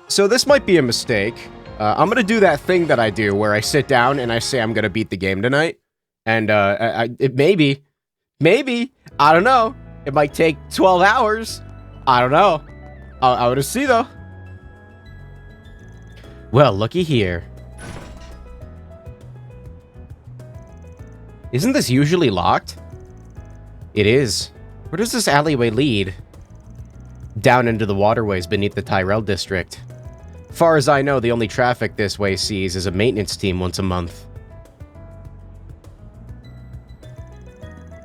So this might be a mistake. I'm gonna do that thing that I do where I sit down and I say I'm gonna beat the game tonight. And it maybe, I don't know. It might take 12 hours. I don't know. I want to see though. Well, looky here. Isn't this usually locked? It is. Where does this alleyway lead? Down into the waterways beneath the Tyrell district. Far as I know, the only traffic this way sees is a maintenance team once a month.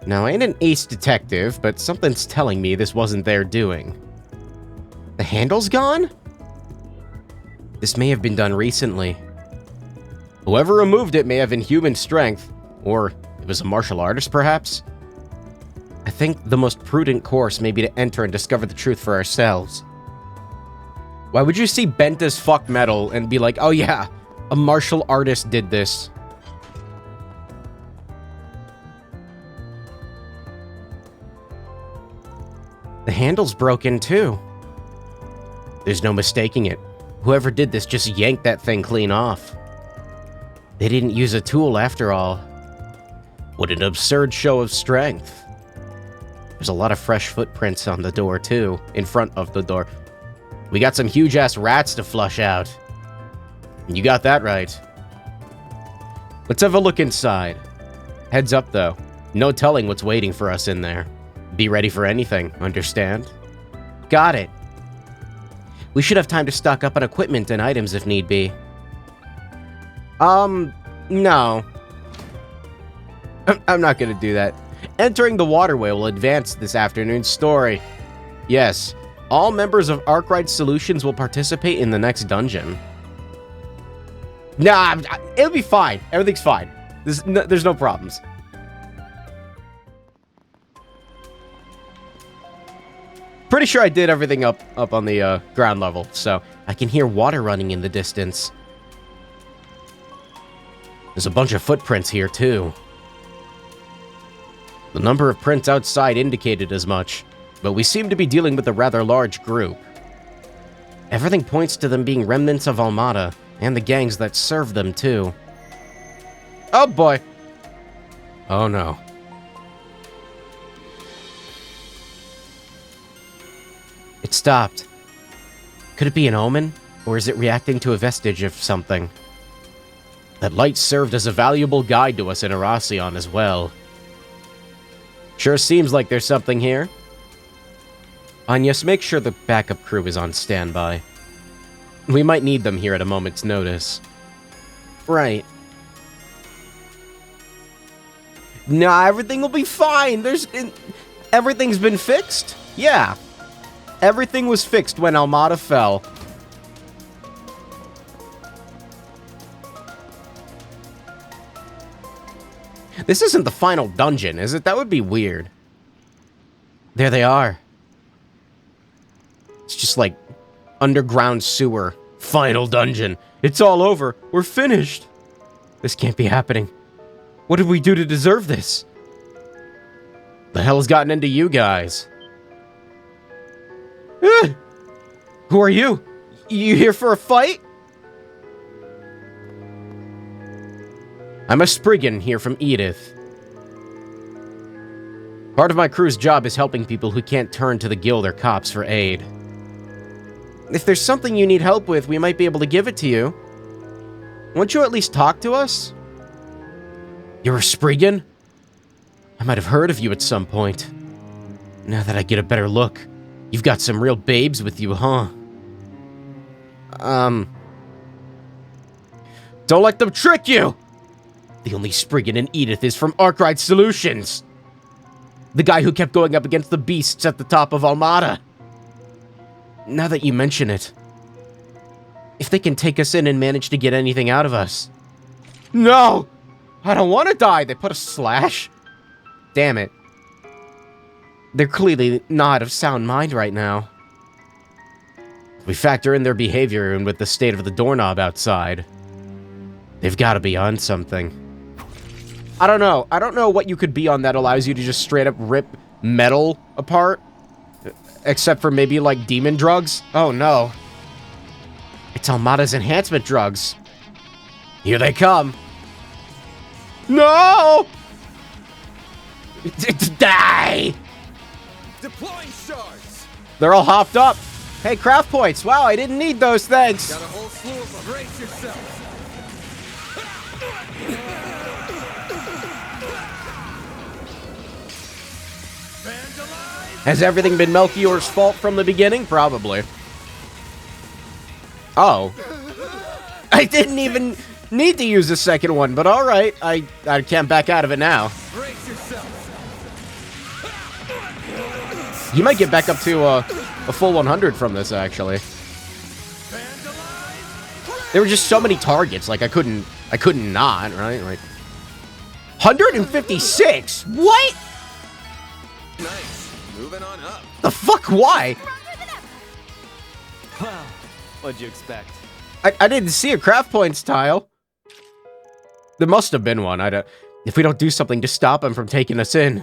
Now, I ain't an ace detective, but something's telling me this wasn't their doing. The handle's gone? This may have been done recently. Whoever removed it may have inhuman strength, or it was a martial artist, perhaps? I think the most prudent course may be to enter and discover the truth for ourselves. Why would you see bent as fuck metal and be like, oh yeah, a martial artist did this? The handle's broken too. There's no mistaking it. Whoever did this just yanked that thing clean off. They didn't use a tool after all. What an absurd show of strength. There's a lot of fresh footprints on the door too, in front of the door. We got some huge-ass rats to flush out. You got that right. Let's have a look inside. Heads up though, no telling what's waiting for us in there. Be ready for anything, understand? Got it. We should have time to stock up on equipment and items if need be. No. I'm not gonna do that. Entering the waterway will advance this afternoon's story. Yes, all members of Arkwright Solutions will participate in the next dungeon. Nah, it'll be fine. Everything's fine. There's no problems. Pretty sure I did everything up on the ground level, so I can hear water running in the distance. There's a bunch of footprints here, too. The number of prints outside indicated as much, but we seem to be dealing with a rather large group. Everything points to them being remnants of Almada, and the gangs that serve them, too. Oh boy! Oh no. It stopped. Could it be an omen? Or is it reacting to a vestige of something? That light served as a valuable guide to us in Erasion as well. Sure seems like there's something here. Agnes, make sure the backup crew is on standby. We might need them here at a moment's notice. Right. Nah, everything will be fine. Everything's been fixed? Yeah. Everything was fixed when Almada fell. This isn't the final dungeon, is it? That would be weird. There they are. It's just like underground sewer. Final dungeon. It's all over. We're finished. This can't be happening. What did we do to deserve this? The hell has gotten into you guys? Who are you? You here for a fight? I'm a Spriggan here from Edith. Part of my crew's job is helping people who can't turn to the guild or cops for aid. If there's something you need help with, we might be able to give it to you. Won't you at least talk to us? You're a Spriggan? I might have heard of you at some point. Now that I get a better look, you've got some real babes with you, huh? Don't let them trick you! The only Spriggan in Edith is from Arkwright Solutions. The guy who kept going up against the beasts at the top of Almada. Now that you mention it, if they can take us in and manage to get anything out of us. No! I don't want to die! They put a slash? Damn it. They're clearly not of sound mind right now. We factor in their behavior and with the state of the doorknob outside. They've got to be on something. I don't know. I don't know what you could be on that allows you to just straight up rip metal apart. Except for maybe, like, demon drugs. Oh, no. It's Almada's enhancement drugs. Here they come. No! Die! Deploying shards. They're all hopped up. Hey, craft points. Wow, I didn't need those, thanks. Got a whole slew of them. Brace yourself. Has everything been Melchior's fault from the beginning? Probably. Oh. I didn't even need to use the second one, but alright. I can't back out of it now. Brace yourself. You might get back up to a full 100 from this, actually. There were just so many targets, like I couldn't not, right? Like 156? What? Nice. Moving on up. The fuck? Why? Wow. What'd you expect? I didn't see a craft points tile. There must have been one. If we don't do something to stop him from taking us in,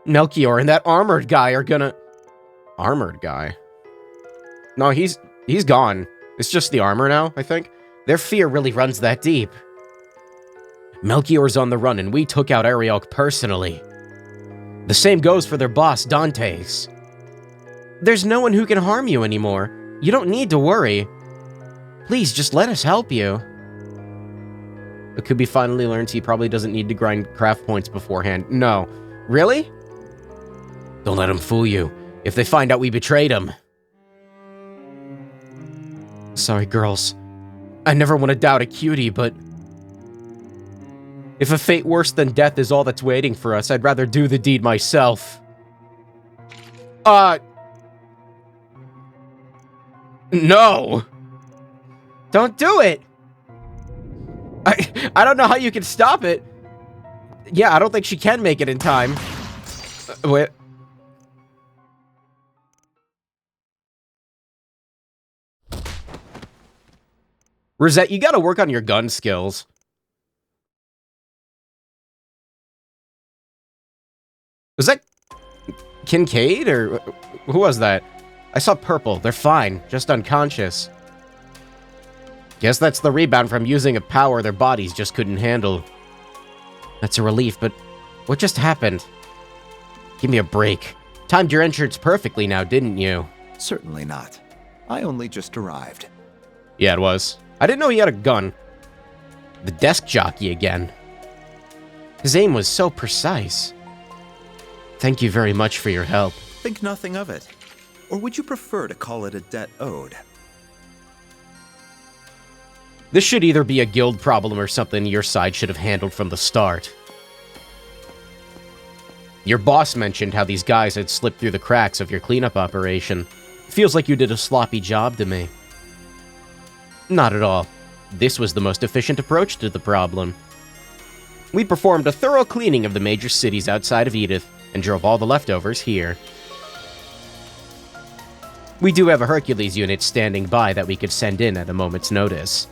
Melchior and that armored guy are gonna... Armored guy? No, he's gone. It's just the armor now, I think. Their fear really runs that deep. Melchior's on the run, and we took out Ariok personally. The same goes for their boss, Dante's. There's no one who can harm you anymore. You don't need to worry. Please, just let us help you. Akubi finally learns he probably doesn't need to grind craft points beforehand. No. Really? Don't let them fool you. If they find out we betrayed them. Sorry, girls. I never want to doubt a cutie, but... if a fate worse than death is all that's waiting for us, I'd rather do the deed myself. No! Don't do it! I don't know how you can stop it. Yeah, I don't think she can make it in time. Wait. Rosette, you gotta work on your gun skills. Was that Kincaid, or who was that? I saw purple. They're fine, just unconscious. Guess that's the rebound from using a power their bodies just couldn't handle. That's a relief, but what just happened? Give me a break. Timed your entrance perfectly now, didn't you? Certainly not. I only just arrived. Yeah, it was. I didn't know he had a gun. The desk jockey again. His aim was so precise. Thank you very much for your help. Think nothing of it. Or would you prefer to call it a debt owed? This should either be a guild problem or something your side should have handled from the start. Your boss mentioned how these guys had slipped through the cracks of your cleanup operation. Feels like you did a sloppy job to me. Not at all. This was the most efficient approach to the problem. We performed a thorough cleaning of the major cities outside of Edith and drove all the leftovers here. We do have a Hercules unit standing by that we could send in at a moment's notice.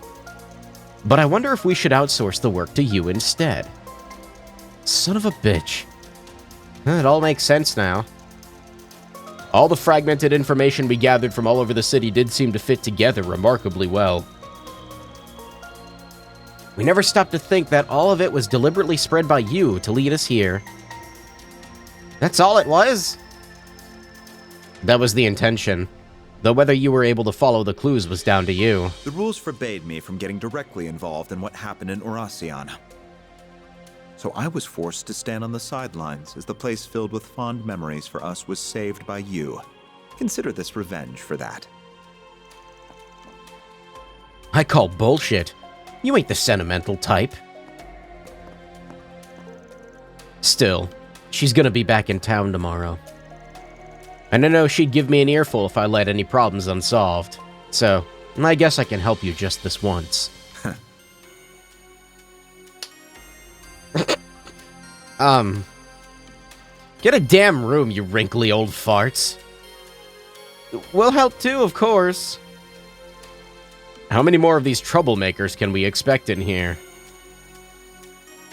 But I wonder if we should outsource the work to you instead. Son of a bitch. It all makes sense now. All the fragmented information we gathered from all over the city did seem to fit together remarkably well. We never stopped to think that all of it was deliberately spread by you to lead us here. That's all it was? That was the intention. Though whether you were able to follow the clues was down to you. The rules forbade me from getting directly involved in what happened in Oracion. So I was forced to stand on the sidelines as the place filled with fond memories for us was saved by you. Consider this revenge for that. I call bullshit. You ain't the sentimental type. Still, she's gonna be back in town tomorrow. And I know she'd give me an earful if I let any problems unsolved. So, I guess I can help you just this once. Get a damn room, you wrinkly old farts. We'll help too, of course. How many more of these troublemakers can we expect in here?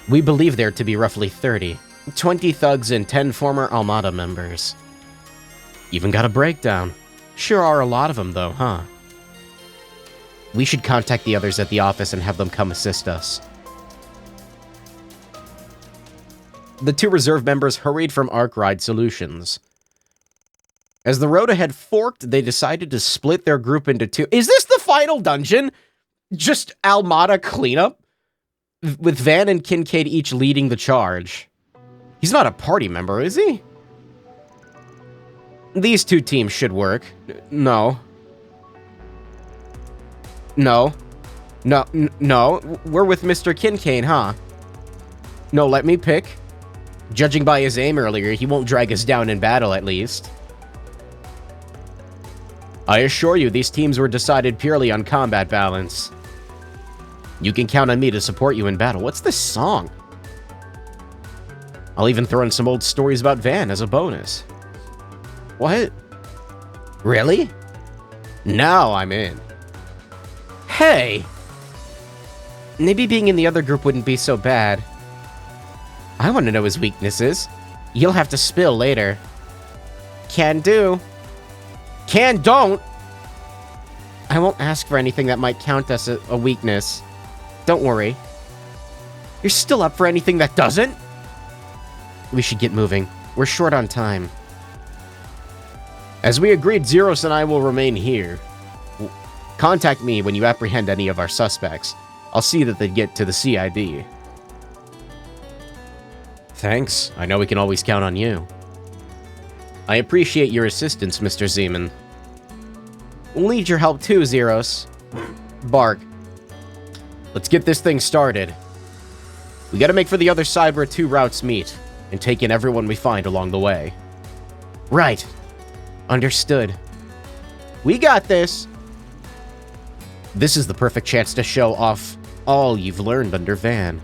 We believe there to be roughly 30. 20 thugs and 10 former Almada members. Even got a breakdown. Sure are a lot of them, though, huh? We should contact the others at the office and have them come assist us. The 2 reserve members hurried from Arkride Solutions. As the road ahead forked, they decided to split their group into 2. Is this the final dungeon? Just Almada cleanup? With Van and Kincaid each leading the charge. He's not a party member, is he? These 2 teams should work. No. No. No. No. We're with Mr. Kincaid, huh? No, let me pick. Judging by his aim earlier, he won't drag us down in battle, at least. I assure you, these teams were decided purely on combat balance. You can count on me to support you in battle. What's this song? I'll even throw in some old stories about Van as a bonus. What? Really? Now I'm in. Hey! Maybe being in the other group wouldn't be so bad. I want to know his weaknesses. You'll have to spill later. Can do. Can don't! I won't ask for anything that might count as a weakness. Don't worry. You're still up for anything that doesn't? We should get moving. We're short on time. As we agreed, Zeros and I will remain here. Contact me when you apprehend any of our suspects. I'll see that they get to the CID. Thanks. I know we can always count on you. I appreciate your assistance, Mr. Zeman. We'll need your help too, Zeros. Bark. Let's get this thing started. We gotta make for the other side where 2 routes meet, and take in everyone we find along the way. Right. Understood. We got this. This is the perfect chance to show off all you've learned under Van.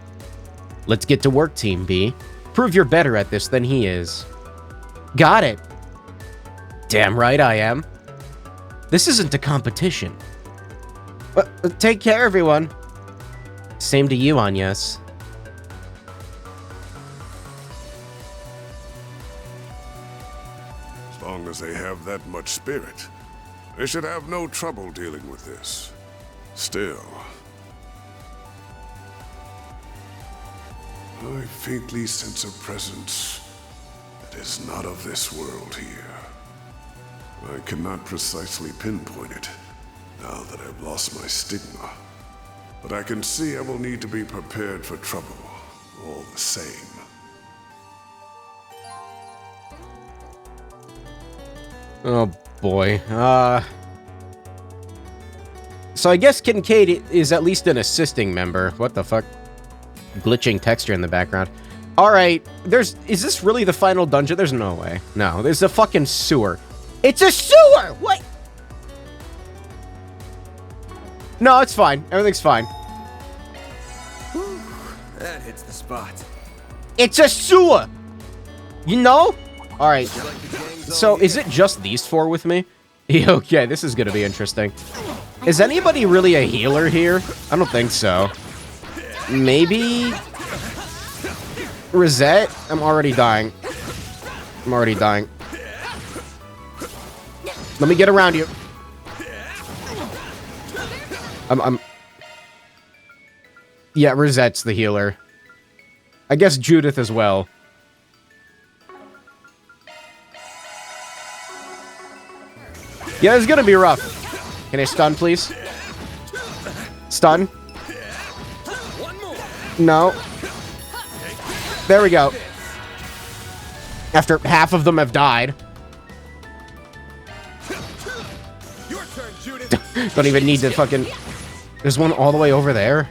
Let's get to work, Team B. Prove you're better at this than he is. Got it. Damn right I am. This isn't a competition. Take care, everyone. Same to you, Agnes. As long as they have that much spirit, they should have no trouble dealing with this. Still, I faintly sense a presence that is not of this world here. I cannot precisely pinpoint it, now that I've lost my stigma. But I can see I will need to be prepared for trouble, all the same. Oh boy. So I guess Kincaid is at least an assisting member. What the fuck? Glitching texture in the background. Alright, is this really the final dungeon? There's no way. No, there's a fucking sewer. It's a sewer! What? No, it's fine. Everything's fine. Whew, that hits the spot. It's a sewer! You know? Alright. So, is it just these 4 with me? Okay, this is gonna be interesting. Is anybody really a healer here? I don't think so. Maybe... Rosette? I'm already dying. I'm already dying. Let me get around you. Yeah, Rosette's the healer. I guess Judith as well. Yeah, it's gonna be rough. Can I stun, please? Stun? No. There we go. After half of them have died. Your turn, Judith. Don't even need to fucking... There's one all the way over there.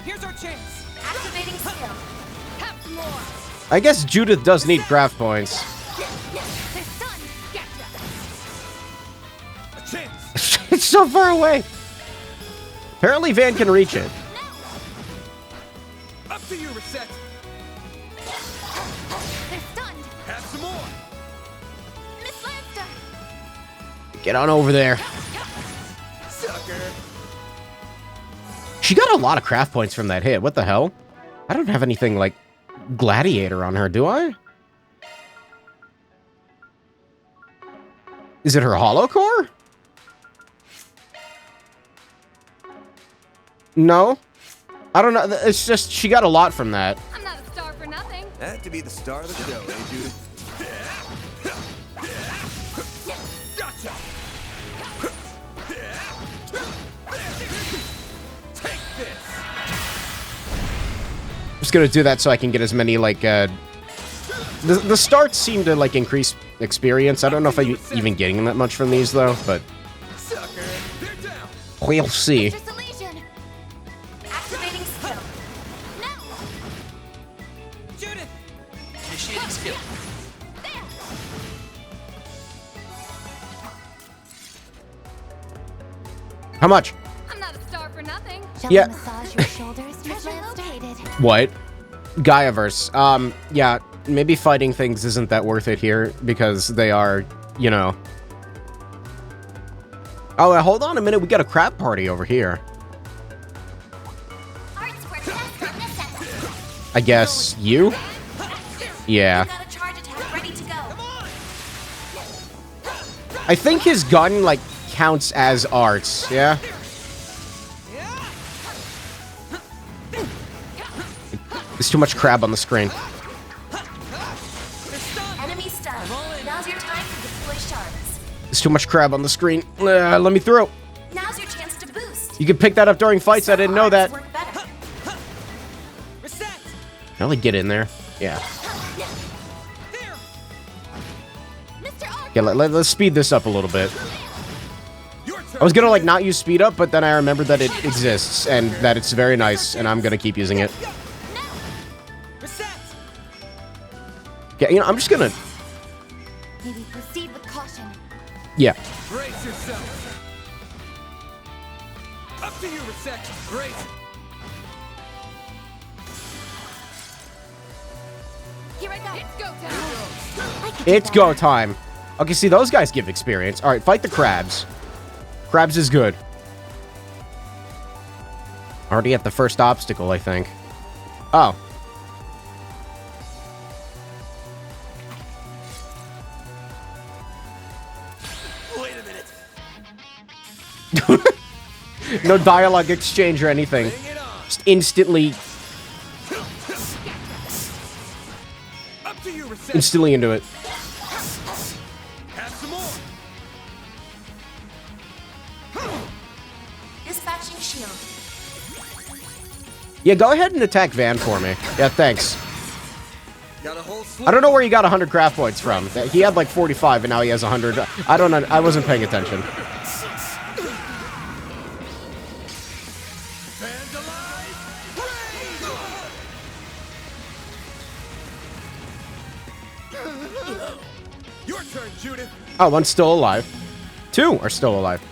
Here's our chance. Activating skill. Have some more. I guess Judith does need craft points. They're stunned. Gotcha. A chance. It's so far away. Apparently Van can reach it. Up to you, Reset. They're stunned. Have some more. Miss Lancer. Get on over there. Sucker. She got a lot of craft points from that hit. What the hell? I don't have anything like Gladiator on her, do I? Is it her Hollow Core? No? I don't know. It's just she got a lot from that. I'm not a star for nothing. Had to be the star of the show, eh, Judith? Gotcha! Take this! I'm just gonna do that so I can get as many, like, The starts seem to, like, increase experience. I don't know if I'm even getting that much from these, though, but Sucker! They're down! we'll see. Just a lesion. Activating skill. No. Judith! Initiating skill. There. How much? I'm not a star for nothing. Shall Yeah. I massage your shoulders, Miss Located. What? Gaiaverse. Yeah, maybe fighting things isn't that worth it here, because they are, you know... Oh, hold on a minute, we got a crab party over here. Arts for test of necessity. I guess you? Yeah. Got a charge attack ready to go. I think his gun, like, counts as arts, yeah? There's too much crab on the screen. Enemy stunned. Now's your time to deploy shards. There's too much crab on the screen. Let me through. Now's your chance to boost. You can pick that up during fights, I didn't know Arts that. work better. Reset! Can I, like, get in there? Yeah. There! Mr. Arc. Yeah, let's speed this up a little bit. Your turn! I was gonna, like, not use speed up, but then I remembered that it exists, and that it's very nice, and I'm gonna keep using it. Reset! Yeah, you know, I'm just gonna... Maybe proceed with caution. Yeah. Brace yourself! Up to you, Reset! Brace! Here I go. It's go time. It's go time. Okay, see, those guys give experience. Alright, fight the crabs. Crabs is good. Already at the first obstacle, I think. Oh. Wait a minute! No dialogue exchange or anything. Bring it on! Just instantly, Up to you, Reset! instantly into it. Have some more! Dispatching shield. Yeah, go ahead and attack Van for me. Yeah, thanks. Got a whole I don't know where he got 100 craft points from. He had like 45 and now he has 100. I don't know. I wasn't paying attention. Fans alive! Raid! Your turn, Judith! Oh, one's still alive. Two are still alive.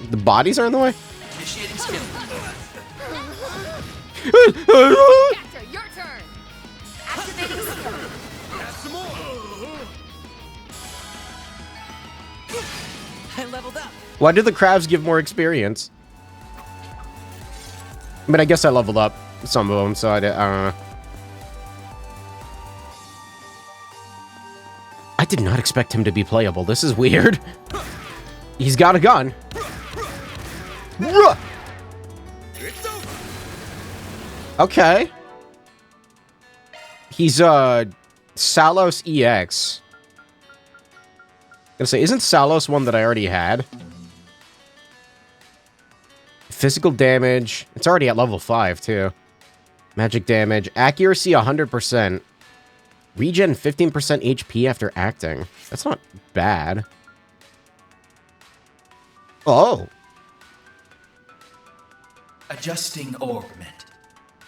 The bodies are in the way? Initiating skill. Scatter, your turn. Activating skill. Have some more! I leveled up. Why do the crabs give more experience? I mean, I guess I leveled up some of them, so I don't know. I did not expect him to be playable. This is weird. He's got a gun. Ruh! It's over! Okay. He's, Salos EX. Gonna say, isn't Salos one that I already had? Physical damage. It's already at level 5, too. Magic damage. Accuracy, 100%. Regen, 15% HP after acting. That's not bad. Oh. Adjusting augment.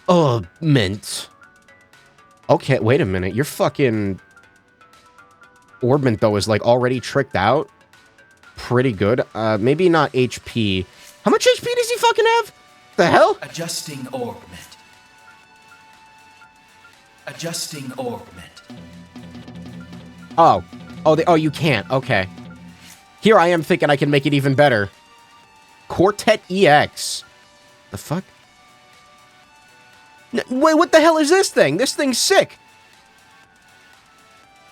Oh, mint. Okay, wait a minute. Your fucking... Orbment, though, is, like, already tricked out. Pretty good. Maybe not HP. How much HP does he fucking have? The hell? Adjusting augment. Adjusting augment. Oh. Oh, you can't. Okay. Here I am thinking I can make it even better. Quartet EX. The fuck? Wait, what the hell is this thing? This thing's sick.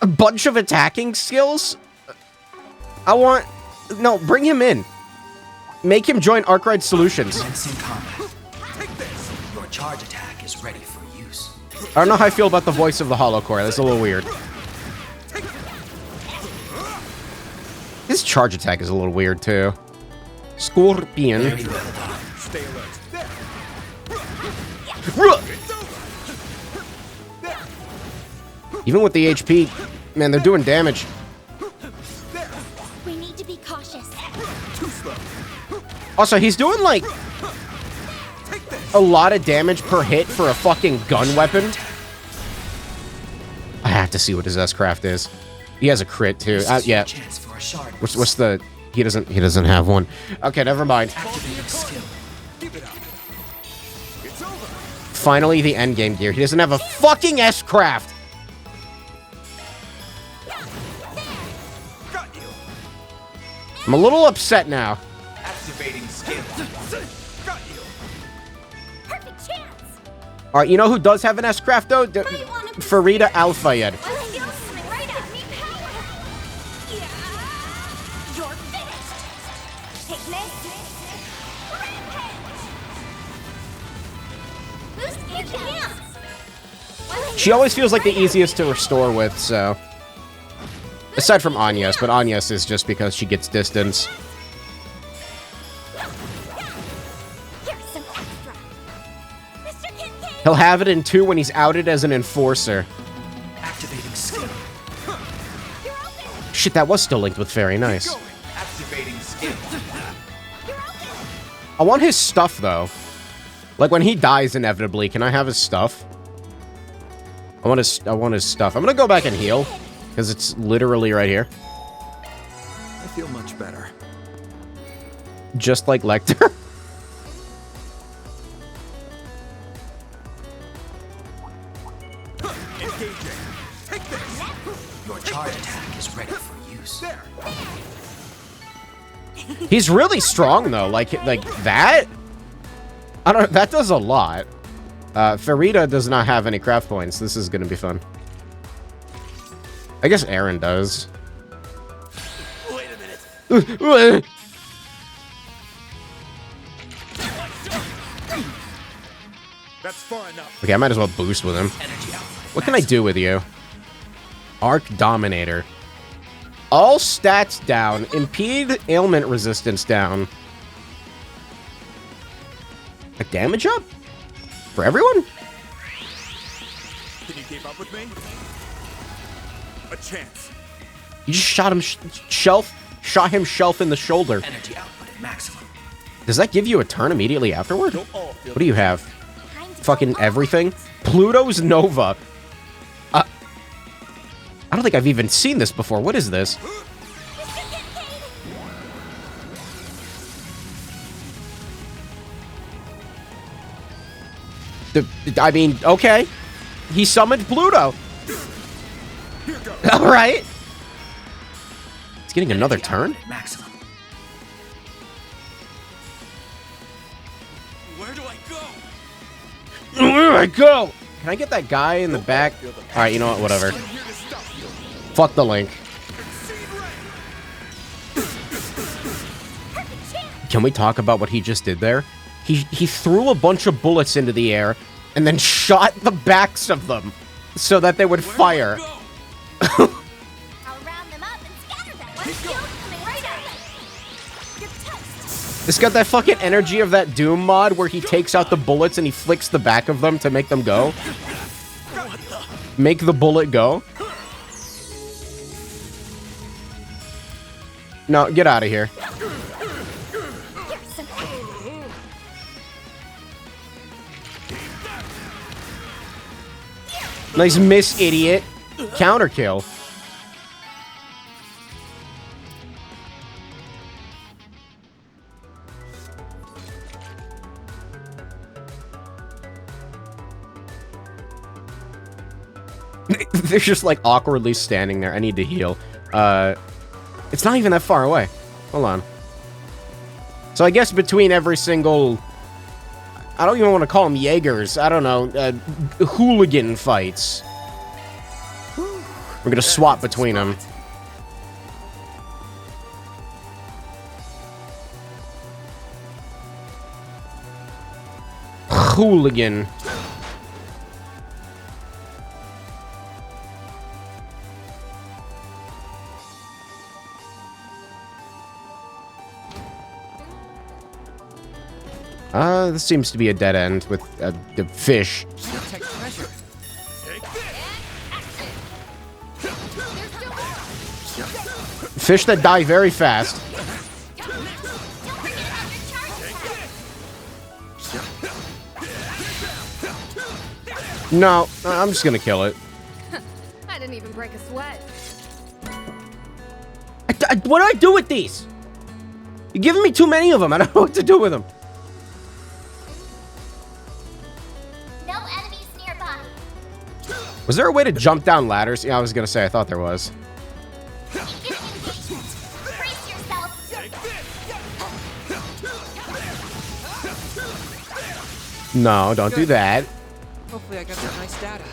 A bunch of attacking skills? I want... No, bring him in. Make him join Arkwright Solutions. Commencing combat. Your charge attack is ready for use. I don't know how I feel about the voice of the Hollow Core. That's a little weird. His charge attack is a little weird, too. Scorpion. Very well done. Stay alert. There. Even with the HP, man, they're doing damage. We need to be cautious. Too slow. Also, he's doing, like, a lot of damage per hit for a fucking gun weapon. I have to see what his S-Craft is. He has a crit, too. Yeah. Chance for a shard. What's the... He doesn't have one. Okay, never mind. Activating skill. Keep it up. It's over. Finally, the endgame gear. He doesn't have a fucking S-Craft! Got you. I'm a little upset now. Activating skill. Got you. Perfect chance. Alright, you know who does have an S-Craft, though? Farida Al-Fayed. Let's go swimming right at me, power. Yeah. You're finished. Take this. Rampage. Boost your chance. She always feels like the easiest to restore with, so... Aside from Agnes, but Agnes is just because she gets distance. Here's some extra. Mr. Kincaid. He'll have it in 2 when he's outed as an enforcer. Activating skill. You're open. Shit, that was still linked with Fairy. Nice. Activating skill. You're open. I want his stuff, though. Like, when he dies inevitably, can I have his stuff? I want his stuff. I'm gonna go back and heal, because it's literally right here. I feel much better. Just like Lecter. Engaging. Take this. Your charge attack is ready for use. There. He's really strong, though. Like that? I don't... That does a lot. Farida does not have any craft points. This is gonna be fun. I guess Aaron does. Wait a minute. That's far enough. Okay, I might as well boost with him. Energy output. What can I do with you? Arc Dominator. All stats down. Impede ailment resistance down. A damage up? For everyone? Can you keep up with me? A chance. You just shot him shot him shelf in the shoulder. Energy output at maximum. Does that give you a turn immediately afterward? Don't all feel What do you have? Time to Fucking go everything? Pluto's Nova. I don't think I've even seen this before. What is this? I mean, okay. He summoned Pluto. Here goes. All right. It's getting another turn? At maximum. Where do I go? Where do I go? Can I get that guy in the back? All right, you know what? Whatever. I'm here to stop you. Fuck the link. Exceed rank. Can we talk about what he just did there? He threw a bunch of bullets into the air and then shot the backs of them so that they would fire. Go. I'll round them up and scatter them. Let's go coming right at them. You're toast. It's got that fucking energy of that Doom mod where he takes out the bullets and he flicks the back of them to make them go. Make the bullet go. No, get out of here. Here's some. Nice miss, idiot. Counter kill. They're just like awkwardly standing there. I need to heal. It's not even that far away. Hold on. So I guess between every single... I don't even want to call them Jaegers. I don't know. Hooligan fights. We're going to swap between them. hooligan. This seems to be a dead end with the fish. Take treasure. Fish that die very fast. No, I'm just gonna kill it. I didn't even break a sweat. What do I do with these? You're giving me too many of them. I don't know what to do with them. No enemies nearby. Was there a way to jump down ladders? Yeah, I was gonna say, I thought there was. Begin engagement. Brace yourself. No, don't do that. Hopefully I got some nice data.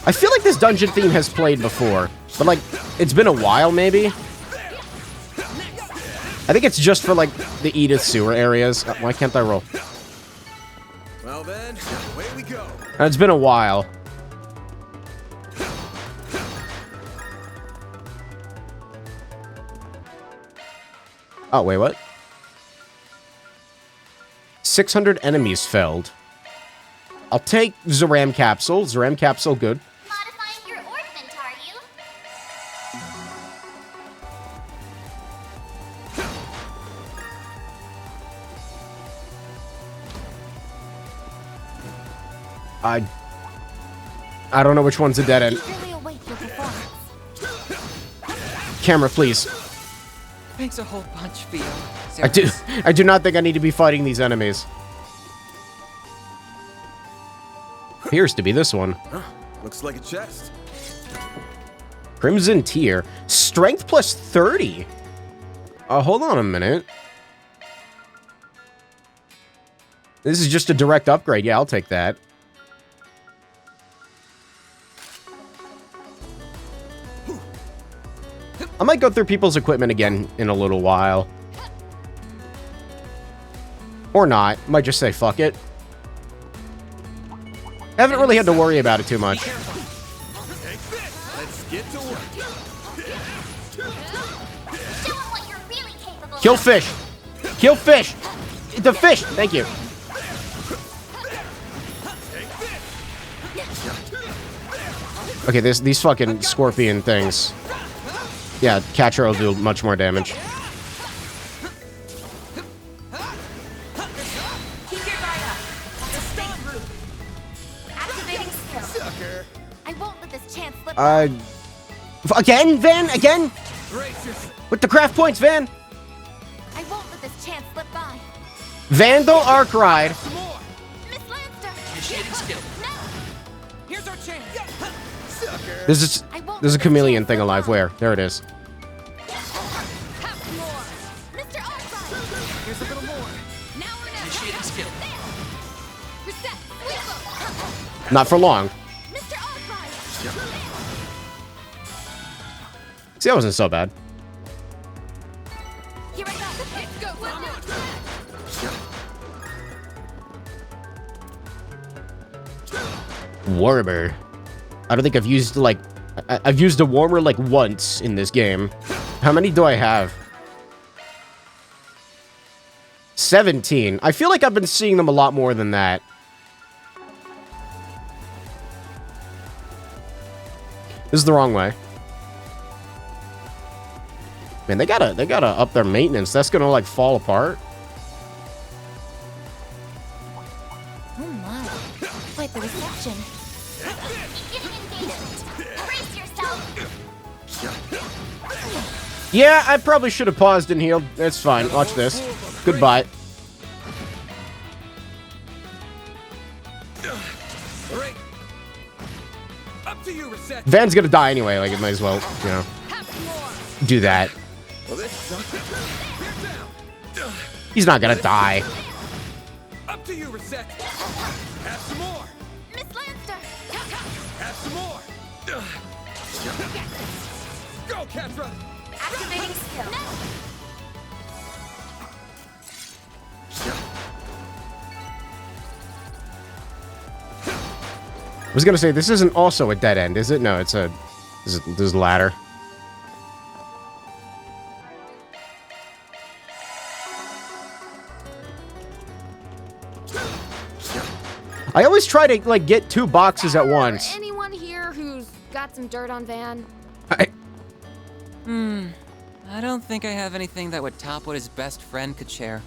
I feel like this dungeon theme has played before, but like, it's been a while maybe. I think it's just for like the Edith sewer areas. Why can't I roll? Well then, away we go. It's been a while. Oh, wait, what? 600 enemies felled. I'll take Zeram capsule. Zeram capsule, good. Modifying your ornament, are you? I don't know which one's a dead end. Really await your performance. Camera, please. Thanks a whole bunch, Theo. I do not think I need to be fighting these enemies. Appears to be this one. Looks like a chest. Crimson Tier. Strength plus 30. Hold on a minute. This is just a direct upgrade. Yeah, I'll take that. I might go through people's equipment again in a little while. Or not. Might just say fuck it. I haven't really had to worry about it too much. Let's get to work. Show 'em what you're really capable Kill of. fish! Kill fish! The fish! Thank you. Okay, these fucking scorpion things. Yeah, catcher will do much more damage. Keep your guard up. Activating skill. I won't let this chance slip. Again, Van? Again? Brace yourself. With the craft points, Van? I won't let this chance slip by. Vandal Arc Ride. Some more. Miss Lanster. Initiating skill. No. Here's our chance. Sucker. There's a chameleon thing alive. Where? There it is. Mr. Arkwright. Here's a little more. Now or never. Initiating skill. Reset. Sweep. Not for long. Mr. Arkwright. See, that wasn't so bad. Here I go. Let's go. Warmer. I don't think I've used, like... I've used a warmer, like, once in this game. How many do I have? 17. I feel like I've been seeing them a lot more than that. This is the wrong way. Man, they gotta up their maintenance. That's gonna, like, fall apart. Oh my. Quite the reception. Beginning engagement. Brace yourself. Yeah, I probably should have paused and healed. That's fine. Watch this. Goodbye. Great. Up to you, Reset. Van's gonna die anyway. Like, it might as well, you know, do that. Well, this sucks. You're down. He's not gonna die. Up to you, Reset. Have some more. Miss Lanster. Have some more. Catra! Activating skill. I was gonna say, this isn't also a dead end, is it? No, it's a... This is ladder. I always try to, like, get 2 boxes at once. Anyone here who's got some dirt on Van? I don't think I have anything that would top what his best friend could share.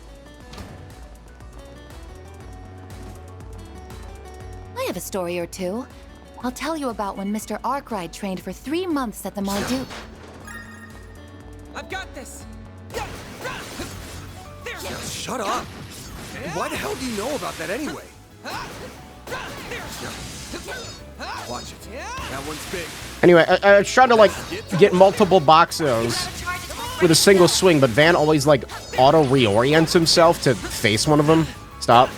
I have a story or two. I'll tell you about when Mr. Arkwright trained for 3 months at the Marduk. I've got this! Shut up! Why the hell do you know about that anyway? Watch it. That one's big. Anyway, I was trying to, like, get multiple boxes with a single swing, but Van always, like, auto-reorients himself to face one of them. Stop.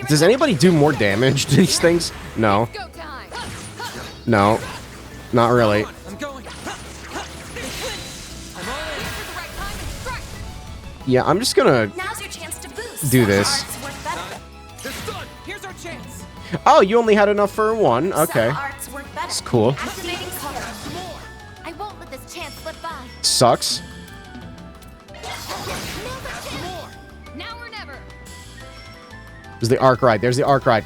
Does anybody do more damage to these things? No. Go time. No. Not really. I'm going. I'm all in. For the right time and strike. Yeah, I'm just gonna Now's your chance to boost. do this. Some arts work better. It's done. Here's our chance. Oh, you only had enough for one? Okay. Some arts work better. It's cool. Activating color. I won't let this chance slip by. Sucks. More. Now or never. There's the arc ride. There's the arc ride.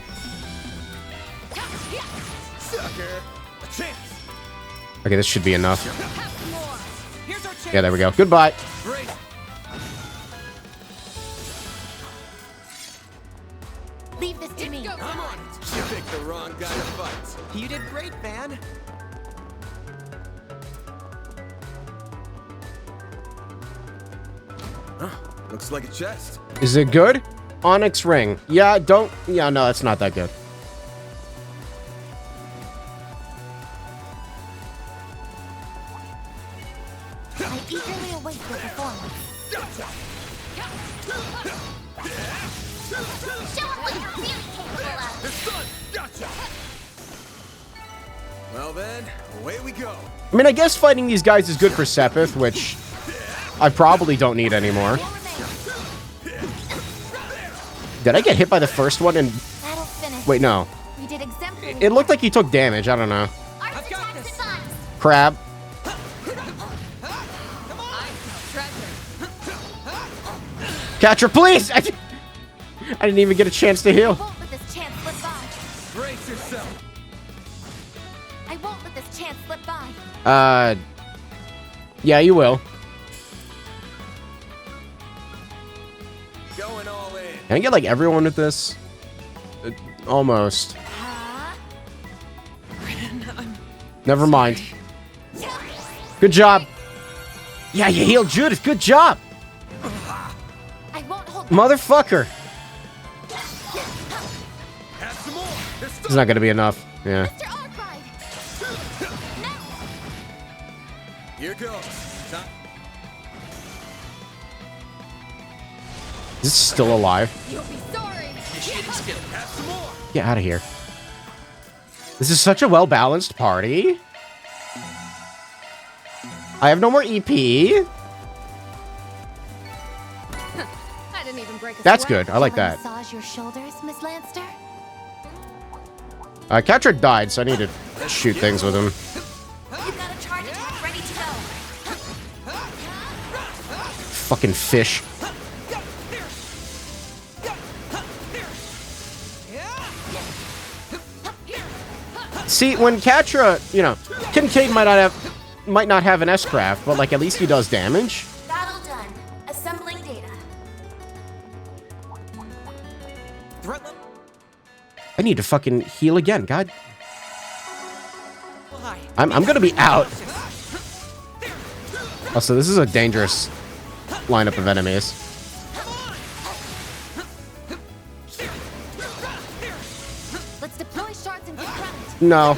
Sucker! A chance! Okay, this should be enough. Have more. Here's our chance. Yeah, there we go. Goodbye. Great! Leave this to me. Go I'm on it! You picked the wrong guy to fight. You did great, Van. Looks like a chest. Is it good? Onyx ring. Yeah, don't... Yeah, no, it's not that good. I eagerly await your performance. Show 'em what you're really capable of. It's done! Gotcha! Well then, away we go. I mean, I guess fighting these guys is good for Sepith, which I probably don't need anymore. Did I get hit by the first one and... That'll finish. Wait, no. We did exemplary. It looked like he took damage. I don't know. Arts I've got attacks this. advised. Crab. I smell treasure. Catcher, please! I didn't even get a chance to heal. I won't let this chance slip by. Brace yourself. I won't let this chance slip by. Yeah, you will. Going all in. Can I get, like, everyone with this? Almost. Never mind. Good job. Yeah, you healed Judith. Good job. I won't hold Motherfucker. Have some more. It's It's not gonna be enough. Yeah. Mr. Arkwright. No. Here goes. Time. Is this still alive? You'll be sorry. Have some more. Get out of here. This is such a well-balanced party. I have no more EP. I didn't even break a That's sweat. good. I like Shall that. Massage your shoulders, Miss Lanster? Catcher died, so I need to shoot things with him. You've got a charge attack ready to go. Fucking fish. See, when Catra, you know, Kincaid might not have an S-craft, but like at least he does damage. Battle done. Assembling data. Threat level. I need to fucking heal again, God. Well, hi. I'm gonna be out. Also, this is a dangerous lineup of enemies. Let's deploy shards and confront it. No.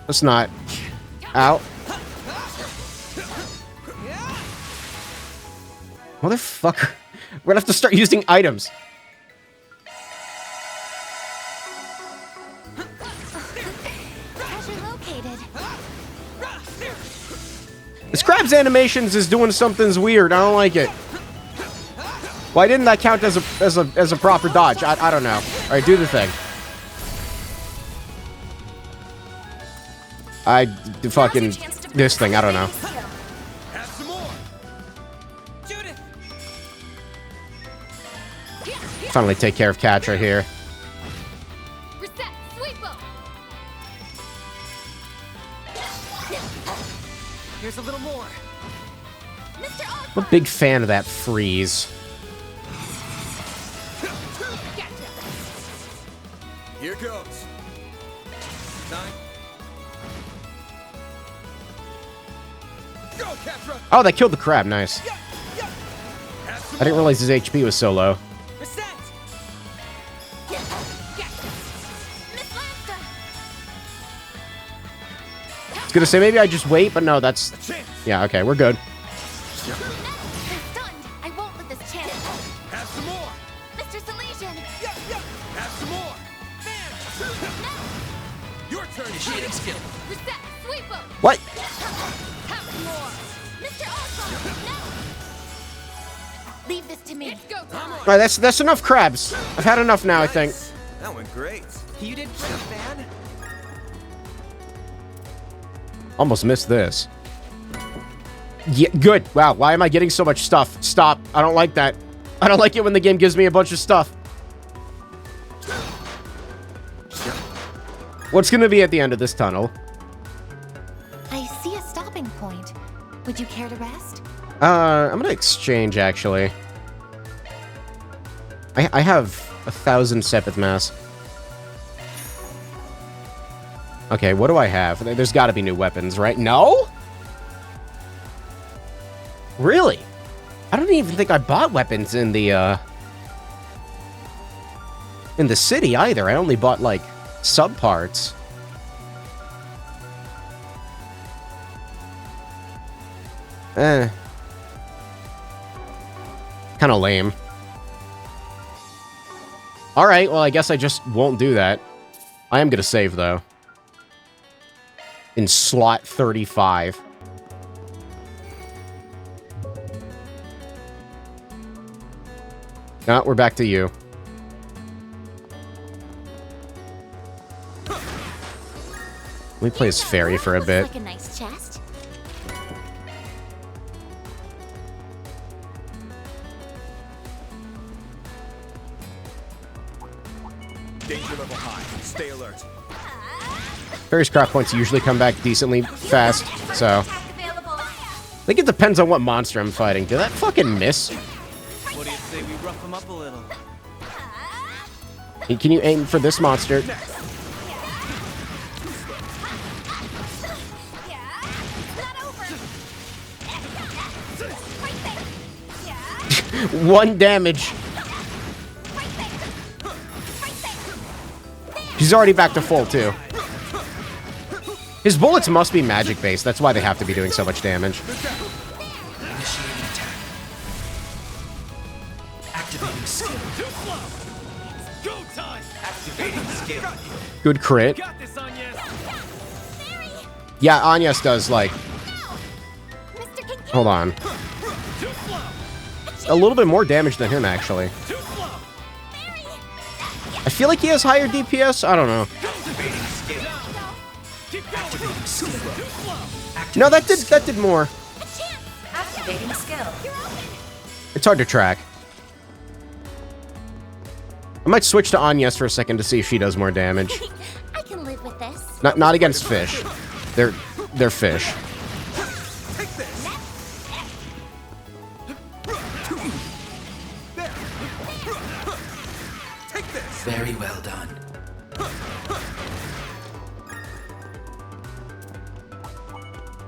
Let's not. Ow. Motherfucker. We're gonna have to start using items. Treasure This crab's animations is doing something's weird. I don't like it. Why didn't that count as a proper dodge? I don't know. All right, do the thing. Fucking this thing. I don't know. Have some more. Judith! Finally take care of Catch right here. Reset. Sweep 'em. Here's a little more. Mr. Ark, I'm a big fan of that freeze. Here goes. 9. Go, Capra. Oh, that killed the crab. Nice. Have some I didn't more. realize his HP was so low. Reset! Miss Lancer. I was gonna say maybe I just wait, but no, that's... Chance. Yeah, okay, we're good. They're stunned. I won't let this chance. Have some more. Mr. Salesian. Have some more. Your turn. Initiating skill. Reset. Sweep 'em. What? Have some more. Mr. Ark, no. Leave this to me. It's go time. Alright, that's enough crabs. I've had enough now, I think. That went great. You did great, man. Almost missed this. Yeah, good. Wow, why am I getting so much stuff? Stop. I don't like that. I don't like it when the game gives me a bunch of stuff. What's gonna be at the end of this tunnel? I see a stopping point. Would you care to rest? I'm gonna exchange, actually. I have 1,000 Sepith Mass. Okay, what do I have? There's gotta be new weapons, right? No? Really? I don't even think I bought weapons in the city either. I only bought, like, subparts. Kinda lame. Alright, well, I guess I just won't do that. I am gonna save, though. In slot 35. No, we're back to you. Let me play as Fairy for a Looks bit. like a nice chest. Danger level high. Stay alert. Fairy's crop points usually come back decently fast, so... Attack available. I think it depends on what monster I'm fighting. Did that fucking miss? What do you say we rough him up a little? Can you aim for this monster? Yeah, it's not over. Right there. Yeah, 1 damage. right there. Right there. He's already back to full, too. His bullets must be magic-based. That's why they have to be doing so much damage. Initiating attack. Activating skill. Go time. Activating skill. Good crit. Got this, Anya. Yeah, Anyas does, like... Mr. King. Hold on. A little bit more damage than him, actually. I feel like he has higher DPS. I don't know. Activating skill. Activating skill. No, that did more. Activating skill. It's hard to track. I might switch to Anyas for a second to see if she does more damage. I can live with this. Not against fish. They're fish. Take this. There. Take this. Very well done.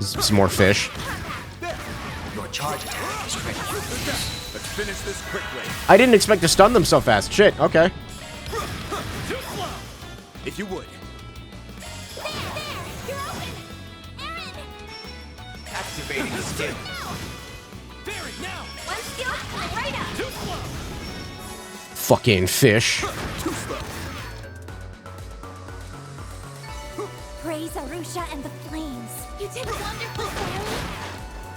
Some more fish. Your charge attack is ready. Let's finish this quickly. I didn't expect to stun them so fast. Shit, okay. If you would. You're open. Aaron. Activating skill. Barry, now. One skill coming right up. Too slow. Fucking fish. Too slow. Praise Arusha and the flames. You did wonderful, Fairy.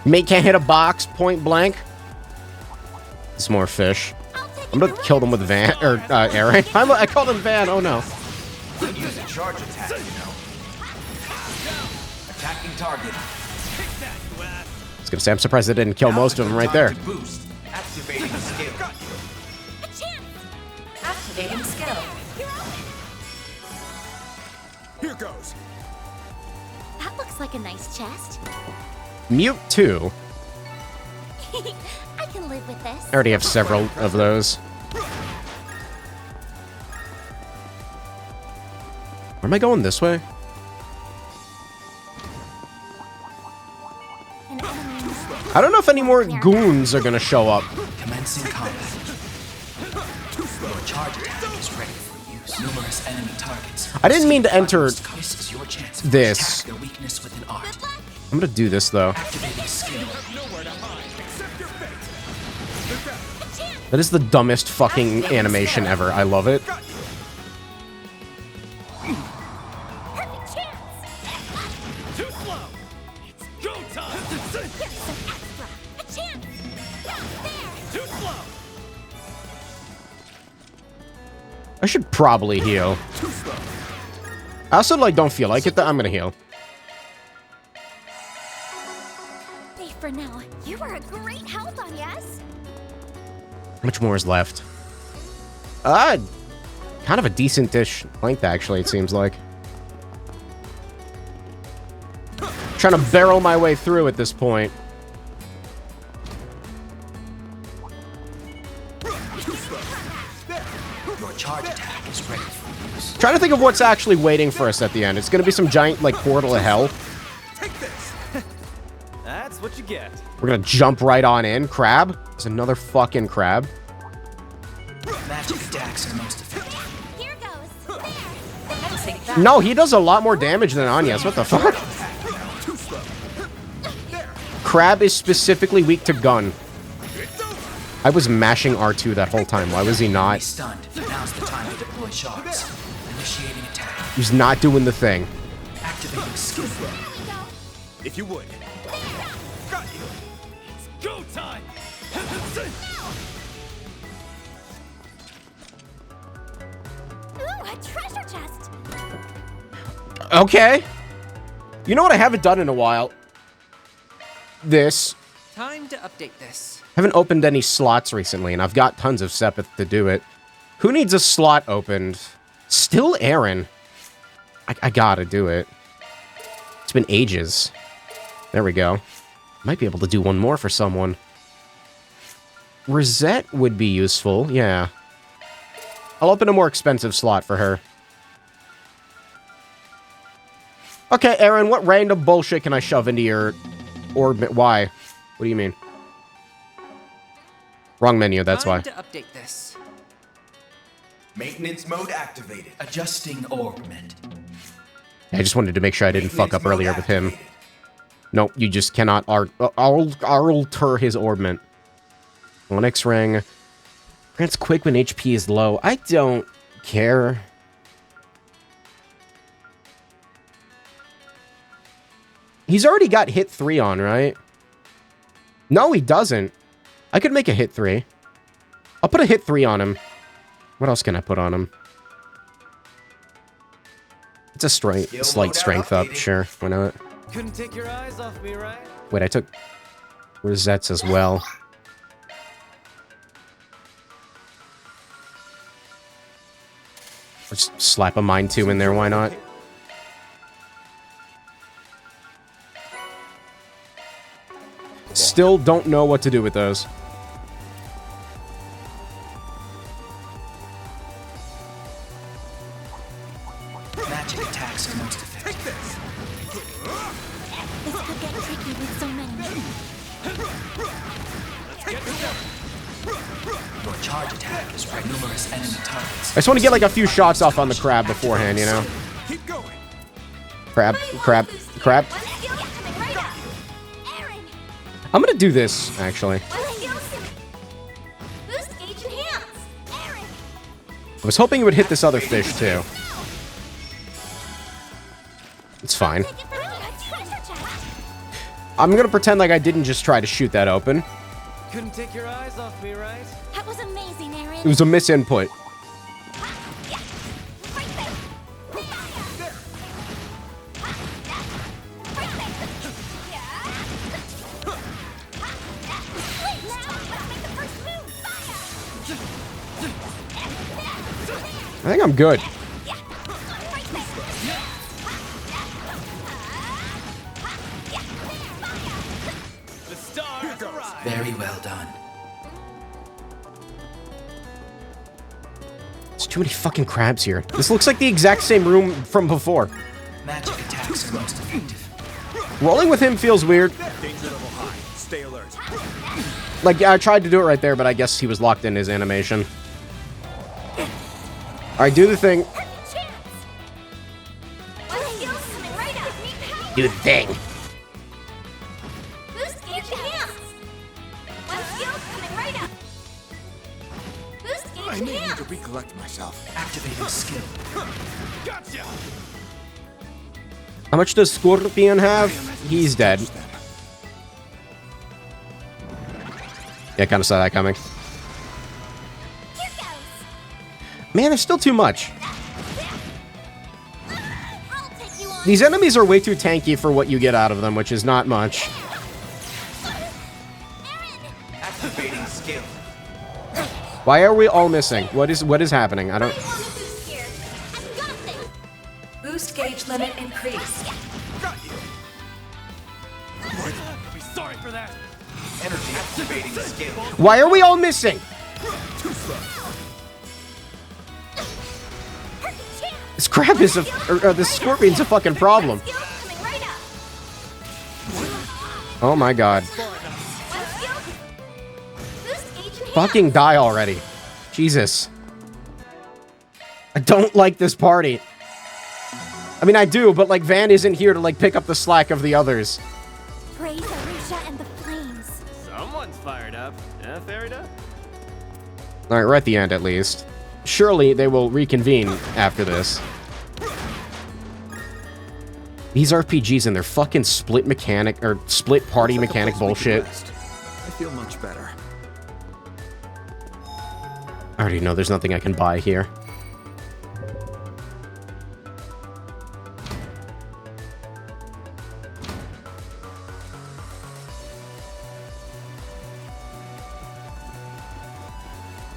Mate can't hit a box point blank. It's more fish. I'm gonna kill them with Van or Aaron. I called him Van. Oh no. Use a charge attack, you know. Attacking target. I was gonna say I'm surprised I didn't kill most of them right there. Boost. Activating skill. A chance! Activating skill. Here goes. That looks like a nice chest. Mute 2. I can live with this. I already have several of those. Where am I going this way? An enemy. I don't know if any more goons are gonna show up. Commencing combat. Your charge attack is ready for use. Numerous enemy targets. I didn't mean to enter Increases your chance to this. attack their weakness with an art. I'm gonna do this though. Activating skill. That is the dumbest fucking animation ever. I love it. Perfect chance! Too slow. It's go time. Here's some extra. A chance! There! Too slow. I should probably heal. I also don't feel like it. I'm gonna heal. Safe for now. You were a great help on us. How much more is left? Kind of a decent-ish length, actually, it seems like. Trying to barrel my way through at this point. Your charge attack is ready for use. Trying to think of what's actually waiting for us at the end. It's gonna be some giant, portal of hell. Take this. That's what you get. We're gonna jump right on in. Crab. There's another fucking crab. Magic attacks are most effective. Here goes. Commencing that. No, he does a lot more damage than Anya's. What the fuck? Crab is specifically weak to gun. I was mashing R2 that whole time. Why was he Enemy not? stunned. Now's the time to deploy shards. Initiating attack. He's not doing the thing. Activating skill. If you would. Got you. It's go time. Ooh, a treasure chest. Okay. You know what I haven't done in a while? This. Time to update this. Haven't opened any slots recently, and I've got tons of Sepith to do it. Who needs a slot opened? Still Aaron. I gotta do it. It's been ages. There we go. Might be able to do one more for someone. Rosette would be useful, yeah. I'll open a more expensive slot for her. Okay, Aaron, what random bullshit can I shove into your orbit? Why? What do you mean? Wrong menu, that's why. Time to update this. Maintenance mode activated. Adjusting orbment. I just wanted to make sure I didn't fuck up earlier with him. No, you just cannot alter his orbment. Onyx ring. Grants quick when HP is low. I don't care. He's already got hit 3 on, right? No, he doesn't. I could make a hit 3. I'll put a hit 3 on him. What else can I put on him? It's a slight strength up, sure. Why not? Couldn't take your eyes off me, right? Wait, I took Rosette's as well. Just slap a Mind 2 in there, why not? Still don't know what to do with those. Magic attacks are most effective. This could get tricky with so many. Your charge attack is ready. Numerous enemy targets. I just want to get a few shots off on the crab beforehand, you know? Keep going. Crab. Skill coming right up. Aaron, I'm gonna do this, actually. boost gauge enhance. Aaron, I was hoping it would hit this other fish, too. It's fine. take it from me. A treasure chest. I'm gonna pretend like I didn't just try to shoot that open. Couldn't take your eyes off me, right? That was amazing, Aaron. It was a misinput. I think I'm good. The stars arrive. Very well done. There's too many fucking crabs here. This looks like the exact same room from before. Magic attacks are most effective. Rolling with him feels weird. Danger level high. Stay alert. Like, I tried to do it right there, but I guess he was locked in his animation. Alright, do the thing. Do the thing. Boost gauge enhanced. One skill coming right up. Boost gauge I may need enhanced. to recollect myself. Activating skill. Gotcha. How much does Scorpion have? He's dead. Yeah, kind of saw that coming. Here goes. Man, there's still too much. I'll take you on. These enemies are way too tanky for what you get out of them, which is not much. Activating skill. Why are we all missing? What is happening? I don't... Boost here. I've got this. Boost gauge limit increased. Got you. You'll be sorry for that. Energy activating skill. Why are we all missing? This crab is this scorpion's a fucking problem. Skill coming right up. Oh my god. One skill. Boost gauge enhanced. Fucking die already. Jesus. I don't like this party. I mean, I do, but like Van isn't here to like pick up the slack of the others. Praise Arisha and the flames. Someone's fired up. Fairy dust? Alright, we're at the end at least. Surely they will reconvene after this. These RPGs and their fucking split mechanic or split party Looks like a mechanic place we can bullshit. rest. I feel much better. I already know there's nothing I can buy here.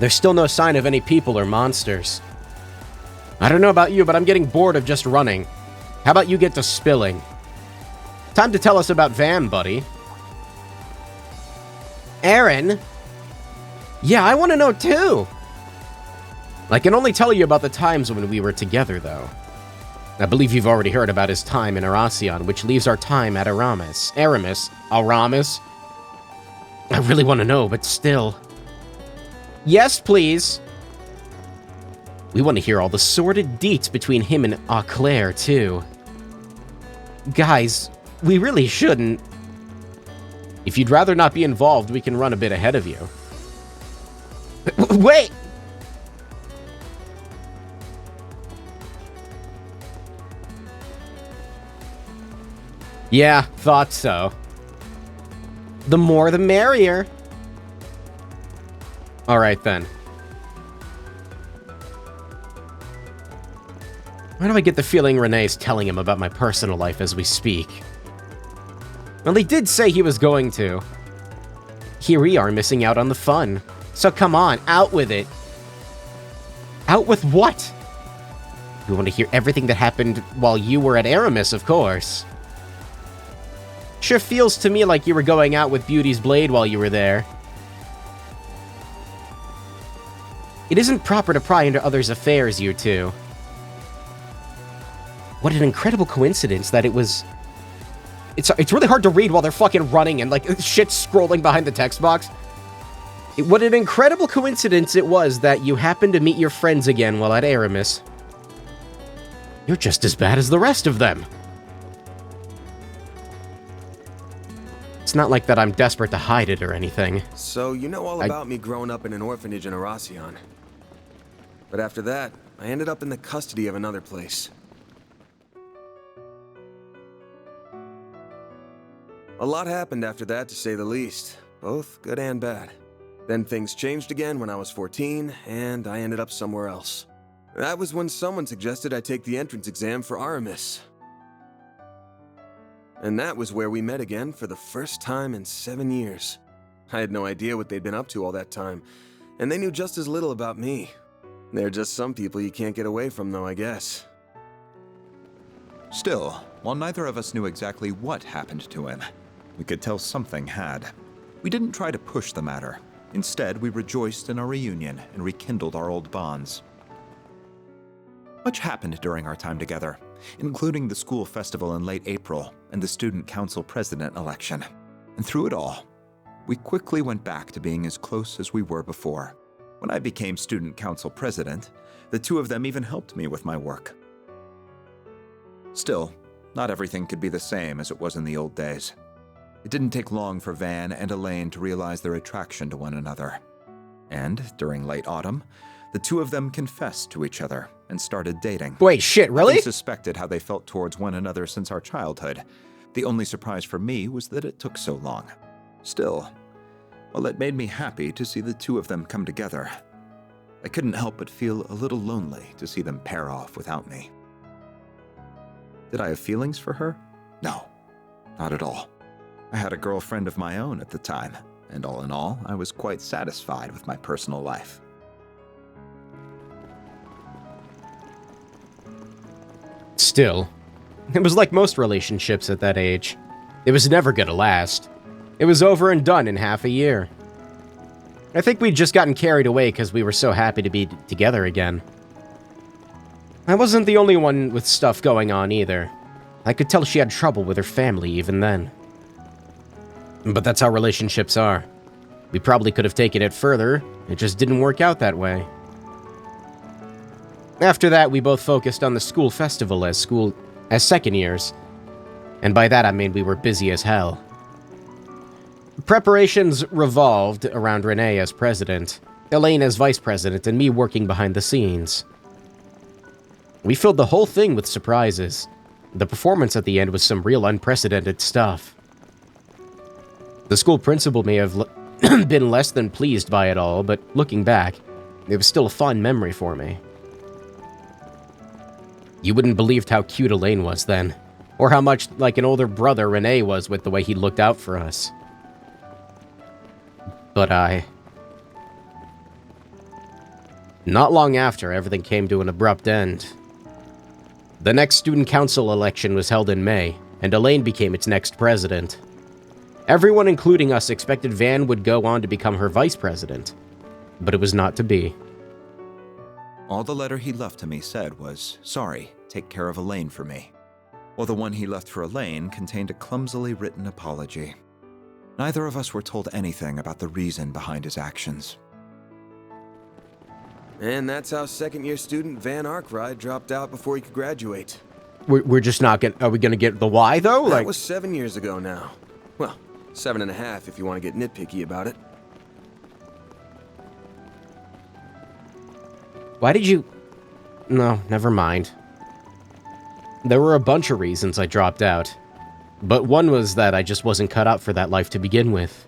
There's still no sign of any people or monsters. I don't know about you, but I'm getting bored of just running. How about you get to spilling? Time to tell us about Van, buddy. Aaron? Yeah, I want to know too. I can only tell you about the times when we were together, though. I believe you've already heard about his time in Erasion, which leaves our time at Aramis. Aramis? I really want to know, but still. Yes, please. We want to hear all the sordid deets between him and Eau Claire, too. Guys, we really shouldn't. If you'd rather not be involved, we can run a bit ahead of you. Wait! Yeah, thought so. The more the merrier. Alright then. Why do I get the feeling Renee's telling him about my personal life as we speak? Well, he did say he was going to. Here we are missing out on the fun. So come on, out with it. Out with what? We want to hear everything that happened while you were at Aramis, of course. Sure feels to me like you were going out with Beauty's Blade while you were there. It isn't proper to pry into others' affairs, you two. What an incredible coincidence that it was... It's really hard to read while they're fucking running and, like, shit's scrolling behind the text box. What an incredible coincidence it was that you happened to meet your friends again while at Aramis. You're just as bad as the rest of them. It's not like that I'm desperate to hide it or anything. So you know all about me growing up in an orphanage in Erasion. But after that, I ended up in the custody of another place. A lot happened after that, to say the least. Both good and bad. Then things changed again when I was 14, and I ended up somewhere else. That was when someone suggested I take the entrance exam for Aramis. And that was where we met again for the first time in 7 years. I had no idea what they'd been up to all that time, and they knew just as little about me. They're just some people you can't get away from, though, I guess. Still, while neither of us knew exactly what happened to him, we could tell something had. We didn't try to push the matter. Instead, we rejoiced in our reunion and rekindled our old bonds. Much happened during our time together, including the school festival in late April and the student council president election. And through it all, we quickly went back to being as close as we were before. When I became student council president, the two of them even helped me with my work. Still, not everything could be the same as it was in the old days. It didn't take long for Van and Elaine to realize their attraction to one another. And during late autumn, the two of them confessed to each other and started dating. Wait, shit, really? We suspected how they felt towards one another since our childhood. The only surprise for me was that it took so long. Still, while it made me happy to see the two of them come together, I couldn't help but feel a little lonely to see them pair off without me. Did I have feelings for her? No, not at all. I had a girlfriend of my own at the time, and all in all, I was quite satisfied with my personal life. Still, it was like most relationships at that age. It was never gonna last. It was over and done in half a year. I think we'd just gotten carried away because we were so happy to be together again. I wasn't the only one with stuff going on either. I could tell she had trouble with her family even then. But that's how relationships are. We probably could have taken it further, it just didn't work out that way. After that, we both focused on the school festival as second years. And by that I mean we were busy as hell. Preparations revolved around Renee as president, Elaine as vice president, and me working behind the scenes. We filled the whole thing with surprises. The performance at the end was some real unprecedented stuff. The school principal may have been less than pleased by it all, but looking back, it was still a fond memory for me. You wouldn't believe how cute Elaine was then, or how much like an older brother Renee was with the way he looked out for us. But not long after, everything came to an abrupt end. The next student council election was held in May, and Elaine became its next president. Everyone, including us, expected Van would go on to become her vice president, but it was not to be. All the letter he left to me said was, "Sorry, take care of Elaine for me," while the one he left for Elaine contained a clumsily written apology. Neither of us were told anything about the reason behind his actions. And that's how second-year student Van Arkwright dropped out before he could graduate. We're just not gonna... Are we gonna get the why, though? That was 7 years ago now. Well, 7.5 if you want to get nitpicky about it. Why did you... No, never mind. There were a bunch of reasons I dropped out. But one was that I just wasn't cut out for that life to begin with.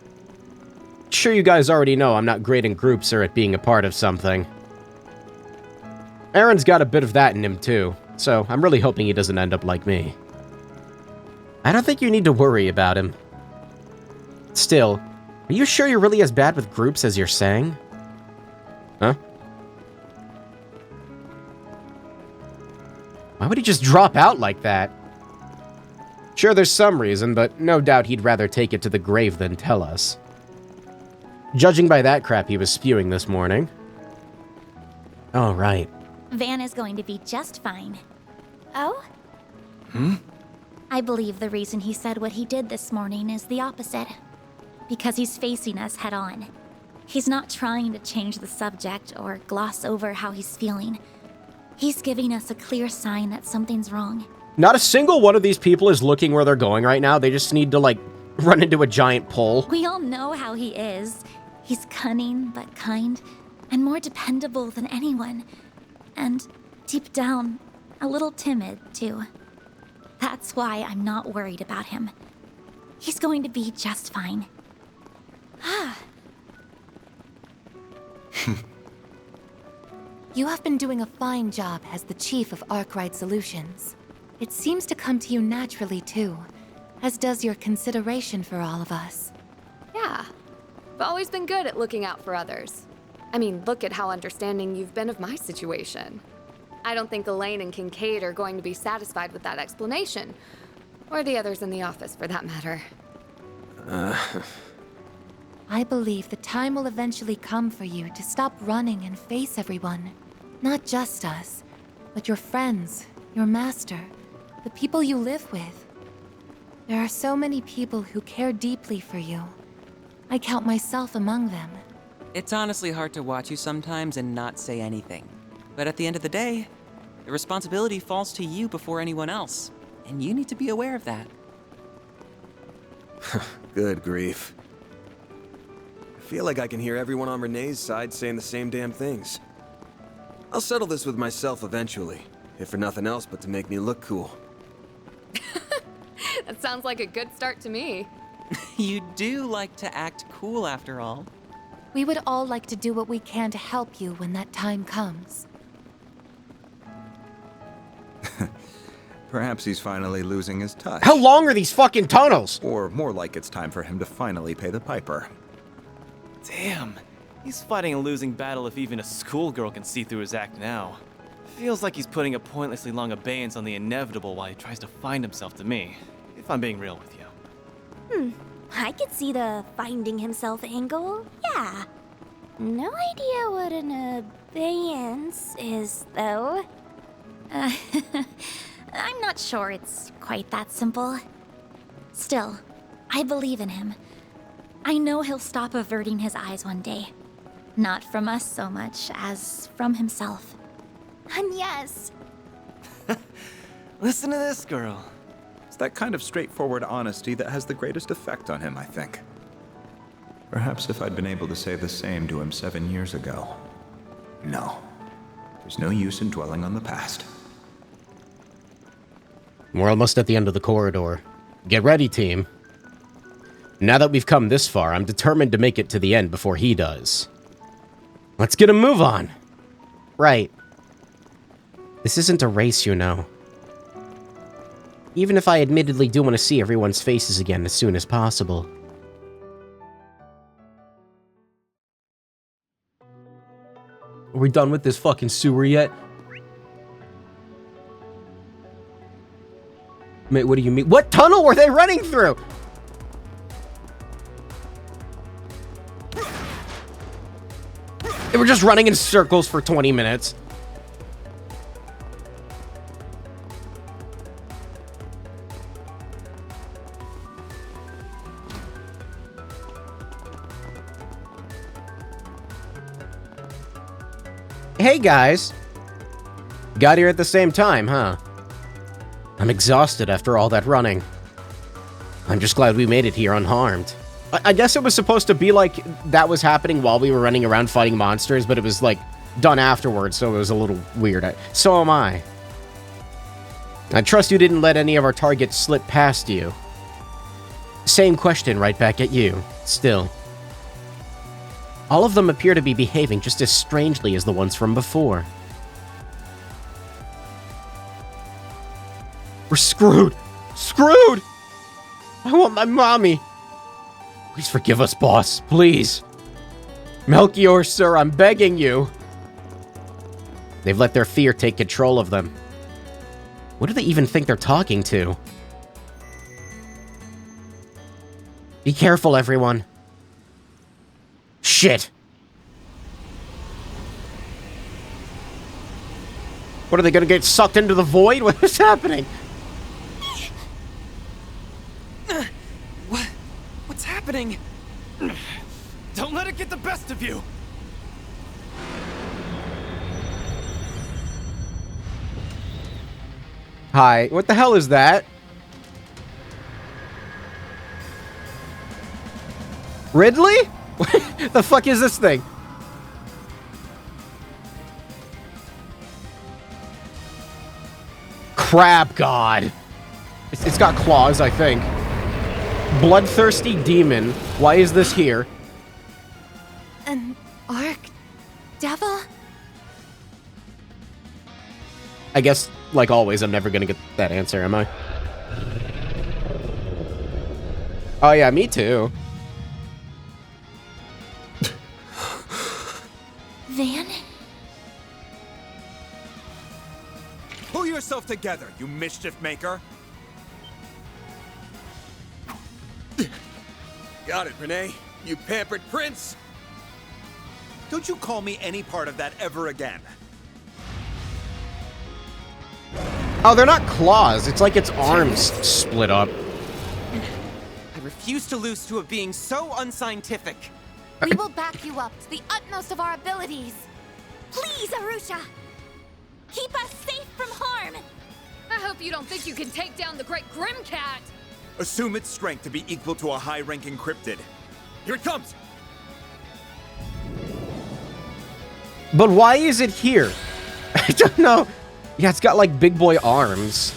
Sure, you guys already know I'm not great in groups or at being a part of something. Aaron's got a bit of that in him too, so I'm really hoping he doesn't end up like me. I don't think you need to worry about him. Still, are you sure you're really as bad with groups as you're saying? Huh? Why would he just drop out like that? Sure, there's some reason, but no doubt he'd rather take it to the grave than tell us. Judging by that crap he was spewing this morning. Oh, right. Van is going to be just fine. Oh? Hmm? I believe the reason he said what he did this morning is the opposite. Because he's facing us head on. He's not trying to change the subject or gloss over how he's feeling. He's giving us a clear sign that something's wrong. Not a single one of these people is looking where they're going right now. They just need to, like, run into a giant pole. We all know how he is. He's cunning but kind, and more dependable than anyone. And deep down, a little timid, too. That's why I'm not worried about him. He's going to be just fine. You have been doing a fine job as the chief of Arkwright Solutions. It seems to come to you naturally, too, as does your consideration for all of us. Yeah. I've always been good at looking out for others. I mean, look at how understanding you've been of my situation. I don't think Elaine and Kincaid are going to be satisfied with that explanation. Or the others in the office, for that matter. I believe the time will eventually come for you to stop running and face everyone. Not just us, but your friends, your master, the people you live with. There are so many people who care deeply for you. I count myself among them. It's honestly hard to watch you sometimes and not say anything. But at the end of the day, the responsibility falls to you before anyone else. And you need to be aware of that. Good grief. I feel like I can hear everyone on Renee's side saying the same damn things. I'll settle this with myself eventually, if for nothing else but to make me look cool. That sounds like a good start to me. You do like to act cool after all. We would all like to do what we can to help you when that time comes. Perhaps he's finally losing his touch. How long are these fucking tunnels? Or more like it's time for him to finally pay the piper. Damn. He's fighting a losing battle if even a schoolgirl can see through his act now. Feels like he's putting a pointlessly long abeyance on the inevitable while he tries to find himself to me, if I'm being real with you. I could see the finding himself angle, yeah. No idea what an abeyance is, though. I'm not sure it's quite that simple. Still, I believe in him. I know he'll stop averting his eyes one day. Not from us so much as from himself. And yes, Listen to this girl. It's that kind of straightforward honesty that has the greatest effect on him, I think. Perhaps if I'd been able to say the same to him 7 years ago. No. There's no use in dwelling on the past. We're almost at the end of the corridor. Get ready, team. Now that we've come this far, I'm determined to make it to the end before he does. Let's get a move on. Right. This isn't a race, you know. Even if I admittedly do want to see everyone's faces again as soon as possible. Are we done with this fucking sewer yet? Mate, what do you mean? What tunnel were they running through? They were just running in circles for 20 minutes. Hey guys. Got here at the same time, huh? I'm exhausted after all that running. I'm just glad we made it here unharmed. I guess it was supposed to be like that was happening while we were running around fighting monsters, but it was like done afterwards, so it was a little weird. So am I. I trust you didn't let any of our targets slip past you. Same question right back at you, still. All of them appear to be behaving just as strangely as the ones from before. We're screwed! Screwed! I want my mommy! Please forgive us, boss. Please. Melchior, sir, I'm begging you. They've let their fear take control of them. What do they even think they're talking to? Be careful, everyone. Shit. What, are they gonna get sucked into the void? What is happening? What's happening? Don't let it get the best of you! Hi, what the hell is that? Ridley? What the fuck is this thing? Crab God. It's got claws, I think. bloodthirsty demon. Why is this here? An arc devil? I guess, like always, I'm never gonna get that answer, am I? Oh yeah, me too. Van? Pull yourself together, you mischief maker. Got it, Renee. You pampered prince. Don't you call me any part of that ever again. Oh, they're not claws. It's like its arms split up. I refuse to lose to a being so unscientific. We will back you up to the utmost of our abilities. Please, Arusha! Keep us safe from harm! I hope you don't think you can take down the Great Grim Cat. Assume its strength to be equal to a high-ranking cryptid. Here it comes! But why is it here? I don't know. Yeah, it's got like big boy arms.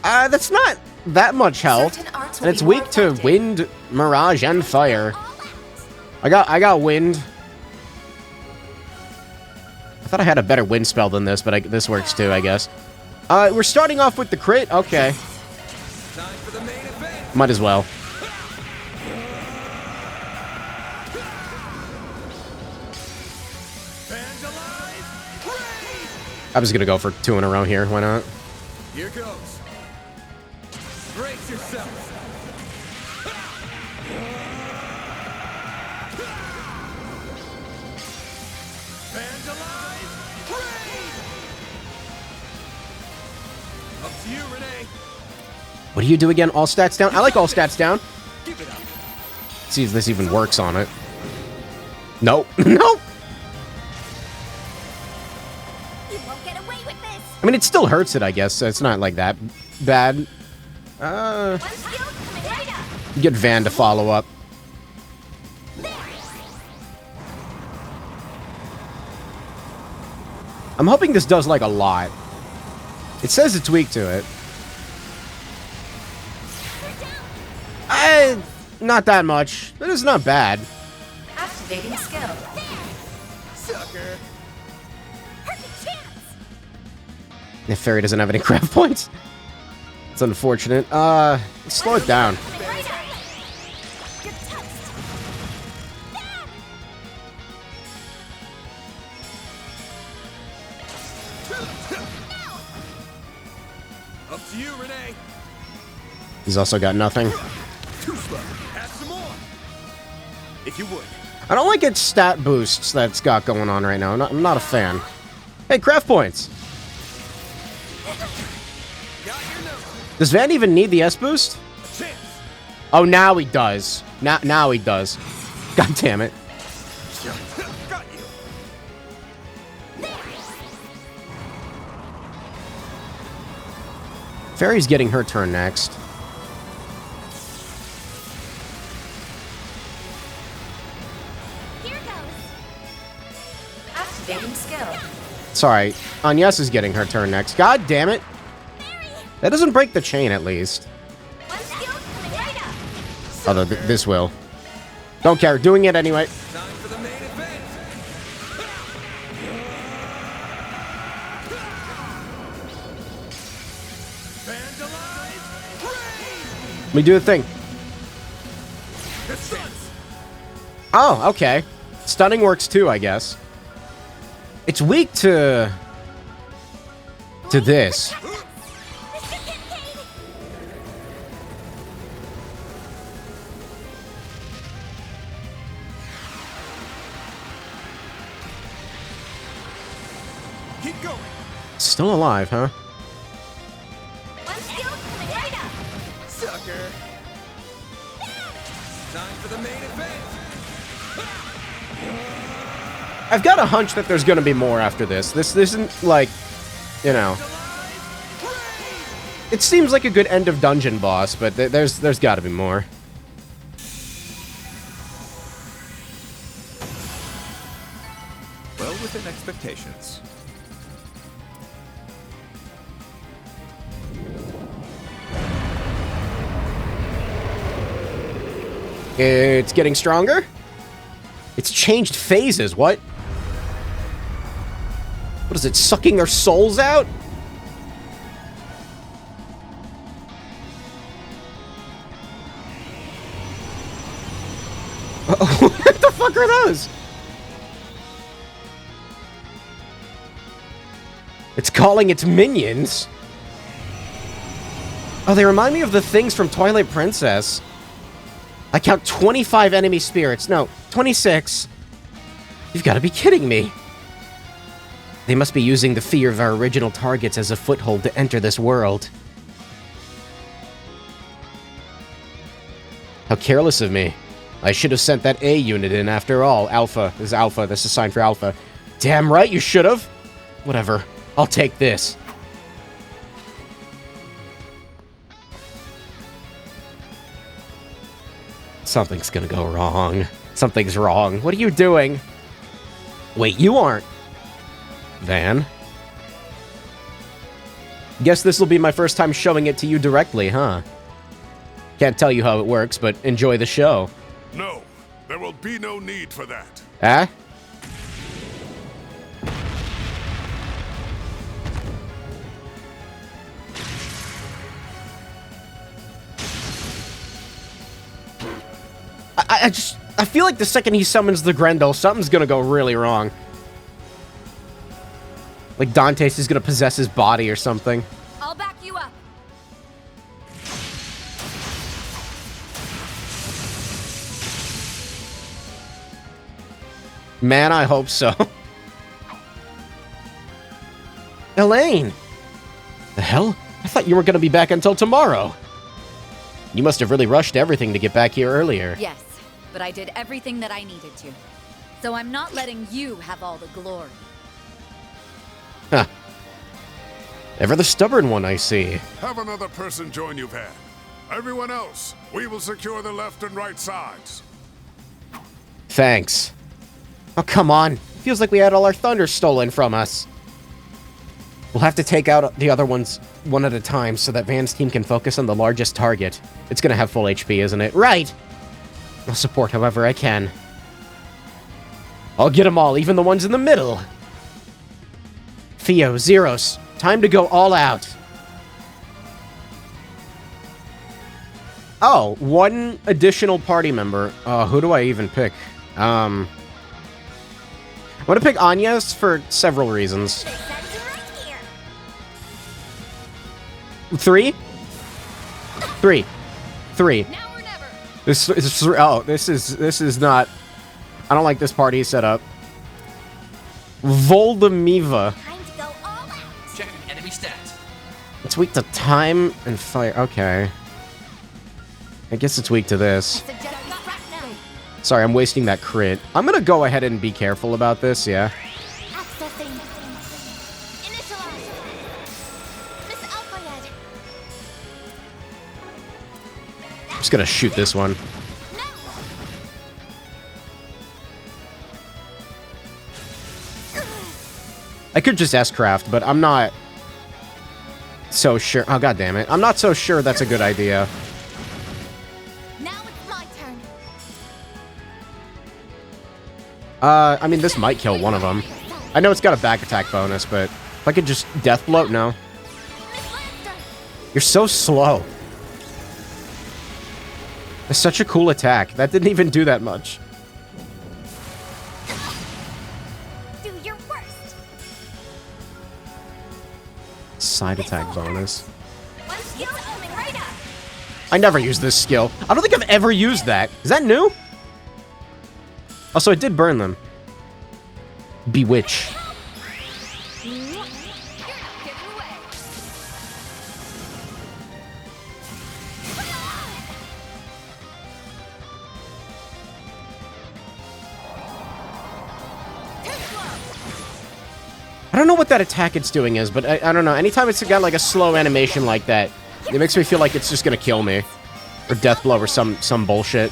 That's not that much health. And it's weak to wind, mirage, and fire. I got wind. I thought I had a better wind spell than this, but this works too, I guess. We're starting off with the crit? Okay. Might as well. I'm just gonna go for 2 in a row here. Why not? Here goes. Brace yourself. Up to you, Renee. What do you do again? All stats down? I like all stats down. See if this even works on it. Nope. Nope. You won't get away with this! I mean, it still hurts it, I guess. So it's not like that bad. One skill coming right up! Get Van to follow up. I'm hoping this does like a lot. It says it's weak to it. Not that much. But it's not bad. Activating skill. Sucker. Perfect chance! If Fairy doesn't have any craft points. It's unfortunate. Let's slow it down. Coming right up! You're toast! Up to you, Renee. He's also got nothing. Too slow. Add some more. If you would. I don't like its stat boosts that it's got going on right now. I'm not a fan. Hey, craft points. Got your number. Does Van even need the S boost? A chance. Oh, now he does. Now he does. God damn it. Got you. Fairy's getting her turn next. Here goes! Activating skill. Sorry, Agnes is getting her turn next. God damn it. That doesn't break the chain, at least. One skill coming right up! Although this will. Don't care. Doing it anyway. Time for the main event. Vandalize. Rain. Let me do the thing. It stunts. Oh, okay. Stunning works too, I guess. It's weak to this. Keep going. Still alive, huh? One skill coming right up! Sucker. Time for the main event. I've got a hunch that there's gonna be more after this. This isn't like, you know. It seems like a good end of dungeon boss, but there's got to be more. Well within expectations. It's getting stronger? It's changed phases, what? What is it, sucking their souls out? What the fuck are those? It's calling its minions. Oh, they remind me of the things from Twilight Princess. I count 25 enemy spirits. No, 26. You've got to be kidding me. They must be using the fear of our original targets as a foothold to enter this world. How careless of me. I should have sent that A unit in after all. Alpha. This is Alpha. This is signed for Alpha. Damn right you should have. Whatever. I'll take this. Something's gonna go wrong. Something's wrong. What are you doing? Wait, you aren't. Van? Guess this will be my first time showing it to you directly, huh? Can't tell you how it works, but enjoy the show. No, there will be no need for that. Ah? I feel like the second he summons the Grendel, something's gonna go really wrong. Like Dante's is gonna possess his body or something. I'll back you up. Man, I hope so. Elaine! The hell? I thought you were gonna be back until tomorrow. You must have really rushed everything to get back here earlier. Yes, but I did everything that I needed to. So I'm not letting you have all the glory. Huh. Ever the stubborn one, I see. Have another person join you, Van. Everyone else, we will secure the left and right sides. Thanks. Oh, come on. Feels like we had all our thunder stolen from us. We'll have to take out the other ones one at a time so that Van's team can focus on the largest target. It's gonna have full HP, isn't it? Right! I'll support however I can. I'll get them all, even the ones in the middle. Theo, Zeros, time to go all out. Oh, one additional party member. Who do I even pick? I'm gonna pick Anya's for several reasons. Three. Now or never. This is not. I don't like this party setup. Voldemiva. Time to go all out. Checking enemy stats. It's weak to time and fire. Okay. I guess it's weak to this. Sorry, I'm wasting that crit. I'm gonna go ahead and be careful about this, yeah. Accessing. Initialize. Miss Alpayed. I'm just gonna shoot this one. I could just S-craft, but I'm not so sure. Oh, god damn it. I'm not so sure that's a good idea. Now it's my turn. I mean, this might kill one of them. I know it's got a back attack bonus, but if I could just death blow, no. You're so slow. It's such a cool attack. That didn't even do that much. Do your worst. Side attack bonus. One skill coming right up. I never used this skill. I don't think I've ever used that. Is that new? Also, it did burn them. Bewitch. You're not getting away. I don't know what that attack it's doing is, but I don't know. Anytime it's got like a slow animation like that, it makes me feel like it's just gonna kill me. Or death blow or some bullshit.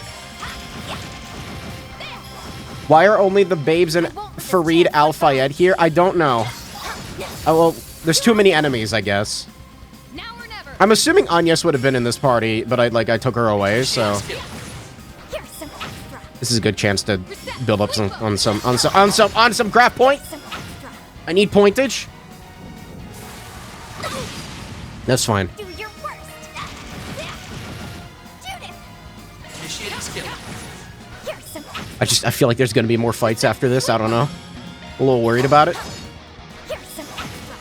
Why are only the babes and Farid Al-Fayed here? I don't know. Oh, well, there's too many enemies, I guess. Now or never. I'm assuming Agnes would have been in this party, but I took her away, so... You're so This is a good chance to build up on some craft point. I need pointage. That's fine. Do your worst. Initiating skill. Here's some. I feel like there's gonna be more fights after this. I don't know. A little worried about it. Here's some extra.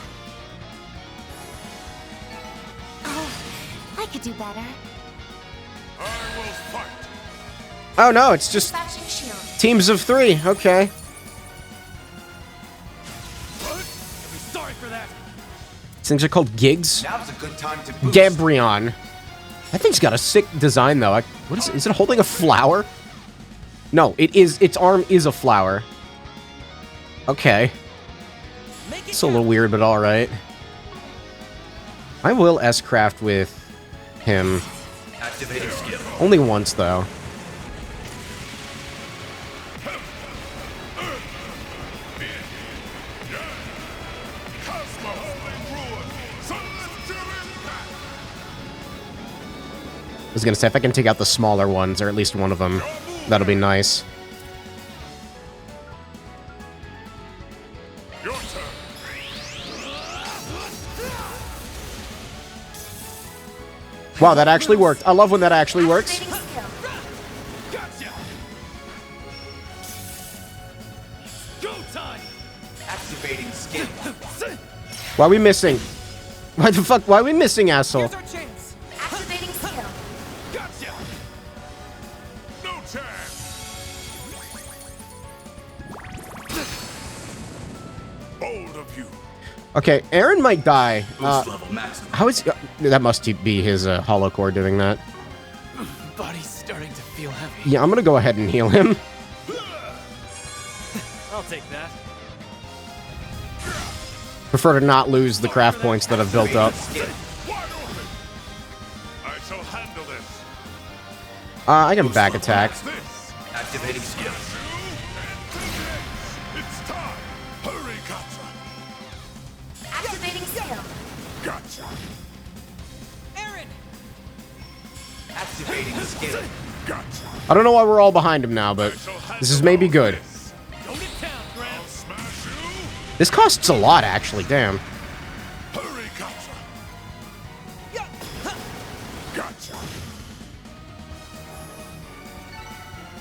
Oh, I could do better. I will fight. Oh no, it's just Dispatching shield. teams of 3. Okay. Sorry for that. These things are called gigs. Now's a good time to boost. Gabrion. That thing's got a sick design though. What is it? Is it holding a flower? No, it is. Its arm is a flower. Okay. It's a little weird, but all right. I will S-craft with him. Activating skill. Only once though. I was gonna say, if I can take out the smaller ones, or at least one of them, that'll be nice. Your turn. Wow, that actually worked. I love when that actually works. Activating skill. Gotcha. Go time. Activating skill. Why are we missing? Why the fuck? Why are we missing, asshole? Here's our chance. Activating skill. Gotcha. No chance. Bold of you. Okay, Aaron might die. Boost level maximum. How is that? Must be his hollow core doing that. Body's starting to feel heavy. Yeah, I'm gonna go ahead and heal him. I'll take that. Prefer to not lose the craft points that I've built up. Wide open. I shall handle this. I can back attack. What's this? Activating skill. It's time. Hurry, gotcha. Activating skill. Gotcha. Aaron. Activating skill. Gotcha. I don't know why we're all behind him now, but this is maybe good. Don't get down, Graham. I'll smash you. This costs a lot, actually. Damn. Hurry, gotcha. Gotcha.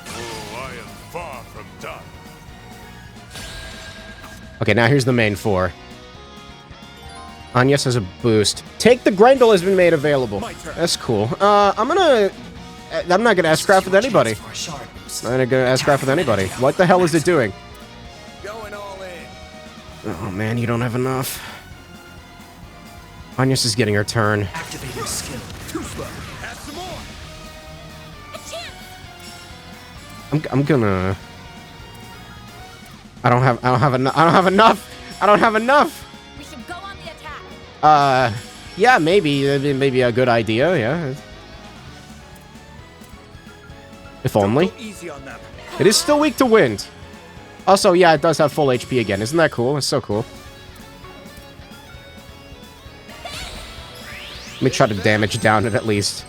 Oh, I am far from done. Okay, now here's the main 4. Agnes has a boost. Take the Grendel has been made available. That's cool. I'm not gonna S-craft with anybody. For a shard boost. I'm not gonna S-craft with anybody. What the hell is it doing? Going all in. Oh man, you don't have enough. Agnes is getting her turn. Activating skill. Add some more. I'm gonna. I don't have enough. We should go on the attack. Yeah, maybe a good idea. Yeah. If only. Easy on them. It is still weak to wind. Also, yeah, it does have full HP again. Isn't that cool? It's so cool. Let me try to damage down it at least.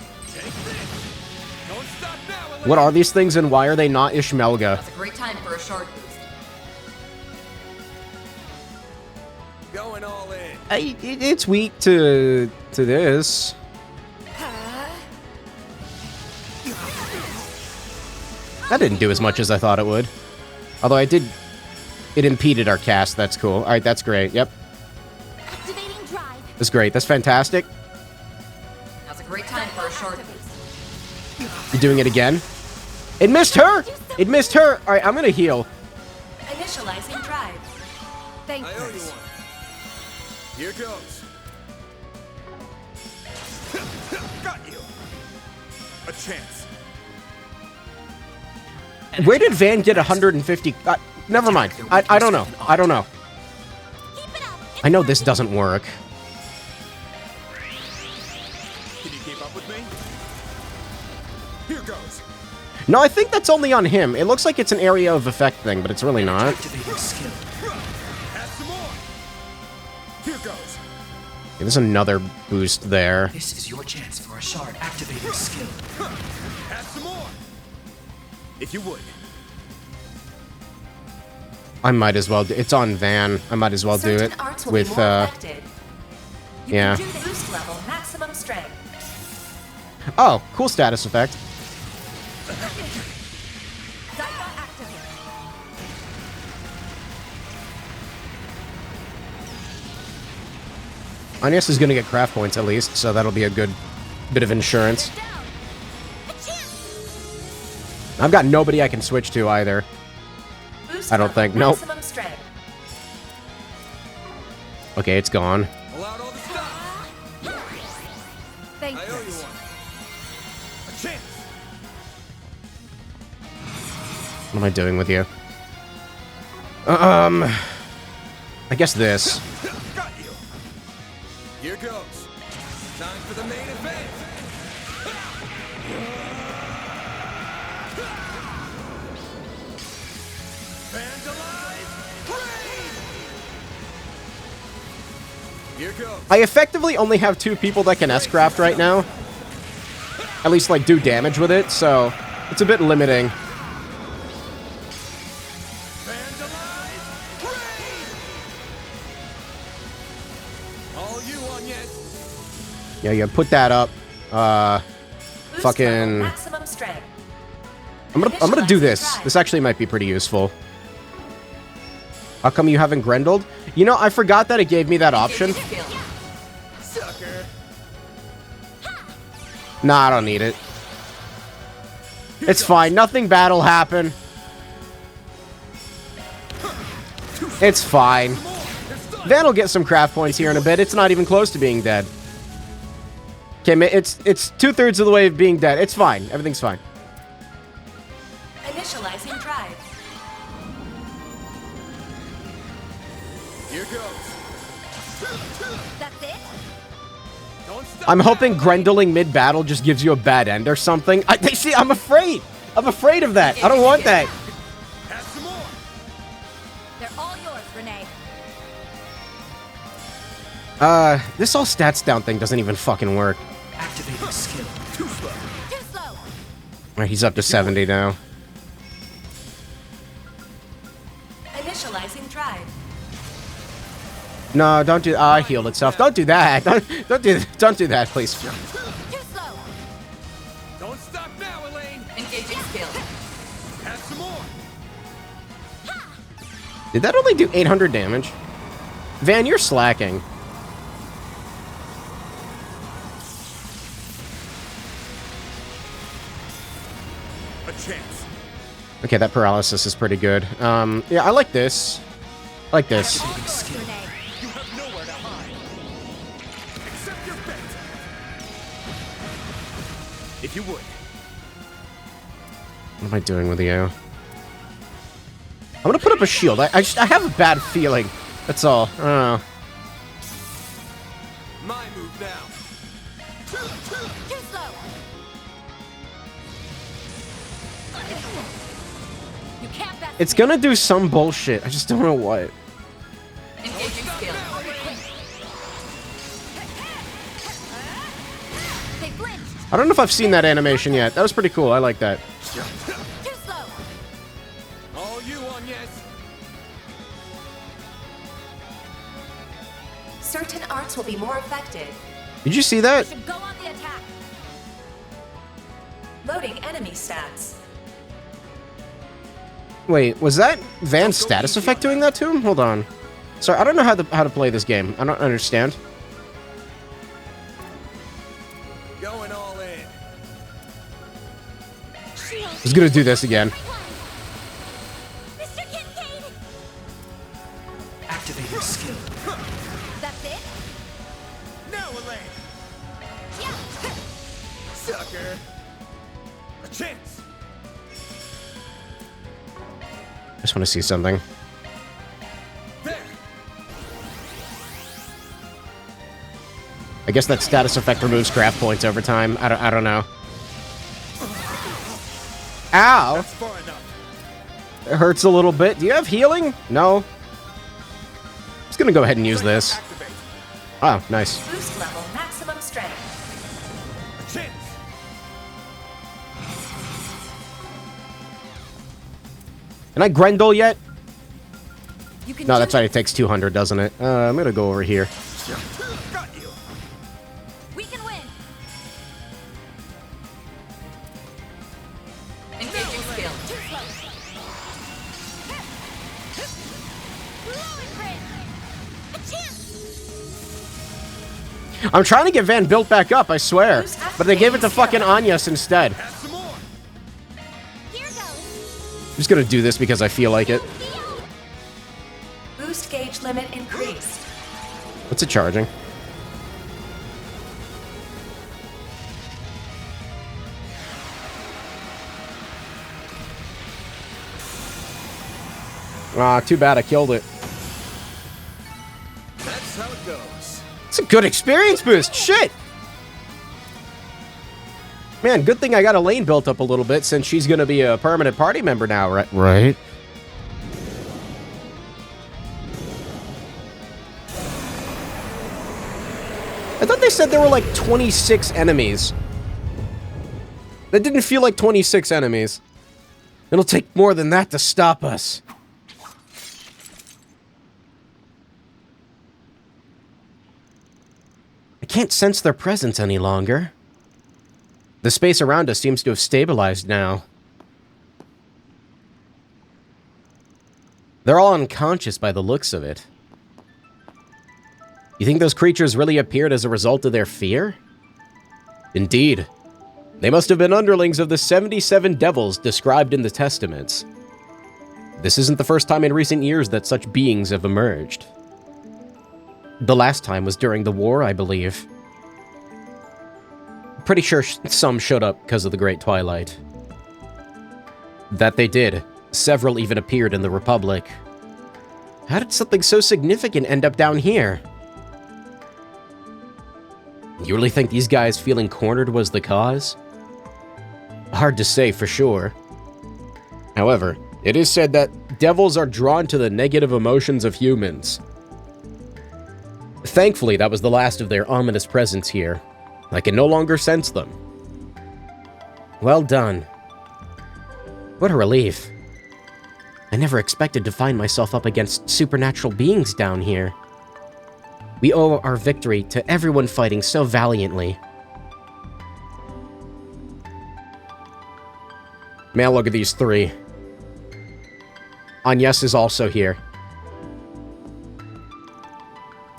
Don't stop now. What are these things and why are they not Ishmelga? It's a great time for a shard boost. Going all in. It's weak to this. That didn't do as much as I thought it would. Although it impeded our cast. That's cool. All right, that's great. Yep. Activating drive. That's great. That's fantastic. Now's a great time for a shard boost. You're doing it again. It missed her! It missed her! All right, I'm gonna heal. Initializing drive. Thank I owe you one. Here goes. Got you. A chance. Where did Van get 150? Never mind. I don't know. I don't know. Keep it up. I know this doesn't work. Can you keep up with me? Here goes. No, I think that's only on him. It looks like it's an area of effect thing, but it's really not. Activating skill. Add some more. Here goes. Okay, there's another boost there. This is your chance for a shard. Activating skill. Add some more. If you would. I might as well. It's on Van. I might as well do it with. Yeah. Boost level, maximum strength. Oh, cool status effect. Agnes is gonna get craft points at least, so that'll be a good bit of insurance. I've got nobody I can switch to either. I don't think. Nope. Okay, it's gone. Thank you. A chance. What am I doing with you? I guess this. Got you. Here goes. Time for the main event. Here goes. I effectively only have 2 people that can S-craft right now. At least, like, do damage with it, so it's a bit limiting. Yeah, yeah, put that up. Fucking... I'm gonna do this. This actually might be pretty useful. How come you haven't Grendled? You know, I forgot that it gave me that option. Nah, I don't need it. It's fine. Nothing bad will happen. It's fine. Van will get some craft points here in a bit. It's not even close to being dead. Okay, it's 2/3 of the way of being dead. It's fine. Everything's fine. Initializing drive. Here goes. That's it? I'm hoping Grendling mid-battle just gives you a bad end or something. See, I'm afraid. I'm afraid of that. I don't want that. Have some more. They're all yours, Renee. This all stats down thing doesn't even fucking work. Activating skill. Too slow. Too slow. Alright, he's up to 70 now. Initializing drive. No, don't do. Ah, it healed itself. Don't do that. Don't do that, please. Too slow. Don't stop now, Elaine. Engaging skill. Have some more. Did that only do 800 damage? Van, you're slacking. A chance. Okay, that paralysis is pretty good. Yeah, I like this. I like this. Renee. You have nowhere to hide. Accept your fate. If you would. What am I doing with you? I'm gonna put up a shield. I have a bad feeling. That's all. I don't know. My move now. Too slow. You can't back. It's gonna do some bullshit. I just don't know what. Engaging skill. They flinched. I don't know if I've seen that animation yet. That was pretty cool. I like that. Too slow. All you on, yes. Certain arts will be more effective. Did you see that? Should go on the attack. Loading enemy stats. Wait, was that Van's status effect doing that to him? Hold on. Sorry, I don't know how to play this game. I don't understand. Going all in. He's gonna do this again. Mr. Kincaid. Activating skill. That's it? Now, Elaine. Yeah. Sucker. A chance. I just want to see something. There. I guess that status effect removes craft points over time. I don't know. Ow! That's far enough. It hurts a little bit. Do you have healing? No. I'm just gonna go ahead and use this. Activate. Oh, nice. Boost level, maximum strength. A chance. Can I Grendel yet? You can No, that's right. It takes 200, doesn't it? I'm gonna go over here. Got you. We can win. Engaging skill. I'm trying to get Van built back up, I swear. But they gave it to fucking Anyas instead. I'm just gonna do this because I feel like it. Boost gauge limit increased. What's it charging? Ah, too bad I killed it. That's how it goes. It's a good experience boost. Shit. Man, good thing I got Elaine built up a little bit since she's going to be a permanent party member now, right? Right. I thought they said there were like 26 enemies. That didn't feel like 26 enemies. It'll take more than that to stop us. I can't sense their presence any longer. The space around us seems to have stabilized now. They're all unconscious by the looks of it. You think those creatures really appeared as a result of their fear? Indeed. They must have been underlings of the 77 devils described in the Testaments. This isn't the first time in recent years that such beings have emerged. The last time was during the war, I believe. Pretty sure some showed up because of the Great Twilight. That they did. Several even appeared in the Republic. How did something so significant end up down here? You really think these guys feeling cornered was the cause? Hard to say for sure. However, it is said that devils are drawn to the negative emotions of humans. Thankfully, that was the last of their ominous presence here. I can no longer sense them. Well done. What a relief. I never expected to find myself up against supernatural beings down here. We owe our victory to everyone fighting so valiantly. Man, look at these three. Anyas is also here.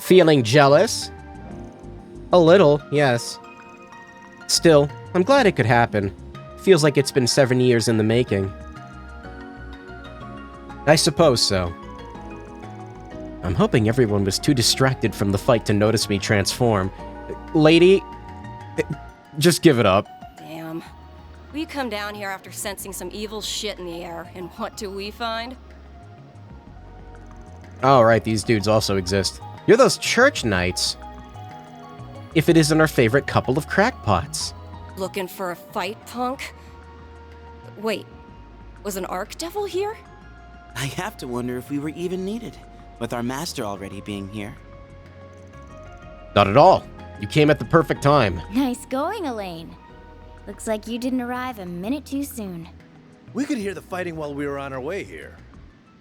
Feeling jealous? A little, yes. Still, I'm glad it could happen. Feels like it's been 7 years in the making. I suppose so. I'm hoping everyone was too distracted from the fight to notice me transform. Lady, just give it up. Damn. We come down here after sensing some evil shit in the air, and what do we find? Oh, right, these dudes also exist. You're those church knights. If it isn't our favorite couple of crackpots. Looking for a fight, punk? Wait, was an Archdevil here? I have to wonder if we were even needed, with our master already being here. Not at all. You came at the perfect time. Nice going, Elaine. Looks like you didn't arrive a minute too soon. We could hear the fighting while we were on our way here.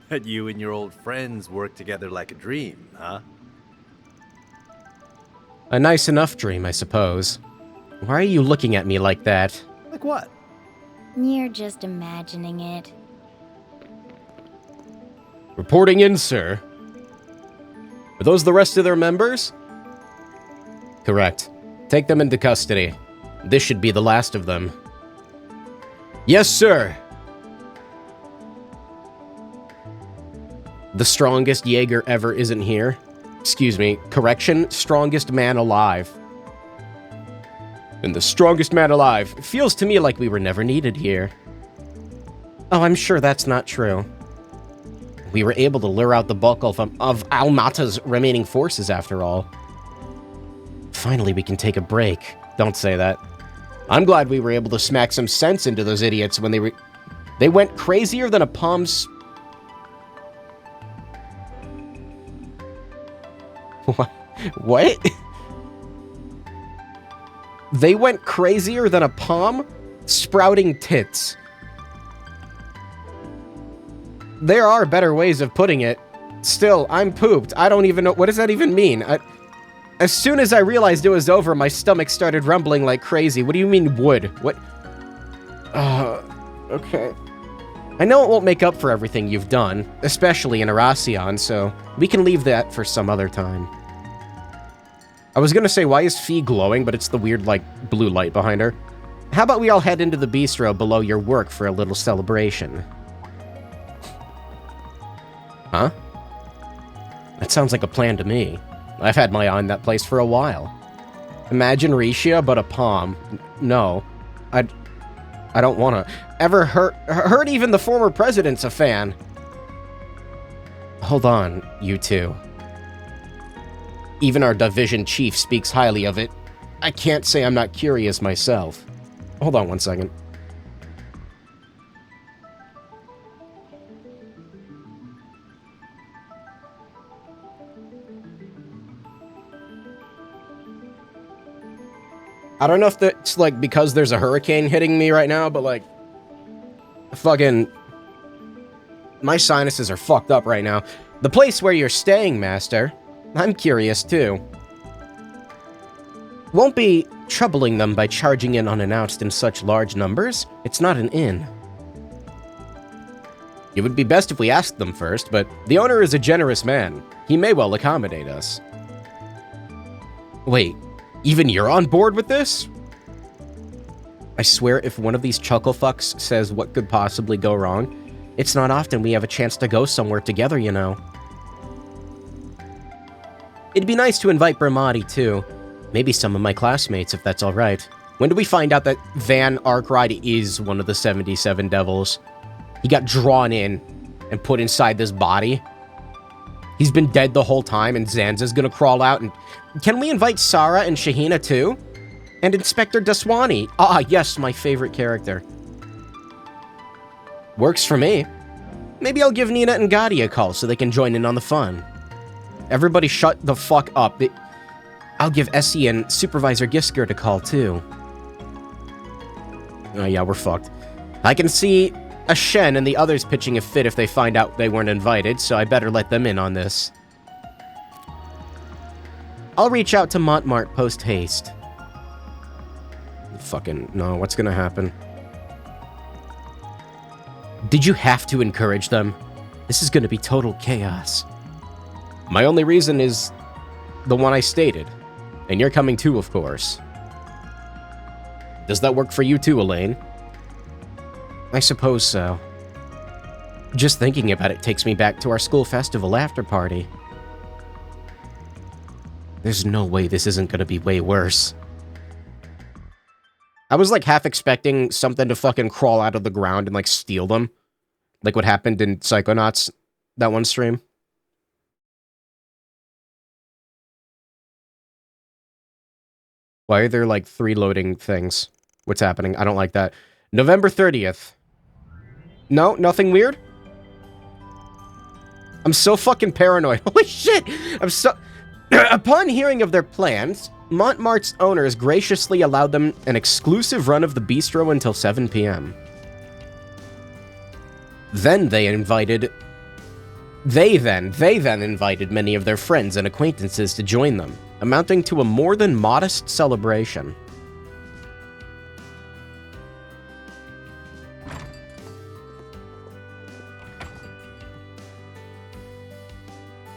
But you and your old friends worked together like a dream, huh? A nice enough dream, I suppose. Why are you looking at me like that? Like what? You're just imagining it. Reporting in, sir. Are those the rest of their members? Correct. Take them into custody. This should be the last of them. Yes, sir! The strongest Jaeger ever isn't here. Excuse me, correction, strongest man alive. And the strongest man alive. It feels to me like we were never needed here. Oh, I'm sure that's not true. We were able to lure out the bulk of Almata's remaining forces after all. Finally, we can take a break. Don't say that. I'm glad we were able to smack some sense into those idiots when they went crazier than a palm's... What? They went crazier than a palm sprouting tits. There are better ways of putting it. Still, I'm pooped. I don't even know. What does that even mean? As soon as I realized it was over, my stomach started rumbling like crazy. What do you mean, would? What? Okay. I know it won't make up for everything you've done, especially in Erasion, so we can leave that for some other time. I was gonna say, why is Fee glowing, but it's the weird, like, blue light behind her. How about we all head into the bistro below your work for a little celebration? Huh? That sounds like a plan to me. I've had my eye on that place for a while. Imagine Risha, but a palm. No. I don't wanna. Ever heard even the former president's a fan. Hold on, you two. Even our division chief speaks highly of it. I can't say I'm not curious myself. Hold on one second. I don't know if that's, like, because there's a hurricane hitting me right now, but, like, fucking... my sinuses are fucked up right now. The place where you're staying, Master, I'm curious, too. Won't be troubling them by charging in unannounced in such large numbers. It's not an inn. It would be best if we asked them first, but the owner is a generous man. He may well accommodate us. Wait, even you're on board with this? I swear if one of these chuckle fucks says what could possibly go wrong, it's not often we have a chance to go somewhere together, you know. It'd be nice to invite Brahmati, too. Maybe some of my classmates, if that's alright. When do we find out that Van Arkwright is one of the 77 devils? He got drawn in and put inside this body. He's been dead the whole time, and Zanza's gonna crawl out and... Can we invite Sarah and Shahina, too? And Inspector Daswani. Ah, yes, my favorite character. Works for me. Maybe I'll give Nina and Gotti a call so they can join in on the fun. Everybody shut the fuck up. I'll give Essie and Supervisor Gisker a call, too. Oh, yeah, we're fucked. I can see a Shen and the others pitching a fit if they find out they weren't invited, so I better let them in on this. I'll reach out to Montmart post-haste. Fucking, no, what's gonna happen? Did you have to encourage them? This is gonna be total chaos. My only reason is the one I stated. And you're coming too, of course. Does that work for you too, Elaine? I suppose so. Just thinking about it takes me back to our school festival after party. There's no way this isn't gonna be way worse. I was like half expecting something to fucking crawl out of the ground and like steal them. Like what happened in Psychonauts, that one stream. Why are there like 3 loading things? What's happening? I don't like that. November 30th. No, nothing weird? I'm so fucking paranoid. Holy shit! I'm so... Upon hearing of their plans, Montmart's owners graciously allowed them an exclusive run of the bistro until 7 p.m. Then they invited... They then invited many of their friends and acquaintances to join them, amounting to a more than modest celebration.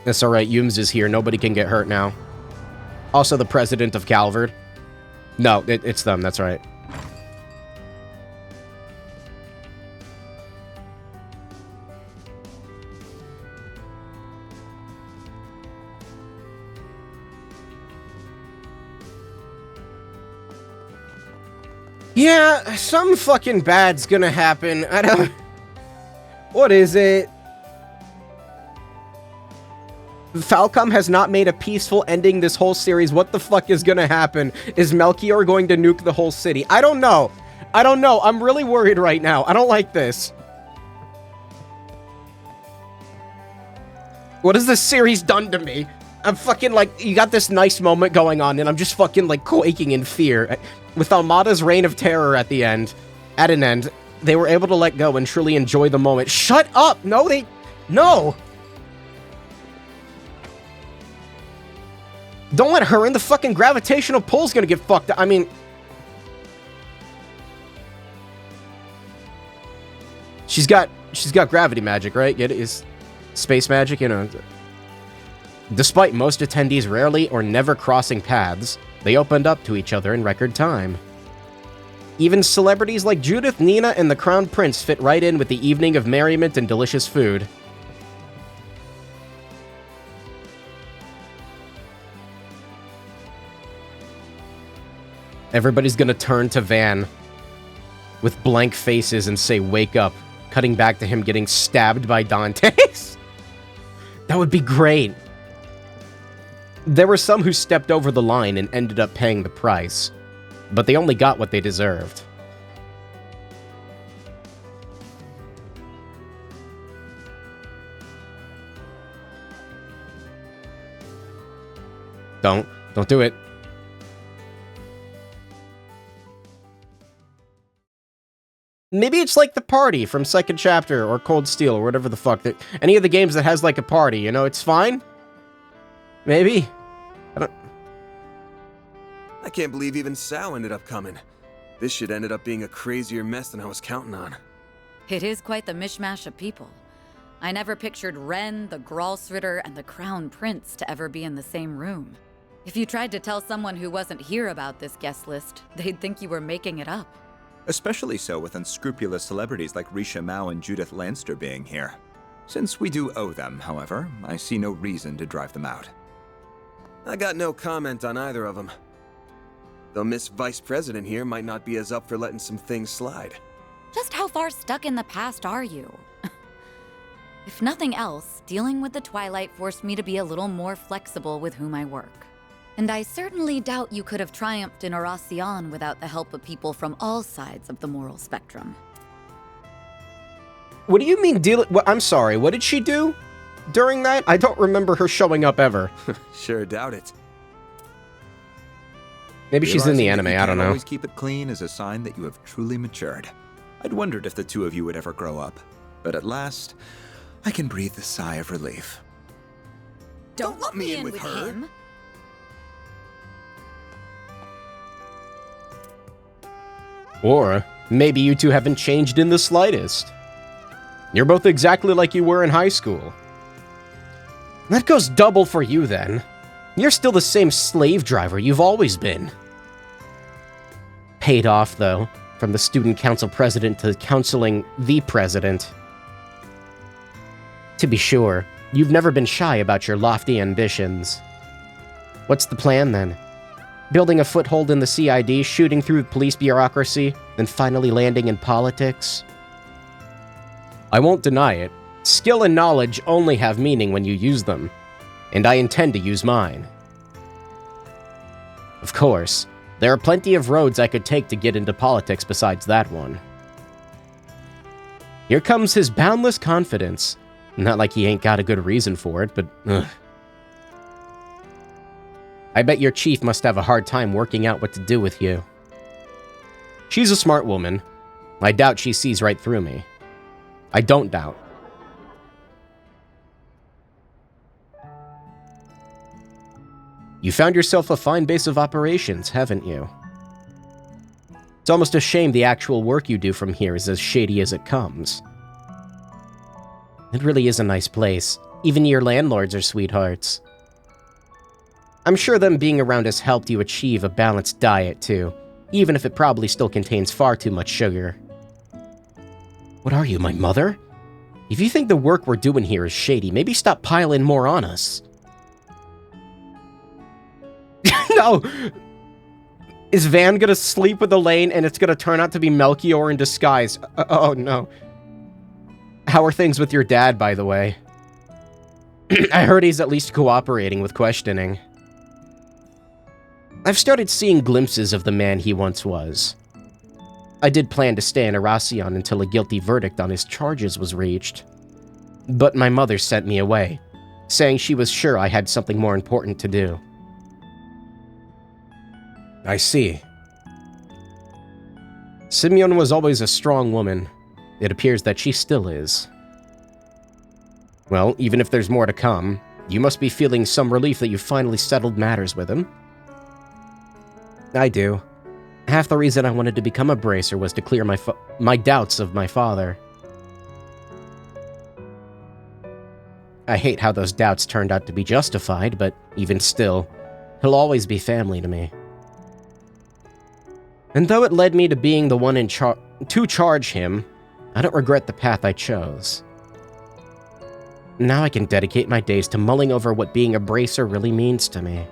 That's alright, Yums is here, nobody can get hurt now. Also the president of Calvard. No, it's them, that's right. Yeah, some fucking bad's gonna happen. I don't... What is it? Falcom has not made a peaceful ending this whole series. What the fuck is gonna happen? Is Melchior going to nuke the whole city? I don't know. I don't know. I'm really worried right now. I don't like this. What has this series done to me? I'm fucking like, you got this nice moment going on, and I'm just fucking like quaking in fear. With Almada's reign of terror at the end, at an end, they were able to let go and truly enjoy the moment. Shut up! No! Don't let her in. The fucking gravitational pull's gonna get fucked up. I mean... She's got gravity magic, right? Get it? Is space magic, you know. Despite most attendees rarely or never crossing paths, they opened up to each other in record time. Even celebrities like Judith, Nina, and the Crown Prince fit right in with the evening of merriment and delicious food. Everybody's gonna turn to Van with blank faces and say, "Wake up," cutting back to him getting stabbed by Dantes. That would be great. There were some who stepped over the line and ended up paying the price, but they only got what they deserved. Don't do it. Maybe it's like the party from Second Chapter or Cold Steel or whatever the fuck. Any of the games that has like a party, you know, it's fine? Maybe? I can't believe even Sal ended up coming. This shit ended up being a crazier mess than I was counting on. It is quite the mishmash of people. I never pictured Ren, the Gralsritter, and the Crown Prince to ever be in the same room. If you tried to tell someone who wasn't here about this guest list, they'd think you were making it up. Especially so with unscrupulous celebrities like Risha Mao and Judith Lanster being here. Since we do owe them, however, I see no reason to drive them out. I got no comment on either of them. Though Miss Vice President here might not be as up for letting some things slide. Just how far stuck in the past are you? If nothing else, dealing with the Twilight forced me to be a little more flexible with whom I work. And I certainly doubt you could have triumphed in Oracion without the help of people from all sides of the moral spectrum. What do you mean I'm sorry, what did she do during that? I don't remember her showing up ever. Sure doubt it. Maybe she's in the anime, I don't know. Always keep it clean is a sign that you have truly matured. I'd wondered if the two of you would ever grow up. But at last, I can breathe a sigh of relief. Don't lump me in with him. Or maybe you two haven't changed in the slightest. You're both exactly like you were in high school. That goes double for you then. You're still the same slave driver you've always been. Paid off, though, from the student council president to counseling the president. To be sure, you've never been shy about your lofty ambitions. What's the plan, then? Building a foothold in the CID, shooting through police bureaucracy, then finally landing in politics? I won't deny it. Skill and knowledge only have meaning when you use them, and I intend to use mine. Of course, there are plenty of roads I could take to get into politics besides that one. Here comes his boundless confidence. Not like he ain't got a good reason for it, but ugh. I bet your chief must have a hard time working out what to do with you. She's a smart woman. I doubt she sees right through me. I don't doubt. You found yourself a fine base of operations, haven't you? It's almost a shame the actual work you do from here is as shady as it comes. It really is a nice place. Even your landlords are sweethearts. I'm sure them being around has helped you achieve a balanced diet, too, even if it probably still contains far too much sugar. What are you, my mother? If you think the work we're doing here is shady, maybe stop piling more on us. No! Is Van gonna sleep with Elaine and it's gonna turn out to be Melchior in disguise? Oh no. How are things with your dad, by the way? I heard he's at least cooperating with questioning. I've started seeing glimpses of the man he once was. I did plan to stay in Erasion until a guilty verdict on his charges was reached. But my mother sent me away, saying she was sure I had something more important to do. I see. Simeon was always a strong woman. It appears that she still is. Well, even if there's more to come, you must be feeling some relief that you finally settled matters with him. I do. Half the reason I wanted to become a bracer was to clear my doubts of my father. I hate how those doubts turned out to be justified, but even still, he'll always be family to me. And though it led me to being the one to charge him, I don't regret the path I chose. Now I can dedicate my days to mulling over what being a bracer really means to me.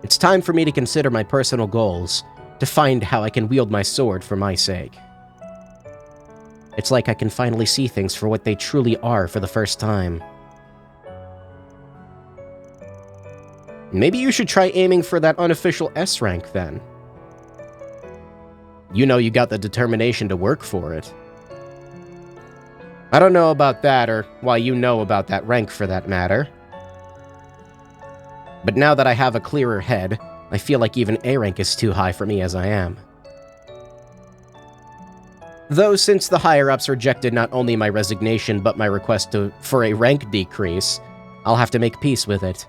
It's time for me to consider my personal goals, to find how I can wield my sword for my sake. It's like I can finally see things for what they truly are for the first time. Maybe you should try aiming for that unofficial S rank then. You know you got the determination to work for it. I don't know about that, or why you know about that rank for that matter. But now that I have a clearer head, I feel like even A rank is too high for me as I am. Though since the higher-ups rejected not only my resignation but my request for a rank decrease, I'll have to make peace with it.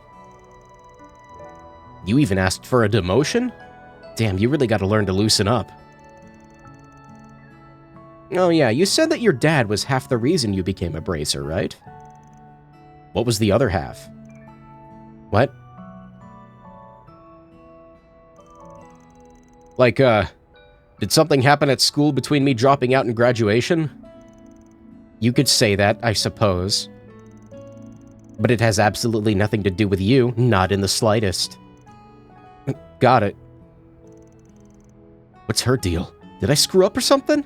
You even asked for a demotion? Damn, you really gotta learn to loosen up. Oh yeah, you said that your dad was half the reason you became a bracer, right? What was the other half? What? Like, did something happen at school between me dropping out and graduation? You could say that, I suppose. But it has absolutely nothing to do with you, not in the slightest. Got it. What's her deal? Did I screw up or something?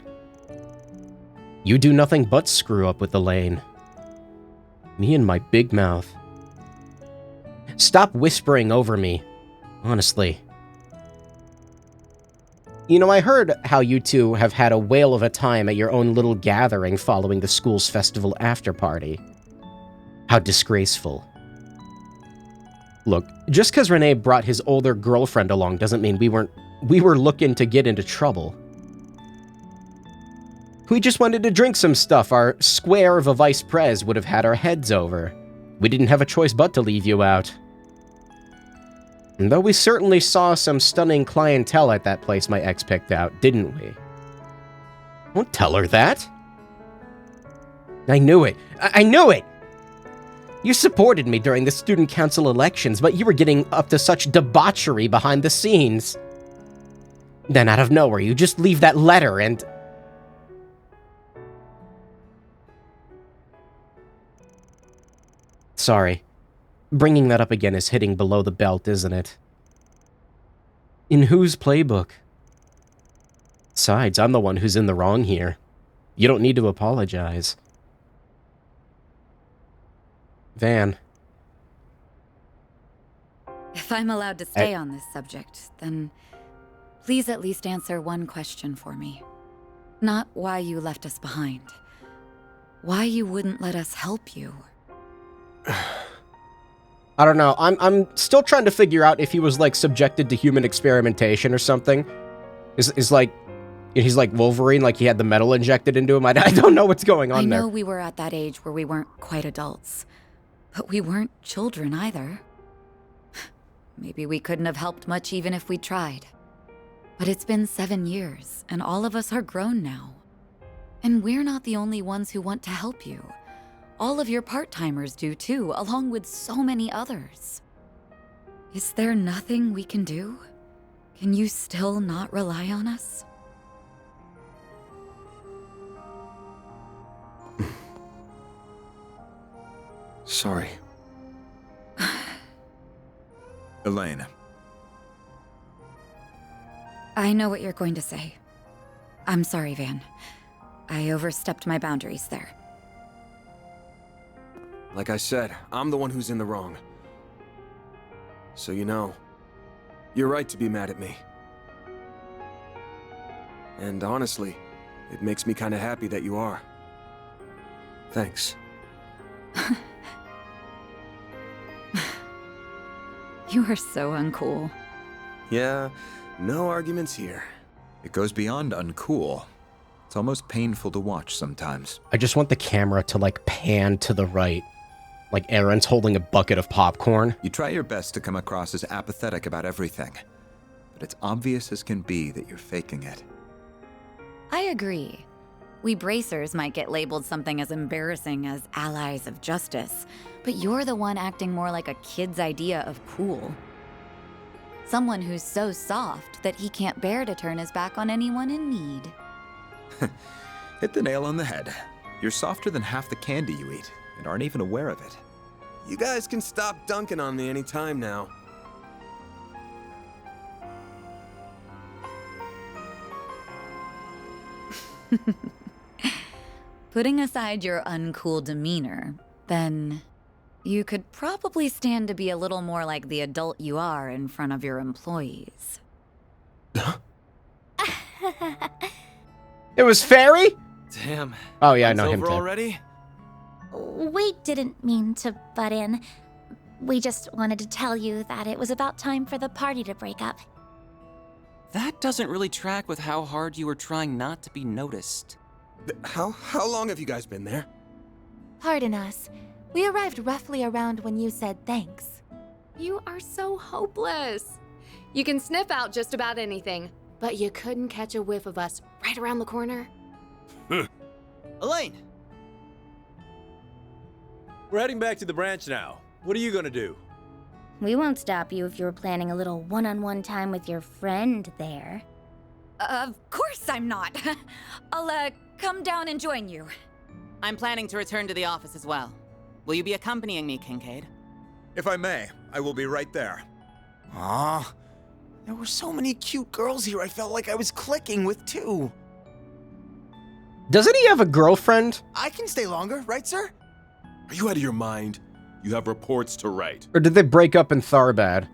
You do nothing but screw up with Elaine. Me and my big mouth. Stop whispering over me. Honestly. You know, I heard how you two have had a whale of a time at your own little gathering following the school's festival after-party. How disgraceful. Look, just because Renee brought his older girlfriend along doesn't mean we were looking to get into trouble. We just wanted to drink some stuff our square of a vice prez would have had our heads over. We didn't have a choice but to leave you out. And though we certainly saw some stunning clientele at that place my ex picked out, didn't we? Don't tell her that. I knew it. I knew it! You supported me during the student council elections, but you were getting up to such debauchery behind the scenes. Then out of nowhere, you just leave that letter and... Sorry. Bringing that up again is hitting below the belt, isn't it? In whose playbook? Besides, I'm the one who's in the wrong here. You don't need to apologize. Van. If I'm allowed to stay on this subject, then please at least answer one question for me. Not why you left us behind. Why you wouldn't let us help you. I don't know. I'm still trying to figure out if he was, like, subjected to human experimentation or something. Is like... He's like Wolverine, like he had the metal injected into him. I don't know what's going on there. I know we were at that age where we weren't quite adults. But we weren't children either. Maybe we couldn't have helped much even if we tried. But it's been 7 years, and all of us are grown now. And we're not the only ones who want to help you. All of your part-timers do too, along with so many others. Is there nothing we can do? Can you still not rely on us? Sorry. Elaine. I know what you're going to say. I'm sorry, Van. I overstepped my boundaries there. Like I said, I'm the one who's in the wrong. So you know, you're right to be mad at me. And honestly, it makes me kind of happy that you are. Thanks. You are so uncool. Yeah, no arguments here. It goes beyond uncool. It's almost painful to watch sometimes. I just want the camera to, like, pan to the right. Like Aaron's holding a bucket of popcorn. You try your best to come across as apathetic about everything, but it's obvious as can be that you're faking it. I agree. We bracers might get labeled something as embarrassing as allies of justice, but you're the one acting more like a kid's idea of cool. Someone who's so soft that he can't bear to turn his back on anyone in need. Hit the nail on the head. You're softer than half the candy you eat, and aren't even aware of it. You guys can stop dunking on me anytime now. Putting aside your uncool demeanor, then you could probably stand to be a little more like the adult you are in front of your employees. It was Fairy? Damn. Oh yeah, I know It's him over too. already? We didn't mean to butt in. We just wanted to tell you that it was about time for the party to break up. That doesn't really track with how hard you were trying not to be noticed. How long have you guys been there? Pardon us. We arrived roughly around when you said thanks. You are so hopeless. You can sniff out just about anything, but you couldn't catch a whiff of us right around the corner. Elaine! We're heading back to the branch now. What are you gonna do? We won't stop you if you were planning a little one-on-one time with your friend there. Of course I'm not. I'll, come down and join you. I'm planning to return to the office as well. Will you be accompanying me, Kincaid? If I may, I will be right there. Aw, there were so many cute girls here I felt like I was clicking with too. Doesn't he have a girlfriend? I can stay longer, right, sir? Are you out of your mind? You have reports to write. Or did they break up in Tharbad?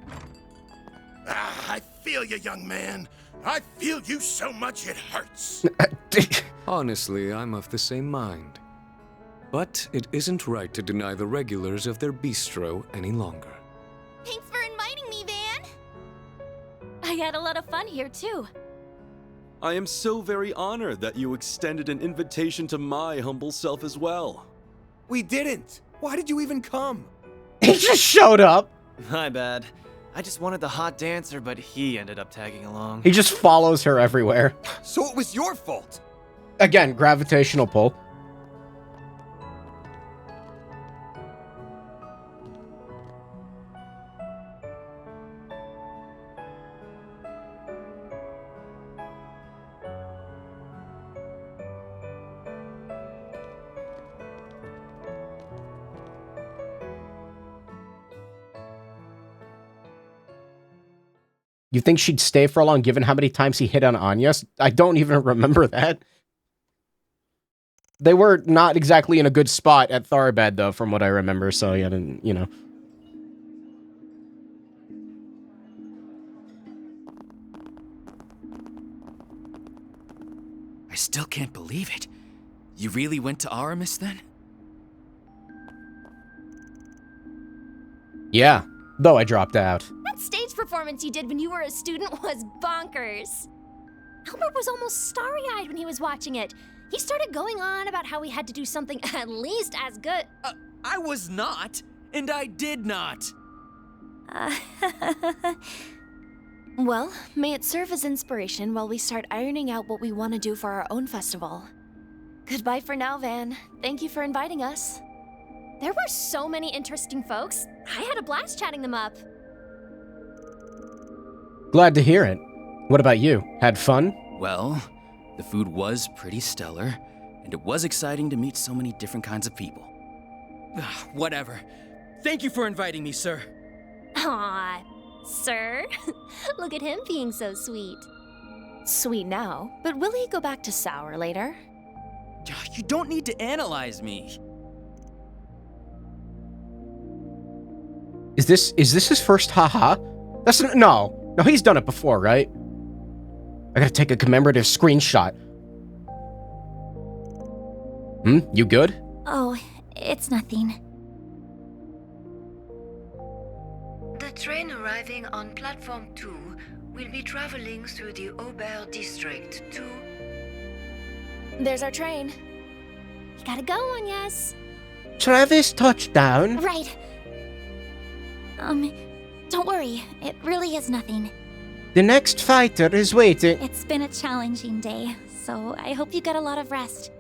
I feel you, young man. I feel you so much it hurts. Honestly, I'm of the same mind. But it isn't right to deny the regulars of their bistro any longer. Thanks for inviting me, Van. I had a lot of fun here, too. I am so very honored that you extended an invitation to my humble self as well. We didn't. Why did you even come? He just showed up. My bad. I just wanted the hot dancer, but he ended up tagging along. He just follows her everywhere. So it was your fault. Again, gravitational pull. You think she'd stay for long given how many times he hit on Anya? I don't even remember that. They were not exactly in a good spot at Tharbad, though, from what I remember, so yeah, you know. I still can't believe it. You really went to Aramis then? Yeah, though I dropped out. That stage performance you did when you were a student was bonkers. Albert was almost starry-eyed when he was watching it. He started going on about how we had to do something at least as good. I was not, and I did not. Well, may it serve as inspiration while we start ironing out what we want to do for our own festival. Goodbye for now, Van. Thank you for inviting us. There were so many interesting folks. I had a blast chatting them up. Glad to hear it. What about you? Had fun? Well, the food was pretty stellar, and it was exciting to meet so many different kinds of people. Whatever. Thank you for inviting me, sir. Aw, sir. Look at him being so sweet. Sweet now, but will he go back to sour later? You don't need to analyze me. Is this his first haha? That's no, he's done it before, right? I gotta take a commemorative screenshot. You good? Oh, it's nothing. The train arriving on platform 2 We'll be traveling through the Aubert district to... There's our train. You gotta go on, yes. Travis touchdown. Right. Don't worry. It really is nothing. The next fighter is waiting. It's been a challenging day, so I hope you get a lot of rest.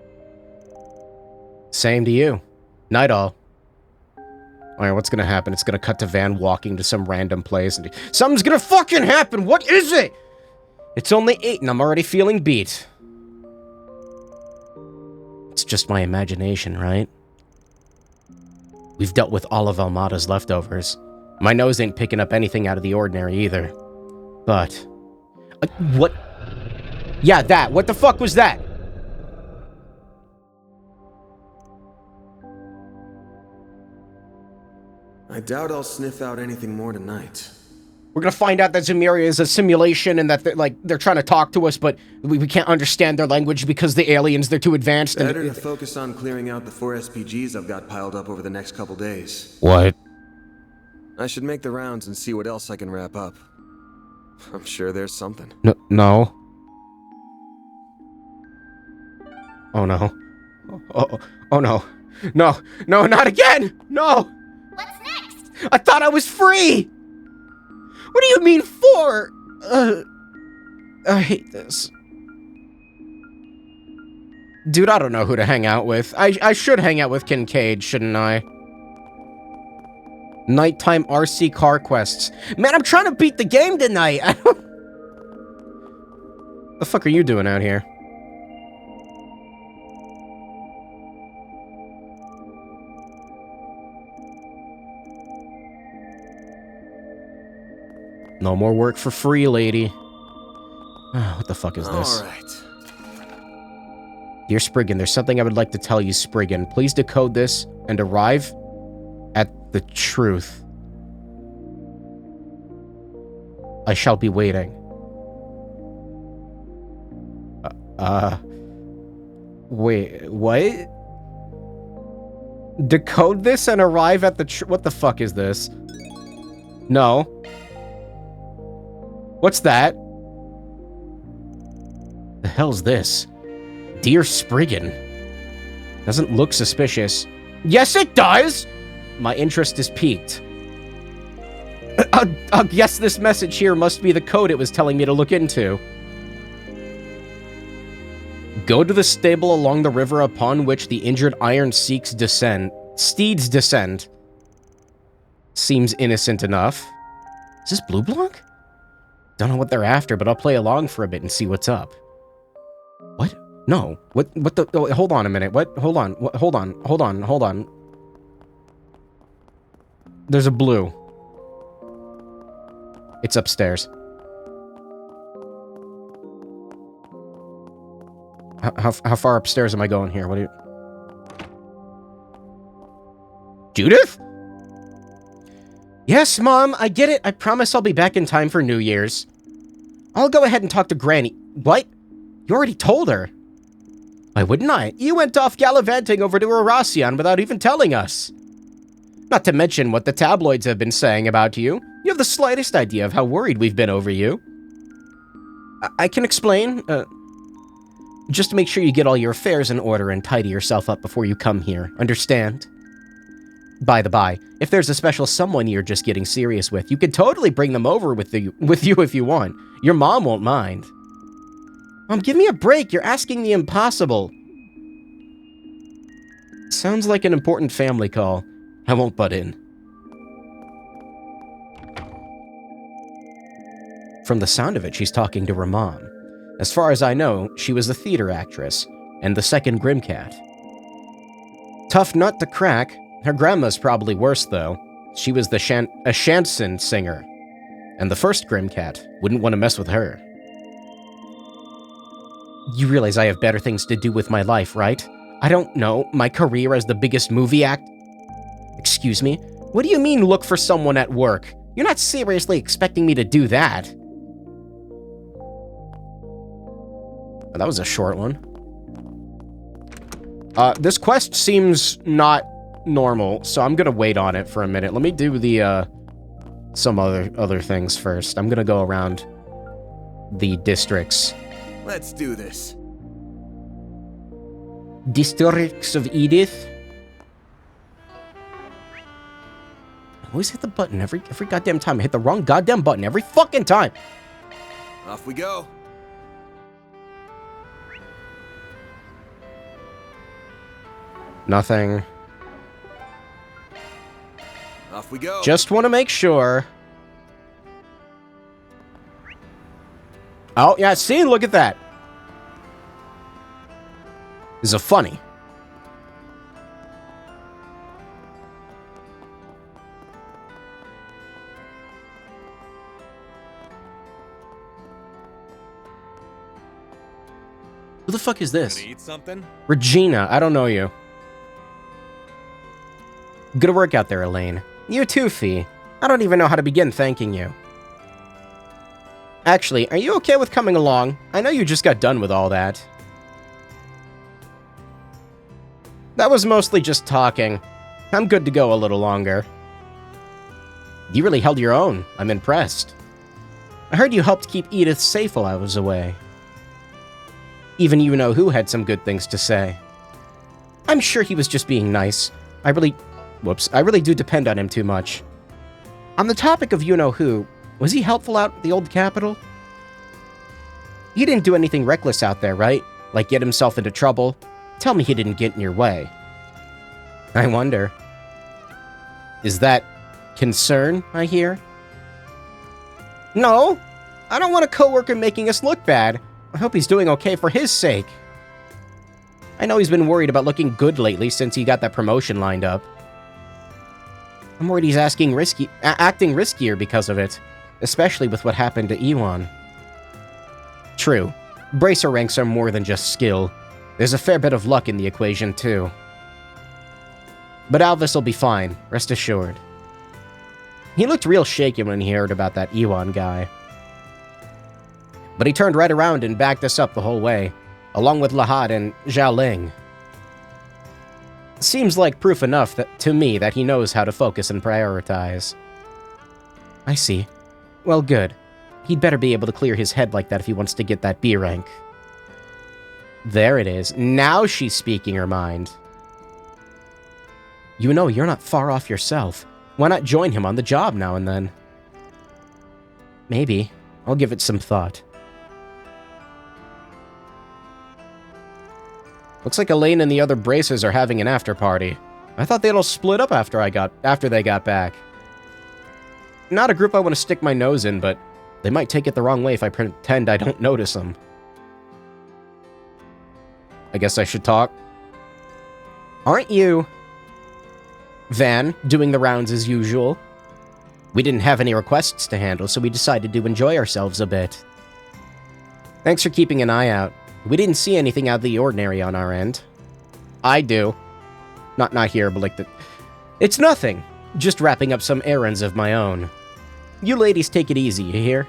Same to you. Night all. Alright, what's gonna happen? It's gonna cut to Van walking to some random place and something's gonna fucking happen! What is it? It's only 8 and I'm already feeling beat. It's just my imagination, right? We've dealt with all of Almada's leftovers. My nose ain't picking up anything out of the ordinary either. But... what? Yeah, that. What the fuck was that? I doubt I'll sniff out anything more tonight. We're gonna find out that Zemuria is a simulation and that they're trying to talk to us, but we can't understand their language because the aliens, they're too advanced. Better to focus on clearing out the 4 SPGs I've got piled up over the next couple days. What? I should make the rounds and see what else I can wrap up. I'm sure there's something. No. Oh no. Oh no. No, not again! No! What's next? I thought I was free! What do you mean for? I hate this. Dude, I don't know who to hang out with. I should hang out with Kincaid, shouldn't I? Nighttime RC car quests. Man, I'm trying to beat the game tonight. The fuck are you doing out here? No more work for free, lady. What the fuck is this? All right. Dear Spriggan, there's something I would like to tell you, Spriggan. Please decode this and arrive at the truth. I shall be waiting. Wait, what? Decode this and arrive at the what the fuck is this? No. What's that? The hell's this? Dear Spriggan. Doesn't look suspicious. Yes, it does! My interest is piqued. I'll guess this message here must be the code it was telling me to look into. Go to the stable along the river upon which the injured iron steeds descend. Seems innocent enough. Is this Blue Block? Don't know what they're after, but I'll play along for a bit and see what's up. What? No. What the... Oh, hold on a minute. What? Hold on. Hold on. There's a blue. It's upstairs. How far upstairs am I going here? What do you... Judith? Yes, Mom, I get it. I promise I'll be back in time for New Year's. I'll go ahead and talk to Granny. What? You already told her. Why wouldn't I? You went off gallivanting over to Erasion without even telling us. Not to mention what the tabloids have been saying about you. You have the slightest idea of how worried we've been over you. I can explain. Just make sure you get all your affairs in order and tidy yourself up before you come here. Understand? By the by, if there's a special someone you're just getting serious with, you can totally bring them over with you if you want. Your mom won't mind. Mom, give me a break. You're asking the impossible. Sounds like an important family call. I won't butt in. From the sound of it, she's talking to her mom. As far as I know, she was a theater actress, and the second Grimcat. Tough nut to crack. Her grandma's probably worse, though. She was a chanson singer, and the first Grimcat wouldn't want to mess with her. You realize I have better things to do with my life, right? I don't know, my career as the biggest movie act... Excuse me? What do you mean look for someone at work? You're not seriously expecting me to do that. Oh, that was a short one. This quest seems not normal, so I'm gonna wait on it for a minute. Let me do the, some other things first. I'm gonna go around the districts. Let's do this. Districts of Edith? I always hit the button every goddamn time. I hit the wrong goddamn button every fucking time. Off we go. Nothing. Off we go. Just want to make sure. Oh, yeah, see? Look at that. This is a funny. Who the fuck is this? Gonna eat something? Regina, I don't know you. Good work out there, Elaine. You too, Fee. I don't even know how to begin thanking you. Actually, are you okay with coming along? I know you just got done with all that. That was mostly just talking. I'm good to go a little longer. You really held your own. I'm impressed. I heard you helped keep Edith safe while I was away. Even you-know-who had some good things to say. I'm sure he was just being nice. I really do depend on him too much. On the topic of you-know-who, was he helpful out at the old capital? He didn't do anything reckless out there, right? Like get himself into trouble? Tell me he didn't get in your way. I wonder. Is that concern, I hear? No, I don't want a coworker making us look bad. I hope he's doing okay for his sake. I know he's been worried about looking good lately since he got that promotion lined up. I'm worried he's acting riskier because of it, especially with what happened to Iwan. True, bracer ranks are more than just skill. There's a fair bit of luck in the equation, too. But Alvis will be fine, rest assured. He looked real shaky when he heard about that Iwan guy. But he turned right around and backed us up the whole way, along with Lahad and Xiaoling. Seems like proof enough to me that he knows how to focus and prioritize. I see. Well, good. He'd better be able to clear his head like that if he wants to get that B rank. There it is. Now she's speaking her mind. You know, you're not far off yourself. Why not join him on the job now and then? Maybe. I'll give it some thought. Looks like Elaine and the other Braces are having an after-party. I thought they'd all split up after they got back. Not a group I want to stick my nose in, but they might take it the wrong way if I pretend I don't notice them. I guess I should talk. Aren't you, Van, doing the rounds as usual? We didn't have any requests to handle, so we decided to enjoy ourselves a bit. Thanks for keeping an eye out. We didn't see anything out of the ordinary on our end. I do. Not here, but like the... It's nothing. Just wrapping up some errands of my own. You ladies take it easy, you hear?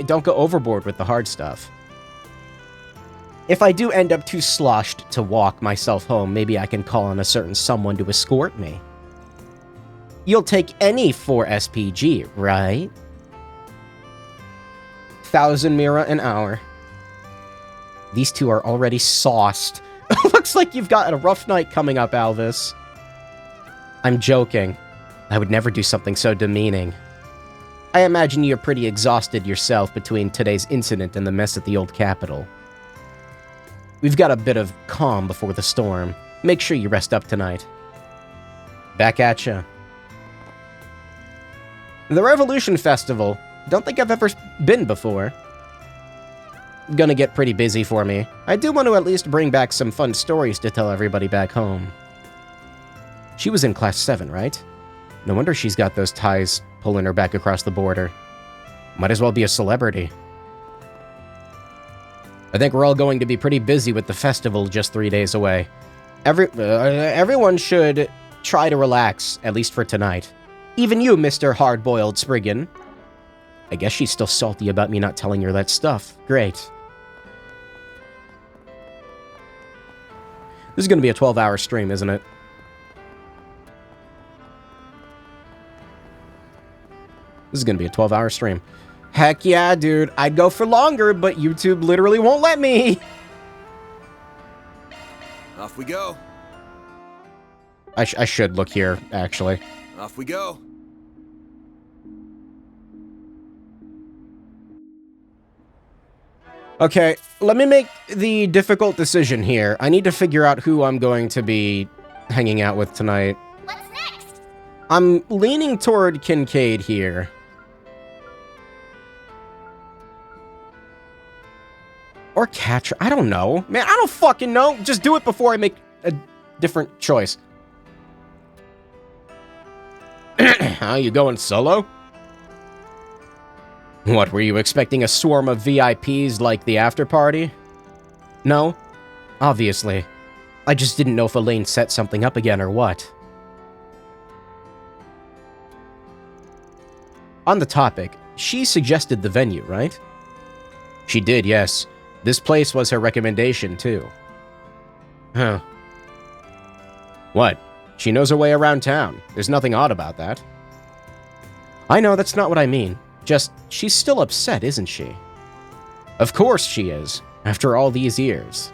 Don't go overboard with the hard stuff. If I do end up too sloshed to walk myself home, maybe I can call on a certain someone to escort me. You'll take any 4 SPG, right? 1,000 Mira an hour. These two are already sauced. Looks like you've got a rough night coming up, Alvis. I'm joking. I would never do something so demeaning. I imagine you're pretty exhausted yourself between today's incident and the mess at the old capital. We've got a bit of calm before the storm. Make sure you rest up tonight. Back at ya. The Revolution Festival. Don't think I've ever been before. Gonna get pretty busy for me. I do want to at least bring back some fun stories to tell everybody back home. She was in Class 7, right? No wonder she's got those ties pulling her back across the border. Might as well be a celebrity. I think we're all going to be pretty busy with the festival just 3 days away. Everyone should try to relax, at least for tonight. Even you, Mr. Hard-Boiled Spriggan. I guess she's still salty about me not telling her that stuff. Great. This is going to be a 12-hour stream, isn't it? This is going to be a 12-hour stream. Heck yeah, dude. I'd go for longer, but YouTube literally won't let me. Off we go. I should look here, actually. Off we go. Okay, let me make the difficult decision here. I need to figure out who I'm going to be hanging out with tonight. What's next? I'm leaning toward Kincaid here. Or Catcher. I don't know. Man, I don't fucking know. Just do it before I make a different choice. How you going solo? What, were you expecting a swarm of VIPs like the after party? No? Obviously. I just didn't know if Elaine set something up again or what. On the topic, she suggested the venue, right? She did, yes. This place was her recommendation, too. Huh. What? She knows her way around town. There's nothing odd about that. I know, that's not what I mean. Just, she's still upset, isn't she? Of course she is, after all these years.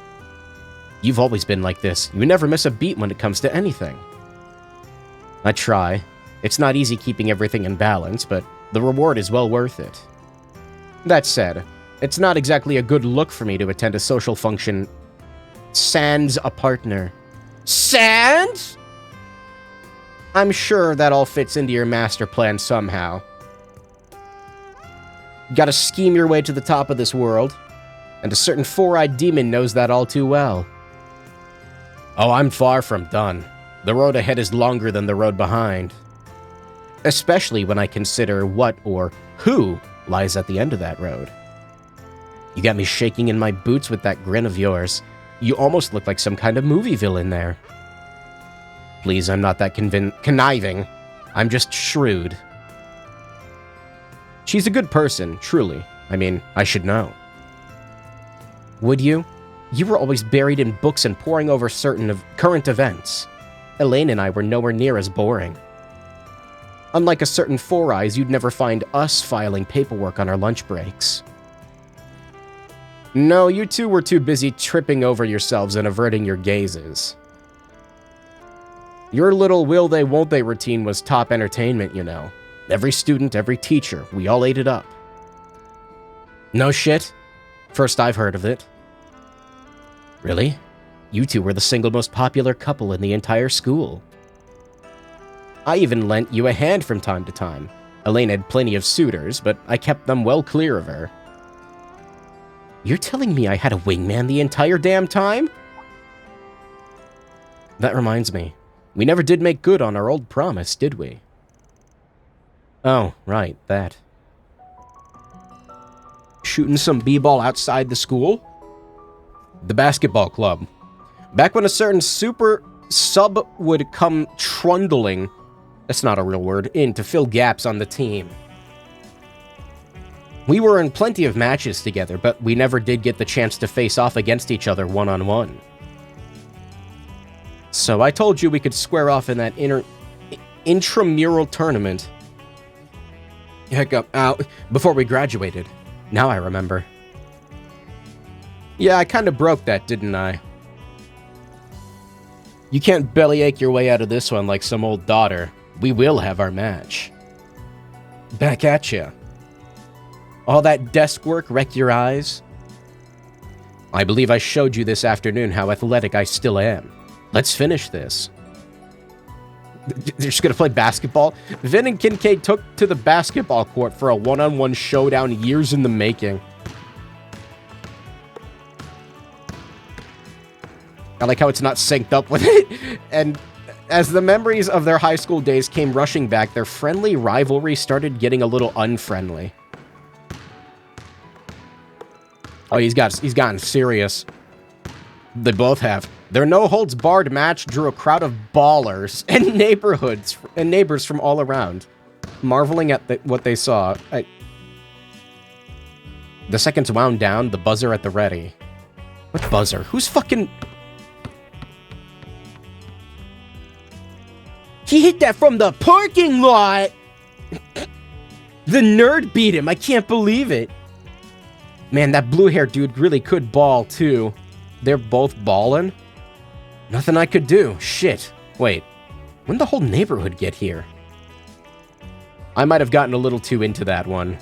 You've always been like this. You never miss a beat when it comes to anything. I try. It's not easy keeping everything in balance, but the reward is well worth it. That said, it's not exactly a good look for me to attend a social function sans a partner. Sans? I'm sure that all fits into your master plan somehow. You gotta scheme your way to the top of this world, and a certain four-eyed demon knows that all too well. Oh, I'm far from done. The road ahead is longer than the road behind. Especially when I consider what or who lies at the end of that road. You got me shaking in my boots with that grin of yours. You almost look like some kind of movie villain there. Please, I'm not that conniving. I'm just shrewd. She's a good person, truly. I mean, I should know. Would you? You were always buried in books and poring over certain current events. Elaine and I were nowhere near as boring. Unlike a certain Four Eyes, you'd never find us filing paperwork on our lunch breaks. No, you two were too busy tripping over yourselves and averting your gazes. Your little will they won't they routine was top entertainment, you know. Every student, every teacher, we all ate it up. No shit. First I've heard of it. Really? You two were the single most popular couple in the entire school. I even lent you a hand from time to time. Elaine had plenty of suitors, but I kept them well clear of her. You're telling me I had a wingman the entire damn time? That reminds me. We never did make good on our old promise, did we? Oh, right, that. Shooting some b-ball outside the school? The basketball club. Back when a certain super sub would come trundling, that's not a real word, in to fill gaps on the team. We were in plenty of matches together, but we never did get the chance to face off against each other one-on-one. So I told you we could square off in that intramural tournament. Heck up, before we graduated. Now I remember. Yeah, I kinda broke that, didn't I? You can't bellyache your way out of this one like some old daughter. We will have our match. Back at ya. All that desk work wreck your eyes? I believe I showed you this afternoon how athletic I still am. Let's finish this. They're just gonna play basketball? Vin and Kincaid took to the basketball court for a one-on-one showdown years in the making. I like how it's not synced up with it. And as the memories of their high school days came rushing back, their friendly rivalry started getting a little unfriendly. Oh, he's gotten serious. They both have. Their no-holds-barred match drew a crowd of ballers and neighbors from all around, marveling at what they saw. The seconds wound down, the buzzer at the ready. What buzzer? Who's fucking... He hit that from the parking lot! The nerd beat him! I can't believe it! Man, that blue-haired dude really could ball, too. They're both ballin'? Nothing I could do. Shit. Wait. When did the whole neighborhood get here? I might have gotten a little too into that one.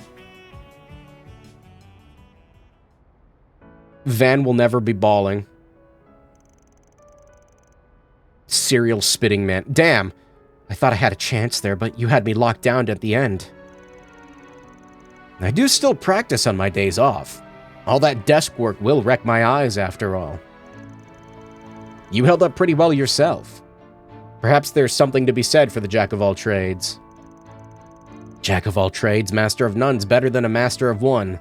Van will never be balling. Serial spitting man. Damn. I thought I had a chance there, but you had me locked down at the end. I do still practice on my days off. All that desk work will wreck my eyes after all. You held up pretty well yourself. Perhaps there's something to be said for the jack of all trades. Jack of all trades, master of none's better than a master of one.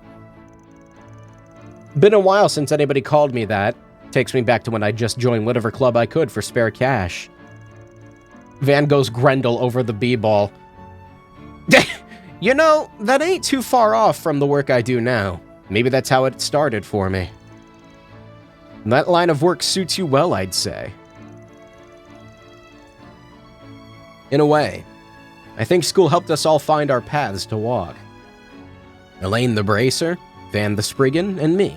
Been a while since anybody called me that. Takes me back to when I just joined whatever club I could for spare cash. Van goes Grendel over the b-ball. You know, that ain't too far off from the work I do now. Maybe that's how it started for me. That line of work suits you well, I'd say. In a way. I think school helped us all find our paths to walk. Elaine the Bracer, Van the Spriggan, and me.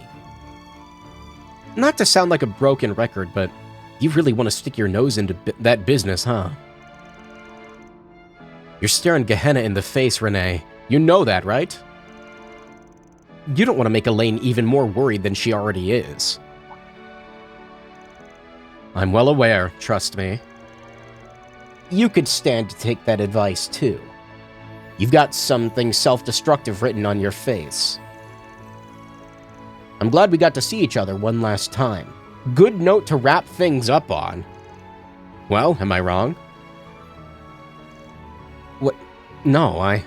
Not to sound like a broken record, but you really want to stick your nose into that business, huh? You're staring Gehenna in the face, Renee. You know that, right? You don't want to make Elaine even more worried than she already is. I'm well aware, trust me. You could stand to take that advice, too. You've got something self-destructive written on your face. I'm glad we got to see each other one last time. Good note to wrap things up on. Well, am I wrong? What? No, I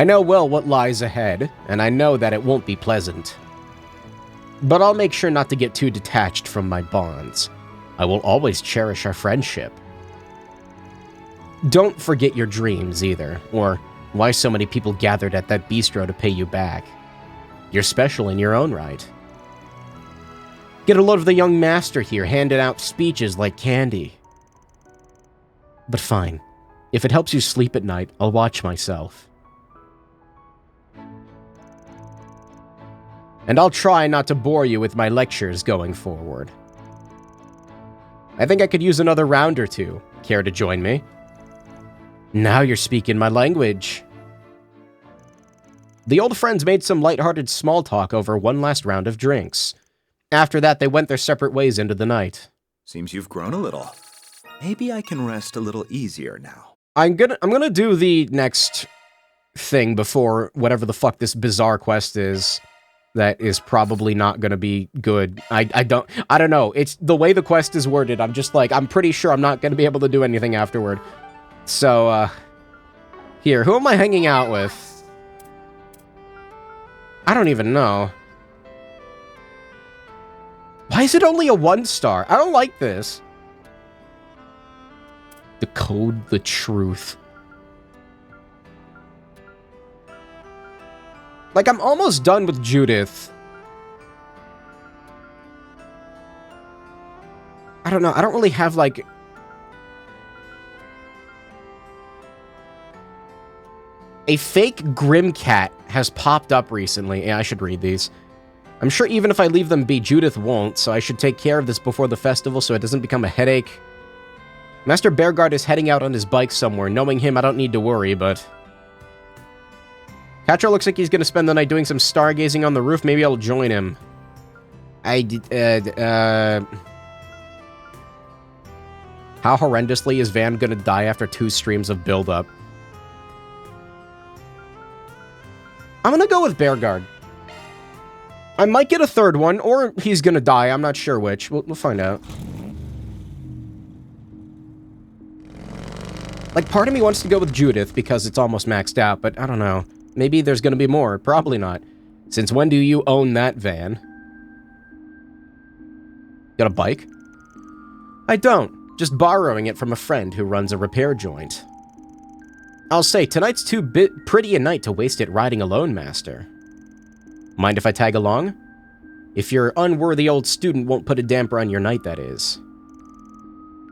know well what lies ahead, and I know that it won't be pleasant. But I'll make sure not to get too detached from my bonds. I will always cherish our friendship. Don't forget your dreams, either, or why so many people gathered at that bistro to pay you back. You're special in your own right. Get a load of the young master here handing out speeches like candy. But fine. If it helps you sleep at night, I'll watch myself. And I'll try not to bore you with my lectures going forward. I think I could use another round or two. Care to join me? Now you're speaking my language. The old friends made some lighthearted small talk over one last round of drinks. After that, they went their separate ways into the night. Seems you've grown a little. Maybe I can rest a little easier now. I'm gonna do the next thing before whatever the fuck this bizarre quest is. That is probably not gonna be good. I don't know. It's the way the quest is worded. I'm just like, I'm pretty sure I'm not gonna be able to do anything afterward. So, here, who am I hanging out with? I don't even know. Why is it only a 1-star? I don't like this. Decode the truth. Like, I'm almost done with Judith. I don't know. I don't really have, like... A fake Grimcat has popped up recently. Yeah, I should read these. I'm sure even if I leave them be, Judith won't, so I should take care of this before the festival so it doesn't become a headache. Master Bearguard is heading out on his bike somewhere. Knowing him, I don't need to worry, but... Catro looks like he's gonna spend the night doing some stargazing on the roof. Maybe I'll join him. How horrendously is Van gonna die after 2 streams of build-up? I'm gonna go with Bearguard. I might get a 3rd one, or he's gonna die. I'm not sure which. We'll find out. Like, part of me wants to go with Judith because it's almost maxed out, but I don't know. Maybe there's gonna be more. Probably not. Since when do you own that van? Got a bike? I don't. Just borrowing it from a friend who runs a repair joint. I'll say, tonight's too pretty a night to waste it riding alone, Master. Mind if I tag along? If your unworthy old student won't put a damper on your night, that is.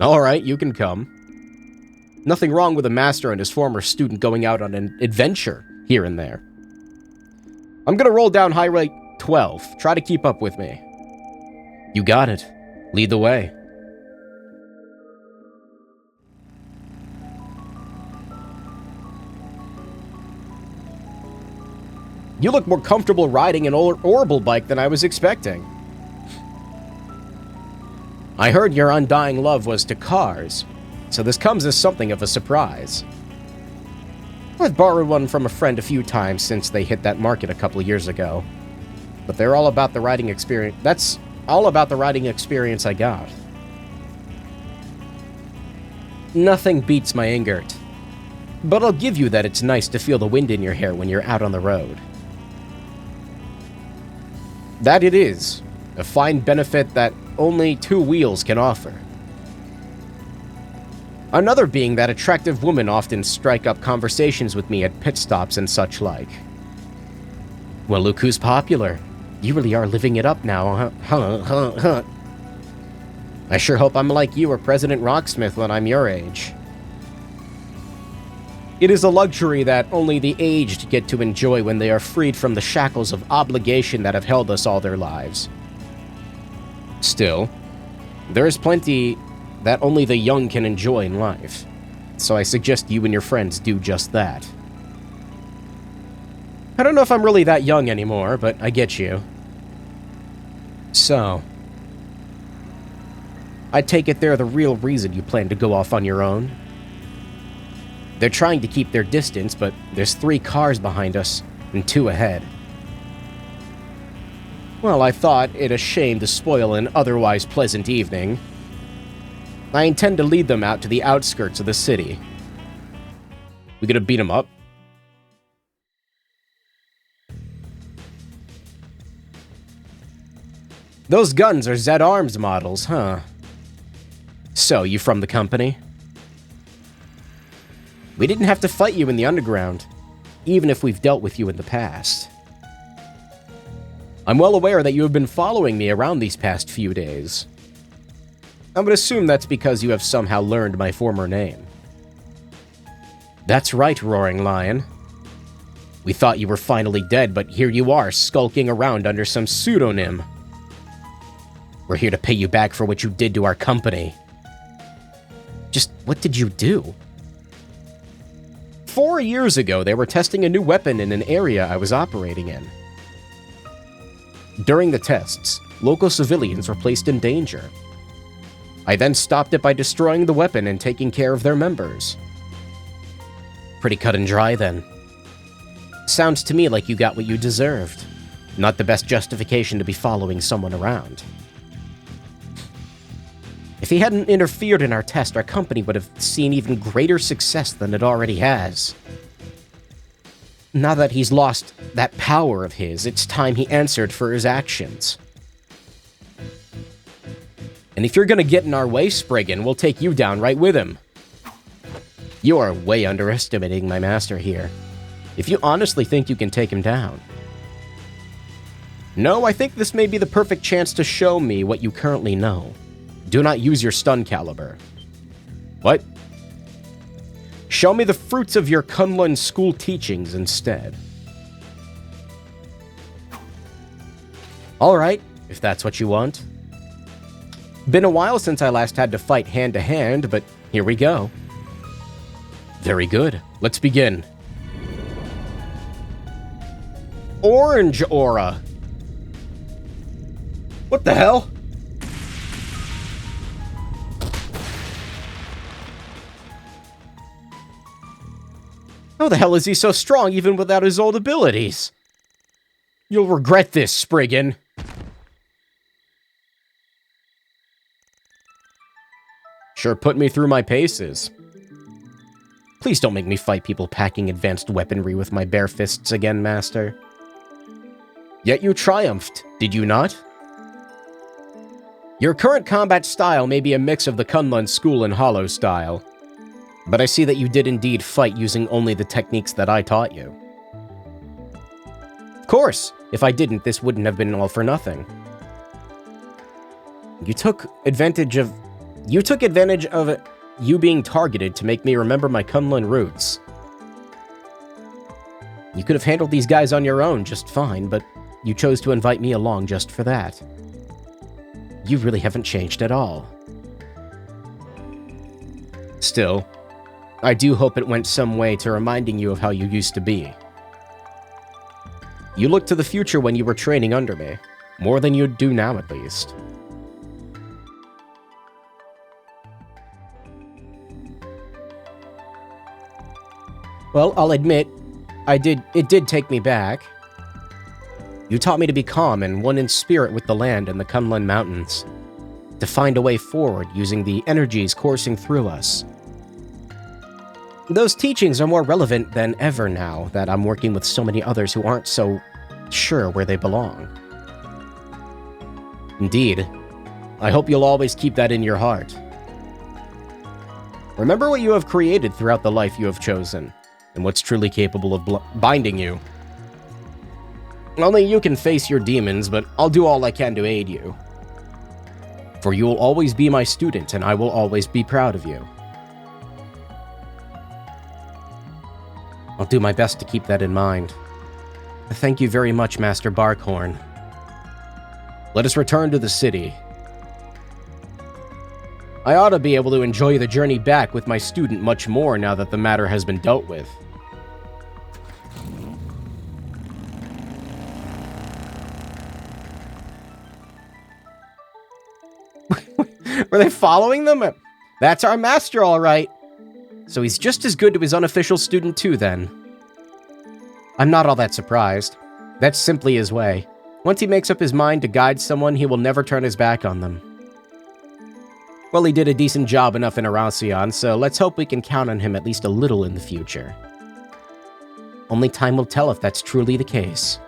Alright, you can come. Nothing wrong with a master and his former student going out on an adventure here and there. I'm gonna roll down Highway 12. Try to keep up with me. You got it. Lead the way. You look more comfortable riding an Orbital bike than I was expecting. I heard your undying love was to cars, so this comes as something of a surprise. I've borrowed one from a friend a few times since they hit that market a couple years ago. But they're all about the riding experience. That's all about the riding experience I got. Nothing beats my Ingert. But I'll give you that it's nice to feel the wind in your hair when you're out on the road. That it is. A fine benefit that only two wheels can offer. Another being that attractive women often strike up conversations with me at pit stops and such like. Well, look who's popular. You really are living it up now, huh? I sure hope I'm like you or President Rocksmith when I'm your age. It is a luxury that only the aged get to enjoy when they are freed from the shackles of obligation that have held us all their lives. Still, there is plenty that only the young can enjoy in life, so I suggest you and your friends do just that. I don't know if I'm really that young anymore, but I get you. So, I take it they're the real reason you plan to go off on your own? They're trying to keep their distance, but there's 3 cars behind us and 2 ahead. Well, I thought it a shame to spoil an otherwise pleasant evening. I intend to lead them out to the outskirts of the city. We gonna beat them up? Those guns are Zed Arms models, huh? So, you from the company? We didn't have to fight you in the underground, even if we've dealt with you in the past. I'm well aware that you have been following me around these past few days. I would assume that's because you have somehow learned my former name. That's right, Roaring Lion. We thought you were finally dead, but here you are, skulking around under some pseudonym. We're here to pay you back for what you did to our company. Just what did you do? 4 years ago, they were testing a new weapon in an area I was operating in. During the tests, local civilians were placed in danger. I then stopped it by destroying the weapon and taking care of their members. Pretty cut and dry, then. Sounds to me like you got what you deserved. Not the best justification to be following someone around. If he hadn't interfered in our test, our company would have seen even greater success than it already has. Now that he's lost that power of his, it's time he answered for his actions. And if you're gonna get in our way, Spriggan, we'll take you down right with him. You are way underestimating my master here, if you honestly think you can take him down. No, I think this may be the perfect chance to show me what you currently know. Do not use your stun caliber. What? Show me the fruits of your Kunlun school teachings instead. Alright, if that's what you want. Been a while since I last had to fight hand-to-hand, but here we go. Very good. Let's begin. Orange Aura. What the hell? How the hell is he so strong even without his old abilities? You'll regret this, Spriggan. Sure put me through my paces. Please don't make me fight people packing advanced weaponry with my bare fists again, Master. Yet you triumphed, did you not? Your current combat style may be a mix of the Kunlun School and Hollow style, but I see that you did indeed fight using only the techniques that I taught you. Of course, if I didn't, this wouldn't have been all for nothing. You took advantage of it. you being targeted to make me remember my Kunlun roots. You could have handled these guys on your own just fine, but you chose to invite me along just for that. You really haven't changed at all. Still, I do hope it went some way to reminding you of how you used to be. You looked to the future when you were training under me, more than you'd do now at least. Well, I'll admit, it did take me back. You taught me to be calm and one in spirit with the land and the Kunlun Mountains, to find a way forward using the energies coursing through us. Those teachings are more relevant than ever now that I'm working with so many others who aren't so sure where they belong. Indeed, I hope you'll always keep that in your heart. Remember what you have created throughout the life you have chosen, and what's truly capable of binding you. Only you can face your demons, but I'll do all I can to aid you. For you will always be my student, and I will always be proud of you. I'll do my best to keep that in mind. Thank you very much, Master Barkhorn. Let us return to the city. I ought to be able to enjoy the journey back with my student much more now that the matter has been dealt with. Were they following them? That's our master, all right. So he's just as good to his unofficial student too, then. I'm not all that surprised. That's simply his way. Once he makes up his mind to guide someone, he will never turn his back on them. Well, he did a decent job enough in Erasion, so let's hope we can count on him at least a little in the future. Only time will tell if that's truly the case.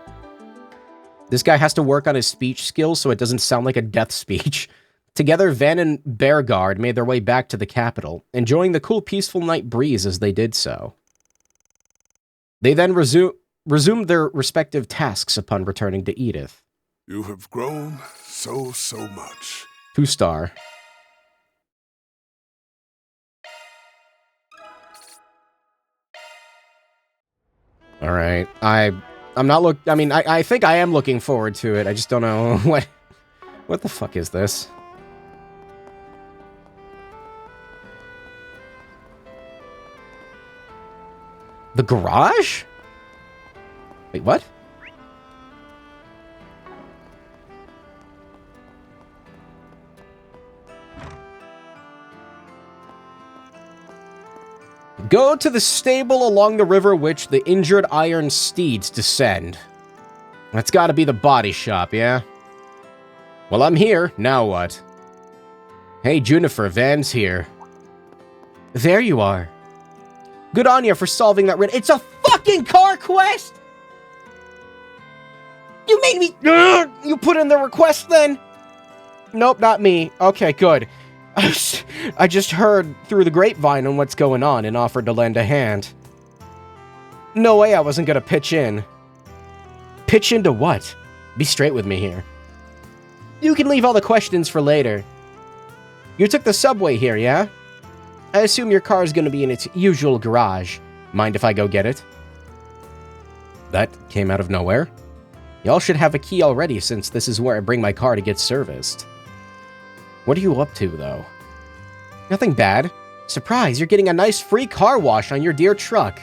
This guy has to work on his speech skills so it doesn't sound like a death speech. Together, Van and Bearguard made their way back to the capital, enjoying the cool, peaceful night breeze as they did so. They then resumed their respective tasks upon returning to Edith. You have grown so much. 2-star. Alright, I'm not I think I am looking forward to it. I just don't know what the fuck is this? The garage? Wait, what? Go to the stable along the river which the injured iron steeds descend. That's gotta be the body shop, yeah? Well, I'm here. Now what? Hey, Junifer, Van's here. There you are. Good on you for solving that riddle. It's a fucking car quest! You made me... You put in the request then? Nope, not me. Okay, good. I just heard through the grapevine on what's going on and offered to lend a hand. No way I wasn't gonna pitch in. Pitch into what? Be straight with me here. You can leave all the questions for later. You took the subway here, yeah? I assume your car is gonna be in its usual garage. Mind if I go get it? That came out of nowhere. Y'all should have a key already since this is where I bring my car to get serviced. What are you up to, though? Nothing bad. Surprise, you're getting a nice free car wash on your dear truck.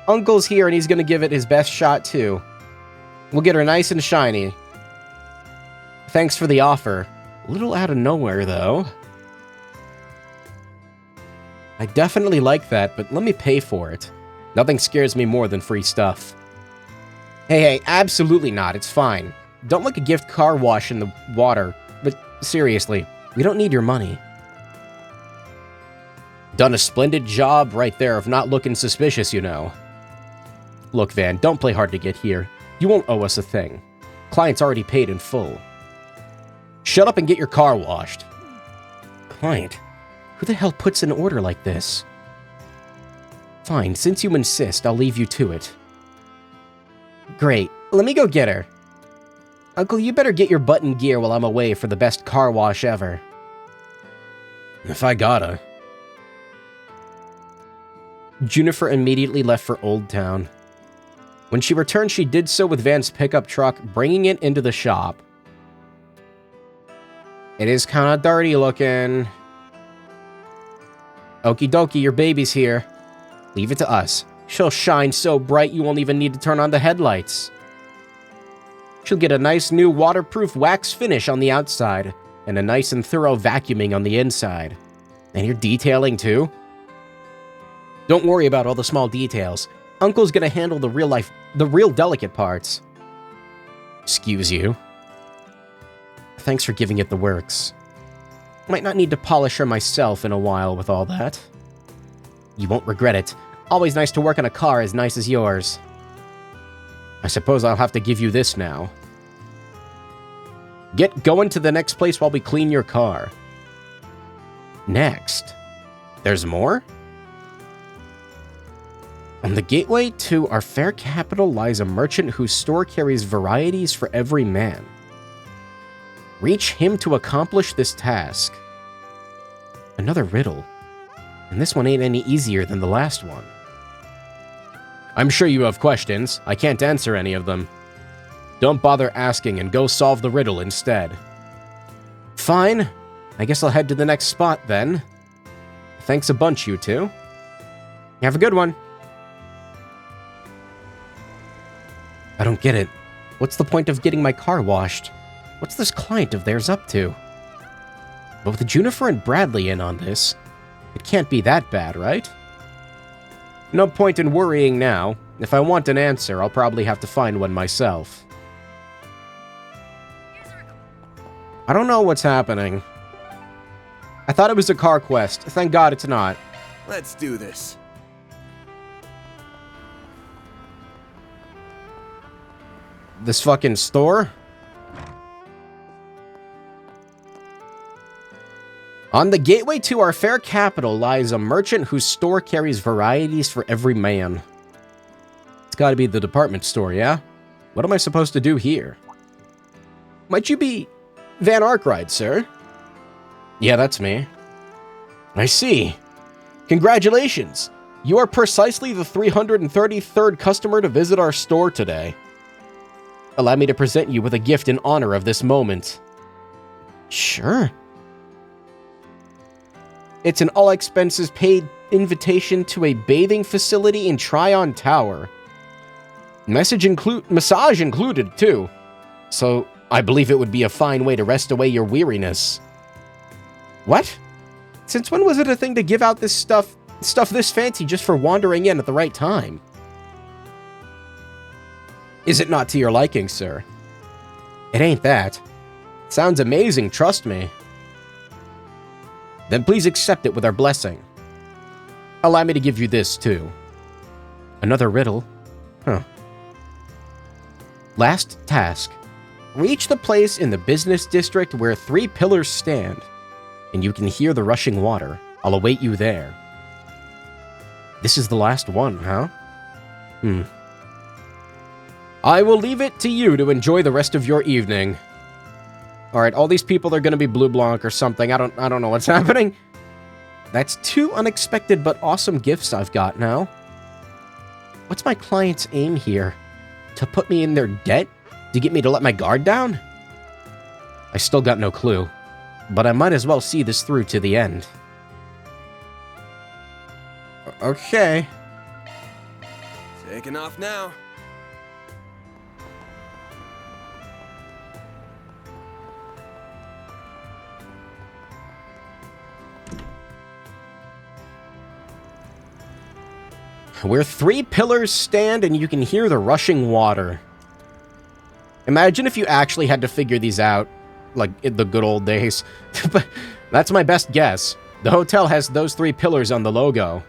Uncle's here and he's gonna give it his best shot, too. We'll get her nice and shiny. Thanks for the offer. A little out of nowhere, though. I definitely like that, but let me pay for it. Nothing scares me more than free stuff. Hey, absolutely not. It's fine. Don't like a gift car wash in the water. But seriously, we don't need your money. Done a splendid job right there of not looking suspicious, you know. Look, Van, don't play hard to get here. You won't owe us a thing. Client's already paid in full. Shut up and get your car washed. Client? Who the hell puts an order like this? Fine, since you insist, I'll leave you to it. Great, let me go get her. Uncle, you better get your butt in gear while I'm away for the best car wash ever. If I gotta. Junifer immediately left for Old Town. When she returned, she did so with Van's pickup truck, bringing it into the shop. It is kind of dirty looking. Okie dokie, your baby's here. Leave it to us. She'll shine so bright you won't even need to turn on the headlights. She'll get a nice new waterproof wax finish on the outside, and a nice and thorough vacuuming on the inside. And you're detailing too? Don't worry about all the small details. Uncle's gonna handle the real delicate parts. Excuse you. Thanks for giving it the works. Might not need to polish her myself in a while with all that. You won't regret it. Always nice to work on a car as nice as yours. I suppose I'll have to give you this now. Get going to the next place while we clean your car. Next? There's more? On the gateway to our fair capital lies a merchant whose store carries varieties for every man. Reach him to accomplish this task. Another riddle. And this one ain't any easier than the last one. I'm sure you have questions. I can't answer any of them. Don't bother asking and go solve the riddle instead. Fine. I guess I'll head to the next spot then. Thanks a bunch, you two. Have a good one. I don't get it. What's the point of getting my car washed? What's this client of theirs up to? But with Junifer and Bradley in on this, it can't be that bad, right? No point in worrying now. If I want an answer, I'll probably have to find one myself. I don't know what's happening. I thought it was a car quest. Thank God it's not. Let's do this. This fucking store? On the gateway to our fair capital lies a merchant whose store carries varieties for every man. It's gotta be the department store, yeah? What am I supposed to do here? Might you be Van Arkwright, sir? Yeah, that's me. I see. Congratulations! You are precisely the 333rd customer to visit our store today. Allow me to present you with a gift in honor of this moment. Sure. It's an all-expenses-paid invitation to a bathing facility in Tryon Tower. Massage included, too. So, I believe it would be a fine way to rest away your weariness. What? Since when was it a thing to give out this stuff this fancy just for wandering in at the right time? Is it not to your liking, sir? It ain't that. Sounds amazing, trust me. Then please accept it with our blessing. Allow me to give you this, too. Another riddle? Huh. Last task. Reach the place in the business district where 3 pillars stand, and you can hear the rushing water. I'll await you there. This is the last one, huh? I will leave it to you to enjoy the rest of your evening. Alright, all these people are gonna be Blue Blanc or something. I don't know what's happening. That's 2 unexpected but awesome gifts I've got now. What's my client's aim here? To put me in their debt? To get me to let my guard down? I still got no clue. But I might as well see this through to the end. Okay. Taking off now. Where 3 pillars stand and you can hear the rushing water. Imagine if you actually had to figure these out, like in the good old days. But that's my best guess. The hotel has those 3 pillars on the logo.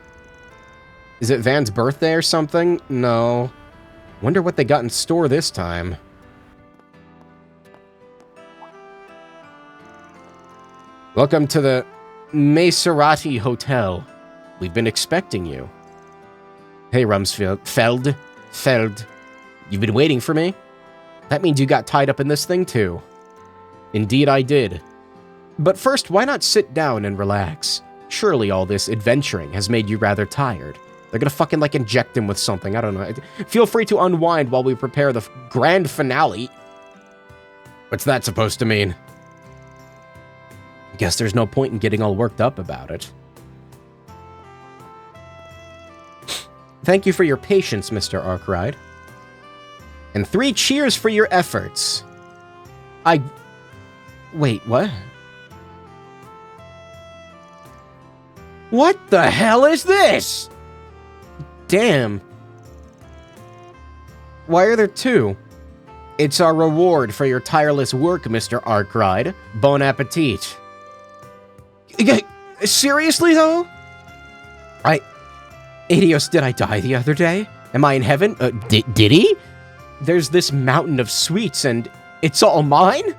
Is it Van's birthday or something? No. Wonder what they got in store this time. Welcome to the Maserati Hotel. We've been expecting you. Hey, Rumsfeld. Feld. You've been waiting for me? That means you got tied up in this thing, too. Indeed, I did. But first, why not sit down and relax? Surely all this adventuring has made you rather tired. They're gonna fucking, like, inject him with something, I don't know. Feel free to unwind while we prepare the grand finale. What's that supposed to mean? Guess there's no point in getting all worked up about it. Thank you for your patience, Mr. Arkwright. And 3 cheers for your efforts. Wait, what? What the hell is this? Damn. Why are there 2? It's our reward for your tireless work, Mr. Arkwright. Bon appetit. Seriously, though? Adios, did I die the other day? Am I in heaven? Did he? There's this mountain of sweets, and it's all mine?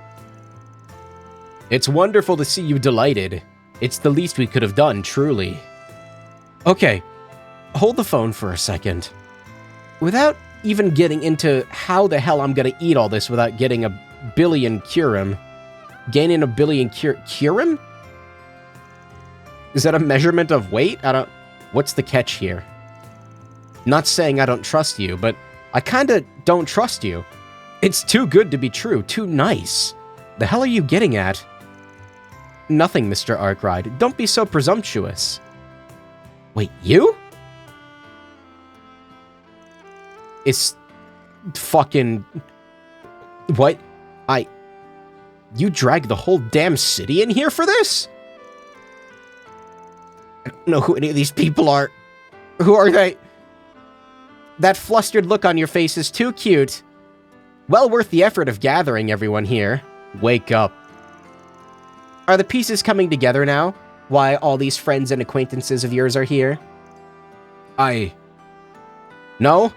It's wonderful to see you delighted. It's the least we could have done, truly. Okay, hold the phone for a second. Without even getting into how the hell I'm gonna eat all this without getting a billion curum. Gaining a billion curum? Is that a measurement of weight? What's the catch here? Not saying I don't trust you, but I kinda don't trust you. It's too good to be true, too nice. The hell are you getting at? Nothing, Mr. Arkwright. Don't be so presumptuous. Wait, you? It's fucking... What? You dragged the whole damn city in here for this? I don't know who any of these people are. Who are they? That flustered look on your face is too cute. Well worth the effort of gathering everyone here. Wake up. Are the pieces coming together now? Why all these friends and acquaintances of yours are here? No?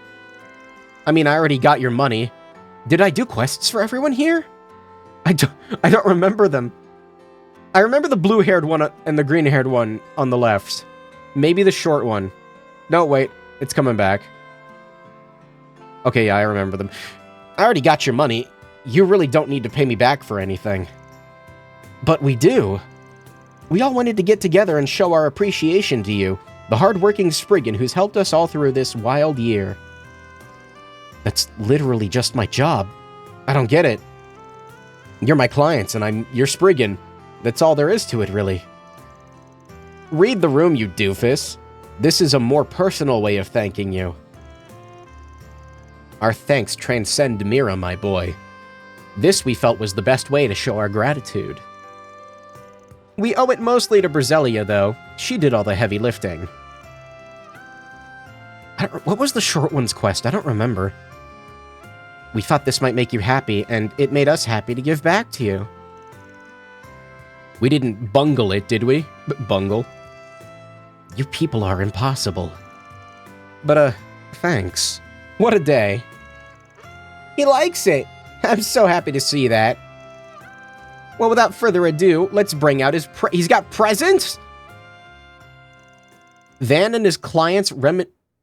I mean, I already got your money. Did I do quests for everyone here? I don't remember them. I remember the blue-haired one and the green-haired one on the left. Maybe the short one. No, wait. It's coming back. Okay, yeah, I remember them. I already got your money. You really don't need to pay me back for anything. But we do. We all wanted to get together and show our appreciation to you, the hard-working Spriggan who's helped us all through this wild year. That's literally just my job. I don't get it. You're my clients, and I'm your Spriggan. That's all there is to it, really. Read the room, you doofus. This is a more personal way of thanking you. Our thanks transcend Mira, my boy. This we felt was the best way to show our gratitude. We owe it mostly to Briselia, though. She did all the heavy lifting. What was the short one's quest? I don't remember. We thought this might make you happy, and it made us happy to give back to you. We didn't bungle it, did we? Bungle. You people are impossible. But, thanks. What a day. He likes it. I'm so happy to see that. Well, without further ado, let's bring out his he's got presents? Van and his clients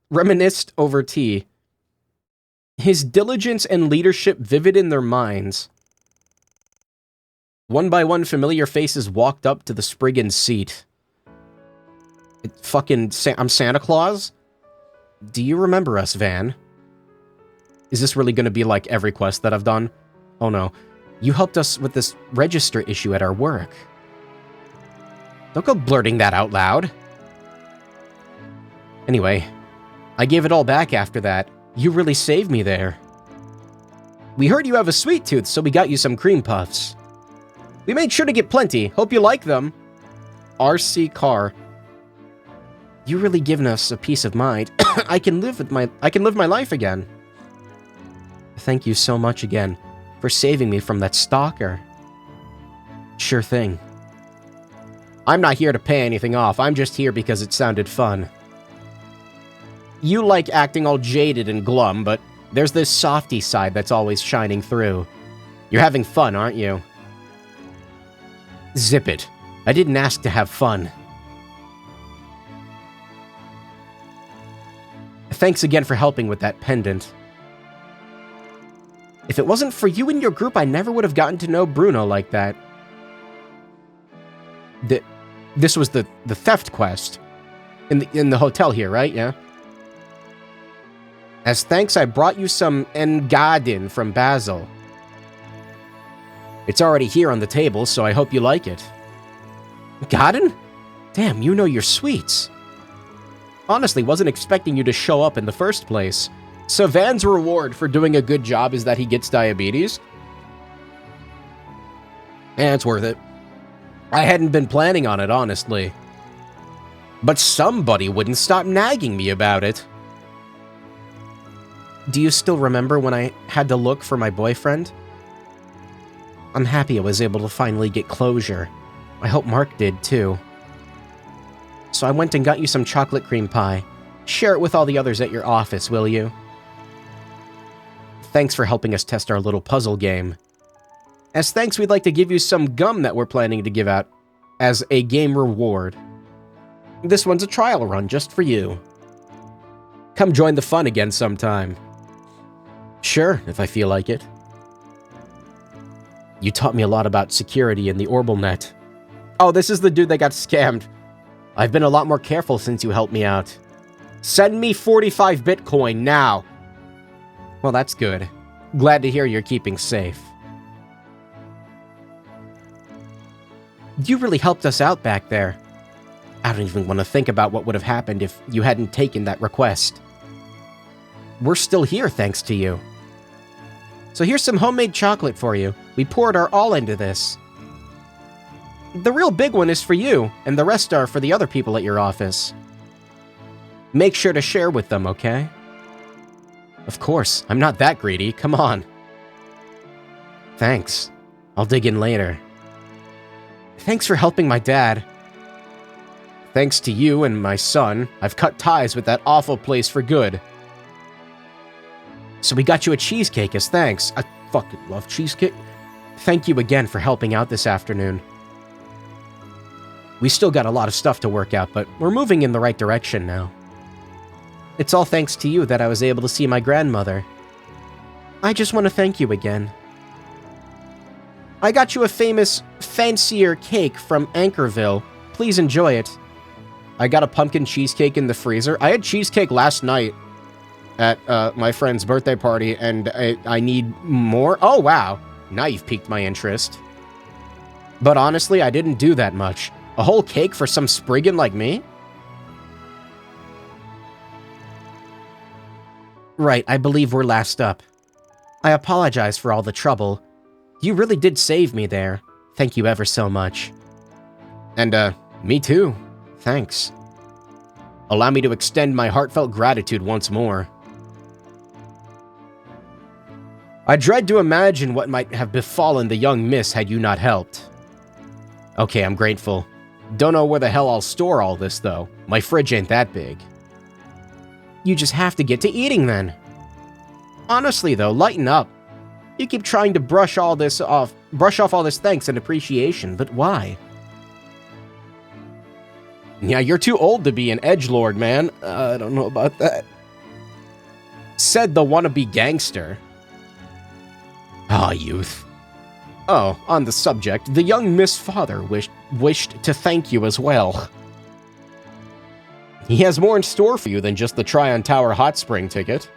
reminisced over tea. His diligence and leadership vivid in their minds. One by one, familiar faces walked up to the Spriggan's seat. I'm Santa Claus? Do you remember us, Van? Is this really going to be like every quest that I've done? Oh no. You helped us with this register issue at our work. Don't go blurting that out loud. Anyway, I gave it all back after that. You really saved me there. We heard you have a sweet tooth, so we got you some cream puffs. We made sure to get plenty. Hope you like them. RC Car. You really given us a peace of mind. I can live my life again. Thank you so much again for saving me from that stalker. Sure thing. I'm not here to pay anything off. I'm just here because it sounded fun. You like acting all jaded and glum, but there's this softy side that's always shining through. You're having fun, aren't you? Zip it. I didn't ask to have fun. Thanks again for helping with that pendant. If it wasn't for you and your group, I never would have gotten to know Bruno like that. This was the theft quest. In the hotel here, right? Yeah. As thanks, I brought you some Engadin from Basil. It's already here on the table, so I hope you like it. Engadin? Damn, you know your sweets. Honestly, wasn't expecting you to show up in the first place. So Van's reward for doing a good job is that he gets diabetes? It's worth it. I hadn't been planning on it, honestly. But somebody wouldn't stop nagging me about it. Do you still remember when I had to look for my boyfriend? I'm happy I was able to finally get closure. I hope Mark did, too. So I went and got you some chocolate cream pie. Share it with all the others at your office, will you? Thanks for helping us test our little puzzle game. As thanks, we'd like to give you some gum that we're planning to give out as a game reward. This one's a trial run just for you. Come join the fun again sometime. Sure, if I feel like it. You taught me a lot about security in the Orbalnet. Oh, this is the dude that got scammed. I've been a lot more careful since you helped me out. Send me 45 Bitcoin now. Well, that's good. Glad to hear you're keeping safe. You really helped us out back there. I don't even want to think about what would have happened if you hadn't taken that request. We're still here thanks to you. So here's some homemade chocolate for you. We poured our all into this. The real big one is for you, and the rest are for the other people at your office. Make sure to share with them, okay? Of course, I'm not that greedy, come on. Thanks. I'll dig in later. Thanks for helping my dad. Thanks to you and my son, I've cut ties with that awful place for good. So we got you a cheesecake as thanks. I fucking love cheesecake. Thank you again for helping out this afternoon. We still got a lot of stuff to work out, but we're moving in the right direction now. It's all thanks to you that I was able to see my grandmother. I just want to thank you again. I got you a famous, fancier cake from Anchorville. Please enjoy it. I got a pumpkin cheesecake in the freezer. I had cheesecake last night at my friend's birthday party, and I need more. Oh, wow. Now you've piqued my interest. But honestly, I didn't do that much. A whole cake for some Spriggan like me? Right, I believe we're last up. I apologize for all the trouble. You really did save me there. Thank you ever so much. And, me too. Thanks. Allow me to extend my heartfelt gratitude once more. I dread to imagine what might have befallen the young miss had you not helped. Okay, I'm grateful. Don't know where the hell I'll store all this, though. My fridge ain't that big. You just have to get to eating, then. Honestly, though, lighten up. You keep trying to brush off all this thanks and appreciation, but why? Yeah, you're too old to be an edgelord, man. I don't know about that. Said the wannabe gangster. Ah, youth. Oh, on the subject, the young Miss Father wished to thank you as well. He has more in store for you than just the Tryon Tower Hot Spring ticket.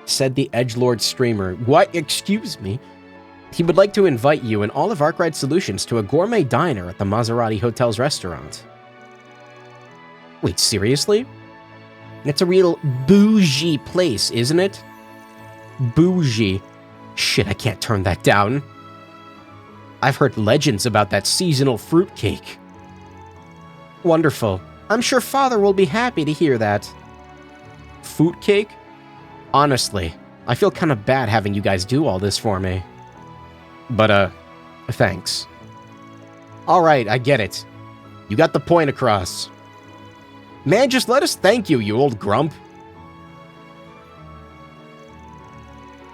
Said the edgelord streamer. What? Excuse me? He would like to invite you and all of Arkwright Solutions to a gourmet diner at the Maserati Hotel's restaurant. Wait, seriously? It's a real bougie place, isn't it? Bougie. Shit, I can't turn that down. I've heard legends about that seasonal fruitcake. Wonderful. I'm sure Father will be happy to hear that. Fruitcake? Honestly, I feel kind of bad having you guys do all this for me. But, thanks. Alright, I get it. You got the point across. Man, just let us thank you, you old grump.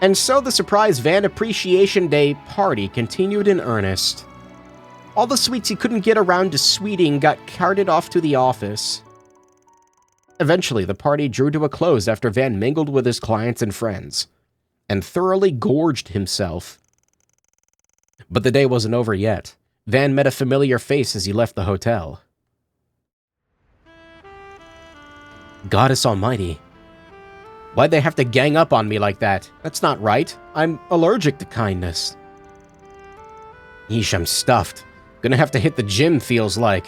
And so the surprise Van Appreciation Day party continued in earnest. All the sweets he couldn't get around to sweeting got carted off to the office. Eventually, the party drew to a close after Van mingled with his clients and friends, and thoroughly gorged himself. But the day wasn't over yet. Van met a familiar face as he left the hotel. Goddess Almighty. Why'd they have to gang up on me like that? That's not right. I'm allergic to kindness. Yeesh, I'm stuffed. Gonna have to hit the gym, feels like.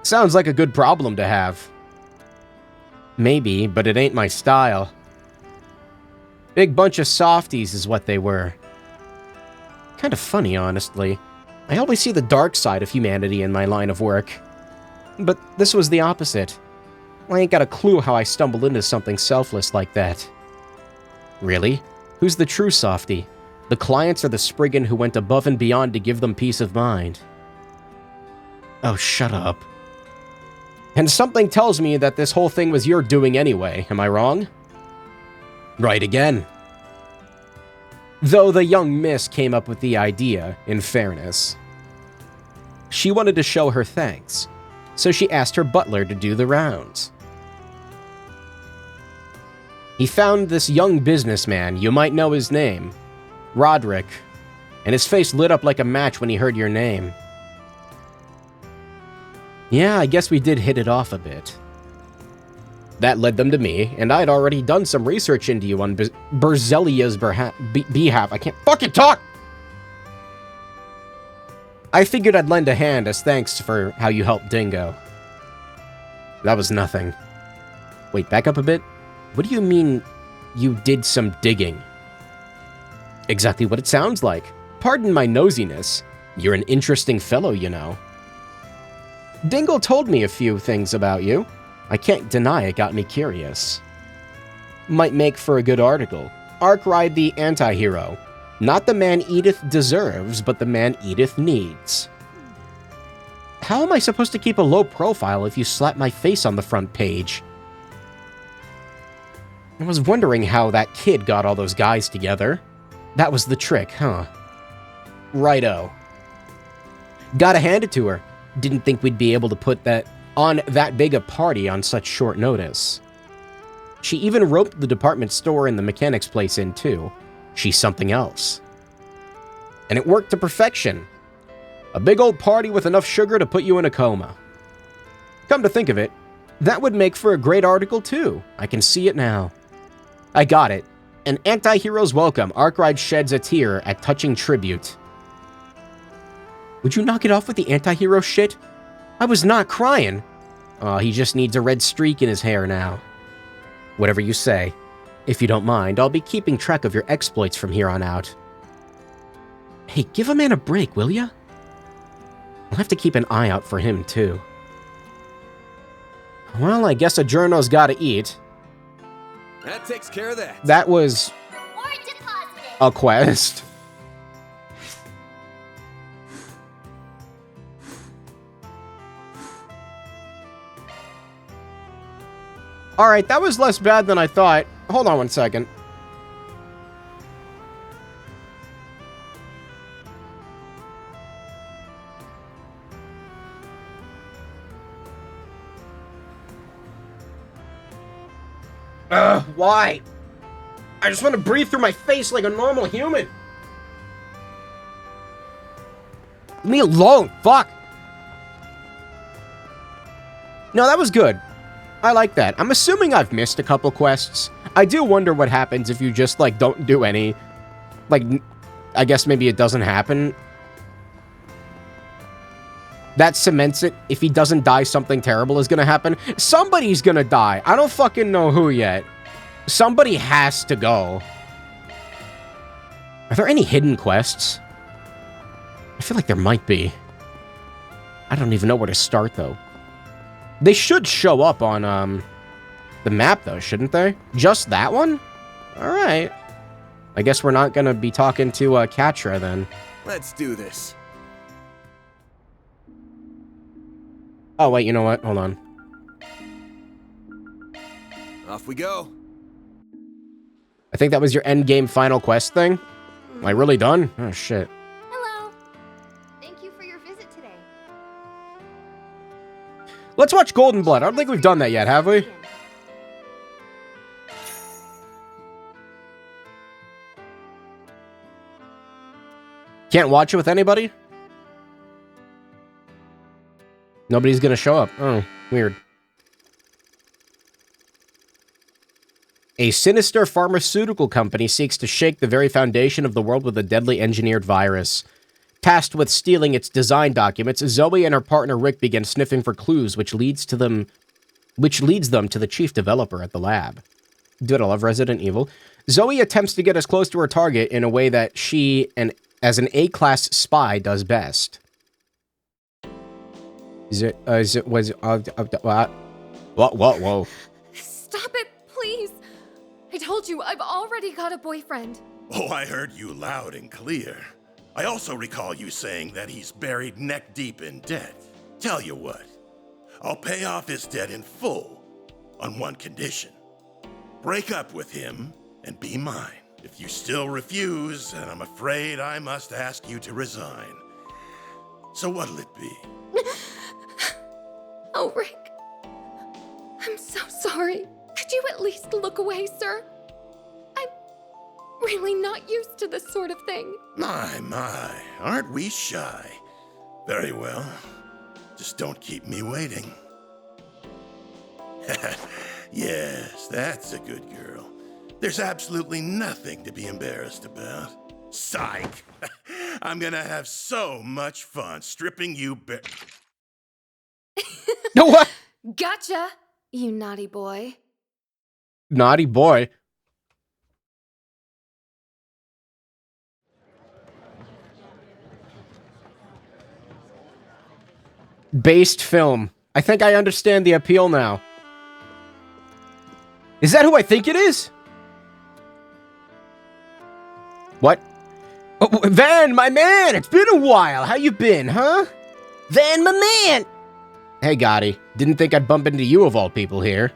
Sounds like a good problem to have. Maybe, but it ain't my style. Big bunch of softies is what they were. Kind of funny, honestly. I always see the dark side of humanity in my line of work. But this was the opposite. I ain't got a clue how I stumbled into something selfless like that. Really? Who's the true softie? The clients or the spriggan who went above and beyond to give them peace of mind? Oh, shut up. And something tells me that this whole thing was your doing anyway, am I wrong? Right again. Though the young miss came up with the idea, in fairness. She wanted to show her thanks, so she asked her butler to do the rounds. He found this young businessman, you might know his name, Roderick, and his face lit up like a match when he heard your name. Yeah, I guess we did hit it off a bit. That led them to me, and I'd already done some research into you on Berzelia's behalf. I can't fucking talk! I figured I'd lend a hand as thanks for how you helped Dingo. That was nothing. Wait, back up a bit? What do you mean, you did some digging? Exactly what it sounds like. Pardon my nosiness. You're an interesting fellow, you know. Dingle told me a few things about you. I can't deny it got me curious. Might make for a good article. Arkwright the anti-hero. Not the man Edith deserves, but the man Edith needs. How am I supposed to keep a low profile if you slap my face on the front page? I was wondering how that kid got all those guys together. That was the trick, huh? Righto. Gotta hand it to her. Didn't think we'd be able to put that on that big a party on such short notice. She even roped the department store and the mechanic's place in too. She's something else. And it worked to perfection. A big old party with enough sugar to put you in a coma. Come to think of it, that would make for a great article too. I can see it now. I got it. An anti-hero's welcome. Arkwright sheds a tear at touching tribute. Would you knock it off with the anti-hero shit? I was not crying. Aw, he just needs a red streak in his hair now. Whatever you say. If you don't mind, I'll be keeping track of your exploits from here on out. Hey, give a man a break, will ya? I'll have to keep an eye out for him, too. Well, I guess a journo's gotta eat. That takes care of that. That was a quest. Alright, that was less bad than I thought. Hold on one second. Why? I just want to breathe through my face like a normal human. Leave me alone, fuck. No, that was good. I like that. I'm assuming I've missed a couple quests. I do wonder what happens if you just, like, don't do any. Like, I guess maybe it doesn't happen. That cements it. If he doesn't die, something terrible is gonna happen. Somebody's gonna die. I don't fucking know who yet. Somebody has to go. Are there any hidden quests? I feel like there might be. I don't even know where to start, though. They should show up on, the map, though, shouldn't they? Just that one? Alright. I guess we're not gonna be talking to, Katra, then. Let's do this. Oh, wait, you know what? Hold on. Off we go. I think that was your endgame final quest thing. Am I really done? Oh, shit. Hello. Thank you for your visit today. Let's watch Golden Blood. I don't think we've done that yet, have we? Can't watch it with anybody? Nobody's gonna show up. Oh, weird. A sinister pharmaceutical company seeks to shake the very foundation of the world with a deadly engineered virus. Tasked with stealing its design documents, Zoe and her partner Rick begin sniffing for clues, which leads them to the chief developer at the lab. Dude, I love Resident Evil. Zoe attempts to get as close to her target in a way that she, as an A-class spy, does best. Whoa. Stop it, please. I told you, I've already got a boyfriend. Oh, I heard you loud and clear. I also recall you saying that he's buried neck deep in debt. Tell you what, I'll pay off his debt in full on one condition. Break up with him and be mine. If you still refuse, then I'm afraid I must ask you to resign. So what'll it be? Oh, Rick. I'm so sorry. Could you at least look away, sir? I'm really not used to this sort of thing. My, aren't we shy? Very well. Just don't keep me waiting. Yes, that's a good girl. There's absolutely nothing to be embarrassed about. Psych! I'm gonna have so much fun stripping you bare. No, what? Gotcha, you naughty boy. Naughty boy. Based film. I think I understand the appeal now. Is that who I think it is? What? Oh, Van, my man! It's been a while! How you been, huh? Van, my man! Hey, Gotti. Didn't think I'd bump into you of all people here.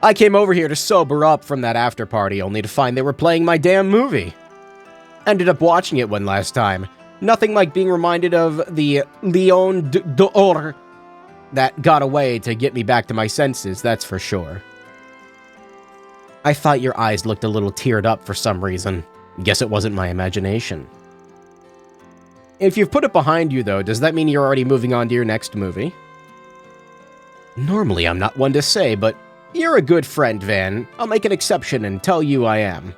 I came over here to sober up from that after party, only to find they were playing my damn movie. Ended up watching it one last time. Nothing like being reminded of the Lion d'Or that got away to get me back to my senses, that's for sure. I thought your eyes looked a little teared up for some reason. Guess it wasn't my imagination. If you've put it behind you, though, does that mean you're already moving on to your next movie? Normally, I'm not one to say, but you're a good friend, Van. I'll make an exception and tell you I am.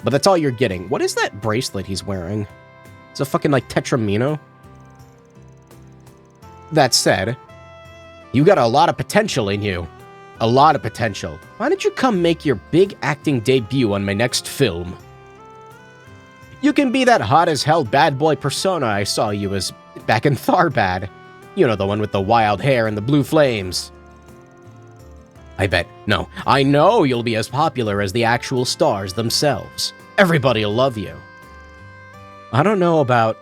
But that's all you're getting. What is that bracelet he's wearing? It's a fucking, like, Tetramino? That said, you got a lot of potential in you. A lot of potential. Why don't you come make your big acting debut on my next film? You can be that hot-as-hell bad boy persona I saw you as back in Tharbad. You know, the one with the wild hair and the blue flames. I know you'll be as popular as the actual stars themselves. Everybody'll love you. I don't know about...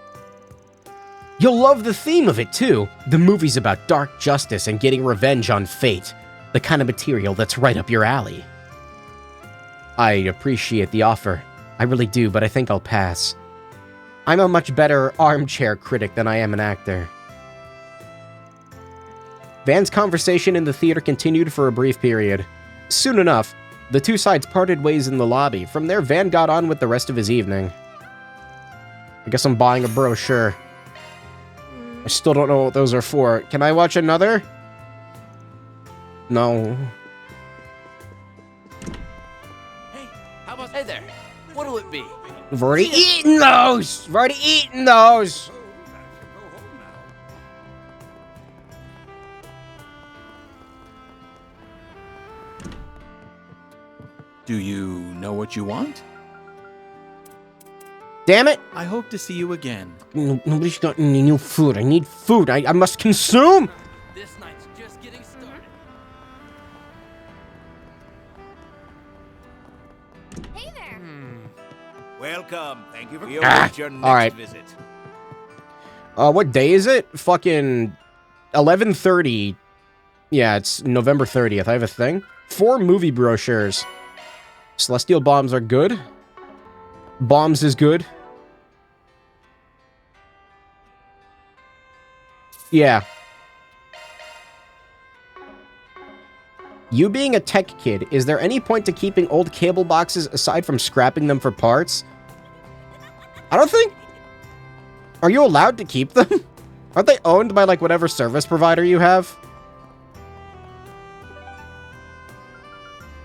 You'll love the theme of it, too. The movie's about dark justice and getting revenge on fate. The kind of material that's right up your alley. I appreciate the offer. I really do, but I think I'll pass. I'm a much better armchair critic than I am an actor. Van's conversation in the theater continued for a brief period. Soon enough, the two sides parted ways in the lobby. From there, Van got on with the rest of his evening. I guess I'm buying a brochure. I still don't know what those are for. Can I watch another? No. Hey there. What'll it be? I've already eaten those! I've already eaten those! Do you know what you want? Damn it! I hope to see you again. Nobody's got any new food. I need food. I must consume! This night's just getting started. Hey there. Welcome. Thank you for your next alright. visit. What day is it? Fucking 11:30. Yeah, it's November 30th. I have a thing. 4 movie brochures. Celestial Bombs are good. Bombs is good. Yeah. You being a tech kid, is there any point to keeping old cable boxes aside from scrapping them for parts? I don't think... Are you allowed to keep them? Aren't they owned by, like, whatever service provider you have?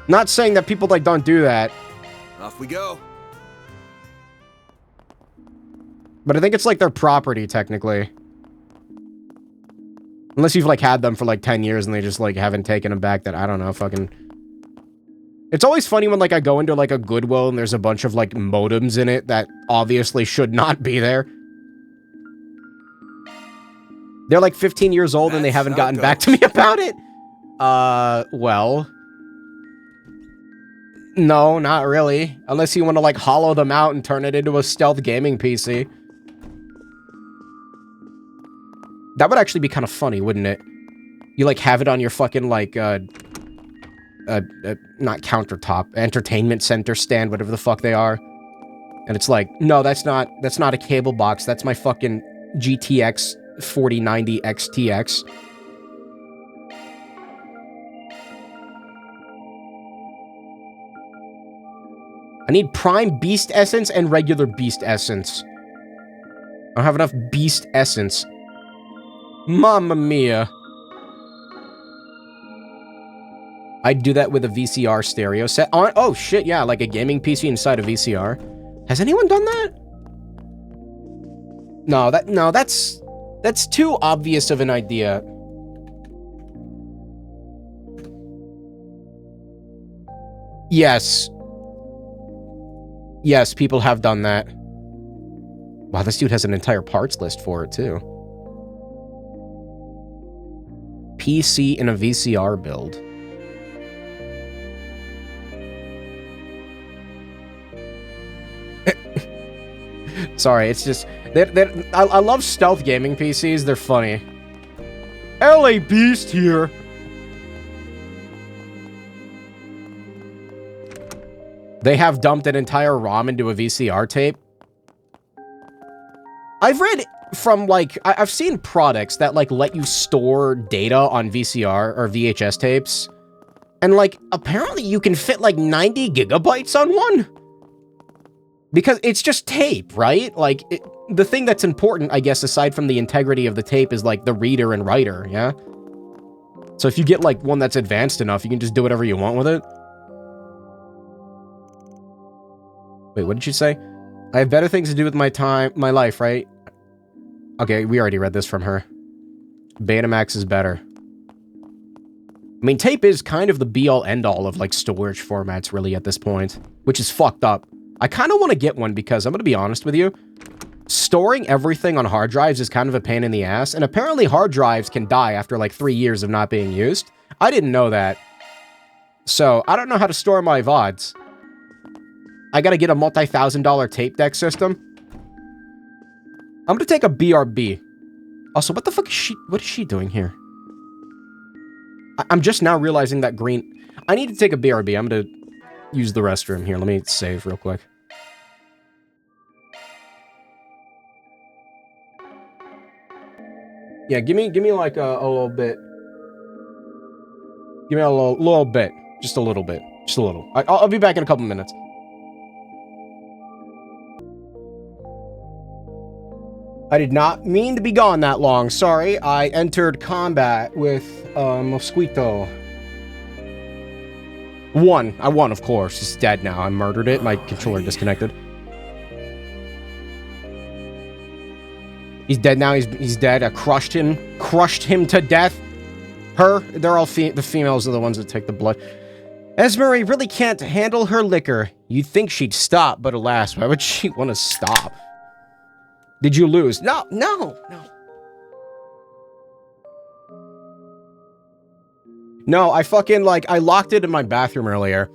Not saying that people, like, don't do that. Off we go. But I think it's, like, their property, technically. Unless you've, like, had them for, like, 10 years and they just, like, haven't taken them back, that I don't know, fucking... It's always funny when, like, I go into, like, a Goodwill and there's a bunch of, like, modems in it that obviously should not be there. They're, like, 15 years old and they haven't gotten back to me about it? Well... No, not really. Unless you want to, like, hollow them out and turn it into a stealth gaming PC. That would actually be kind of funny, wouldn't it? You, like, have it on your fucking, like, not countertop, entertainment center stand, whatever the fuck they are. And it's like, no, that's not a cable box. That's my fucking GTX 4090 XTX. I need Prime Beast Essence and regular Beast Essence. I don't have enough Beast Essence. Mamma mia. I'd do that with a VCR stereo set on. Oh shit, yeah, like a gaming PC inside a VCR. Has anyone done that? No, that's too obvious of an idea. Yes. Yes, people have done that. Wow, this dude has an entire parts list for it, too. PC in a VCR build. Sorry, it's just... I love stealth gaming PCs, they're funny. LA Beast here! They have dumped an entire ROM into a VCR tape. I've read from, like... I've seen products that, like, let you store data on VCR or VHS tapes. And, like, apparently you can fit, like, 90 gigabytes on one? Because it's just tape, right? Like, the thing that's important, I guess, aside from the integrity of the tape is, like, the reader and writer, yeah? So if you get, like, one that's advanced enough, you can just do whatever you want with it. Wait, what did you say? I have better things to do with my life, right? Okay, we already read this from her. Betamax is better. I mean, tape is kind of the be-all, end-all of, like, storage formats, really, at this point. Which is fucked up. I kind of want to get one because, I'm going to be honest with you, storing everything on hard drives is kind of a pain in the ass, and apparently hard drives can die after, like, 3 years of not being used. I didn't know that. So, I don't know how to store my VODs. I gotta get a multi-$1,000 tape deck system. I'm gonna take a BRB. Also, what the fuck is she... What is she doing here? I'm just now realizing that green... I need to take a BRB. I'm gonna use the restroom here. Let me save real quick. Yeah, give me like a little bit. Give me a little bit. Just a little bit. Just a little. I'll be back in a couple minutes. I did not mean to be gone that long. Sorry, I entered combat with Mosquito. I won, of course. It's dead now. I murdered it. My controller disconnected. He's dead now. He's dead. I crushed him to death. They're all the females are the ones that take the blood. Esmery really can't handle her liquor. You'd think she'd stop, but alas, why would she want to stop? Did you lose? No. No, I fucking, like, I locked it in my bathroom earlier.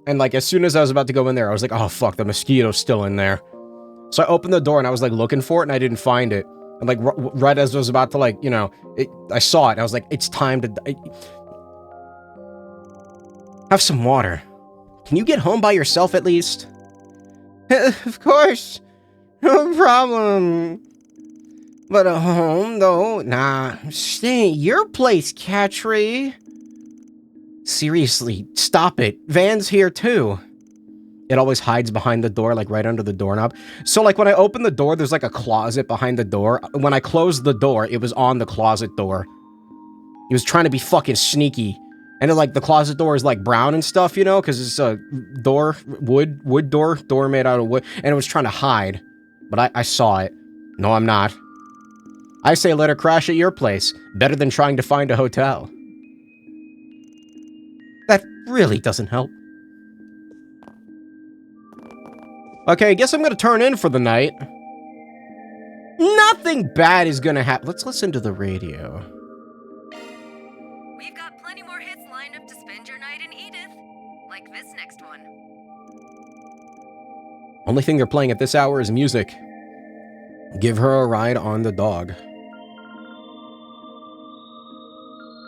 And, like, as soon as I was about to go in there, I was like, oh, fuck, the mosquito's still in there. So I opened the door and I was, like, looking for it and I didn't find it. And, like, right as I was about to, like, you know, I saw it and I was like, it's time to... Have some water. Can you get home by yourself, at least? Of course. No problem. But at home, though? Nah. Stay at your place, Catry. Seriously, stop it. Van's here, too. It always hides behind the door, like right under the doorknob. So like when I open the door, there's like a closet behind the door. When I closed the door, it was on the closet door. He was trying to be fucking sneaky. And then, like, the closet door is like brown and stuff, you know, because it's a door, wood door made out of wood. And it was trying to hide. But I saw it. No, I'm not. I say let her crash at your place. Better than trying to find a hotel. That really doesn't help. Okay, I guess I'm gonna turn in for the night. Nothing bad is gonna happen. Let's listen to the radio. We've got plenty more hits lined up to spend your night in Edith. Like this next one. Only thing they're playing at this hour is music. Give her a ride on the dog.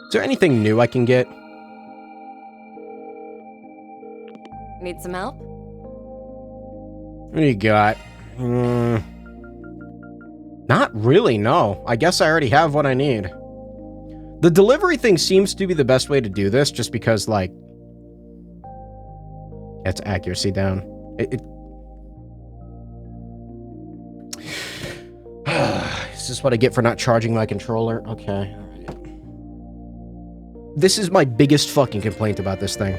Is there anything new I can get? Need some help? What do you got? Not really, no. I guess I already have what I need. The delivery thing seems to be the best way to do this, just because, like... It's accuracy down. Is this what I get for not charging my controller? Okay. This is my biggest fucking complaint about this thing.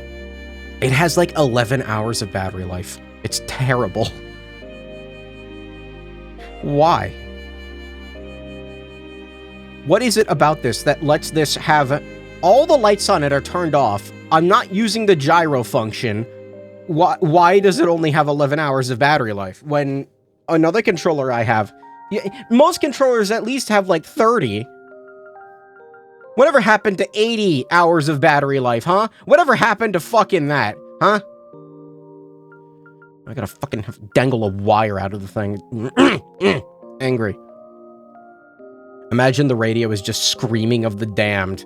It has like 11 hours of battery life. It's terrible. Why? What is it about this that lets this have... All the lights on it are turned off. I'm not using the gyro function. Why does it only have 11 hours of battery life? When another controller I have... Most controllers at least have like 30. Whatever happened to 80 hours of battery life, huh? Whatever happened to fucking that, huh? I gotta fucking dangle a wire out of the thing. Angry. Imagine the radio is just screaming of the damned.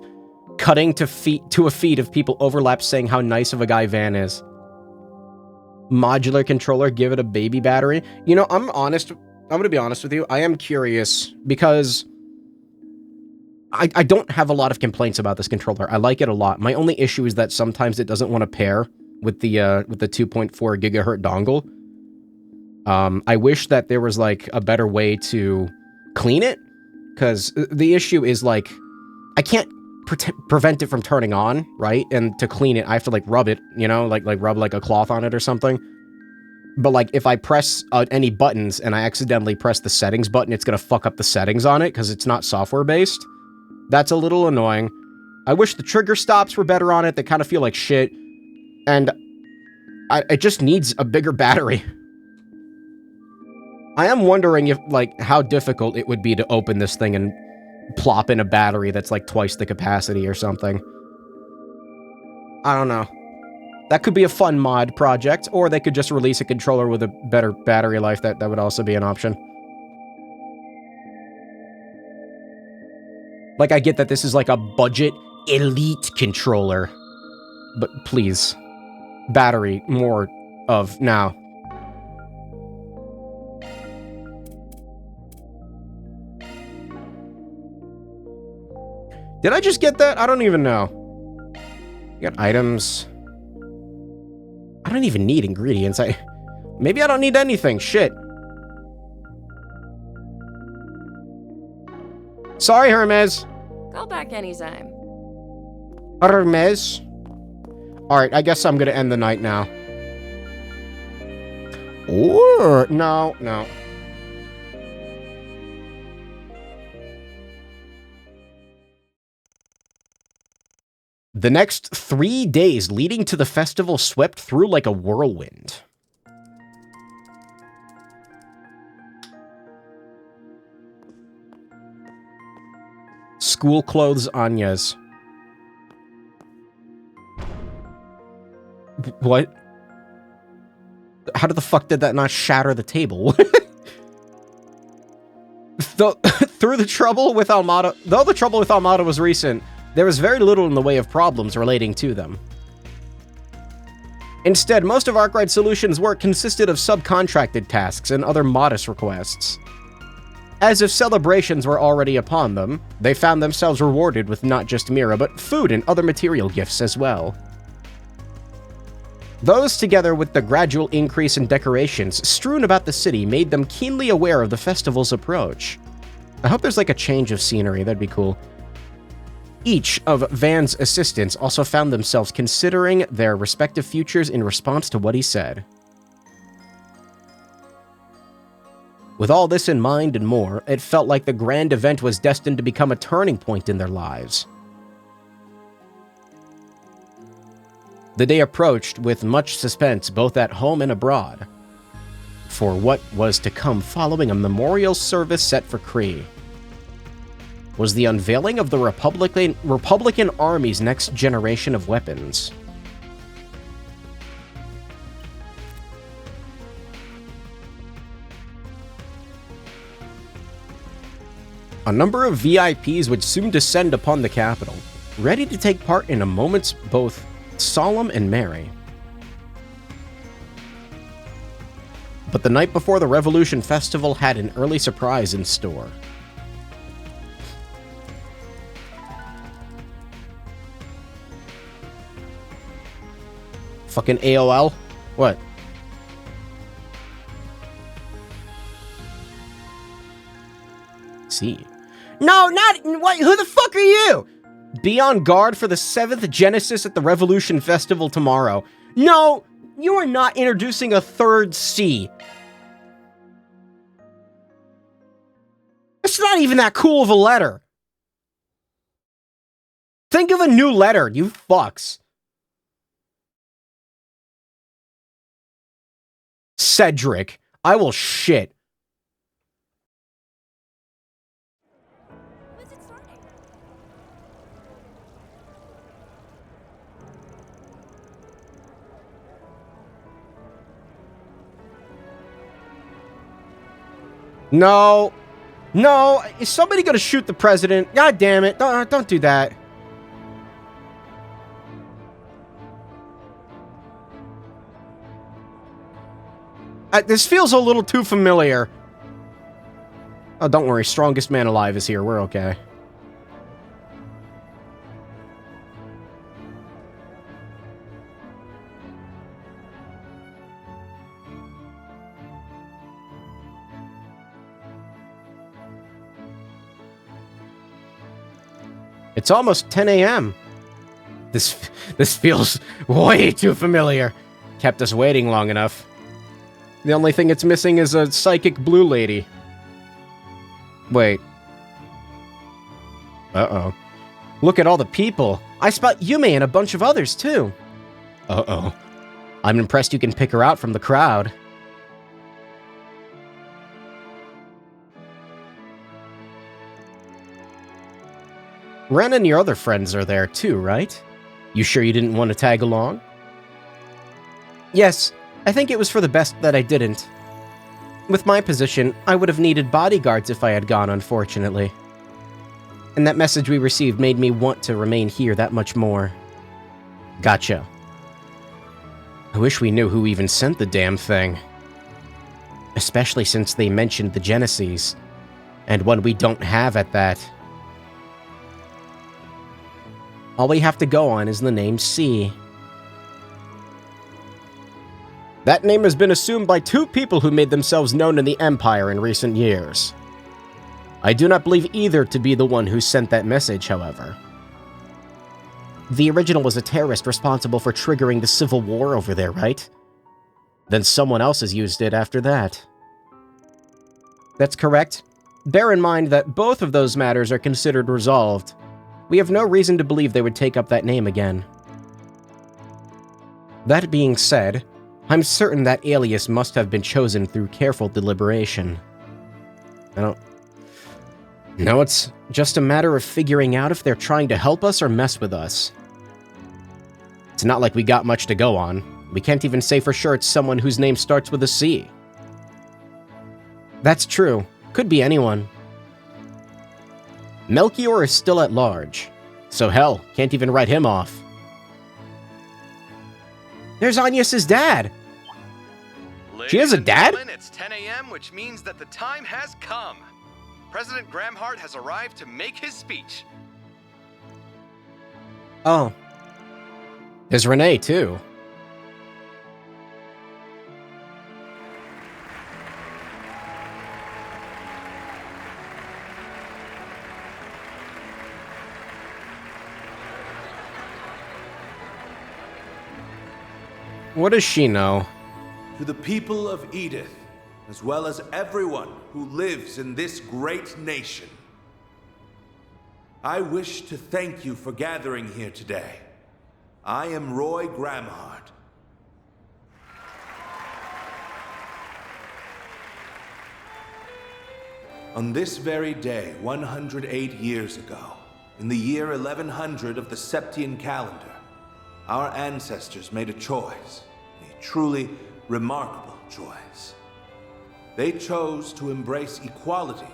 Cutting to a feed of people overlapped saying how nice of a guy Van is. Modular controller, give it a baby battery. You know, I'm gonna be honest with you. I am curious because I don't have a lot of complaints about this controller. I like it a lot. My only issue is that sometimes it doesn't want to pair with the 2.4 gigahertz dongle. I wish that there was like a better way to clean it, because the issue is like I can't prevent it from turning on, right? And to clean it, I have to like rub it, you know, like rub like a cloth on it or something. But like if I press any buttons and I accidentally press the settings button, it's gonna fuck up the settings on it because it's not software based. That's a little annoying. I wish the trigger stops were better on it. They kind of feel like shit. And it just needs a bigger battery. I am wondering if, like, how difficult it would be to open this thing and plop in a battery that's like twice the capacity or something. I don't know. That could be a fun mod project, or they could just release a controller with a better battery life. That would also be an option. Like, I get that this is like a budget elite controller, but please, battery more of now. Did I just get that? I don't even know. You got items. I don't even need ingredients. Maybe I don't need anything. Shit. Sorry, Hermes. Call back anytime. Hermes. Alright, I guess I'm gonna end the night now. Or no. The next 3 days leading to the festival swept through like a whirlwind. School clothes Anya's. What? How the fuck did that not shatter the table? Through the trouble with Almada, though the trouble with Almada was recent, there was very little in the way of problems relating to them. Instead, most of Arkwright Solutions' work consisted of subcontracted tasks and other modest requests. As if celebrations were already upon them, they found themselves rewarded with not just Mira, but food and other material gifts as well. Those, together with the gradual increase in decorations strewn about the city, made them keenly aware of the festival's approach. I hope there's like a change of scenery, that'd be cool. Each of Van's assistants also found themselves considering their respective futures in response to what he said. With all this in mind and more, it felt like the grand event was destined to become a turning point in their lives. The day approached with much suspense both at home and abroad for what was to come following a memorial service set for Kree. Was the unveiling of the Republican Army's next generation of weapons. A number of VIPs would soon descend upon the capital, ready to take part in a moment's both solemn and merry. But the night before the Revolution Festival had an early surprise in store. Fucking AOL? What? See. No, not... What? Who the fuck are you? Be on guard for the 7th Genesis at the Revolution Festival tomorrow. No, you are not introducing a third C. It's not even that cool of a letter. Think of a new letter, you fucks. Cedric, I will shit. No. No, is somebody gonna shoot the president? God damn it. Don't do that. This feels a little too familiar. Oh, don't worry. Strongest man alive is here. We're okay. It's almost 10 a.m. This feels way too familiar. Kept us waiting long enough. The only thing it's missing is a psychic blue lady. Wait. Uh-oh. Look at all the people. I spot Yume and a bunch of others, too. Uh-oh. I'm impressed you can pick her out from the crowd. Ren and your other friends are there, too, right? You sure you didn't want to tag along? Yes. I think it was for the best that I didn't. With my position, I would have needed bodyguards if I had gone, unfortunately. And that message we received made me want to remain here that much more. Gotcha. I wish we knew who even sent the damn thing. Especially since they mentioned the Genesis. And one we don't have at that. All we have to go on is the name C. That name has been assumed by 2 people who made themselves known in the Empire in recent years. I do not believe either to be the one who sent that message, however. The original was a terrorist responsible for triggering the civil war over there, right? Then someone else has used it after that. That's correct. Bear in mind that both of those matters are considered resolved. We have no reason to believe they would take up that name again. That being said, I'm certain that alias must have been chosen through careful deliberation. Now it's just a matter of figuring out if they're trying to help us or mess with us. It's not like we got much to go on. We can't even say for sure it's someone whose name starts with a C. That's true. Could be anyone. Melchior is still at large. So hell, can't even write him off. There's Agnes's dad. She has a dad? It's 10 a.m., which means that the time has come. President Gramhart has arrived to make his speech. Oh. There's Renee, too. What does she know? To the people of Edith, as well as everyone who lives in this great nation, I wish to thank you for gathering here today. I am Roy Gramhart. On this very day, 108 years ago, in the year 1100 of the Septian calendar, our ancestors made a choice, a truly remarkable choice. They chose to embrace equality,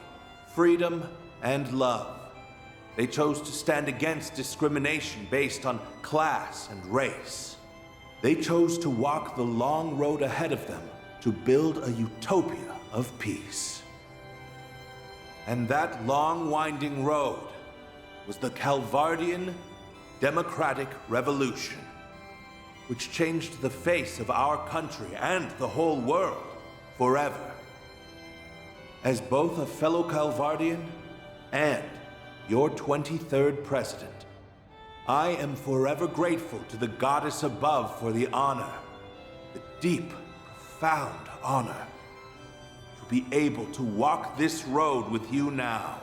freedom, and love. They chose to stand against discrimination based on class and race. They chose to walk the long road ahead of them to build a utopia of peace. And that long winding road was the Calvardian Democratic Revolution, which changed the face of our country and the whole world forever. As both a fellow Calvardian and your 23rd president, I am forever grateful to the goddess above for the honor, the deep, profound honor, to be able to walk this road with you now.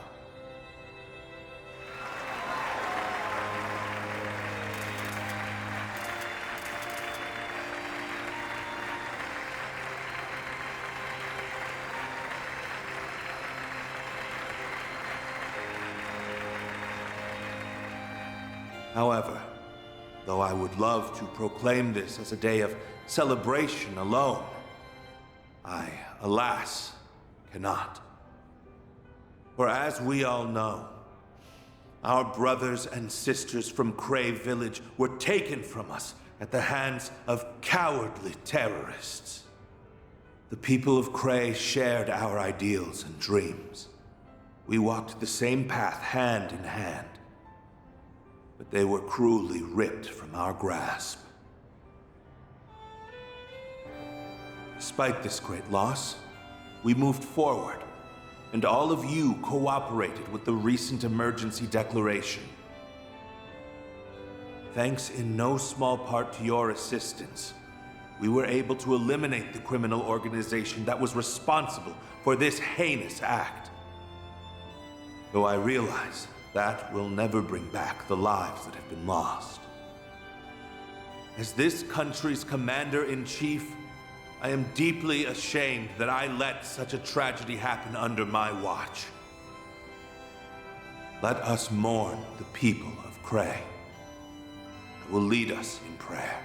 However, though I would love to proclaim this as a day of celebration alone, I, alas, cannot. For as we all know, our brothers and sisters from Cray Village were taken from us at the hands of cowardly terrorists. The people of Cray shared our ideals and dreams. We walked the same path hand in hand, but they were cruelly ripped from our grasp. Despite this great loss, we moved forward, and all of you cooperated with the recent emergency declaration. Thanks in no small part to your assistance, we were able to eliminate the criminal organization that was responsible for this heinous act. Though I realize that will never bring back the lives that have been lost. As this country's commander-in-chief, I am deeply ashamed that I let such a tragedy happen under my watch. Let us mourn the people of Cray. I will lead us in prayer.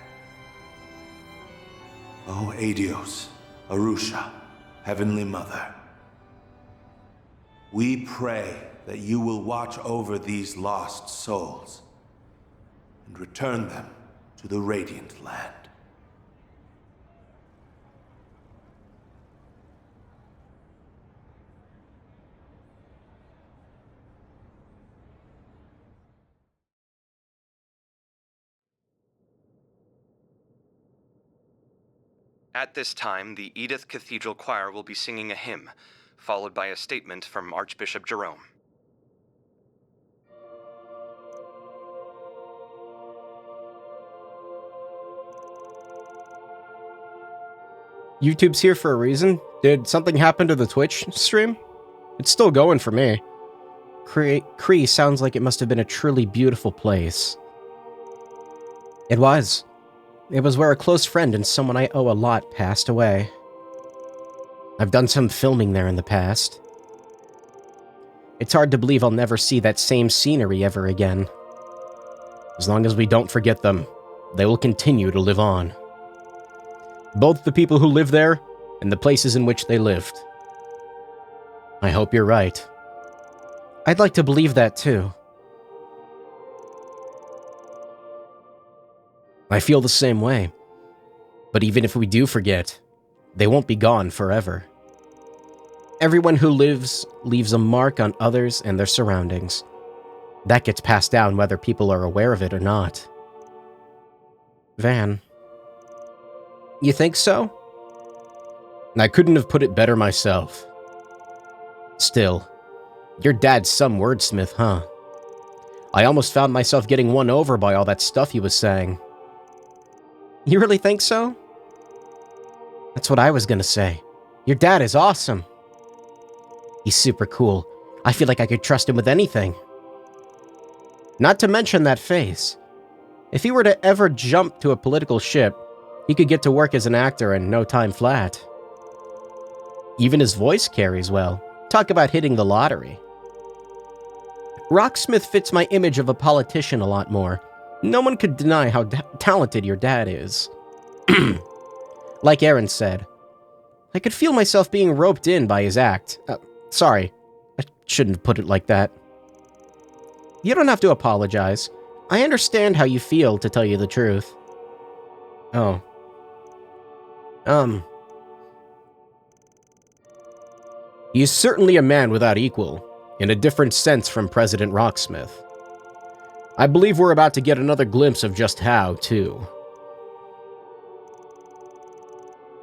O Adios, Arusha, Heavenly Mother, we pray that you will watch over these lost souls and return them to the Radiant Land. At this time, the Edith Cathedral Choir will be singing a hymn, followed by a statement from Archbishop Jerome. YouTube's here for a reason. Did something happen to the Twitch stream? It's still going for me. Cree sounds like it must have been a truly beautiful place. It was. It was where a close friend and someone I owe a lot passed away. I've done some filming there in the past. It's hard to believe I'll never see that same scenery ever again. As long as we don't forget them, they will continue to live on. Both the people who live there and the places in which they lived. I hope you're right. I'd like to believe that too. I feel the same way. But even if we do forget, they won't be gone forever. Everyone who lives leaves a mark on others and their surroundings. That gets passed down whether people are aware of it or not. Van. You think so? I couldn't have put it better myself. Still, your dad's some wordsmith, huh? I almost found myself getting won over by all that stuff he was saying. You really think so? That's what I was gonna say. Your dad is awesome. He's super cool. I feel like I could trust him with anything. Not to mention that face. If he were to ever jump to a political ship, he could get to work as an actor in no time flat. Even his voice carries well. Talk about hitting the lottery. Rocksmith fits my image of a politician a lot more. No one could deny how talented your dad is. Like Aaron said, I could feel myself being roped in by his act. Sorry, I shouldn't have put it like that. You don't have to apologize. I understand how you feel, to tell you the truth. Oh. He's certainly a man without equal, in a different sense from President Rocksmith. I believe we're about to get another glimpse of just how, too.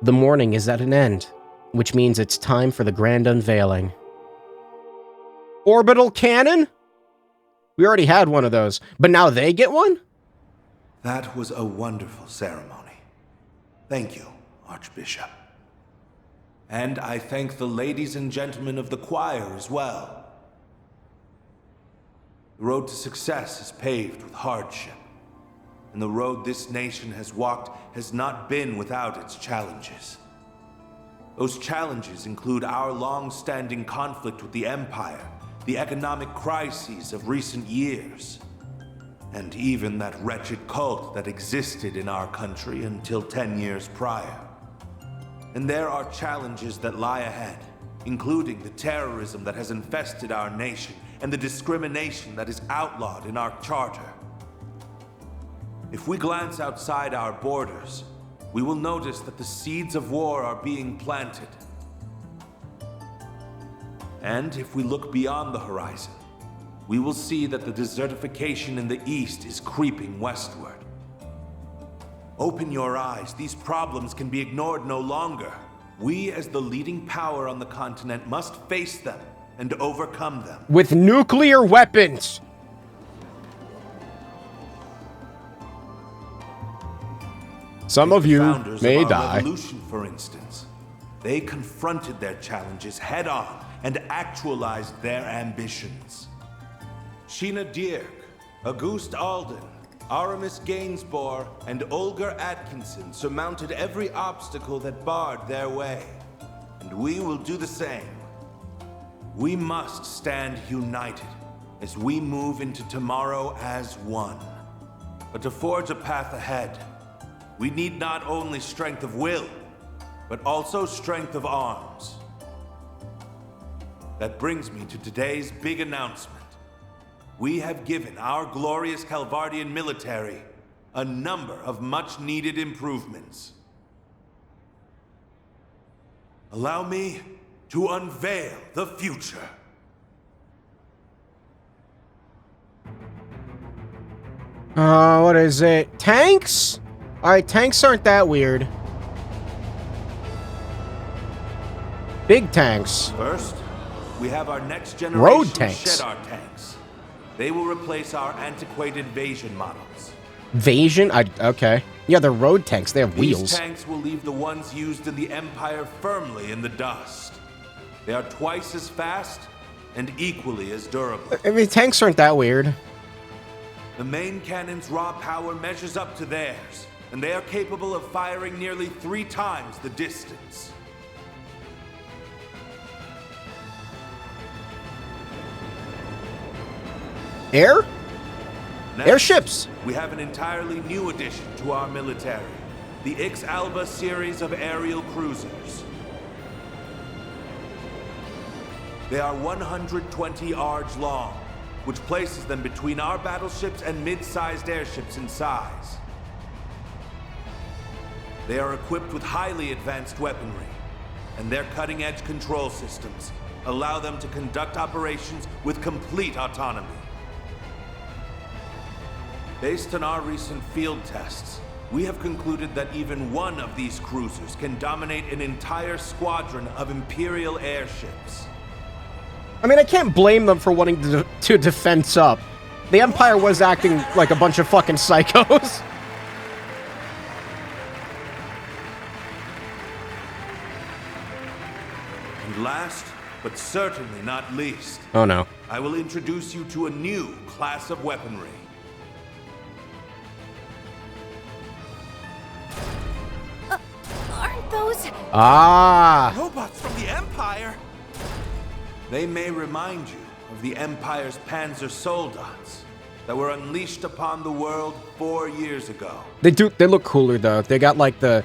The morning is at an end, which means it's time for the grand unveiling. Orbital cannon? We already had one of those, but now they get one? That was a wonderful ceremony. Thank you, Archbishop. And I thank the ladies and gentlemen of the choir as well. The road to success is paved with hardship, and the road this nation has walked has not been without its challenges. Those challenges include our long-standing conflict with the Empire, the economic crises of recent years, and even that wretched cult that existed in our country until 10 years prior. And there are challenges that lie ahead, including the terrorism that has infested our nation and the discrimination that is outlawed in our charter. If we glance outside our borders, we will notice that the seeds of war are being planted. And if we look beyond the horizon, we will see that the desertification in the east is creeping westward. Open your eyes. These problems can be ignored no longer. We, as the leading power on the continent, must face them and overcome them. With nuclear weapons! Some of you may die. Revolution, for instance. They confronted their challenges head-on and actualized their ambitions. Sheena Dierk, Auguste Alden, Aramis Gainsborough, and Olga Atkinson surmounted every obstacle that barred their way. And we will do the same. We must stand united as we move into tomorrow as one. But to forge a path ahead, we need not only strength of will, but also strength of arms. That brings me to today's big announcement. We have given our glorious Calvardian military a number of much-needed improvements. Allow me to unveil the future. What is it? Tanks? Alright, tanks aren't that weird. Big tanks. First, we have our next generation road tanks. Shedar tanks. They will replace our antiquated Vasion models. Vasion? Okay. Yeah, they're road tanks. They have wheels. These tanks will leave the ones used in the Empire firmly in the dust. They are twice as fast and equally as durable. I mean, tanks aren't that weird. The main cannon's raw power measures up to theirs, and they are capable of firing nearly 3 times the distance. Air? Next, airships! We have an entirely new addition to our military, the X-Alba series of aerial cruisers. They are 120 arge long, which places them between our battleships and mid-sized airships in size. They are equipped with highly advanced weaponry, and their cutting-edge control systems allow them to conduct operations with complete autonomy. Based on our recent field tests, we have concluded that even one of these cruisers can dominate an entire squadron of Imperial airships. I mean, I can't blame them for wanting to defense up. The Empire was acting like a bunch of fucking psychos. And last, but certainly not least, Oh no. I will introduce you to a new class of weaponry. Aren't those... Robots from the Empire? They may remind you of the Empire's Panzer Soldats that were unleashed upon the world 4 years ago. They look cooler though. They got like the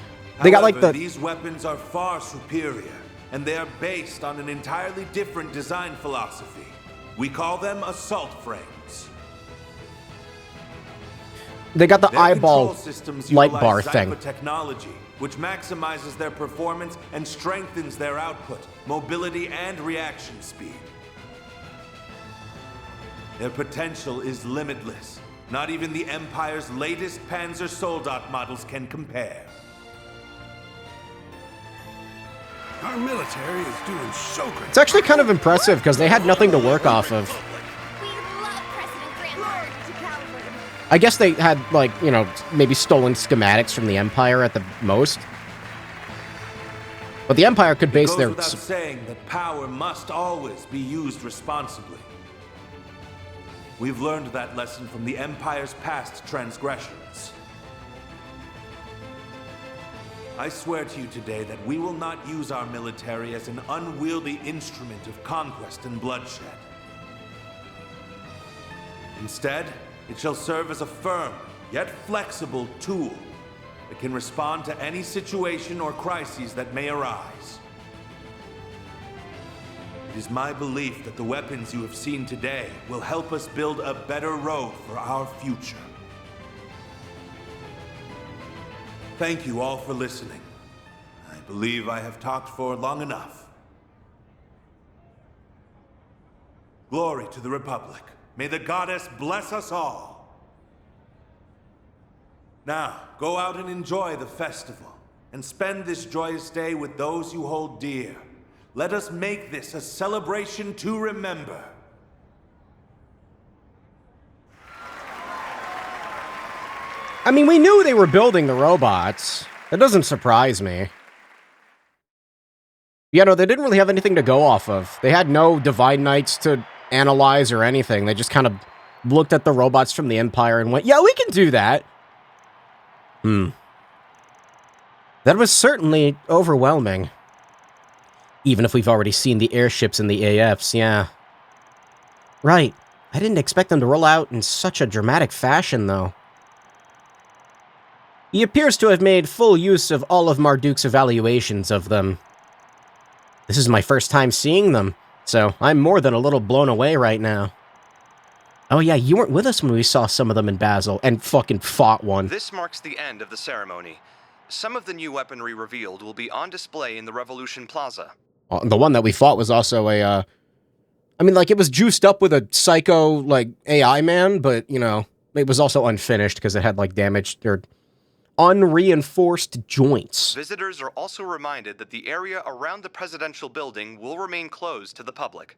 These weapons are far superior, and they are based on an entirely different design philosophy. We call them assault frames. They got the Their eyeball control systems light utilize bar Zypher thing. technology, which maximizes their performance and strengthens their output, mobility, and reaction speed. Their potential is limitless. Not even the Empire's latest Panzer Soldat models can compare. Our military is doing so great. It's actually kind of impressive because they had nothing to work off of. I guess they had, like, you know, maybe stolen schematics from the Empire at the most. But the Empire could base It goes their... without saying that power must always be used responsibly. We've learned that lesson from the Empire's past transgressions. I swear to you today that we will not use our military as an unwieldy instrument of conquest and bloodshed. Instead, it shall serve as a firm, yet flexible tool that can respond to any situation or crises that may arise. It is my belief that the weapons you have seen today will help us build a better road for our future. Thank you all for listening. I believe I have talked for long enough. Glory to the Republic. May the goddess bless us all. Now, go out and enjoy the festival, and spend this joyous day with those you hold dear. Let us make this a celebration to remember. I mean, we knew they were building the robots. That doesn't surprise me. Yeah, no, they didn't really have anything to go off of. They had no Divine Knights to analyze or anything. They just kind of looked at the robots from the Empire and went, yeah, we can do that. That was certainly overwhelming. Even if we've already seen the airships and the AFs, yeah. Right. I didn't expect them to roll out in such a dramatic fashion, though. He appears to have made full use of all of Marduk's evaluations of them. This is my first time seeing them, so I'm more than a little blown away right now. Oh yeah, you weren't with us when we saw some of them in Basel, and fucking fought one. This marks the end of the ceremony. Some of the new weaponry revealed will be on display in the Revolution Plaza. The one that we fought was also a, I mean, like, it was juiced up with a psycho, like, AI man, but, you know, it was also unfinished because it had, like, damaged or unreinforced joints. Visitors are also reminded that the area around the presidential building will remain closed to the public.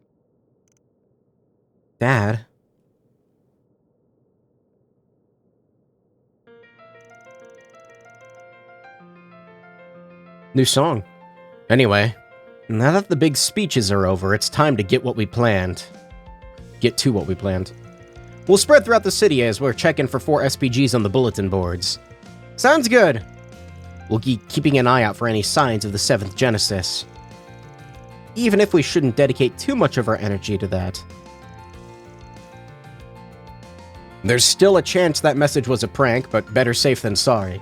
Dad? New song. Anyway, now that the big speeches are over, it's time to get what we planned. Get to what we planned. We'll spread throughout the city as we're checking for 4 SPGs on the bulletin boards. Sounds good. We'll keep keeping an eye out for any signs of the 7th Genesis. Even if we shouldn't dedicate too much of our energy to that. There's still a chance that message was a prank, but better safe than sorry.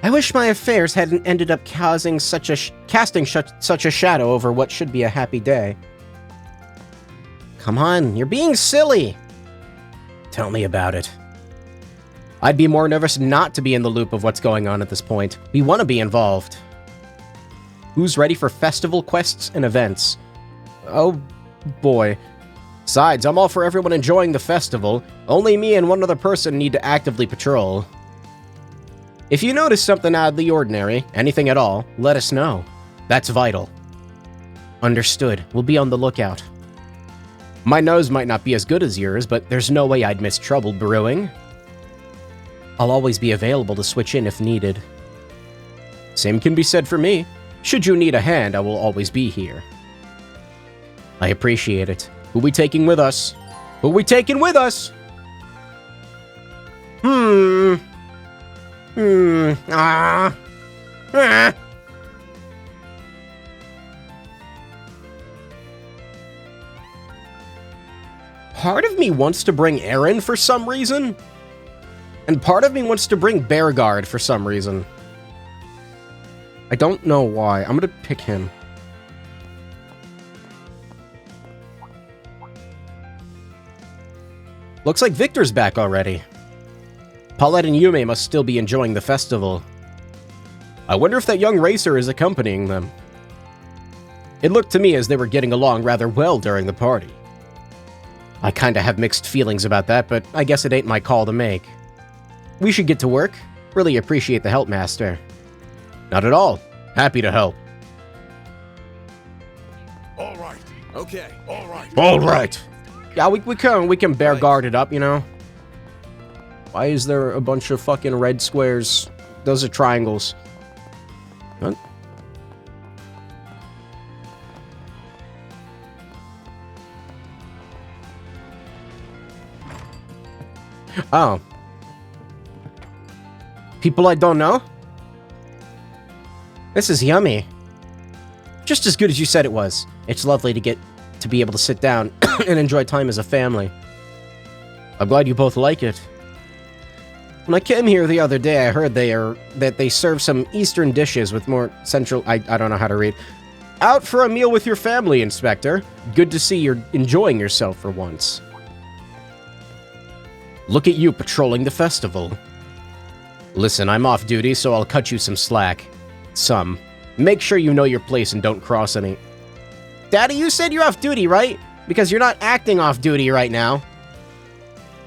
I wish my affairs hadn't ended up casting such a shadow over what should be a happy day. Come on, you're being silly. Tell me about it. I'd be more nervous not to be in the loop of what's going on at this point. We want to be involved. Who's ready for festival quests and events? Oh, boy. Besides, I'm all for everyone enjoying the festival. Only me and one other person need to actively patrol. If you notice something out of the ordinary, anything at all, let us know. That's vital. Understood. We'll be on the lookout. My nose might not be as good as yours, but there's no way I'd miss trouble brewing. I'll always be available to switch in if needed. Same can be said for me. Should you need a hand, I will always be here. I appreciate it. Who we taking with us? Who we taking with us? Part of me wants to bring Aaron for some reason, and part of me wants to bring Bearguard for some reason. I don't know why. I'm gonna pick him. Looks like Victor's back already. Paulette and Yume must still be enjoying the festival. I wonder if that young racer is accompanying them. It looked to me as they were getting along rather well during the party. I kinda have mixed feelings about that, but I guess it ain't my call to make. We should get to work. Really appreciate the help, Master. Not at all. Happy to help. All right. Okay. All right. All right. Yeah, we can bear guard it up, you know? Why is there a bunch of fucking red squares? Those are triangles. What? Oh. People I don't know? This is yummy. Just as good as you said it was. It's lovely to be able to sit down and enjoy time as a family. I'm glad you both like it. When I came here the other day, I heard that they serve some Eastern dishes with more central... I don't know how to read. Out for a meal with your family, Inspector. Good to see you're enjoying yourself for once. Look at you patrolling the festival. Listen, I'm off duty, so I'll cut you some slack. Some. Make sure you know your place and don't cross any. Daddy, you said you're off duty, right? Because you're not acting off duty right now.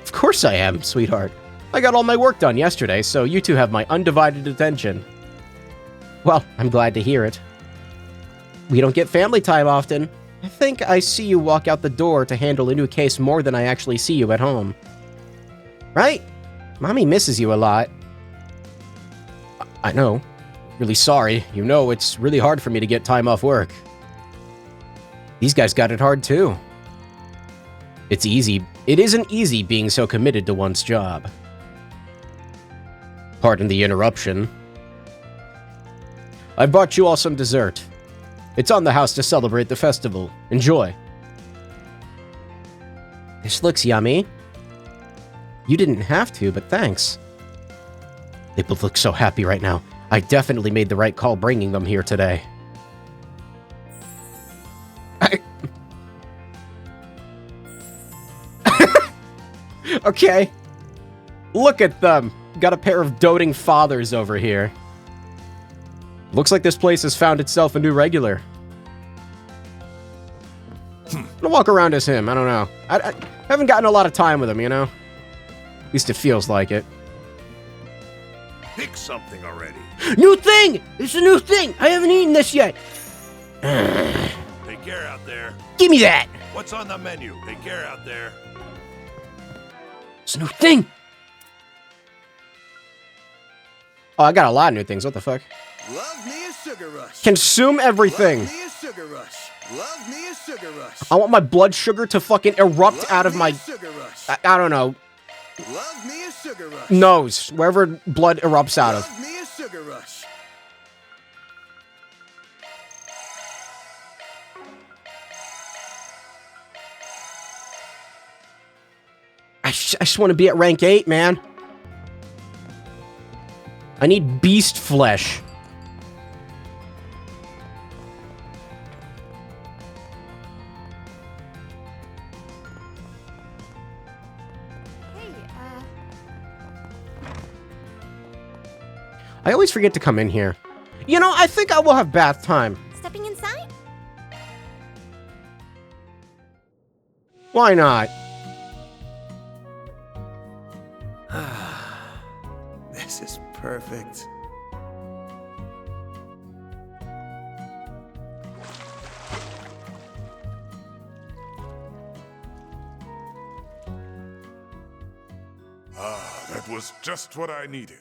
Of course I am, sweetheart. I got all my work done yesterday, so you two have my undivided attention. Well, I'm glad to hear it. We don't get family time often. I think I see you walk out the door to handle a new case more than I actually see you at home. Right? Mommy misses you a lot. I know. Really sorry. You know, it's really hard for me to get time off work. These guys got it hard too. It isn't easy being so committed to one's job. Pardon the interruption. I brought you all some dessert. It's on the house to celebrate the festival. Enjoy. This looks yummy. You didn't have to, but thanks. They both look so happy right now. I definitely made the right call bringing them here today. Okay. Look at them. Got a pair of doting fathers over here. Looks like this place has found itself a new regular. I'm gonna walk around as him. I don't know. I haven't gotten a lot of time with him, you know? At least it feels like it. Pick something already. New thing! It's a new thing! I haven't eaten this yet! Take care out there. Give me that! What's on the menu? Take care out there. It's a new thing! Oh, I got a lot of new things. What the fuck? Love me a sugar rush. Consume everything. Love me a sugar rush. Love me a sugar rush. I want my blood sugar to fucking erupt out of my... I don't know. Love me a sugar rush. Nose. Wherever blood erupts out of. Love me a sugar rush. I just want to be at rank 8, man. I need beast flesh. I always forget to come in here. You know, I think I will have bath time. Stepping inside? Why not? This is perfect. That was just what I needed.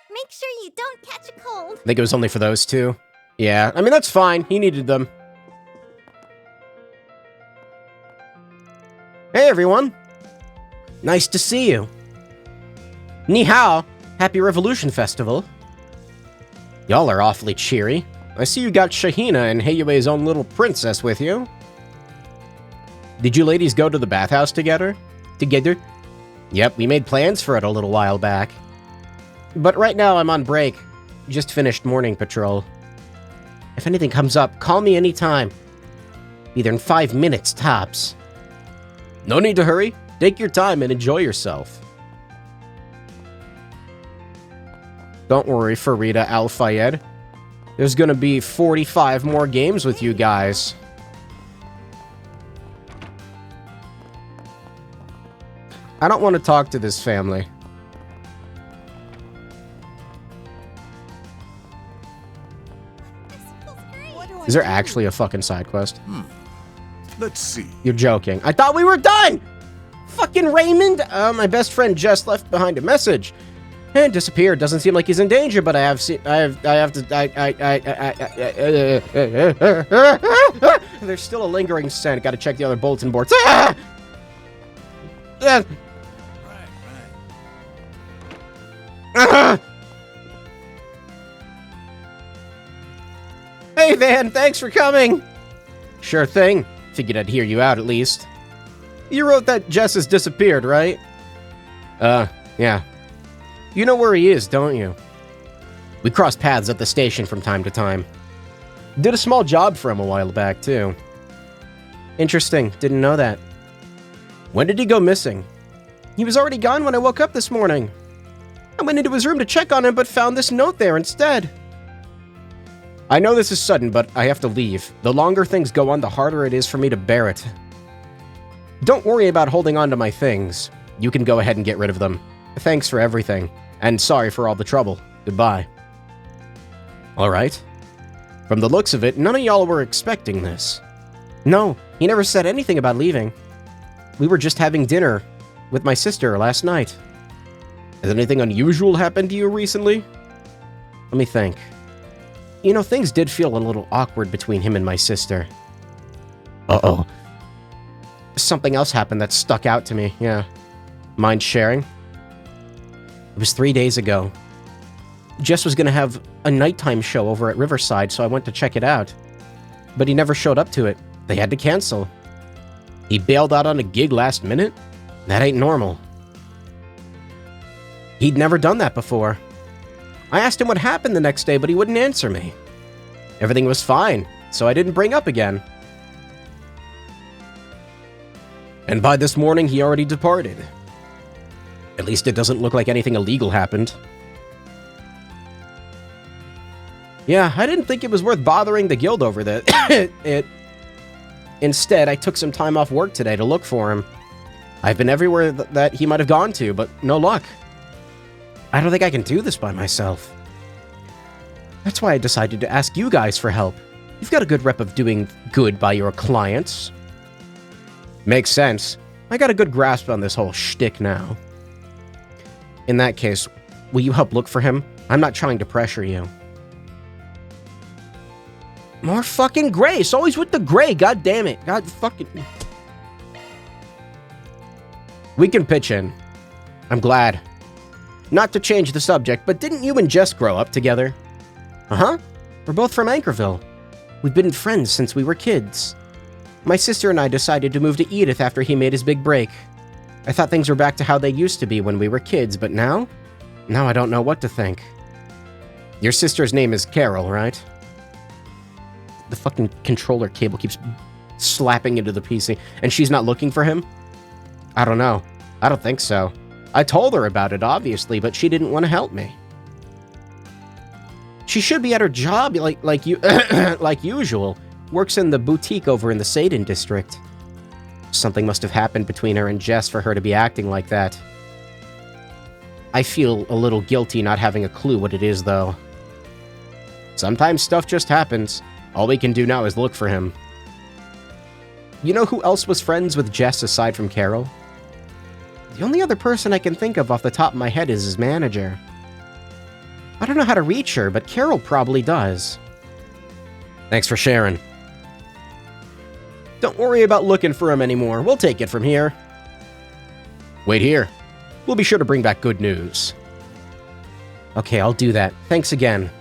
Make sure you don't catch a cold. I think it was only for those two. Yeah, I mean, that's fine. He needed them. Hey, everyone. Nice to see you. Ni hao. Happy Revolution Festival. Y'all are awfully cheery. I see you got Shahina and Heiyue's own little princess with you. Did you ladies go to the bathhouse together? Yep, we made plans for it a little while back. But right now I'm on break. Just finished morning patrol. If anything comes up, call me anytime. Be there in 5 minutes, tops. No need to hurry. Take your time and enjoy yourself. Don't worry, Farida Al-Fayed. There's gonna be 45 more games with you guys. I don't want to talk to this family. Is there actually a fucking side quest? Let's see. You're joking. I thought we were done! Fucking Raymond! My best friend Jess left behind a message. And disappeared. Doesn't seem like he's in danger, but I have to... There's still a lingering scent. Gotta check the other bulletin boards. Hey, Van, thanks for coming. Sure thing. Figured I'd hear you out at least. You wrote that Jess has disappeared, right? Yeah. You know where he is, don't you? We crossed paths at the station from time to time. Did a small job for him a while back, too. Interesting, didn't know that. When did he go missing? He was already gone when I woke up this morning. I went into his room to check on him, but found this note there instead. I know this is sudden, but I have to leave. The longer things go on, the harder it is for me to bear it. Don't worry about holding on to my things. You can go ahead and get rid of them. Thanks for everything, and sorry for all the trouble. Goodbye. Alright. From the looks of it, none of y'all were expecting this. No, he never said anything about leaving. We were just having dinner with my sister last night. Has anything unusual happened to you recently? Let me think. You know, things did feel a little awkward between him and my sister. Uh-oh. Something else happened that stuck out to me, yeah. Mind sharing? It was 3 days ago. Jess was gonna have a nighttime show over at Riverside, so I went to check it out. But he never showed up to it. They had to cancel. He bailed out on a gig last minute? That ain't normal. He'd never done that before. I asked him what happened the next day, but he wouldn't answer me. Everything was fine, so I didn't bring up again. And by this morning, he already departed. At least it doesn't look like anything illegal happened. Yeah, I didn't think it was worth bothering the guild over that. Instead, I took some time off work today to look for him. I've been everywhere that he might have gone to, but no luck. I don't think I can do this by myself. That's why I decided to ask you guys for help. You've got a good rep of doing good by your clients. Makes sense. I got a good grasp on this whole shtick now. In that case, will you help look for him? I'm not trying to pressure you. More fucking grace. Always with the gray. God damn it. God fucking... We can pitch in. I'm glad. Not to change the subject, but didn't you and Jess grow up together? Uh-huh. We're both from Anchorville. We've been friends since we were kids. My sister and I decided to move to Edith after he made his big break. I thought things were back to how they used to be when we were kids, but now? Now I don't know what to think. Your sister's name is Carol, right? The fucking controller cable keeps slapping into the PC, and she's not looking for him? I don't know. I don't think so. I told her about it, obviously, but she didn't want to help me. She should be at her job like usual. Works in the boutique over in the Satan district. Something must have happened between her and Jess for her to be acting like that. I feel a little guilty not having a clue what it is, though. Sometimes stuff just happens. All we can do now is look for him. You know who else was friends with Jess aside from Carol? The only other person I can think of off the top of my head is his manager. I don't know how to reach her, but Carol probably does. Thanks for sharing. Don't worry about looking for him anymore. We'll take it from here. Wait here. We'll be sure to bring back good news. Okay, I'll do that. Thanks again.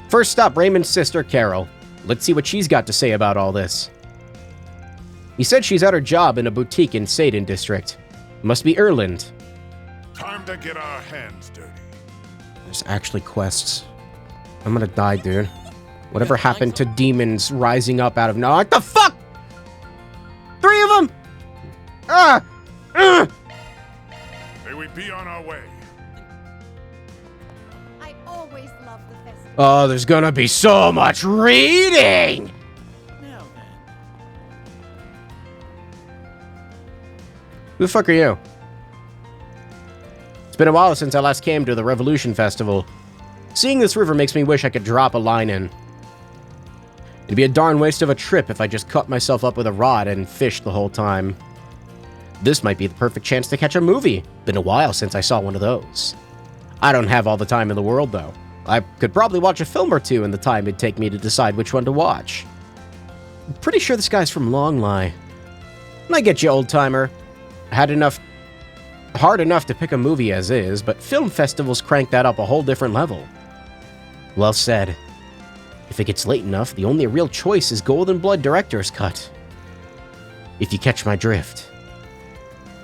First stop, Raymond's sister, Carol. Let's see what she's got to say about all this. He said she's at her job in a boutique in Satan District. Must be Erland. Time to get our hands dirty. There's actually quests. I'm gonna die, dude. Whatever happened to demons rising up out of nowhere? What the fuck? 3 of them? May we be on our way. I always love the festival. Oh, there's gonna be so much reading! Who the fuck are you? It's been a while since I last came to the Revolution Festival. Seeing this river makes me wish I could drop a line in. It'd be a darn waste of a trip if I just cut myself up with a rod and fished the whole time. This might be the perfect chance to catch a movie. Been a while since I saw one of those. I don't have all the time in the world, though. I could probably watch a film or two in the time it'd take me to decide which one to watch. I'm pretty sure this guy's from Longlie. I get you, old-timer. Hard enough to pick a movie as is, but film festivals crank that up a whole different level. Well said. If it gets late enough, the only real choice is Golden Blood Director's Cut. If you catch my drift.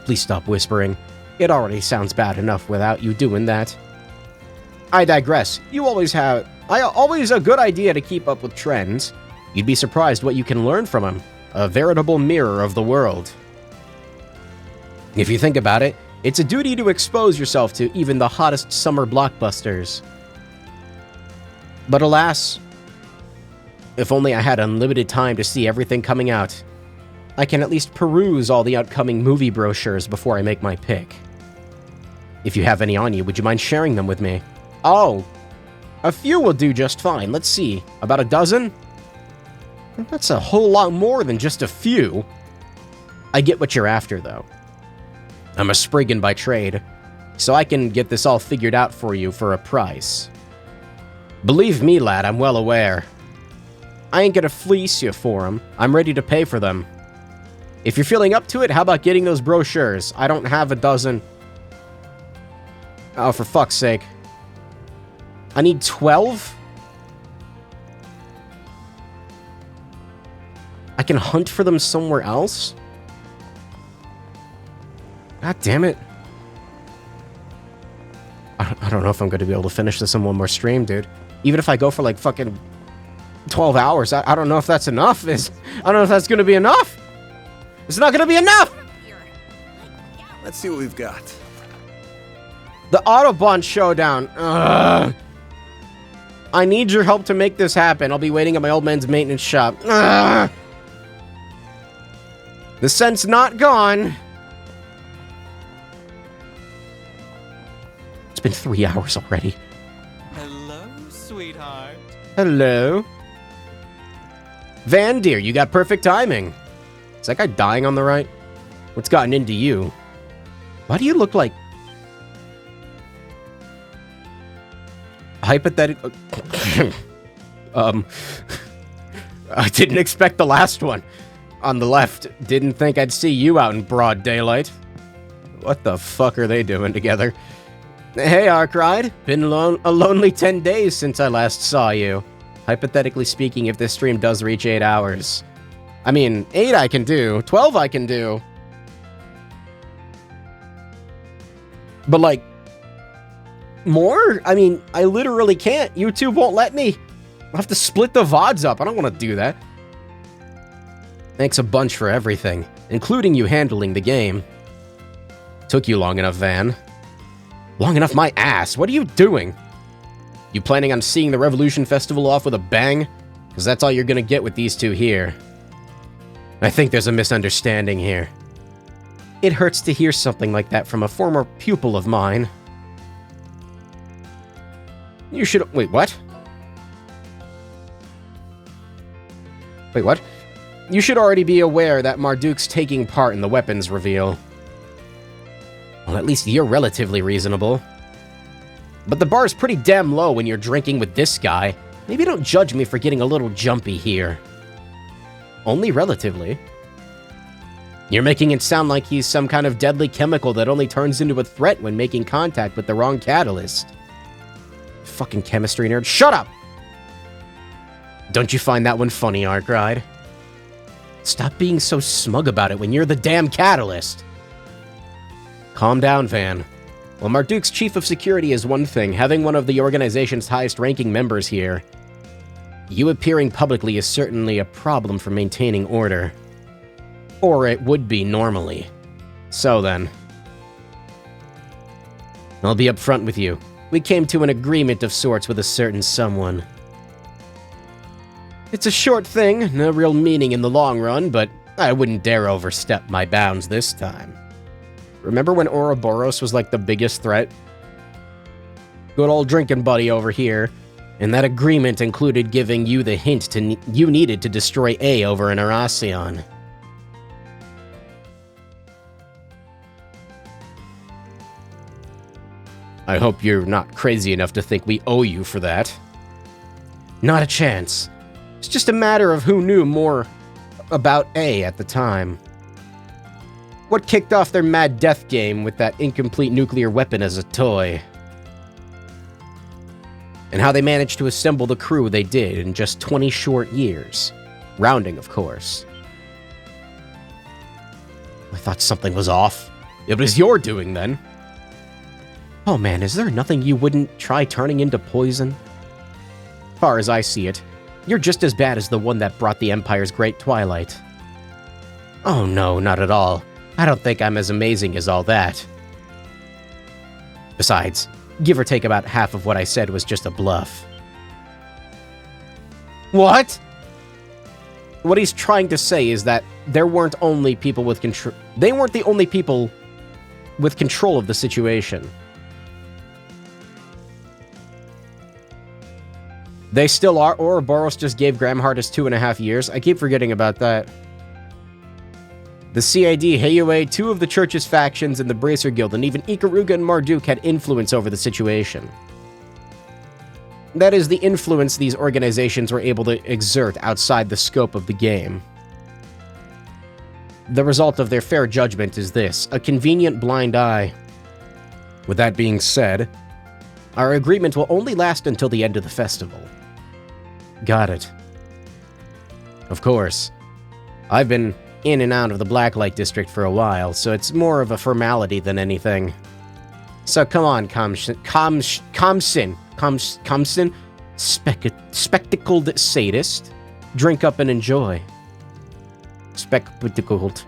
Please stop whispering. It already sounds bad enough without you doing that. I digress. Always a good idea to keep up with trends. You'd be surprised what you can learn from them. A veritable mirror of the world. If you think about it, it's a duty to expose yourself to even the hottest summer blockbusters. But alas, if only I had unlimited time to see everything coming out. I can at least peruse all the upcoming movie brochures before I make my pick. If you have any on you, would you mind sharing them with me? Oh, a few will do just fine. Let's see, about a dozen? That's a whole lot more than just a few. I get what you're after, though. I'm a Spriggan by trade, so I can get this all figured out for you for a price. Believe me, lad, I'm well aware. I ain't gonna fleece you for them. I'm ready to pay for them. If you're feeling up to it, how about getting those brochures? I don't have a dozen. Oh, for fuck's sake. I need 12? I can hunt for them somewhere else? God damn it. I don't know if I'm going to be able to finish this in one more stream, dude. Even if I go for like fucking 12 hours, I don't know if that's enough. I don't know if that's going to be enough. It's not going to be enough! Let's see what we've got. The Autobahn Showdown. Ugh. I need your help to make this happen. I'll be waiting at my old man's maintenance shop. Ugh. The scent's not gone. It's been 3 hours already. Hello, sweetheart. Hello. Van Deer, you got perfect timing. Is that guy dying on the right? What's gotten into you? Why do you look like... Hypothetical... I didn't expect the last one. On the left, didn't think I'd see you out in broad daylight. What the fuck are they doing together? Hey, Arkride. Been a lonely 10 days since I last saw you. Hypothetically speaking, if this stream does reach 8 hours. I mean, 8 I can do. 12 I can do. But, like, more? I mean, I literally can't. YouTube won't let me. I'll have to split the VODs up. I don't want to do that. Thanks a bunch for everything, including you handling the game. Took you long enough, Van. Long enough my ass. What are you doing? You planning on seeing the Revolution Festival off with a bang? Because that's all you're gonna get with these two here. I think there's a misunderstanding here. It hurts to hear something like that from a former pupil of mine. You should... Wait, what? Wait, what? You should already be aware that Marduk's taking part in the weapons reveal. Well, at least you're relatively reasonable. But the bar's pretty damn low when you're drinking with this guy. maybe don't judge me for getting a little jumpy here. Only relatively. You're making it sound like he's some kind of deadly chemical that only turns into a threat when making contact with the wrong catalyst. Fucking chemistry nerd. Shut up! Don't you find that one funny, Arkride? Stop being so smug about it when you're the damn catalyst. Calm down, Van. While Marduk's chief of security is one thing, having one of the organization's highest-ranking members here, you appearing publicly is certainly a problem for maintaining order. Or it would be normally. So then. I'll be upfront with you. We came to an agreement of sorts with a certain someone. It's a short thing, no real meaning in the long run, but I wouldn't dare overstep my bounds this time. Remember when Ouroboros was like the biggest threat? Good old drinking buddy over here. And that agreement included giving you the hint you needed to destroy A over in Arasion. I hope you're not crazy enough to think we owe you for that. Not a chance. It's just a matter of who knew more about A at the time. What kicked off their mad death game with that incomplete nuclear weapon as a toy? And how they managed to assemble the crew they did in just 20 short years. Rounding, of course. I thought something was off. It was your doing, then. Oh man, is there nothing you wouldn't try turning into poison? Far as I see it, you're just as bad as the one that brought the Empire's great twilight. Oh no, not at all. I don't think I'm as amazing as all that. Besides, give or take about half of what I said was just a bluff. What? What he's trying to say is that there weren't only people with control. They weren't the only people with control of the situation. They still are. Ouroboros just gave Gramhart his 2.5 years. I keep forgetting about that. The CID, Heyue, two of the church's factions, and the Bracer Guild, and even Ikaruga and Marduk had influence over the situation. That is the influence these organizations were able to exert outside the scope of the game. The result of their fair judgment is this, a convenient blind eye. With that being said, our agreement will only last until the end of the festival. Got it. Of course. I've been in and out of the Blacklight District for a while, so it's more of a formality than anything. So come on, Kamsin, spectacled sadist. Drink up and enjoy. Spectacled.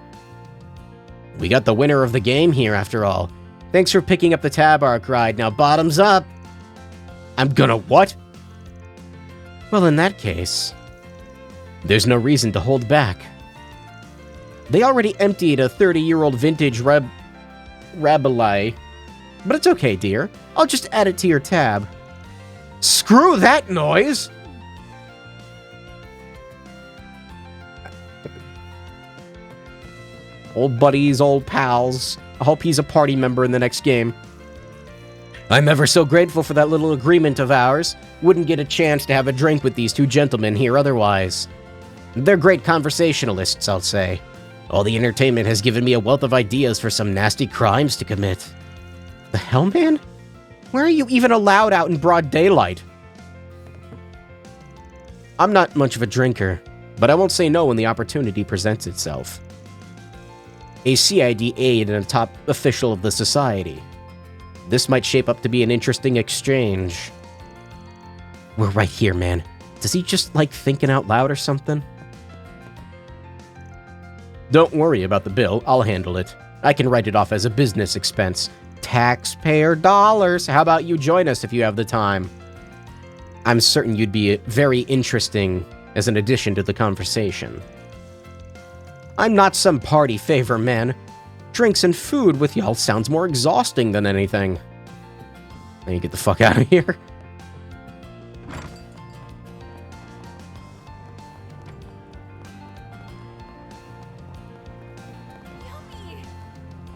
We got the winner of the game here, after all. Thanks for picking up the tab, Arkride. Now bottoms up! I'm gonna what? Well, in that case, there's no reason to hold back. They already emptied a 30-year-old vintage Rabelais. But it's okay, dear. I'll just add it to your tab. Screw that noise! Old buddies, old pals. I hope he's a party member in the next game. I'm ever so grateful for that little agreement of ours. Wouldn't get a chance to have a drink with these two gentlemen here otherwise. They're great conversationalists, I'll say. All the entertainment has given me a wealth of ideas for some nasty crimes to commit. The hell, man? Where are you even allowed out in broad daylight? I'm not much of a drinker, but I won't say no when the opportunity presents itself. A CID aide and a top official of the society. This might shape up to be an interesting exchange. We're right here, man. Does he just like thinking out loud or something? Don't worry about the bill, I'll handle it. I can write it off as a business expense. Taxpayer dollars! How about you join us if you have the time? I'm certain you'd be very interesting as an addition to the conversation. I'm not some party favor, man. Drinks and food with y'all sounds more exhausting than anything. Now you get the fuck out of here.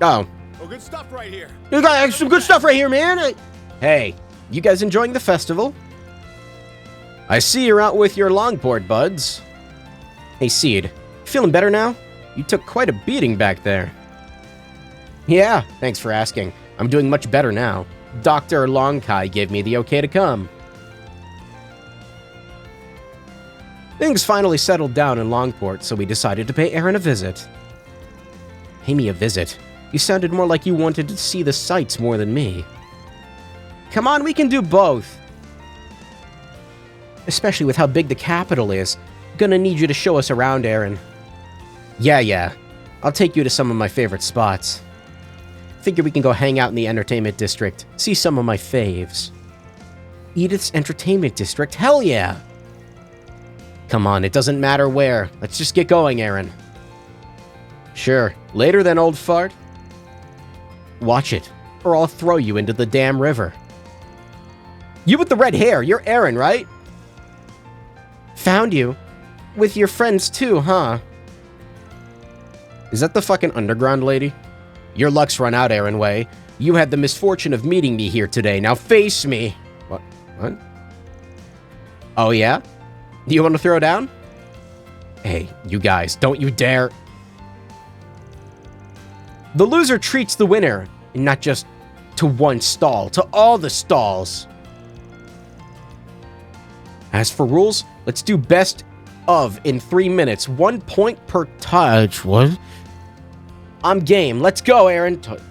Oh. Oh, good stuff right here. You got some good stuff right here, man. Hey, you guys enjoying the festival? I see you're out with your longboard buds. Hey, Seed, feeling better now? You took quite a beating back there. Yeah, thanks for asking. I'm doing much better now. Dr. Longkai gave me the okay to come. Things finally settled down in Longport, so we decided to pay Aaron a visit. Pay me a visit? You sounded more like you wanted to see the sights more than me. Come on, we can do both. Especially with how big the capital is. Gonna need you to show us around, Aaron. Yeah. I'll take you to some of my favorite spots. Figure we can go hang out in the entertainment district, see some of my faves. Edith's entertainment district? Hell yeah! Come on, it doesn't matter where. Let's just get going, Aaron. Sure. Later then, old fart. Watch it, or I'll throw you into the damn river. You with the red hair, you're Aaron, right? Found you. With your friends too, huh? Is that the fucking underground lady? Your luck's run out, Aaron Way. You had the misfortune of meeting me here today. Now face me. What? Oh, yeah? Do you want to throw down? Hey, you guys, don't you dare. The loser treats the winner, and not just to one stall, to all the stalls. As for rules, let's do best of in 3 minutes. 1 point per touch. What? I'm game. Let's go, Aaron. Touch?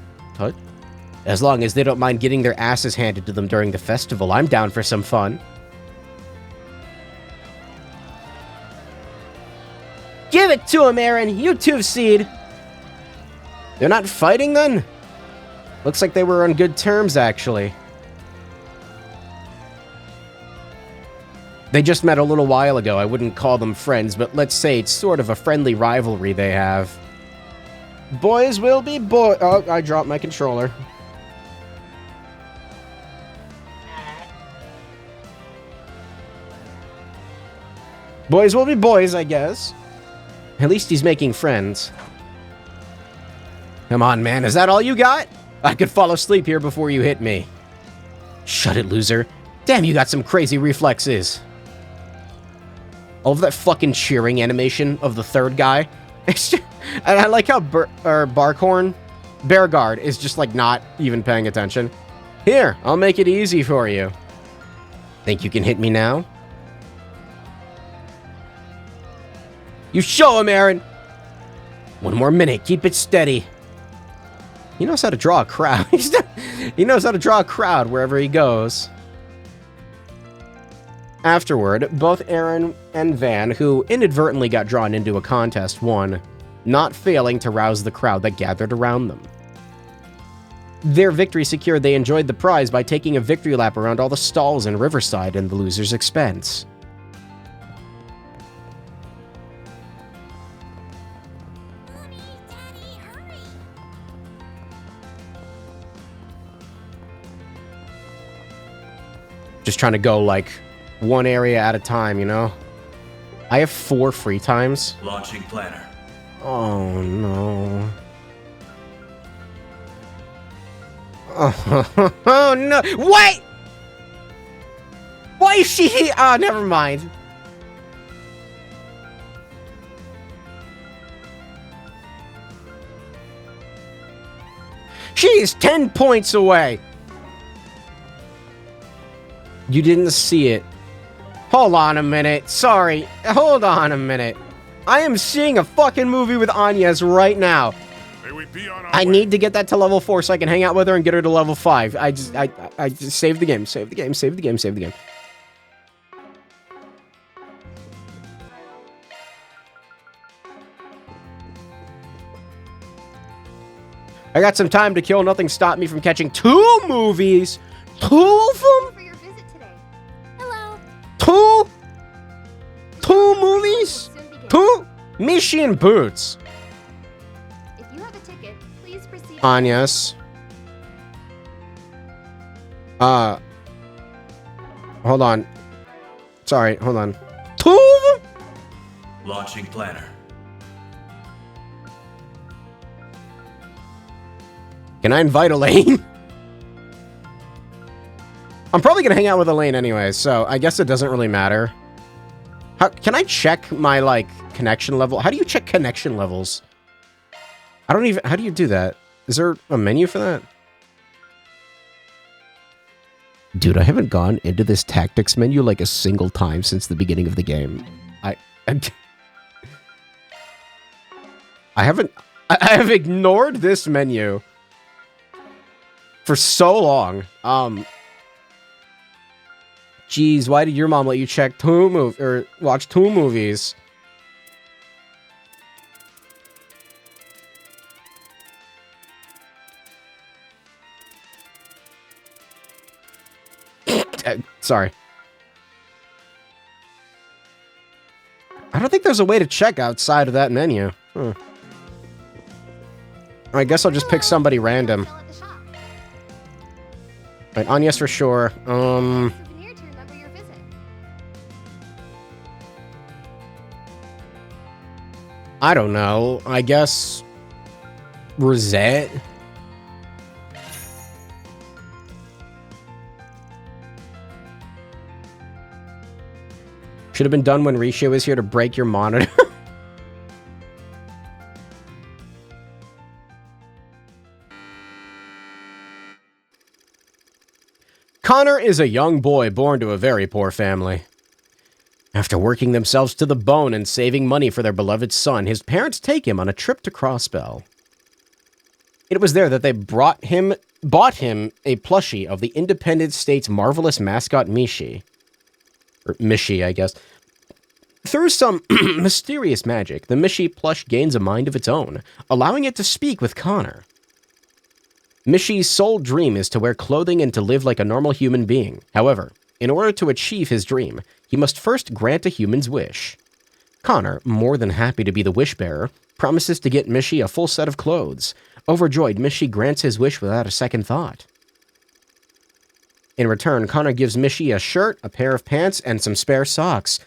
As long as they don't mind getting their asses handed to them during the festival, I'm down for some fun. Give it to him, Aaron. You too, Seed. They're not fighting, then? Looks like they were on good terms, actually. They just met a little while ago. I wouldn't call them friends, but let's say it's sort of a friendly rivalry they have. Boys will be boys. Oh, I dropped my controller. Boys will be boys, I guess. At least he's making friends. Come on, man. Is that all you got? I could fall asleep here before you hit me. Shut it, loser. Damn, you got some crazy reflexes. All of that fucking cheering animation of the third guy. And I like how Bearguard is just like not even paying attention. Here, I'll make it easy for you. Think you can hit me now? You show him, Aaron! 1 more minute, keep it steady. He knows how to draw a crowd. He knows how to draw a crowd wherever he goes. Afterward, both Aaron and Van, who inadvertently got drawn into a contest, won, not failing to rouse the crowd that gathered around them. Their victory secured, they enjoyed the prize by taking a victory lap around all the stalls in Riverside at the loser's expense. Just trying to go, like, one area at a time, you know? I have 4 free times. Launching planner. Oh, no. Oh, no. Wait! Why is she here? Oh, never mind. She is 10 points away. You didn't see it. Hold on a minute. Sorry. Hold on a minute. I am seeing a fucking movie with Agnes right now. I need to get that to level 4 so I can hang out with her and get her to level 5. I just save the game. Save the game. Save the game. Save the game. I got some time to kill. Nothing stopped me from catching 2 movies. 2 of them? Two movies? 2 Mission Boots. If you have a ticket, please proceed. Agnes. Hold on. Sorry, hold on. 2 of them? Launching planner. Can I invite Elaine? I'm probably gonna hang out with Elaine anyway, so I guess it doesn't really matter. How can I check my, like, connection level? How do you check connection levels? I don't even... How do you do that? Is there a menu for that? Dude, I haven't gone into this tactics menu like a single time since the beginning of the game. I have ignored this menu for so long. Geez, why did your mom let you check watch 2 movies? Sorry. I don't think there's a way to check outside of that menu. I guess I'll just pick somebody random. Right, Anya's for sure. I don't know. I guess Rosette. Should have been done when Rishi was here to break your monitor. Connor is a young boy born to a very poor family. After working themselves to the bone and saving money for their beloved son, his parents take him on a trip to Crossbell. It was there that they bought him a plushie of the Independent State's marvelous mascot Mishi. Or Mishi, I guess. Through some mysterious magic, the Mishi plush gains a mind of its own, allowing it to speak with Connor. Mishi's sole dream is to wear clothing and to live like a normal human being. However, in order to achieve his dream, he must first grant a human's wish. Connor, more than happy to be the wish-bearer, promises to get Mishi a full set of clothes. Overjoyed, Mishi grants his wish without a second thought. In return, Connor gives Mishi a shirt, a pair of pants, and some spare socks.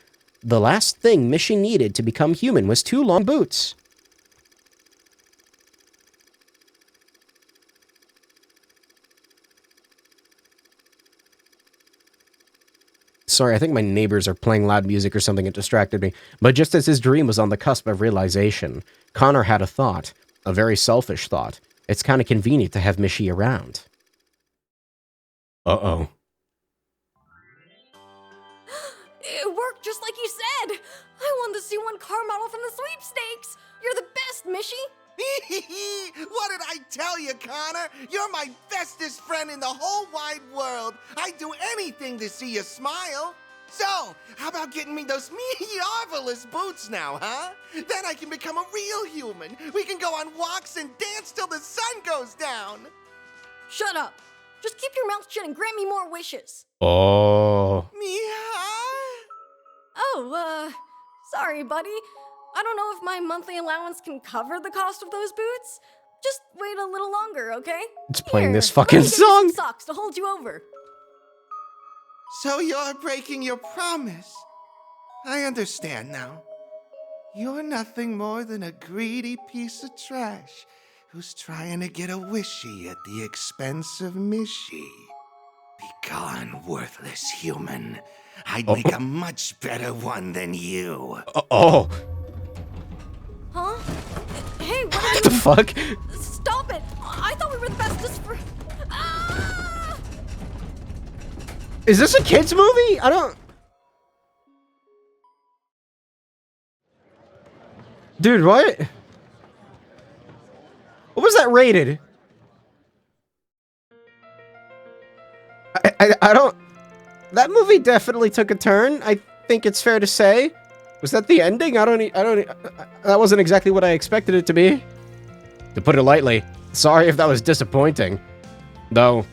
The last thing Mishi needed to become human was 2 long boots. Sorry, I think my neighbors are playing loud music or something. It distracted me. But just as his dream was on the cusp of realization, Connor had a thought. A very selfish thought. It's kind of convenient to have Mishi around. Uh-oh. It worked just like you said. I won the C1 car model from the sweepstakes. You're the best, Mishi. What did I tell you, Connor? You're my bestest friend in the whole wide world. I'd do anything to see you smile. So, how about getting me those marvelous boots now, huh? Then I can become a real human. We can go on walks and dance till the sun goes down. Shut up. Just keep your mouth shut and grant me more wishes. Oh. Sorry, buddy. I don't know if my monthly allowance can cover the cost of those boots. Just wait a little longer, okay? It's playing this fucking song. Let me get you some socks to hold you over. So you're breaking your promise. I understand now. You're nothing more than a greedy piece of trash who's trying to get a wishy at the expense of Mishi. Be gone, worthless human. I'd make a much better one than you. Oh. Huh? Hey, what are What the fuck? Stop it! I thought we were the bestest for... Ah! Is this a kid's movie? I don't... Dude, what? What was that rated? I don't... That movie definitely took a turn, I think it's fair to say. Was that the ending? That wasn't exactly what I expected it to be. To put it lightly, sorry if that was disappointing. Though,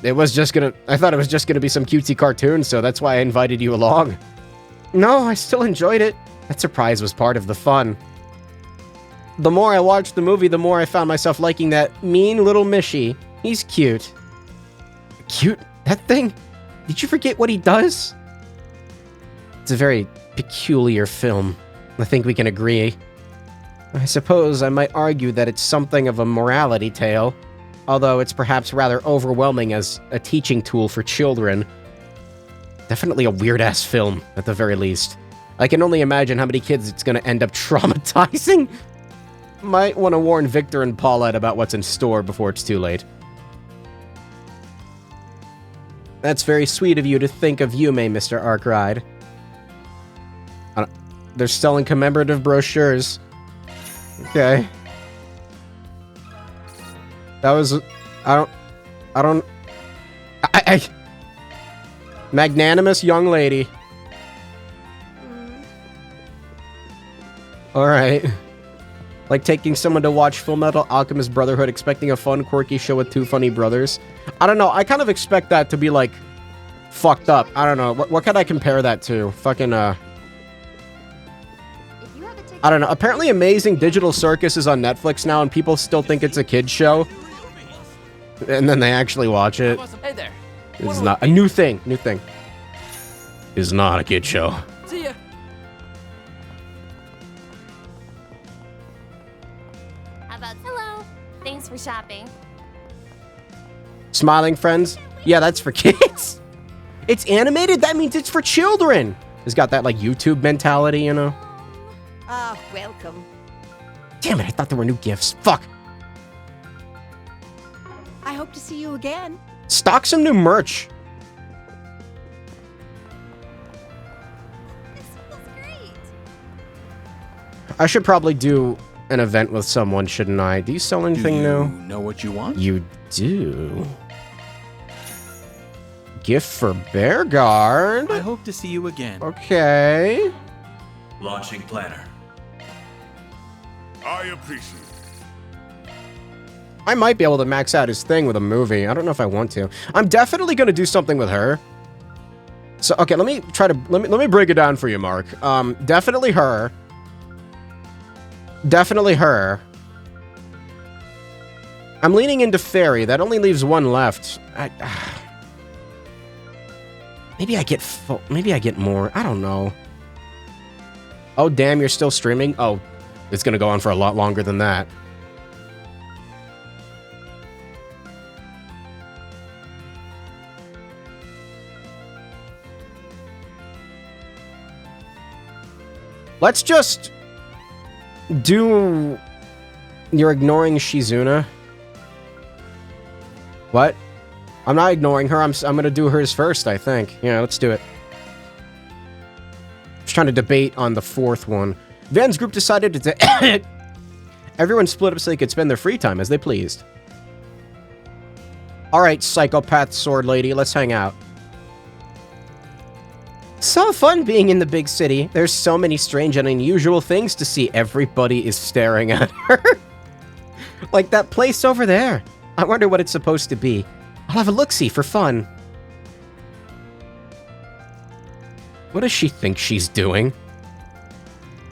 I thought it was just gonna be some cutesy cartoon, so that's why I invited you along. No, I still enjoyed it. That surprise was part of the fun. The more I watched the movie, the more I found myself liking that mean little Mishi. He's cute. Cute? That thing? Did you forget what he does? It's a very peculiar film. I think we can agree. I suppose I might argue that it's something of a morality tale, although it's perhaps rather overwhelming as a teaching tool for children. Definitely a weird-ass film, at the very least. I can only imagine how many kids it's gonna end up traumatizing. Might want to warn Victor and Paulette about what's in store before it's too late. That's very sweet of you to think of Yume, Mr. Arkwright. They're selling commemorative brochures. Okay. That was... Magnanimous young lady. Alright. Like taking someone to watch Full Metal Alchemist Brotherhood, expecting a fun, quirky show with two funny brothers. I don't know. I kind of expect that to be, like, fucked up. I don't know. What can I compare that to? Fucking, I don't know. Apparently Amazing Digital Circus is on Netflix now, and people still think it's a kid's show. And then they actually watch it. Hey there. It's not a new thing. New thing. It's not a kid show. See ya. How about hello? Thanks for shopping. Smiling Friends? Yeah, that's for kids. It's animated? That means it's for children. It's got that, like, YouTube mentality, you know? Ah, welcome. Damn it, I thought there were new gifts. Fuck. I hope to see you again. Stock some new merch. This feels great. I should probably do an event with someone, shouldn't I? Do you sell anything new? Know what you want? You do. Gift for Bearguard. I hope to see you again. Okay. Launching planner. I appreciate it. I might be able to max out his thing with a movie. I don't know if I want to. I'm definitely going to do something with her. So, okay, let me let me break it down for you, Mark. Definitely her. Definitely her. I'm leaning into Fairy. That only leaves one left. Maybe I get more. I don't know. Oh, damn, you're still streaming? Oh, it's going to go on for a lot longer than that. Let's just do... You're ignoring Shizuna? What? I'm not ignoring her. I'm gonna do hers first, I think. Yeah, let's do it. Just trying to debate on the fourth one. Van's group decided to... Everyone split up so they could spend their free time as they pleased. Alright, psychopath sword lady, let's hang out. So fun being in the big city. There's so many strange and unusual things to see. Everybody is staring at her. Like that place over there. I wonder what it's supposed to be. I'll have a look-see for fun. What does she think she's doing?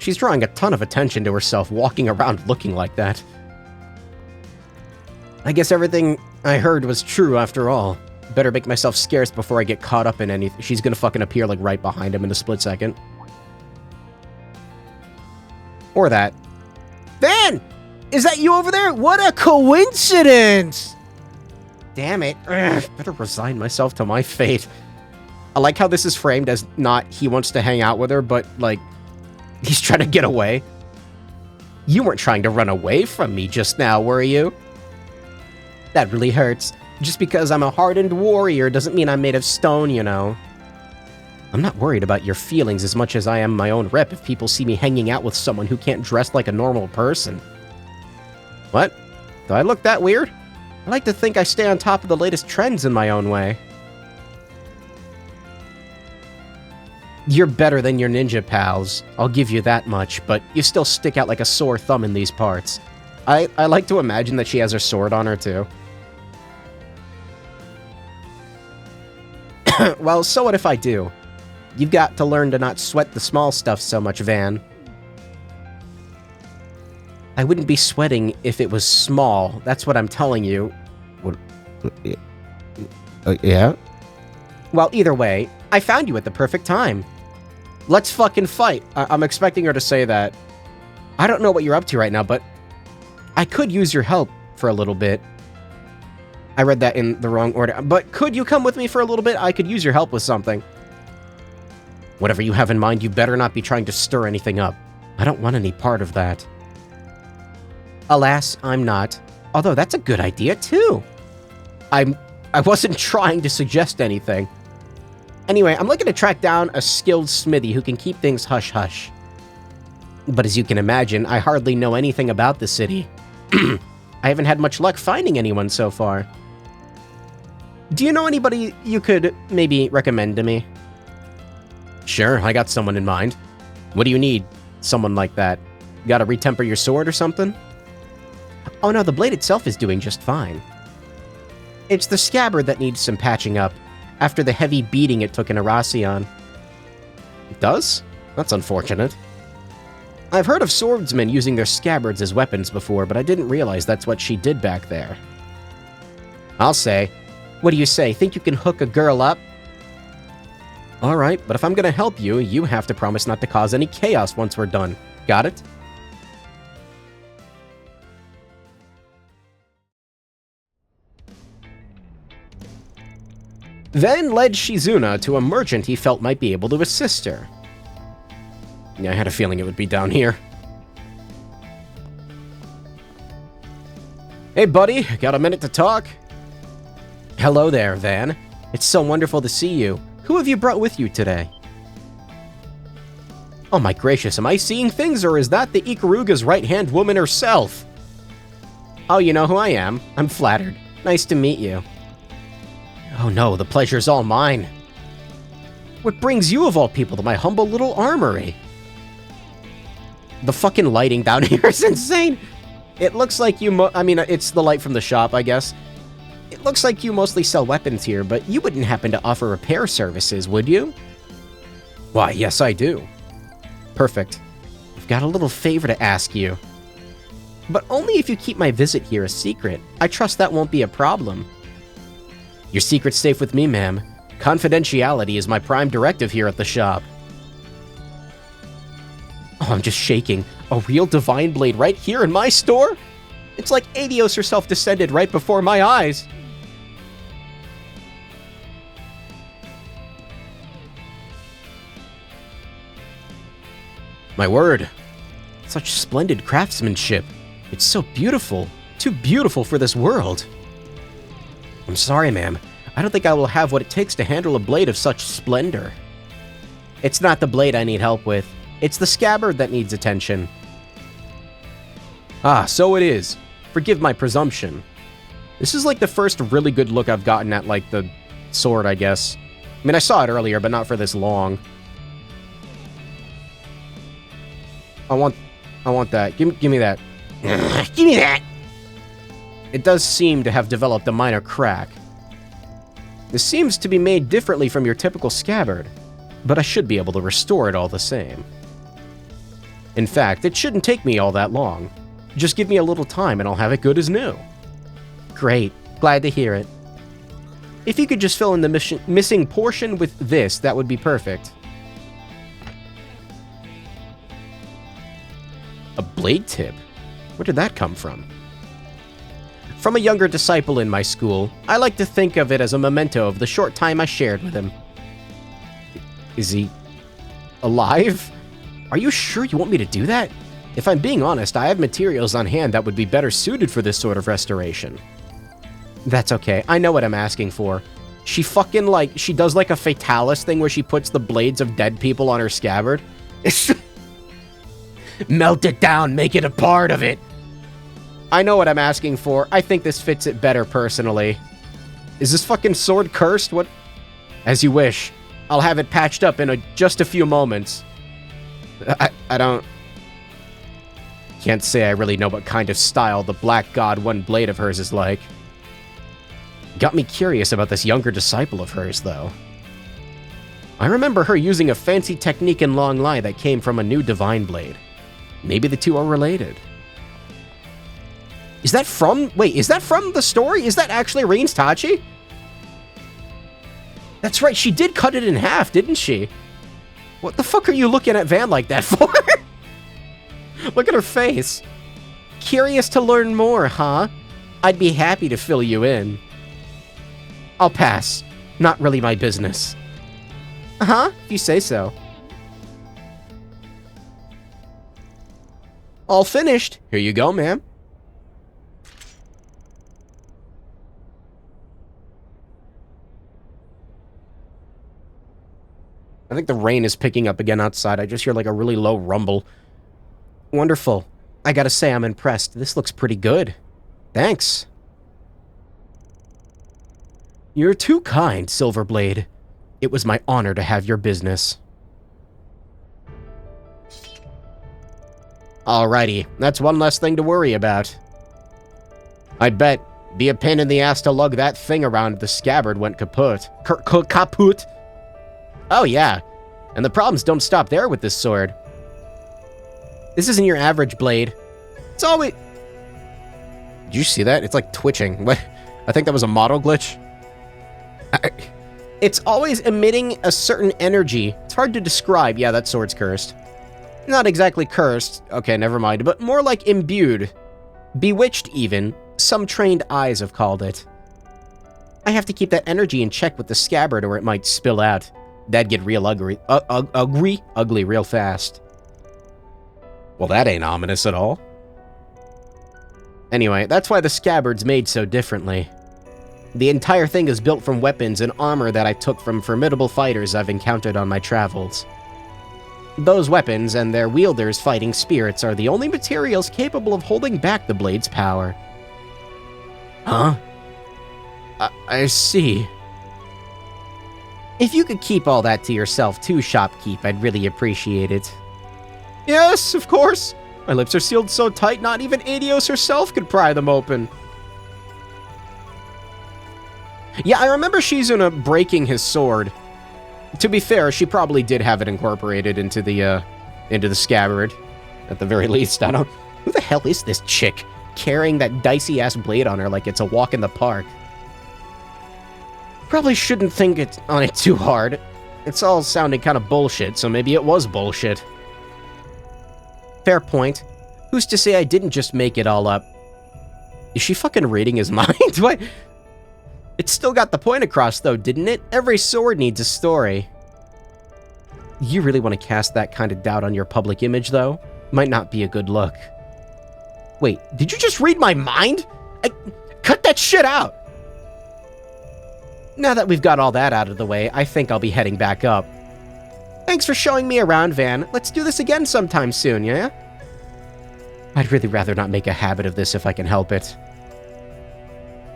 She's drawing a ton of attention to herself, walking around looking like that. I guess everything I heard was true after all. Better make myself scarce before I get caught up in anything. She's gonna fucking appear, like, right behind him in a split second. Or that. Van! Is that you over there? What a coincidence! Damn it. Ugh, better resign myself to my fate. I like how this is framed as not he wants to hang out with her, but, like, he's trying to get away. You weren't trying to run away from me just now, were you? That really hurts. Just because I'm a hardened warrior doesn't mean I'm made of stone, you know. I'm not worried about your feelings as much as I am my own rep if people see me hanging out with someone who can't dress like a normal person. What? Do I look that weird? I like to think I stay on top of the latest trends in my own way. You're better than your ninja pals, I'll give you that much, but you still stick out like a sore thumb in these parts. I like to imagine that she has her sword on her, too. Well, so what if I do? You've got to learn to not sweat the small stuff so much, Van. I wouldn't be sweating if it was small. That's what I'm telling you. What? Yeah? Well, either way, I found you at the perfect time. Let's fucking fight. I'm expecting her to say that. I don't know what you're up to right now, but I could use your help for a little bit. I read that in the wrong order. But could you come with me for a little bit? I could use your help with something. Whatever you have in mind, you better not be trying to stir anything up. I don't want any part of that. Alas, I'm not. Although that's a good idea, too. I wasn't trying to suggest anything. Anyway, I'm looking to track down a skilled smithy who can keep things hush-hush. But as you can imagine, I hardly know anything about the city. I haven't had much luck finding anyone so far. Do you know anybody you could maybe recommend to me? Sure, I got someone in mind. What do you need? Someone like that. Gotta retemper your sword or something? Oh no, the blade itself is doing just fine. It's the scabbard that needs some patching up, after the heavy beating it took in Erasion. It does? That's unfortunate. I've heard of swordsmen using their scabbards as weapons before, but I didn't realize that's what she did back there. I'll say. What do you say? Think you can hook a girl up? Alright, but if I'm gonna help you, you have to promise not to cause any chaos once we're done. Got it? Then led Shizuna to a merchant he felt might be able to assist her. Yeah, I had a feeling it would be down here. Hey buddy, got a minute to talk? Hello there, Van. It's so wonderful to see you. Who have you brought with you today? Oh my gracious, am I seeing things, or is that the Ikaruga's right-hand woman herself? Oh, you know who I am. I'm flattered. Nice to meet you. Oh no, the pleasure's all mine. What brings you of all people to my humble little armory? The fucking lighting down here is insane. It looks like you I mean, it's the light from the shop, I guess. It looks like you mostly sell weapons here, but you wouldn't happen to offer repair services, would you? Why, yes I do. Perfect. I've got a little favor to ask you. But only if you keep my visit here a secret. I trust that won't be a problem. Your secret's safe with me, ma'am. Confidentiality is my prime directive here at the shop. Oh, I'm just shaking. A real divine blade right here in my store? It's like Adios herself descended right before my eyes. My word. Such splendid craftsmanship. It's so beautiful. Too beautiful for this world. I'm sorry, ma'am. I don't think I will have what it takes to handle a blade of such splendor. It's not the blade I need help with. It's the scabbard that needs attention. Ah, so it is. Forgive my presumption. This is like the first really good look I've gotten at, like, the sword, I guess. I mean, I saw it earlier, but not for this long. I want that. Give me that. Give me that! It does seem to have developed a minor crack. This seems to be made differently from your typical scabbard, but I should be able to restore it all the same. In fact, it shouldn't take me all that long. Just give me a little time and I'll have it good as new. Great. Glad to hear it. If you could just fill in the missing portion with this, that would be perfect. A blade tip? Where did that come from? From a younger disciple in my school, I like to think of it as a memento of the short time I shared with him. Is he alive? Are you sure you want me to do that? If I'm being honest, I have materials on hand that would be better suited for this sort of restoration. That's okay, I know what I'm asking for. She fucking, like, she does like a Fatalis thing where she puts the blades of dead people on her scabbard. Melt it down, make it a part of it. I know what I'm asking for. I think this fits it better, personally. Is this fucking sword cursed? What? As you wish. I'll have it patched up in just a few moments. I don't... Can't say I really know what kind of style the Black God One blade of hers is like. Got me curious about this younger disciple of hers, though. I remember her using a fancy technique in Long Lie that came from a new divine blade. Maybe the two are related. Is that from... Wait, is that from the story? Is that actually Rein's Tachi? That's right, she did cut it in half, didn't she? What the fuck are you looking at Van like that for? Look at her face. Curious to learn more, huh? I'd be happy to fill you in. I'll pass. Not really my business. Uh-huh, if you say so. All finished. Here you go, ma'am. I think the rain is picking up again outside. I just hear like a really low rumble. Wonderful. I gotta say, I'm impressed. This looks pretty good. Thanks. You're too kind, Silverblade. It was my honor to have your business. Alrighty, that's one less thing to worry about. I'd bet be a pain in the ass to lug that thing around if the scabbard went kaput. Kaput? Oh yeah, and the problems don't stop there with this sword. This isn't your average blade. It's always... Did you see that? It's like twitching. What? I think that was a model glitch. It's always emitting a certain energy. It's hard to describe. Yeah, that sword's cursed. Not exactly cursed. Okay, never mind. But more like imbued. Bewitched, even. Some trained eyes have called it. I have to keep that energy in check with the scabbard or it might spill out. That'd get real ugly. Ugly real fast. Well, that ain't ominous at all. Anyway, that's why the scabbard's made so differently. The entire thing is built from weapons and armor that I took from formidable fighters I've encountered on my travels. Those weapons and their wielders' fighting spirits are the only materials capable of holding back the blade's power. Huh? I see. If you could keep all that to yourself too, Shopkeep, I'd really appreciate it. Yes, of course. My lips are sealed so tight, not even Adios herself could pry them open. Yeah, I remember Shizuna breaking his sword. To be fair, she probably did have it incorporated into the scabbard. At the very least, I don't... Who the hell is this chick carrying that dicey-ass blade on her like it's a walk in the park? Probably shouldn't think on it too hard. It's all sounding kind of bullshit, so maybe it was bullshit. Fair point. Who's to say I didn't just make it all up? Is she fucking reading his mind? What? It still got the point across, though, didn't it? Every sword needs a story. You really want to cast that kind of doubt on your public image, though? Might not be a good look. Wait, did you just read my mind? Cut that shit out! Now that we've got all that out of the way, I think I'll be heading back up. Thanks for showing me around, Van. Let's do this again sometime soon, yeah? I'd really rather not make a habit of this if I can help it.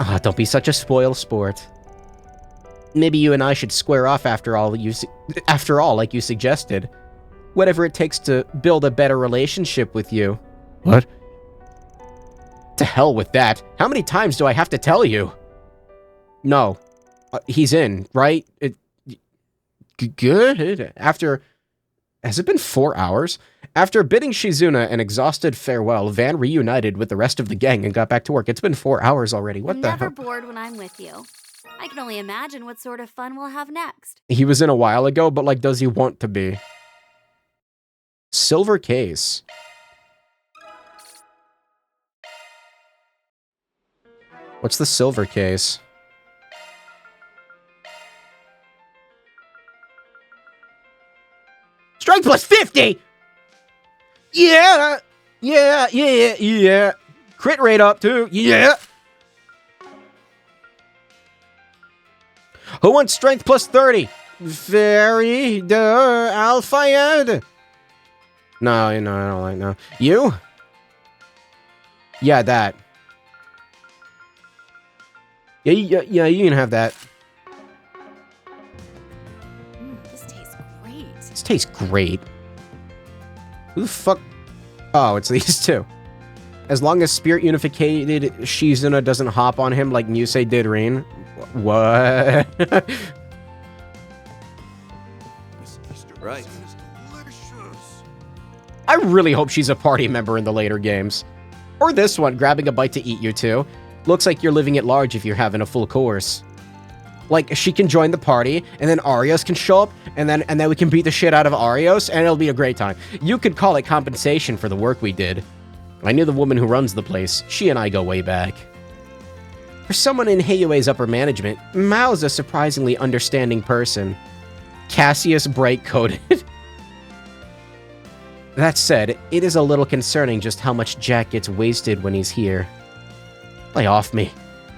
Ah, don't be such a spoil sport. Maybe you and I should square off after all, like you suggested. Whatever it takes to build a better relationship with you. What? To hell with that. How many times do I have to tell you? No. He's in, right? Good. After... Has it been 4 hours? After bidding Shizuna an exhausted farewell, Van reunited with the rest of the gang and got back to work. It's been 4 hours already. What the hell? Never bored when I'm with you. I can only imagine what sort of fun we'll have next. He was in a while ago, but like, does he want to be? Silver case. What's the silver case? Strength plus 50! Yeah! Yeah! Crit rate up too, yeah! Who wants strength plus 30? Very Alfayed. No, I don't like no. You? Yeah, that. Yeah, you can have that. This tastes great. This tastes great. Who the fuck? Oh, it's these two. As long as Spirit Unificated Shizuna doesn't hop on him like Musei did Rin. What? Right. I really hope she's a party member in the later games. Or this one, grabbing a bite to eat you two. Looks like you're living at large if you're having a full course. Like, she can join the party, and then Arios can show up, and then we can beat the shit out of Arios, and it'll be a great time. You could call it compensation for the work we did. I knew the woman who runs the place. She and I go way back. For someone in Heiyue's upper management, Mao's a surprisingly understanding person. Cassius bright-coated. That said, it is a little concerning just how much Jack gets wasted when he's here. Lay off me.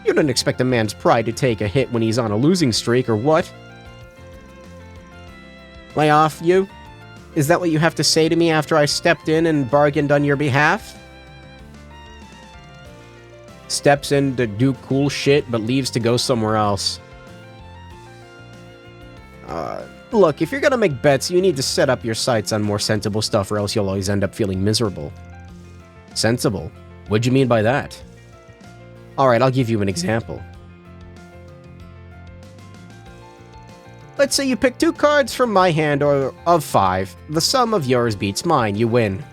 You don't expect a man's pride to take a hit when he's on a losing streak, or what? Lay off you? Is that what you have to say to me after I stepped in and bargained on your behalf? Steps in to do cool shit, but leaves to go somewhere else. Look, if you're gonna make bets, you need to set up your sights on more sensible stuff, or else you'll always end up feeling miserable. Sensible? What'd you mean by that? Alright, I'll give you an example. Let's say you pick 2 cards from my hand, or of 5. The sum of yours beats mine, you win.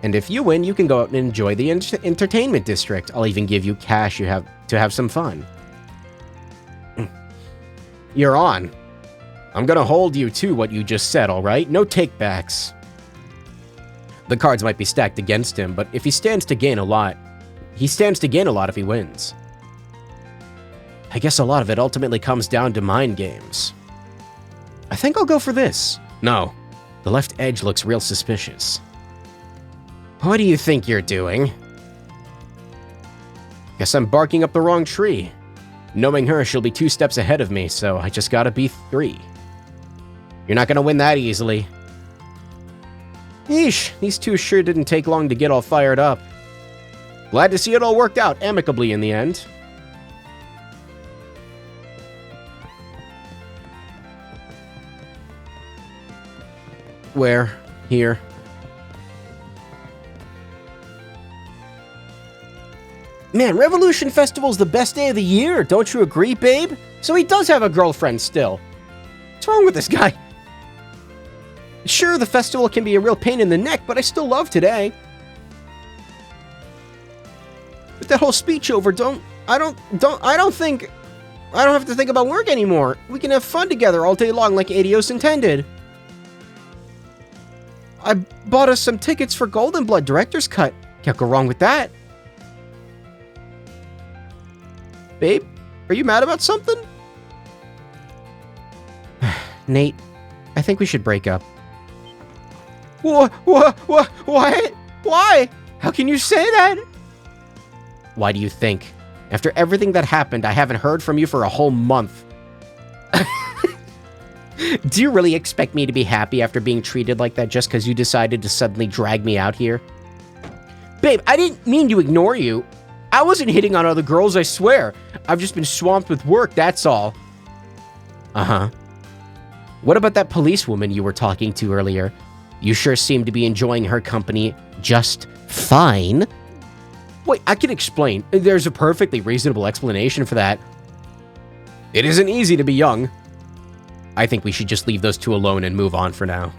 And if you win, you can go out and enjoy the entertainment district. I'll even give you cash to have some fun. You're on. I'm gonna hold you to what you just said, alright? No takebacks. The cards might be stacked against him, but if he stands to gain a lot, if he wins. I guess a lot of it ultimately comes down to mind games. I think I'll go for this. No, the left edge looks real suspicious. What do you think you're doing? Guess I'm barking up the wrong tree. Knowing her, she'll be 2 steps ahead of me, so I just gotta be 3. You're not gonna win that easily. Eesh, these 2 sure didn't take long to get all fired up. Glad to see it all worked out amicably in the end. Where? Here. Man, Revolution Festival's the best day of the year, don't you agree, babe? So he does have a girlfriend still. What's wrong with this guy? Sure, the festival can be a real pain in the neck, but I still love today. With that whole speech over, I don't have to think about work anymore. We can have fun together all day long like Adios intended. I bought us some tickets for Golden Blood Director's Cut. Can't go wrong with that. Babe, are you mad about something? Nate, I think we should break up. What? Why? How can you say that? Why do you think? After everything that happened, I haven't heard from you for a whole month. Do you really expect me to be happy after being treated like that just because you decided to suddenly drag me out here? Babe, I didn't mean to ignore you. I wasn't hitting on other girls, I swear. I've just been swamped with work, that's all. Uh-huh. What about that policewoman you were talking to earlier? You sure seem to be enjoying her company just fine. Wait, I can explain. There's a perfectly reasonable explanation for that. It isn't easy to be young. I think we should just leave those 2 alone and move on for now.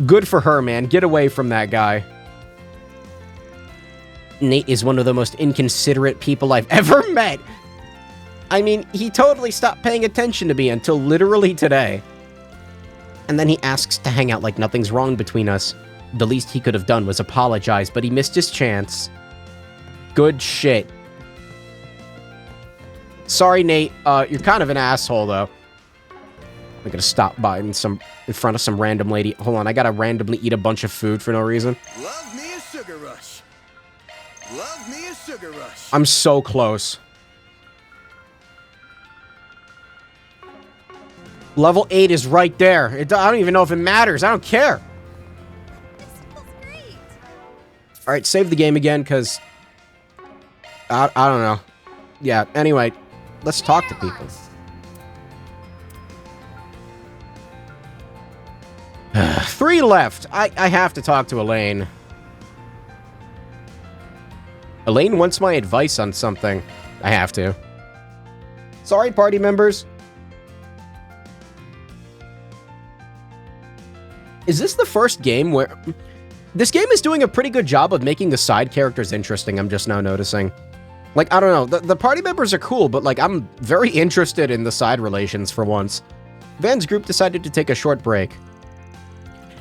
Good for her, man. Get away from that guy. Nate is one of the most inconsiderate people I've ever met. I mean, he totally stopped paying attention to me until literally today. And then he asks to hang out like nothing's wrong between us. The least he could have done was apologize, but he missed his chance. Good shit. Sorry, Nate. You're kind of an asshole, though. I'm gonna stop by in front of some random lady. Hold on, I gotta randomly eat a bunch of food for no reason. Love me a sugar rush. Love me a sugar rush. I'm so close. Level 8 is right there. I don't even know if it matters. I don't care. Alright, save the game again, because... I don't know. Yeah, anyway, let's talk to people. Three left. I have to talk to Elaine. Elaine wants my advice on something. I have to. Sorry, party members. Is this the first game where... This game is doing a pretty good job of making the side characters interesting, I'm just now noticing. Like, I don't know, the party members are cool, but like, I'm very interested in the side relations for once. Van's group decided to take a short break.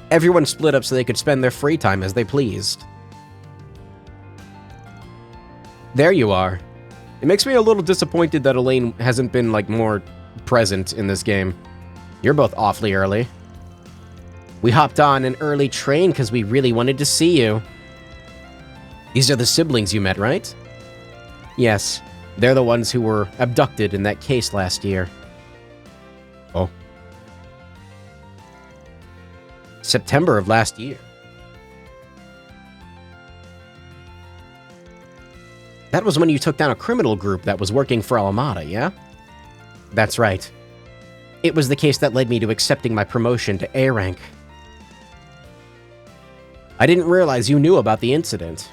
Everyone split up so they could spend their free time as they pleased. There you are. It makes me a little disappointed that Elaine hasn't been, like, more present in this game. You're both awfully early. We hopped on an early train because we really wanted to see you. These are the siblings you met, right? Yes, they're the ones who were abducted in that case last year. Oh. September of last year. That was when you took down a criminal group that was working for Alameda, yeah? That's right. It was the case that led me to accepting my promotion to A rank. I didn't realize you knew about the incident.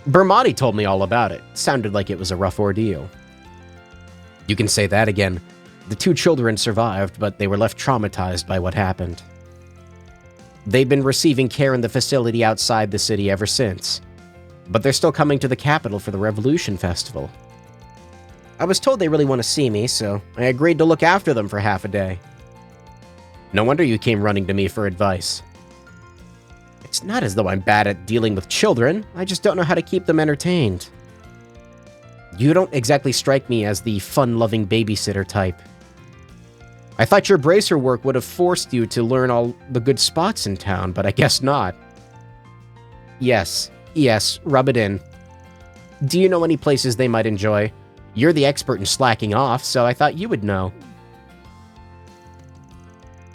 Bermati told me all about it. Sounded like it was a rough ordeal. You can say that again. The 2 children survived, but they were left traumatized by what happened. They've been receiving care in the facility outside the city ever since. But they're still coming to the capital for the Revolution Festival. I was told they really want to see me, so I agreed to look after them for half a day. No wonder you came running to me for advice. It's not as though I'm bad at dealing with children, I just don't know how to keep them entertained. You don't exactly strike me as the fun-loving babysitter type. I thought your bracer work would have forced you to learn all the good spots in town, but I guess not. Yes, rub it in. Do you know any places they might enjoy? You're the expert in slacking off, so I thought you would know.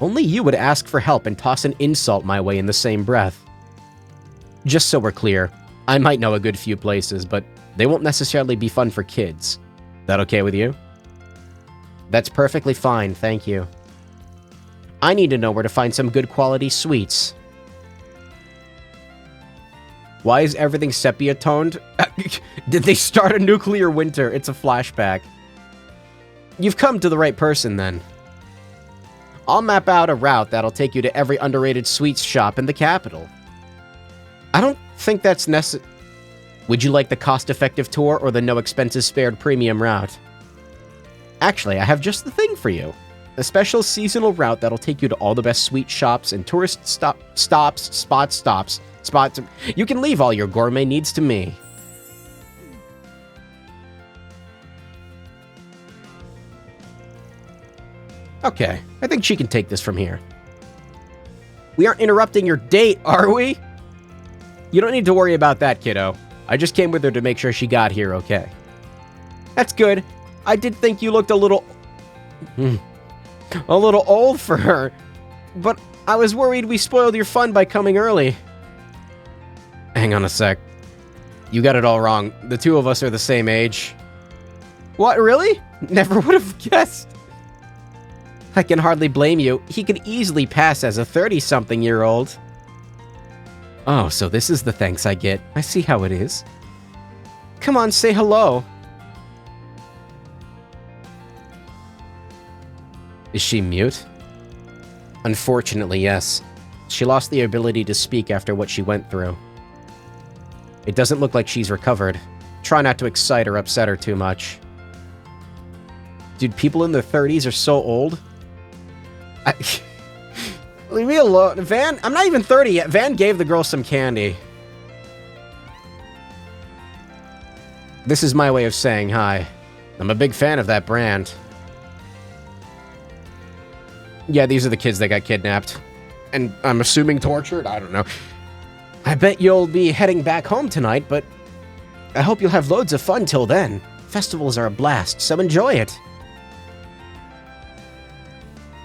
Only you would ask for help and toss an insult my way in the same breath. Just so we're clear, I might know a good few places, but they won't necessarily be fun for kids. That okay with you? That's perfectly fine, thank you. I need to know where to find some good quality sweets. Why is everything sepia-toned? Did they start a nuclear winter? It's a flashback. You've come to the right person, then. I'll map out a route that'll take you to every underrated sweets shop in the capital. I don't think that's necessary. Would you like the cost-effective tour or the no-expenses-spared premium route? Actually, I have just the thing for you. A special seasonal route that'll take you to all the best sweet shops and tourist spots. You can leave all your gourmet needs to me. Okay, I think she can take this from here. We aren't interrupting your date, are we? You don't need to worry about that, kiddo. I just came with her to make sure she got here okay. That's good. I did think you looked a little old for her, but I was worried we spoiled your fun by coming early. Hang on a sec. You got it all wrong. The 2 of us are the same age. What, really? Never would have guessed. I can hardly blame you. He could easily pass as a 30-something-year-old. Oh, so this is the thanks I get. I see how it is. Come on, say hello. Is she mute? Unfortunately, yes. She lost the ability to speak after what she went through. It doesn't look like she's recovered. Try not to excite or upset her too much. Dude, people in their 30s are so old. Leave me alone. Van, I'm not even 30 yet. Van gave the girl some candy. This is my way of saying hi. I'm a big fan of that brand. Yeah, these are the kids that got kidnapped. And I'm assuming tortured? I don't know. I bet you'll be heading back home tonight, but I hope you'll have loads of fun till then. Festivals are a blast, so enjoy it.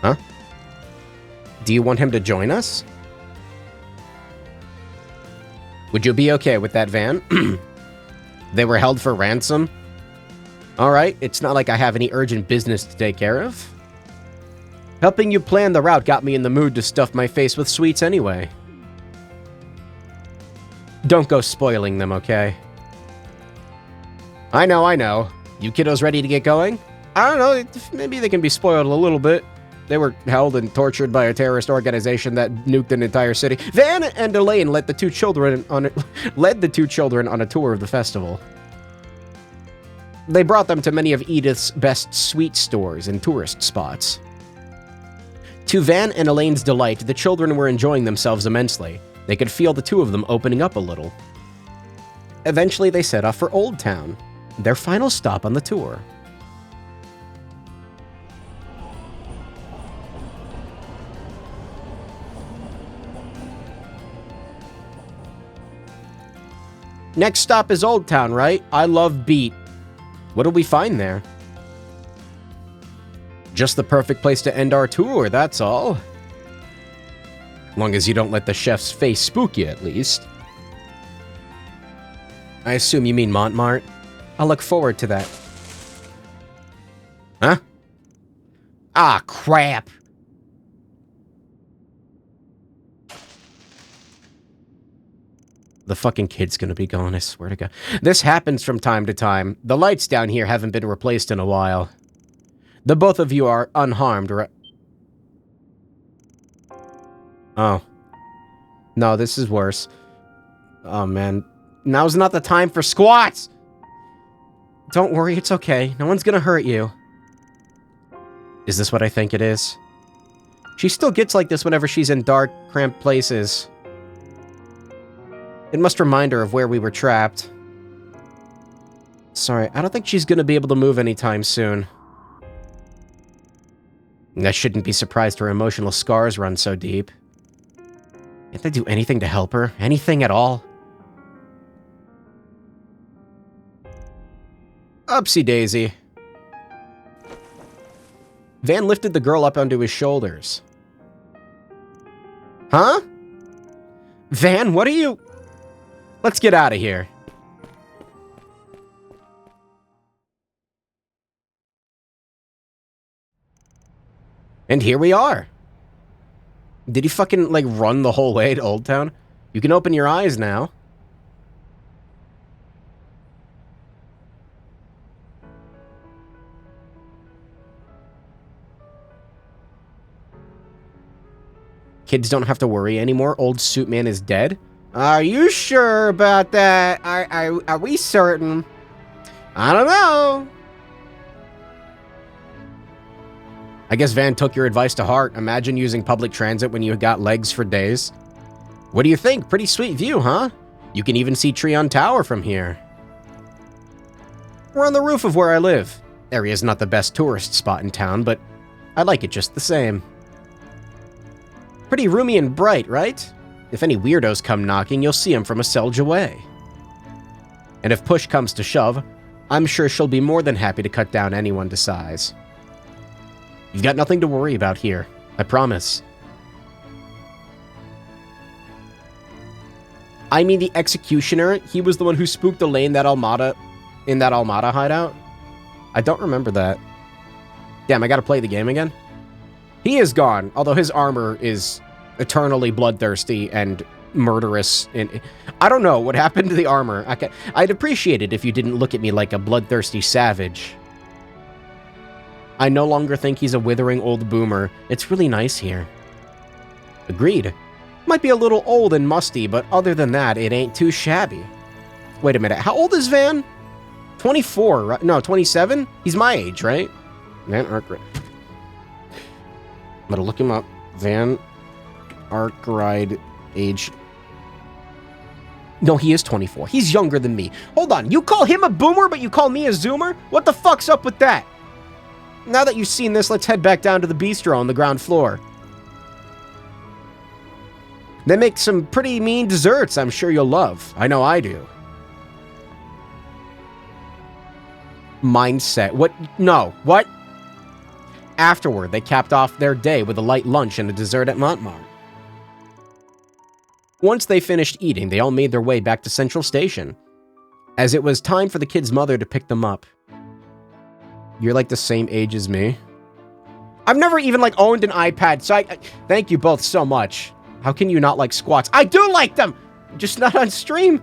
Huh? Do you want him to join us? Would you be okay with that, Van? They were held for ransom? Alright, it's not like I have any urgent business to take care of. Helping you plan the route got me in the mood to stuff my face with sweets anyway. Don't go spoiling them, okay? I know. You kiddos ready to get going? I don't know, maybe they can be spoiled a little bit. They were held and tortured by a terrorist organization that nuked an entire city. Van and Elaine led the 2 children on a tour of the festival. They brought them to many of Edith's best sweet stores and tourist spots. To Van and Elaine's delight, the children were enjoying themselves immensely. They could feel the 2 of them opening up a little. Eventually, they set off for Old Town, their final stop on the tour. Next stop is Old Town, right? I love beet. What do we find there? Just the perfect place to end our tour, that's all. Long as you don't let the chef's face spook you, at least. I assume you mean Montmartre? I'll look forward to that. Huh? Ah, crap. The fucking kid's gonna be gone, I swear to God. This happens from time to time. The lights down here haven't been replaced in a while. The both of you are unharmed, right? Oh. No, this is worse. Oh, man. Now's not the time for squats! Don't worry, it's okay. No one's gonna hurt you. Is this what I think it is? She still gets like this whenever she's in dark, cramped places. It must remind her of where we were trapped. Sorry, I don't think she's gonna be able to move anytime soon. I shouldn't be surprised her emotional scars run so deep. Can't they do anything to help her? Anything at all? Upsy daisy. Van lifted the girl up onto his shoulders. Huh? Van, what are you... Let's get out of here. And here we are. Did he fucking, like, run the whole way to Old Town? You can open your eyes now. Kids don't have to worry anymore. Old Suit Man is dead. Are you sure about that? Are we certain? I don't know. I guess Van took your advice to heart. Imagine using public transit when you got legs for days. What do you think? Pretty sweet view, huh? You can even see Treon Tower from here. We're on the roof of where I live. Area's not the best tourist spot in town, but I like it just the same. Pretty roomy and bright, right? If any weirdos come knocking, you'll see them from a selge away. And if push comes to shove, I'm sure she'll be more than happy to cut down anyone to size. You've got nothing to worry about here, I promise. I mean the Executioner, he was the one who spooked Elaine in that Almada hideout? I don't remember that. Damn, I gotta play the game again? He is gone, although his armor is eternally bloodthirsty and murderous. And I don't know what happened to the armor. I'd appreciate it if you didn't look at me like a bloodthirsty savage. I no longer think he's a withering old boomer. It's really nice here. Agreed. Might be a little old and musty, but other than that, it ain't too shabby. Wait a minute, how old is Van? 24, right? No, 27? He's my age, right? Van Arkwright. I'm gonna look him up. Van Arkwright age. No, he is 24. He's younger than me. Hold on, you call him a boomer, but you call me a zoomer? What the fuck's up with that? Now that you've seen this, let's head back down to the bistro on the ground floor. They make some pretty mean desserts I'm sure you'll love. I know I do. Mindset. What? No. What? Afterward, they capped off their day with a light lunch and a dessert at Montmartre. Once they finished eating, they all made their way back to Central Station, as it was time for the kid's mother to pick them up. You're like the same age as me. I've never even like owned an iPad, so thank you both so much. How can you not like squats? I do like them! Just not on stream.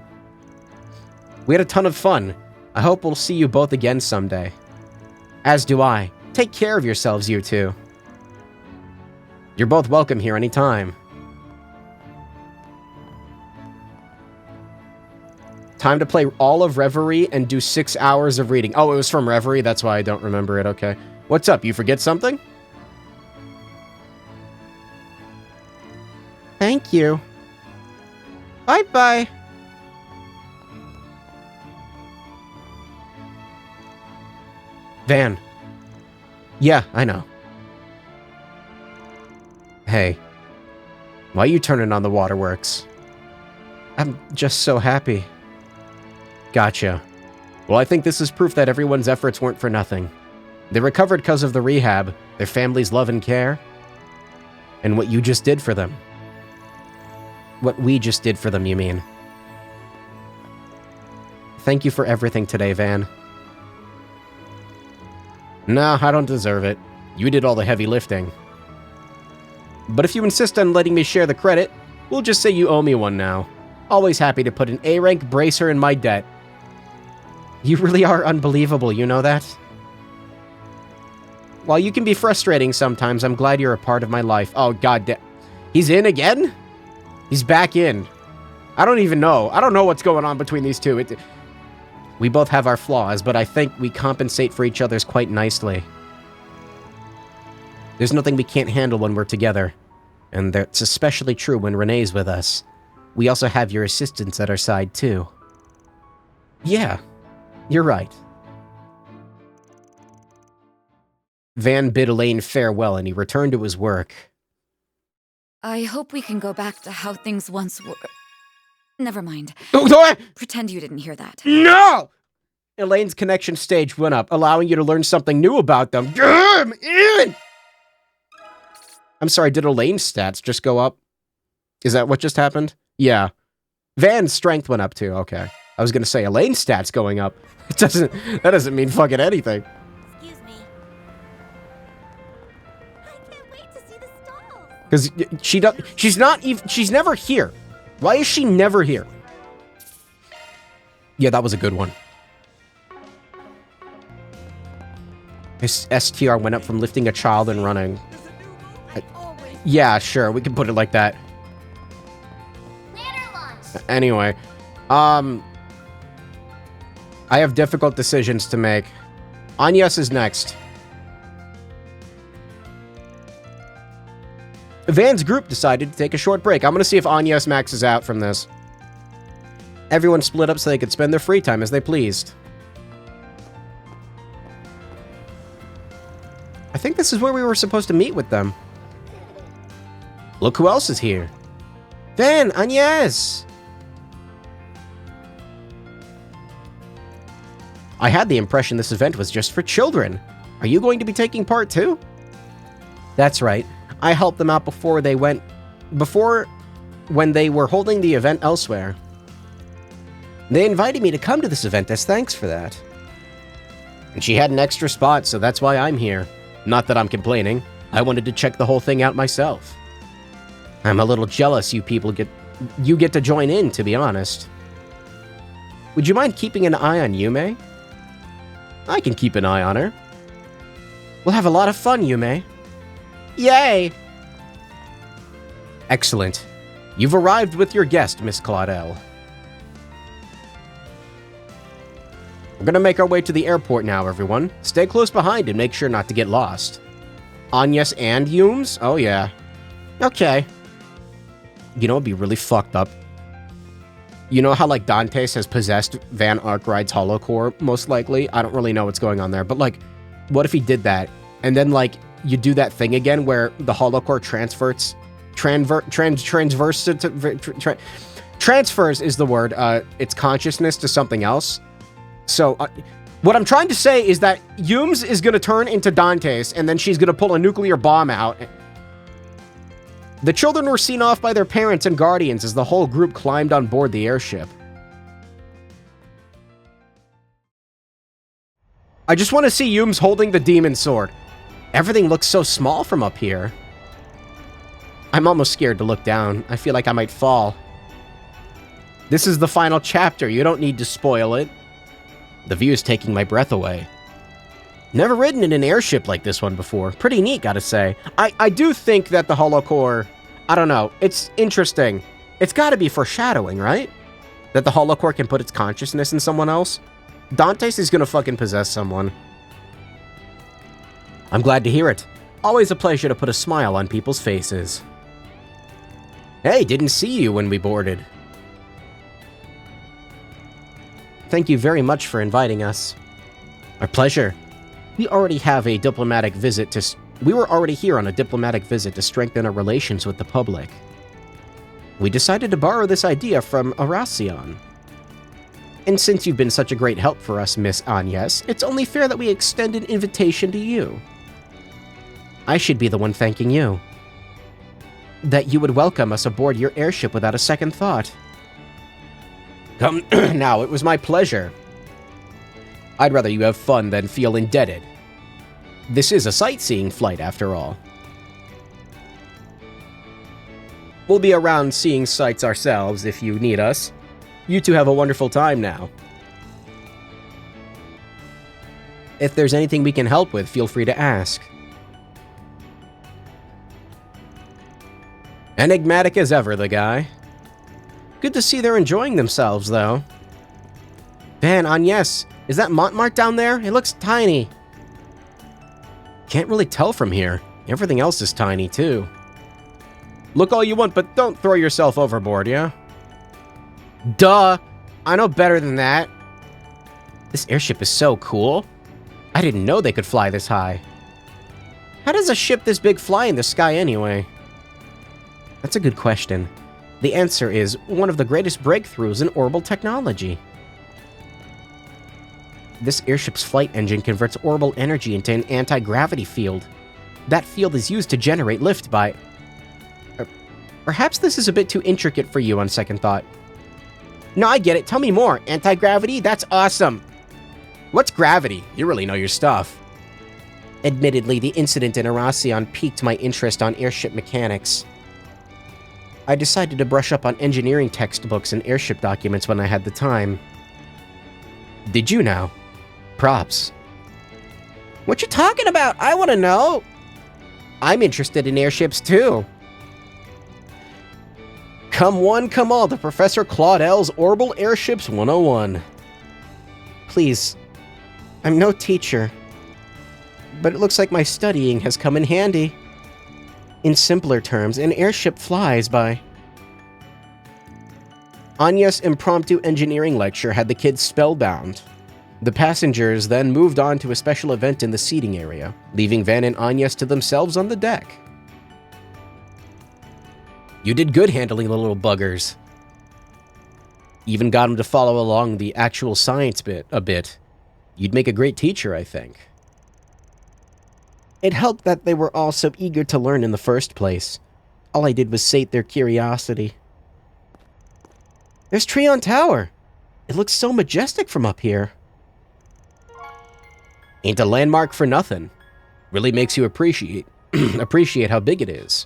We had a ton of fun. I hope we'll see you both again someday. As do I. Take care of yourselves, you two. You're both welcome here anytime. Time to play all of Reverie and do 6 hours of reading. Oh, it was from Reverie, that's why I don't remember it, okay. What's up, you forget something? Thank you. Bye-bye. Van. Yeah, I know. Hey. Why are you turning on the waterworks? I'm just so happy. Gotcha. Well, I think this is proof that everyone's efforts weren't for nothing. They recovered because of the rehab, their family's love and care, and what you just did for them. What we just did for them, you mean. Thank you for everything today, Van. Nah, I don't deserve it. You did all the heavy lifting. But if you insist on letting me share the credit, we'll just say you owe me one now. Always happy to put an A-rank bracer in my debt. You really are unbelievable, you know that? While you can be frustrating sometimes, I'm glad you're a part of my life. Oh, god. He's in again? He's back in. I don't even know. I don't know what's going on between these two. We both have our flaws, but I think we compensate for each other's quite nicely. There's nothing we can't handle when we're together. And that's especially true when Renee's with us. We also have your assistants at our side, too. Yeah, you're right. Van bid Elaine farewell and he returned to his work. I hope we can go back to how things once were. Never mind. Pretend you didn't hear that. No! Elaine's connection stage went up, allowing you to learn something new about them. I'm in! I'm sorry, did Elaine's stats just go up? Is that what just happened? Yeah. Van's strength went up too, okay. I was gonna say Elaine's stats going up. That doesn't mean fucking anything. Excuse me. I can't wait to see the stalls. Because she's never here. Why is she never here? Yeah, that was a good one. His STR went up from lifting a child and running. Yeah, sure, we can put it like that. Anyway, I have difficult decisions to make. Agnes is next. Van's group decided to take a short break. I'm gonna see if Agnes maxes out from this. Everyone split up so they could spend their free time as they pleased. I think this is where we were supposed to meet with them. Look who else is here. Van, Agnes! I had the impression this event was just for children. Are you going to be taking part too? That's right. I helped them out before when they were holding the event elsewhere. They invited me to come to this event as thanks for that. And she had an extra spot, so that's why I'm here. Not that I'm complaining. I wanted to check the whole thing out myself. I'm a little jealous you get to join in, to be honest. Would you mind keeping an eye on Yume? I can keep an eye on her. We'll have a lot of fun, Yume. Yay! Excellent. You've arrived with your guest, Miss Claudel. We're gonna make our way to the airport now, everyone. Stay close behind and make sure not to get lost. Agnes and Yumes? Oh, yeah. Okay. You know, it'd be really fucked up. You know how, like, Dantes has possessed Van Arkride's holocore, most likely? I don't really know what's going on there, but, like, what if he did that? And then, like, you do that thing again where the holocore transfers is the word, its consciousness to something else. So, what I'm trying to say is that Yumes is going to turn into Dantes, and then she's going to pull a nuclear bomb out. The children were seen off by their parents and guardians as the whole group climbed on board the airship. I just want to see Yumes holding the demon sword. Everything looks so small from up here. I'm almost scared to look down. I feel like I might fall. This is the final chapter. You don't need to spoil it. The view is taking my breath away. Never ridden in an airship like this one before. Pretty neat, gotta say. I do think that the holocore, I don't know, it's interesting. It's gotta be foreshadowing, right? That the holocore can put its consciousness in someone else. Dantes is gonna fucking possess someone. I'm glad to hear it. Always a pleasure to put a smile on people's faces. Hey, didn't see you when we boarded. Thank you very much for inviting us. Our pleasure. We were already here on a diplomatic visit to strengthen our relations with the public. We decided to borrow this idea from Arasion. And since you've been such a great help for us, Miss Agnes, it's only fair that we extend an invitation to you. I should be the one thanking you. That you would welcome us aboard your airship without a second thought. Come now, it was my pleasure. I'd rather you have fun than feel indebted. This is a sightseeing flight, after all. We'll be around seeing sights ourselves if you need us. You two have a wonderful time now. If there's anything we can help with, feel free to ask. Enigmatic as ever, the guy. Good to see they're enjoying themselves, though. Van, Agnes, is that Montmartre down there? It looks tiny. Can't really tell from here. Everything else is tiny, too. Look all you want, but don't throw yourself overboard, yeah? Duh! I know better than that. This airship is so cool. I didn't know they could fly this high. How does a ship this big fly in the sky anyway? That's a good question. The answer is one of the greatest breakthroughs in orbital technology. This airship's flight engine converts orbital energy into an anti-gravity field. That field is used to generate lift by... Perhaps this is a bit too intricate for you on second thought. No, I get it. Tell me more. Anti-gravity? That's awesome. What's gravity? You really know your stuff. Admittedly, the incident in Erasion piqued my interest on airship mechanics. I decided to brush up on engineering textbooks and airship documents when I had the time. Did you now? Props. What you talking about? I want to know. I'm interested in airships too. Come one, come all to Professor Claudel's Orbital Airships 101. Please, I'm no teacher, but it looks like my studying has come in handy. In simpler terms, an airship flies by... Agnes' impromptu engineering lecture had the kids spellbound. The passengers then moved on to a special event in the seating area, leaving Van and Agnes to themselves on the deck. You did good handling the little buggers. Even got them to follow along the actual science bit a bit. You'd make a great teacher, I think. It helped that they were all so eager to learn in the first place. All I did was sate their curiosity. There's Treon Tower. It looks so majestic from up here. Ain't a landmark for nothing. Really makes you appreciate how big it is.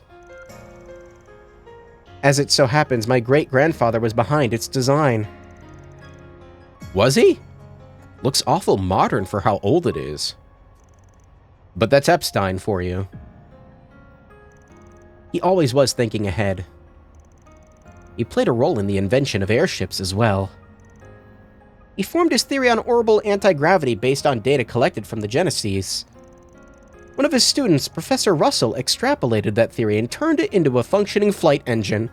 As it so happens, my great-grandfather was behind its design. Was he? Looks awful modern for how old it is. But that's Epstein for you. He always was thinking ahead. He played a role in the invention of airships as well. He formed his theory on orbital anti-gravity based on data collected from the Genesis. One of his students, Professor Russell, extrapolated that theory and turned it into a functioning flight engine.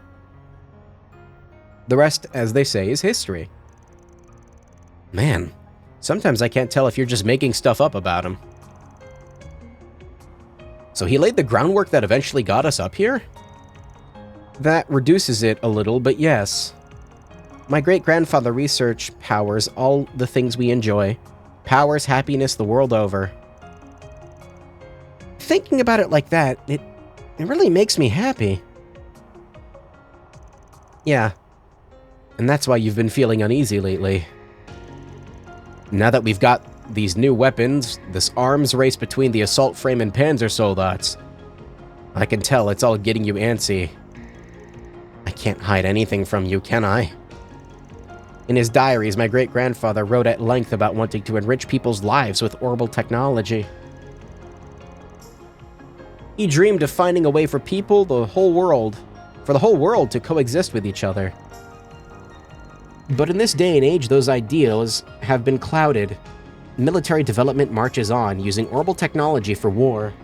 The rest, as they say, is history. Man, sometimes I can't tell if you're just making stuff up about him. So he laid the groundwork that eventually got us up here? That reduces it a little, but yes. My great-grandfather research powers all the things we enjoy. Powers happiness the world over. Thinking about it like that, it really makes me happy. Yeah. And that's why you've been feeling uneasy lately. Now that we've got these new weapons, this arms race between the assault frame and panzer soldats, I can tell it's all getting you antsy. I can't hide anything from you, can I? In his diaries, my great-grandfather wrote at length about wanting to enrich people's lives with orbital technology. He dreamed of finding a way for people, the whole world to coexist with each other. But in this day and age, those ideals have been clouded. Military development marches on, using orbital technology for war.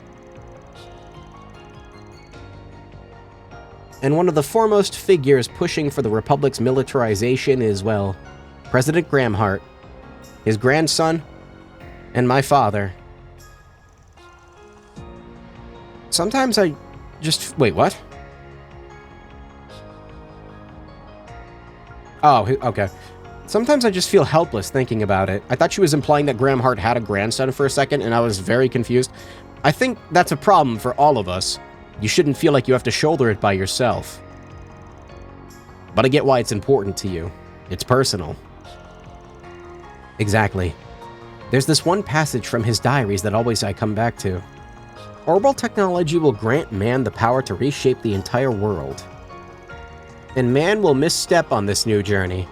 And one of the foremost figures pushing for the Republic's militarization is, well, President Gramhart, his grandson, and my father. Sometimes I just... Wait, what? Oh, okay. Sometimes I just feel helpless thinking about it. I thought she was implying that Graham Hart had a grandson for a second, and I was very confused. I think that's a problem for all of us. You shouldn't feel like you have to shoulder it by yourself. But I get why it's important to you. It's personal. Exactly. There's this one passage from his diaries that always I come back to. Orbital technology will grant man the power to reshape the entire world. And man will misstep on this new journey.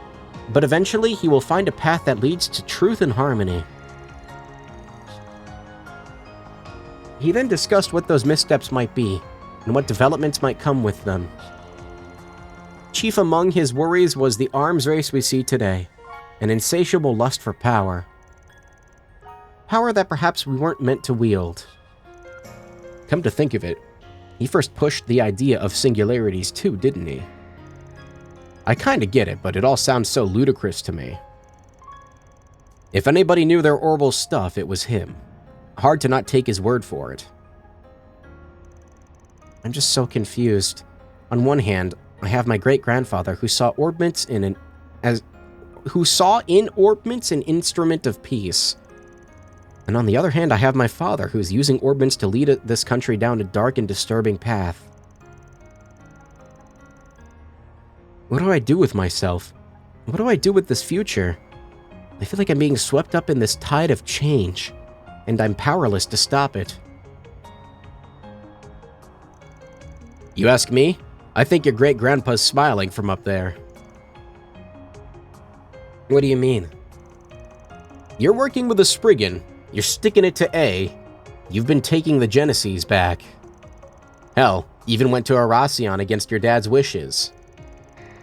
But eventually, he will find a path that leads to truth and harmony. He then discussed what those missteps might be, and what developments might come with them. Chief among his worries was the arms race we see today, an insatiable lust for power. Power that perhaps we weren't meant to wield. Come to think of it, he first pushed the idea of singularities too, didn't he? I kinda get it, but it all sounds so ludicrous to me. If anybody knew their orbital stuff, it was him. Hard to not take his word for it. I'm just so confused. On one hand, I have my great-grandfather who saw orbments in orbments an instrument of peace. And on the other hand, I have my father who's using orbments to lead this country down a dark and disturbing path. What do I do with myself? What do I do with this future? I feel like I'm being swept up in this tide of change, and I'm powerless to stop it. You ask me? I think your great-grandpa's smiling from up there. What do you mean? You're working with a Spriggan, you're sticking it to A, you've been taking the Genesees back. Hell, even went to Arasion against your dad's wishes.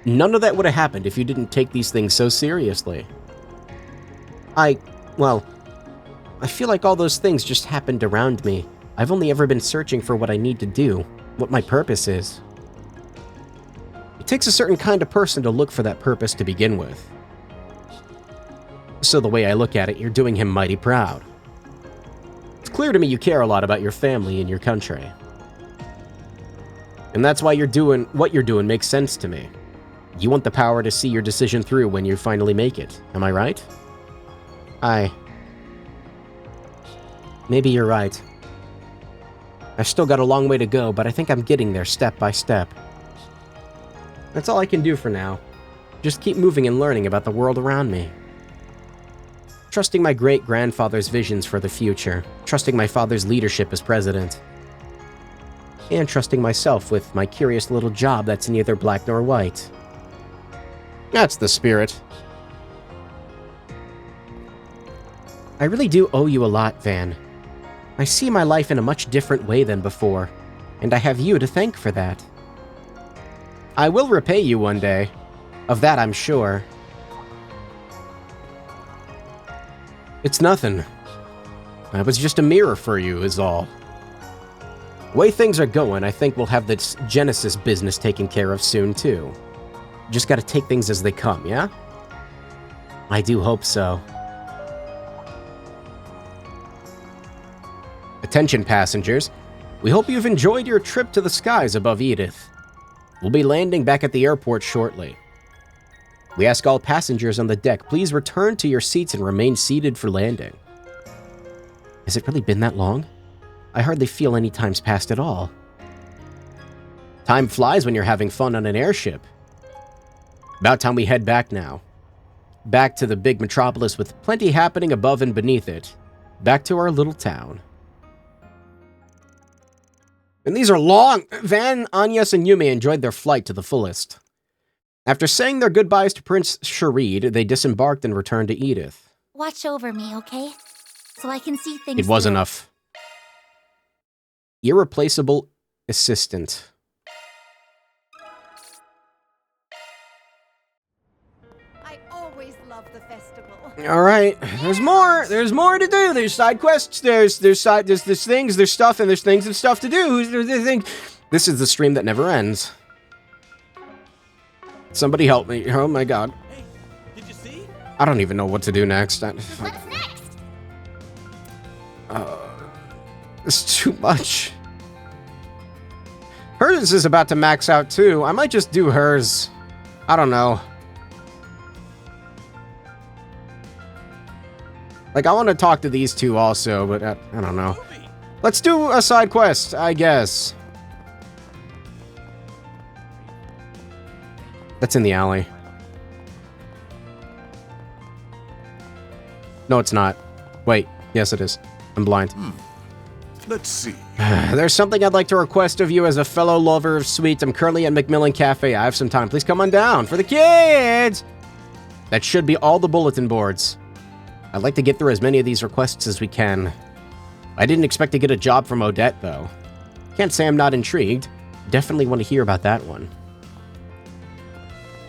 None of that would have happened if you didn't take these things so seriously. I feel like all those things just happened around me. I've only ever been searching for what I need to do, what my purpose is. It takes a certain kind of person to look for that purpose to begin with. So the way I look at it, you're doing him mighty proud. It's clear to me you care a lot about your family and your country. And that's why what you're doing makes sense to me. You want the power to see your decision through when you finally make it. Am I right? Maybe you're right. I've still got a long way to go, but I think I'm getting there step by step. That's all I can do for now. Just keep moving and learning about the world around me. Trusting my great-grandfather's visions for the future. Trusting my father's leadership as president. And trusting myself with my curious little job that's neither black nor white. That's the spirit. I really do owe you a lot, Van. I see my life in a much different way than before, and I have you to thank for that. I will repay you one day. Of that, I'm sure. It's nothing. I was just a mirror for you, is all. The way things are going, I think we'll have this Genesis business taken care of soon, too. Just gotta take things as they come, yeah? I do hope so. Attention, passengers. We hope you've enjoyed your trip to the skies above Edith. We'll be landing back at the airport shortly. We ask all passengers on the deck, please return to your seats and remain seated for landing. Has it really been that long? I hardly feel any time's passed at all. Time flies when you're having fun on an airship. About time we head back now. Back to the big metropolis with plenty happening above and beneath it. Back to our little town. And these are long. Van, Agnes, and Yume enjoyed their flight to the fullest. After saying their goodbyes to Prince Sharid, they disembarked and returned to Edith. Watch over me, okay? So I can see things. It was through. enough. Irreplaceable assistant. The festival. All right, there's more. There's more to do. There's side quests. There's things. There's stuff, and there's things and stuff to do. There's things. This is the stream that never ends. Somebody help me! Oh my god! Hey, did you see? I don't even know what to do next. What's next? It's too much. Hers is about to max out too. I might just do hers. I don't know. Like, I want to talk to these two also, but I don't know. Let's do a side quest, I guess. That's in the alley. No, it's not. Wait, yes it is. I'm blind. Let's see. There's something I'd like to request of you as a fellow lover of sweets. I'm currently at Macmillan Cafe. I have some time. Please come on down for the kids! That should be all the bulletin boards. I'd like to get through as many of these requests as we can. I didn't expect to get a job from Odette, though. Can't say I'm not intrigued. Definitely want to hear about that one.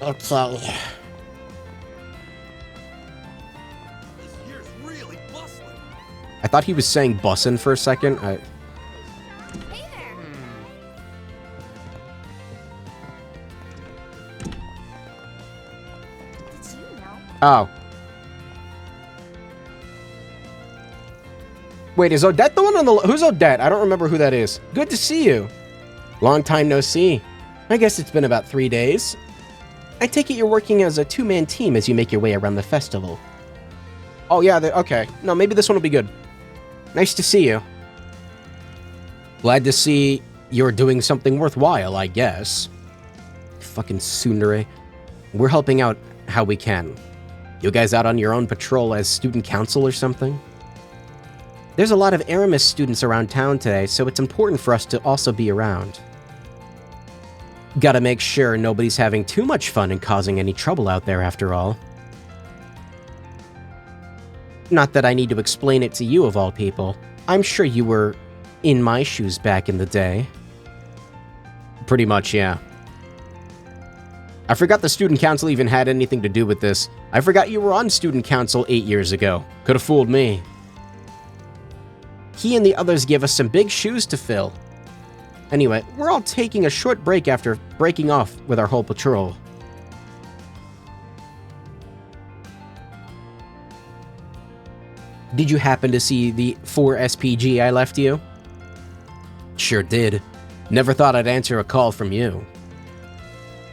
Okay. I thought he was saying bussin' for a second. Oh. Wait, is Odette the one on the... Who's Odette? I don't remember who that is. Good to see you. Long time no see. I guess it's been about 3 days. I take it you're working as a two-man team as you make your way around the festival. Oh, yeah, okay. No, maybe this one will be good. Nice to see you. Glad to see you're doing something worthwhile, I guess. Fucking tsundere. We're helping out how we can. You guys out on your own patrol as student council or something? There's a lot of Aramis students around town today, so it's important for us to also be around. Gotta make sure nobody's having too much fun and causing any trouble out there after all. Not that I need to explain it to you of all people. I'm sure you were in my shoes back in the day. Pretty much, yeah. I forgot the student council even had anything to do with this. I forgot you were on student council 8 years ago. Could have fooled me. He and the others give us some big shoes to fill. Anyway, we're all taking a short break after breaking off with our whole patrol. Did you happen to see the 4 SPG I left you? Sure did. Never thought I'd answer a call from you.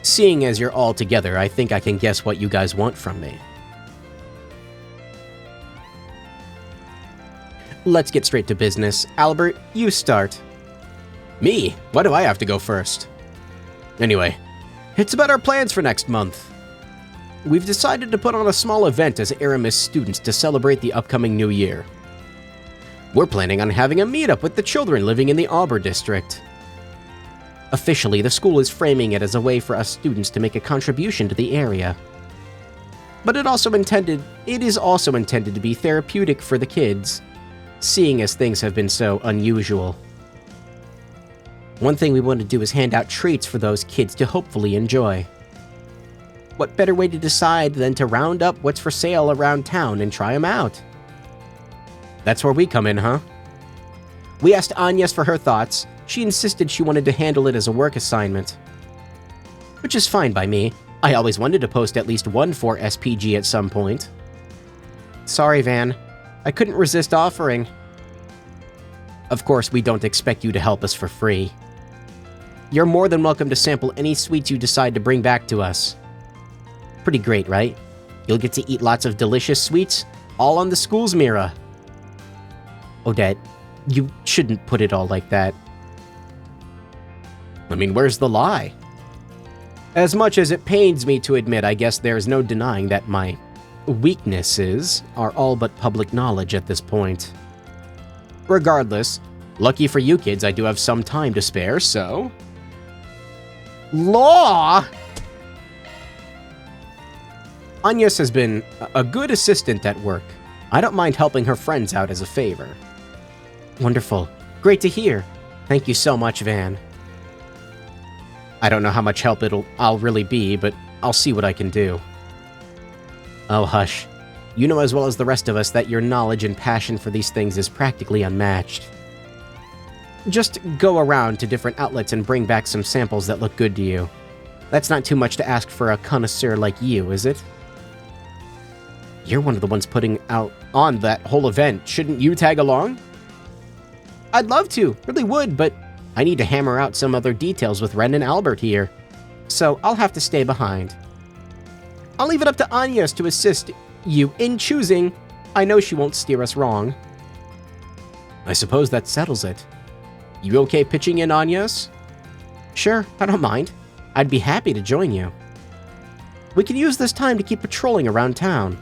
Seeing as you're all together, I think I can guess what you guys want from me. Let's get straight to business. Albert, you start. Me? Why do I have to go first? Anyway, it's about our plans for next month. We've decided to put on a small event as Aramis students to celebrate the upcoming new year. We're planning on having a meetup with the children living in the Auburn district. Officially, the school is framing it as a way for us students to make a contribution to the area. But it is also intended to be therapeutic for the kids, seeing as things have been so unusual. One thing we want to do is hand out treats for those kids to hopefully enjoy. What better way to decide than to round up what's for sale around town and try them out? That's where we come in, huh? We asked Agnes for her thoughts. She insisted she wanted to handle it as a work assignment. Which is fine by me. I always wanted to post at least one 4 SPG at some point. Sorry, Van. I couldn't resist offering. Of course, we don't expect you to help us for free. You're more than welcome to sample any sweets you decide to bring back to us. Pretty great, right? You'll get to eat lots of delicious sweets, all on the school's mirror. Odette, you shouldn't put it all like that. I mean, where's the lie? As much as it pains me to admit, I guess there's no denying that my weaknesses are all but public knowledge at this point. Regardless, lucky for you kids, I do have some time to spare, so... Law! Agnes has been a good assistant at work. I don't mind helping her friends out as a favor. Wonderful. Great to hear. Thank you so much, Van. I don't know how much help I'll really be, but I'll see what I can do. Oh, hush. You know as well as the rest of us that your knowledge and passion for these things is practically unmatched. Just go around to different outlets and bring back some samples that look good to you. That's not too much to ask for a connoisseur like you, is it? You're one of the ones putting out on that whole event. Shouldn't you tag along? I'd love to, really would, but I need to hammer out some other details with Ren and Albert here. So I'll have to stay behind. I'll leave it up to Agnes to assist you in choosing I know she won't steer us wrong. I suppose that settles it. You okay pitching in, Agnes? Sure, I don't mind. I'd be happy to join you. We can use this time to keep patrolling around town.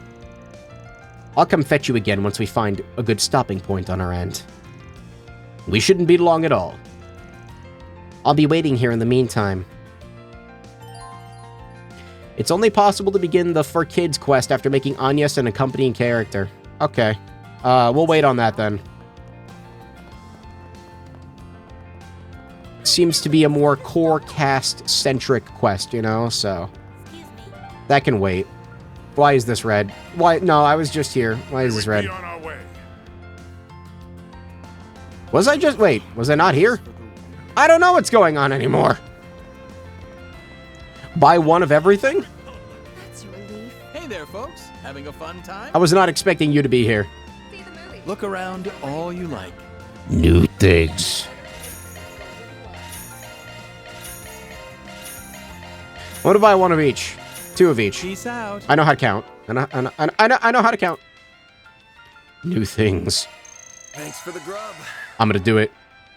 I'll come fetch you again once we find a good stopping point on our end. We shouldn't be long at all. I'll be waiting here in the meantime. It's only possible to begin the For Kids quest after making Agnes an accompanying character. Okay. We'll wait on that then. Seems to be a more core cast-centric quest, you know, so... That can wait. Why is this red? Why? No, I was just here. Why is this red? Was I just... Wait, was I not here? I don't know what's going on anymore. Buy one of everything? That's a relief. Hey there, folks. Having a fun time? I was not expecting you to be here. Look around all you like. New things. What if I one of each? 2 of each. Peace out. I know how to count. I know how to count. New things. Thanks for the grub. I'm gonna do it.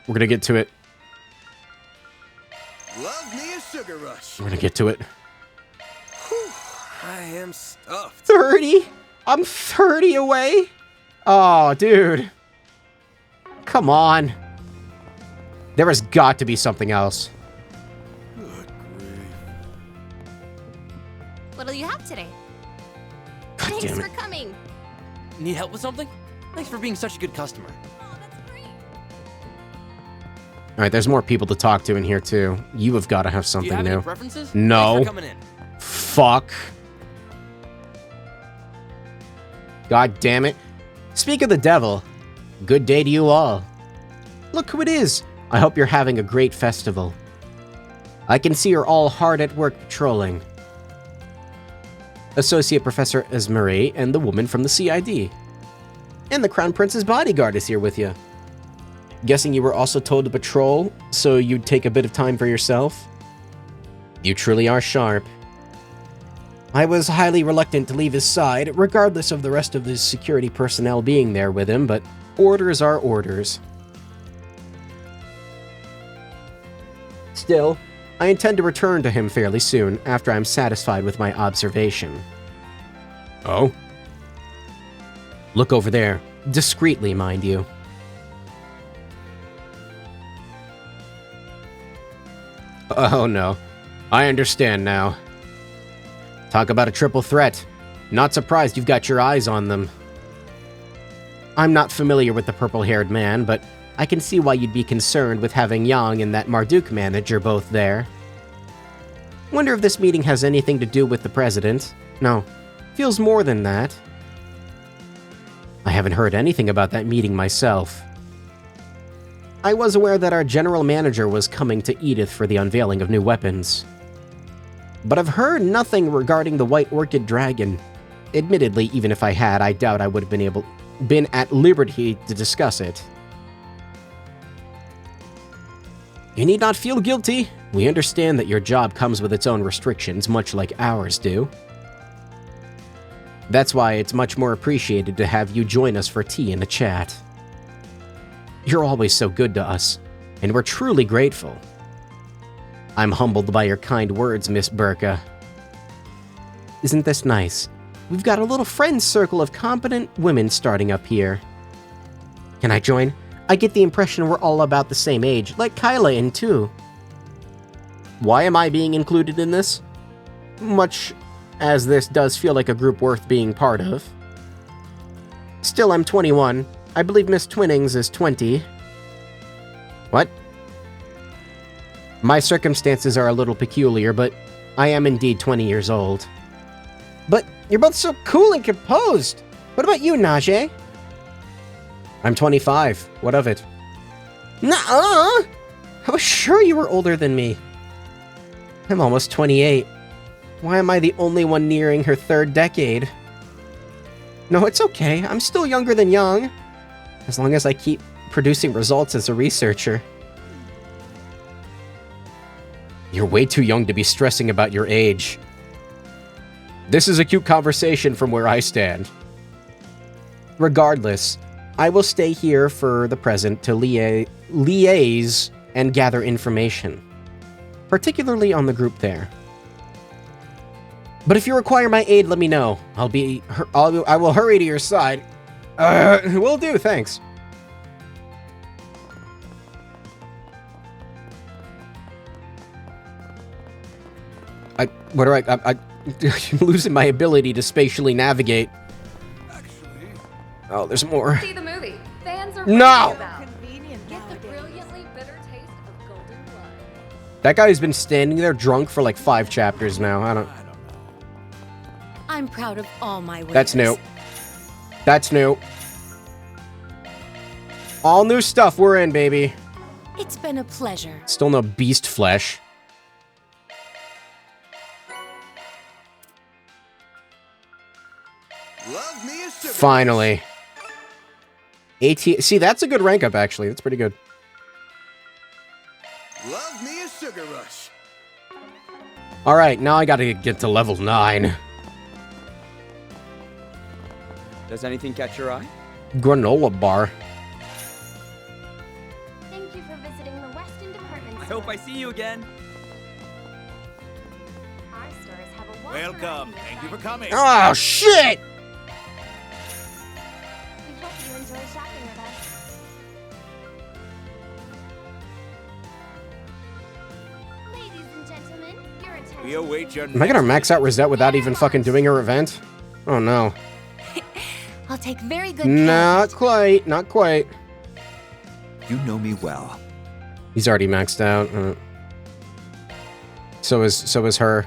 We're gonna get to it. Love me a sugar rush. We're gonna get to it. Whew, I am stuffed. 30? I'm 30 away? Oh, dude. Come on. There has got to be something else. What'll you have today? God Thanks damn it. for coming. Need help with something? Thanks for being such a good customer. Alright, there's more people to talk to in here, too. You have got to have Do something you have new. any preferences? No. Thanks for coming in. Fuck. God damn it. Speak of the devil, good day to you all. Look who it is. I hope you're having a great festival. I can see you're all hard at work patrolling. Associate Professor Esmery and the woman from the CID. And the Crown Prince's bodyguard is here with you. Guessing you were also told to patrol, so you'd take a bit of time for yourself? You truly are sharp. I was highly reluctant to leave his side, regardless of the rest of his security personnel being there with him, but orders are orders. Still, I intend to return to him fairly soon, after I'm satisfied with my observation. Oh? Look over there. Discreetly, mind you. Oh no. I understand now. Talk about a triple threat. Not surprised you've got your eyes on them. I'm not familiar with the purple-haired man, but I can see why you'd be concerned with having Yang and that Marduk manager both there. Wonder if this meeting has anything to do with the president. No, feels more than that. I haven't heard anything about that meeting myself. I was aware that our general manager was coming to Edith for the unveiling of new weapons. But I've heard nothing regarding the White Orchid Dragon. Admittedly, even if I had, I doubt I would have been at liberty to discuss it. You need not feel guilty. We understand that your job comes with its own restrictions, much like ours do. That's why it's much more appreciated to have you join us for tea and a chat. You're always so good to us, and we're truly grateful. I'm humbled by your kind words, Miss Burka. Isn't this nice? We've got a little friend circle of competent women starting up here. Can I join? I get the impression we're all about the same age, like Kyla and too. Why am I being included in this? Much as this does feel like a group worth being part of. Still, I'm 21. I believe Miss Twinnings is 20. What? My circumstances are a little peculiar, but I am indeed 20 years old. But you're both so cool and composed. What about you, Najee? I'm 25. What of it? Nuh-uh! I was sure you were older than me. I'm almost 28. Why am I the only one nearing her third decade? No, it's okay. I'm still younger than young. As long as I keep producing results as a researcher. You're way too young to be stressing about your age. This is a cute conversation from where I stand. Regardless, I will stay here for the present to liaise and gather information, particularly on the group there. But if you require my aid, let me know. I will hurry to your side. Will do, thanks. I'm losing my ability to spatially navigate. Oh, there's more. See the movie. Fans are no! Get the brilliantly bitter taste of golden blood. That guy's been standing there drunk for like 5 chapters now. I don't. I'm proud of all my winners. That's new. That's new. All new stuff. We're in, baby. It's been a pleasure. Still no beast flesh. Love me a sugar Finally. See, that's a good rank up, actually. That's pretty good. Love me a sugar rush. Alright, now I gotta get to level 9. Does anything catch your eye? Granola bar. Thank you for visiting the Weston Department Store. I hope I see you again. Our stores have a wide Welcome. variety of Thank you for sizes. coming. Oh, shit! We hope you enjoy shopping with us. Ladies and gentlemen, your attention. We await your Am I gonna max out Rosette without even fucking doing her event? Oh, no. I'll take very good care. Not quite. Not quite. You know me well. He's already maxed out. So is her.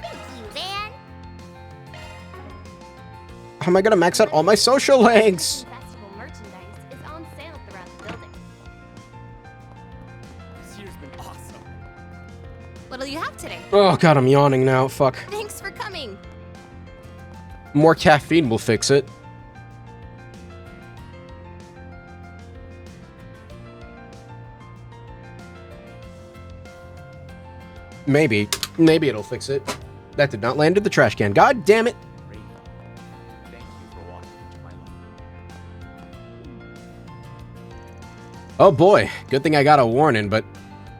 How am I gonna max out all my social links? Festival merchandise is on sale throughout the building. This year's been awesome. What'll you have today? Oh god, I'm yawning now. Fuck. Thanks for coming. More caffeine will fix it. Maybe. Maybe it'll fix it. That did not land in the trash can. God damn it. Oh boy, good thing I got a warning, but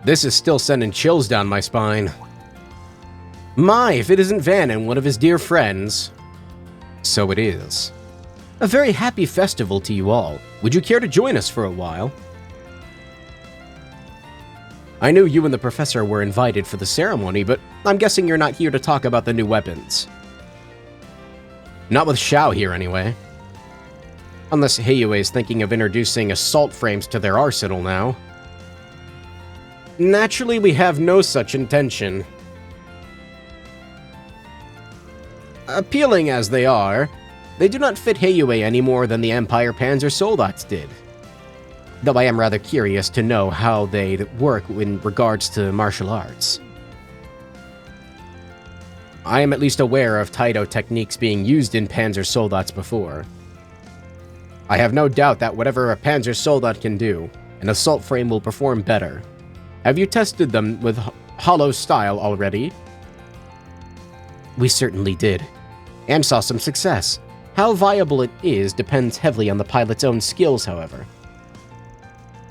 this is still sending chills down my spine. My, if it isn't Van and one of his dear friends. So it is. A very happy festival to you all. Would you care to join us for a while? I knew you and the professor were invited for the ceremony, but I'm guessing you're not here to talk about the new weapons. Not with Xiao here, anyway. Unless Heiyue is thinking of introducing assault frames to their arsenal now. Naturally, we have no such intention. Appealing as they are, they do not fit Heiyue any more than the Empire Panzer Soldats did. Though I am rather curious to know how they work in regards to martial arts. I am at least aware of Taito techniques being used in Panzer Soldats before. I have no doubt that whatever a Panzer Soldat can do, an assault frame will perform better. Have you tested them with hollow style already? We certainly did, and saw some success. How viable it is depends heavily on the pilot's own skills, however.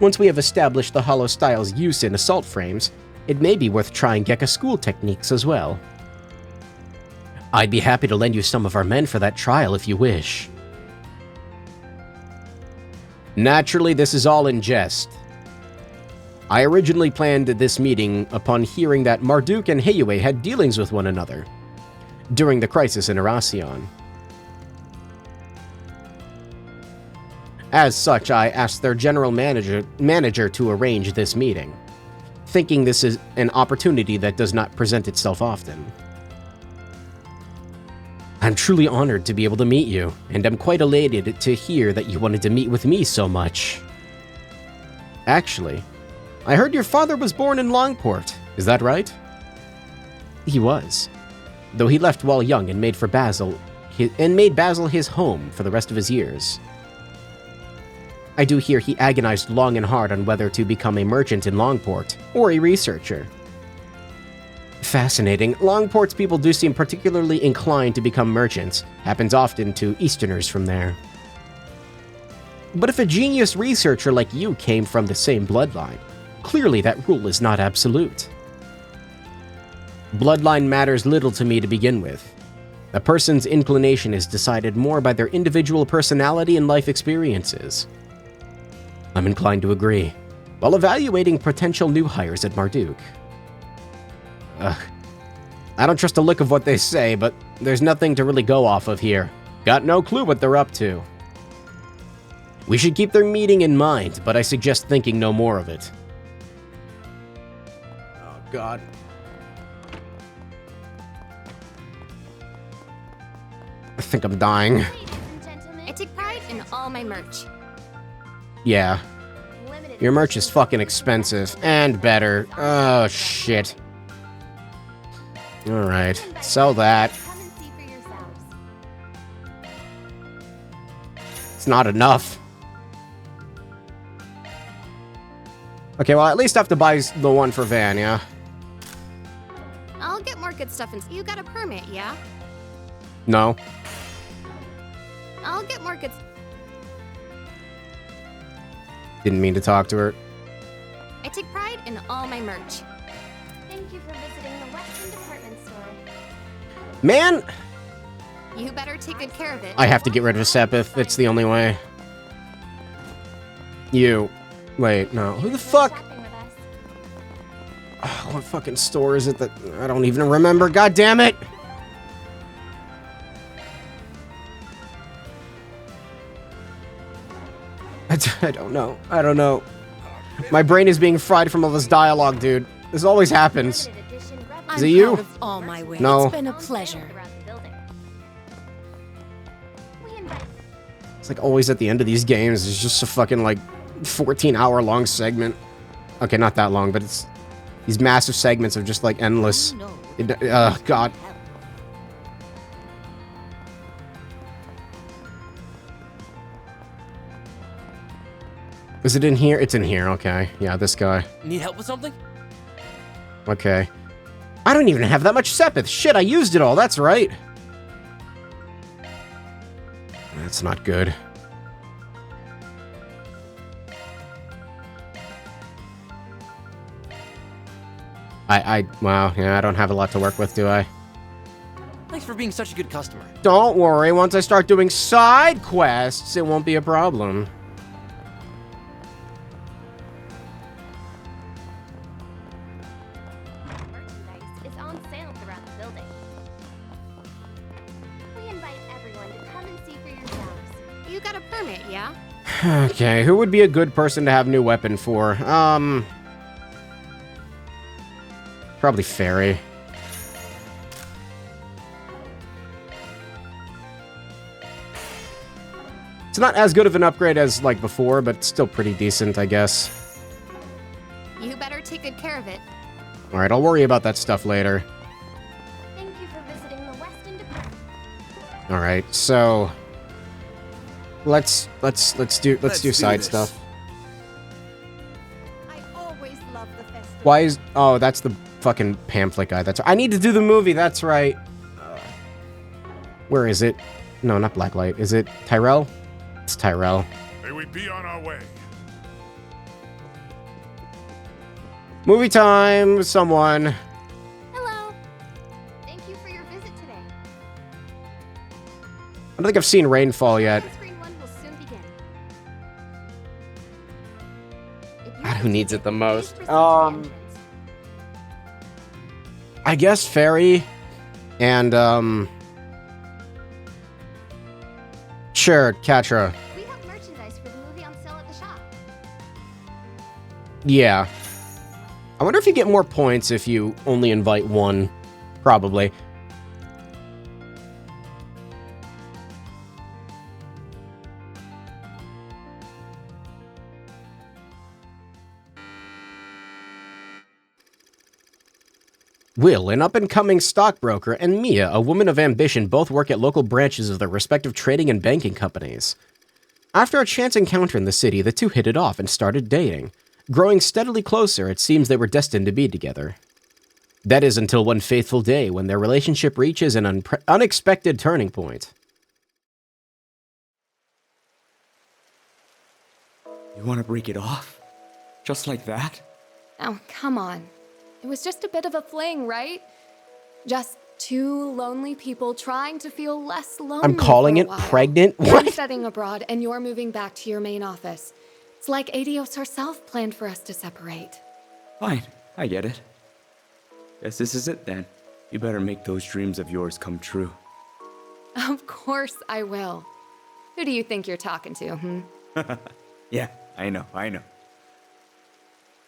Once we have established the hollow style's use in assault frames, it may be worth trying Gekka school techniques as well. I'd be happy to lend you some of our men for that trial if you wish. Naturally, this is all in jest. I originally planned this meeting upon hearing that Marduk and Heiyue had dealings with one another during the crisis in Erasion. As such, I asked their general manager to arrange this meeting, thinking this is an opportunity that does not present itself often. I'm truly honored to be able to meet you, and I'm quite elated to hear that you wanted to meet with me so much. Actually, I heard your father was born in Longport, is that right? He was, though he left while young and made Basel his home for the rest of his years. I do hear he agonized long and hard on whether to become a merchant in Longport or a researcher. Fascinating. Longport's people do seem particularly inclined to become merchants. Happens often to Easterners from there. But if a genius researcher like you came from the same bloodline, clearly that rule is not absolute. Bloodline matters little to me to begin with. A person's inclination is decided more by their individual personality and life experiences. I'm inclined to agree, while evaluating potential new hires at Marduk. I don't trust a lick of what they say, but there's nothing to really go off of here. Got no clue what they're up to. We should keep their meeting in mind, but I suggest thinking no more of it. Oh, God. I think I'm dying. I take pride in all my merch. Yeah. Your merch is fucking expensive. And better. Oh, shit. Alright. Sell that. It's not enough. Okay, well, at least I have to buy the one for Van, yeah? I'll get more good stuff and you got a permit, yeah? No. I'll get more good. Didn't mean to talk to her. I take pride in all my merch. Thank you for visiting the Western Department Store. Man! You better take good care of it. I have to get rid of Sepith. It's the only way. You. Wait, no. Who the fuck? Oh, what fucking store is it that I don't even remember? God damn it! I don't know. I don't know. My brain is being fried from all this dialogue, dude. This always happens. Is it you? All my way. No. It's been a pleasure. It's like always at the end of these games, it's just a fucking like 14-hour long segment. Okay, not that long, but it's these massive segments are just like endless. God. Is it in here? It's in here, okay. Yeah, this guy. Need help with something? Okay. I don't even have that much Sepith. Shit, I used it all, that's right. That's not good. Wow, yeah, I don't have a lot to work with, do I? Thanks for being such a good customer. Don't worry, once I start doing side quests, it won't be a problem. Merchandise is on sale throughout the building. We invite everyone to come and see for yourselves. You got a permit, yeah? Okay, who would be a good person to have new weapon for? Probably Fairy. It's not as good of an upgrade as, like, before, but still pretty decent, I guess. You better take good care of it. Alright, I'll worry about that stuff later. Thank you for visiting the Western Department. Alright, so... Let's do side stuff. I always love the festival. Why is... Oh, that's the fucking pamphlet guy. That's... I need to do the movie, that's right. Where is it? No, not Blacklight. Is it Tyrell? It's Tyrell. May we be on our way. Movie time, someone. Hello. Thank you for your visit today. I don't think I've seen Rainfall yet. Screen 1 will soon begin. God, who needs it the most? I guess Fairy and, sure, Katra. We have merchandise for the movie on sale at the shop. Yeah. I wonder if you get more points if you only invite one. Probably. Will, an up-and-coming stockbroker, and Mia, a woman of ambition, both work at local branches of their respective trading and banking companies. After a chance encounter in the city, the two hit it off and started dating. Growing steadily closer, it seems they were destined to be together. That is until one fateful day when their relationship reaches an unexpected turning point. You want to break it off? Just like that? Oh, come on. It was just a bit of a fling, right? Just two lonely people trying to feel less lonely. I'm calling it pregnant? What? I'm studying abroad and you're moving back to your main office. It's like Adios herself planned for us to separate. Fine, I get it. Guess this is it then. You better make those dreams of yours come true. Of course I will. Who do you think you're talking to, Yeah, I know.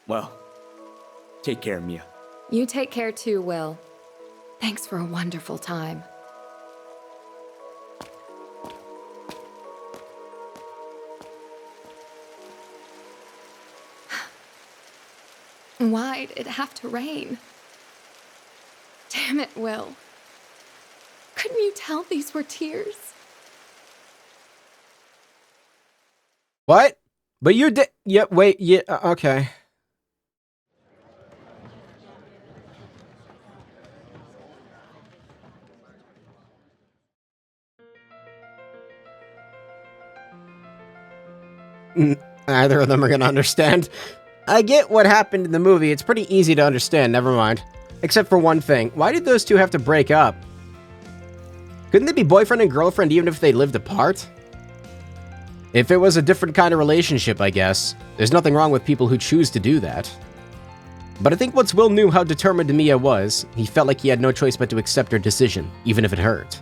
Well, take care, Mia. You take care too, Will. Thanks for a wonderful time. Why'd it have to rain? Damn it, Will. Couldn't you tell these were tears? What? But you did. Yeah, wait, yeah, okay. Neither of them are gonna understand. I get what happened in the movie. It's pretty easy to understand, never mind. Except for one thing. Why did those two have to break up? Couldn't they be boyfriend and girlfriend even if they lived apart? If it was a different kind of relationship, I guess. There's nothing wrong with people who choose to do that. But I think once Will knew how determined Mia was, he felt like he had no choice but to accept her decision, even if it hurt.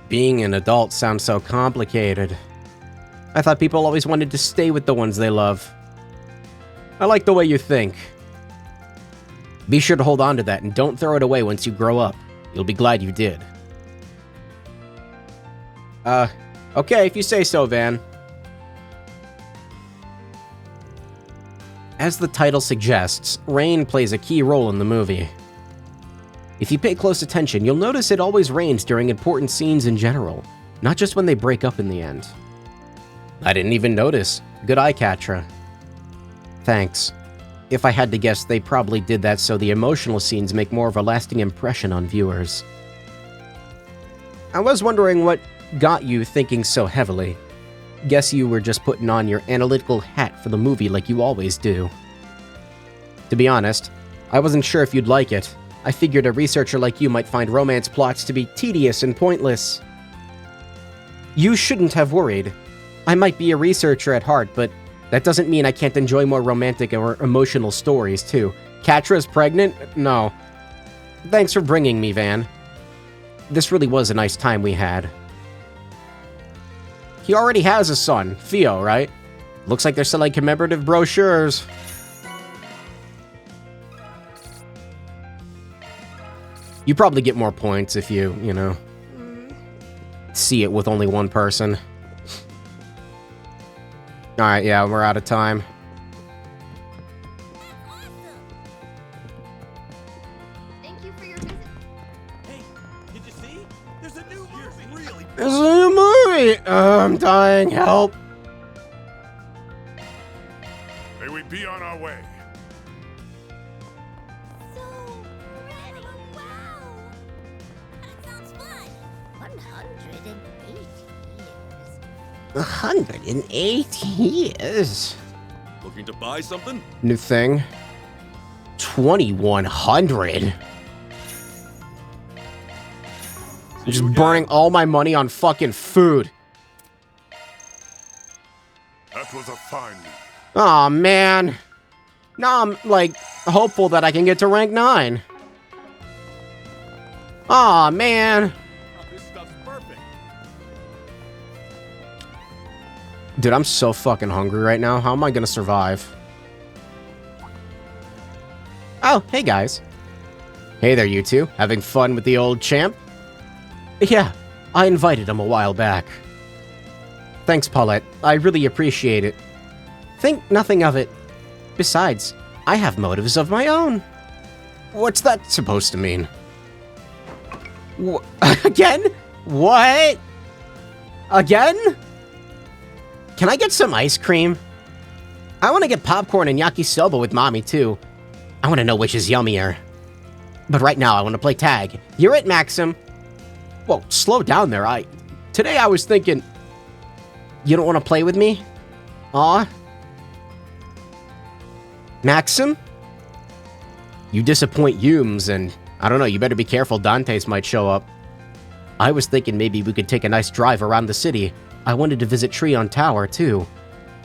Being an adult sounds so complicated. I thought people always wanted to stay with the ones they love. I like the way you think. Be sure to hold on to that and don't throw it away once you grow up. You'll be glad you did. Okay, if you say so, Van. As the title suggests, rain plays a key role in the movie. If you pay close attention, you'll notice it always rains during important scenes in general, not just when they break up in the end. I didn't even notice. Good eye, Catra. Thanks. If I had to guess, they probably did that so the emotional scenes make more of a lasting impression on viewers. I was wondering what got you thinking so heavily. Guess you were just putting on your analytical hat for the movie like you always do. To be honest, I wasn't sure if you'd like it. I figured a researcher like you might find romance plots to be tedious and pointless. You shouldn't have worried. I might be a researcher at heart, but that doesn't mean I can't enjoy more romantic or emotional stories, too. Catra's pregnant? No. Thanks for bringing me, Van. This really was a nice time we had. He already has a son, Theo, right? Looks like they're selling commemorative brochures. You probably get more points if you know, see it with only one person. Alright, yeah, we're out of time. Thank you for your visit. Hey, did you see? There's a new movie. Really? There's a new movie! I'm dying, help. May we be on our way. So pretty. Wow. That sounds fun. 180 years. 108 years. Looking to buy something? New thing. 2100. I'm just burning all my money on fucking food. That was a fine move. Aw, man. Now I'm, like, hopeful that I can get to rank 9. Aw, man. This stuff's perfect. Dude, I'm so fucking hungry right now. How am I gonna survive? Oh, hey guys. Hey there, you two. Having fun with the old champ? Yeah, I invited him a while back. Thanks, Paulette. I really appreciate it. Think nothing of it. Besides, I have motives of my own. What's that supposed to mean? Again? What? Again? Can I get some ice cream? I want to get popcorn and yakisoba with Mommy, too. I want to know which is yummier. But right now, I want to play tag. You're it, Maxim. Whoa, slow down there. Today I was thinking... You don't want to play with me? Aw. Maxim? You disappoint Humes, and I don't know, you better be careful, Dante's might show up. I was thinking maybe we could take a nice drive around the city. I wanted to visit Treon Tower, too.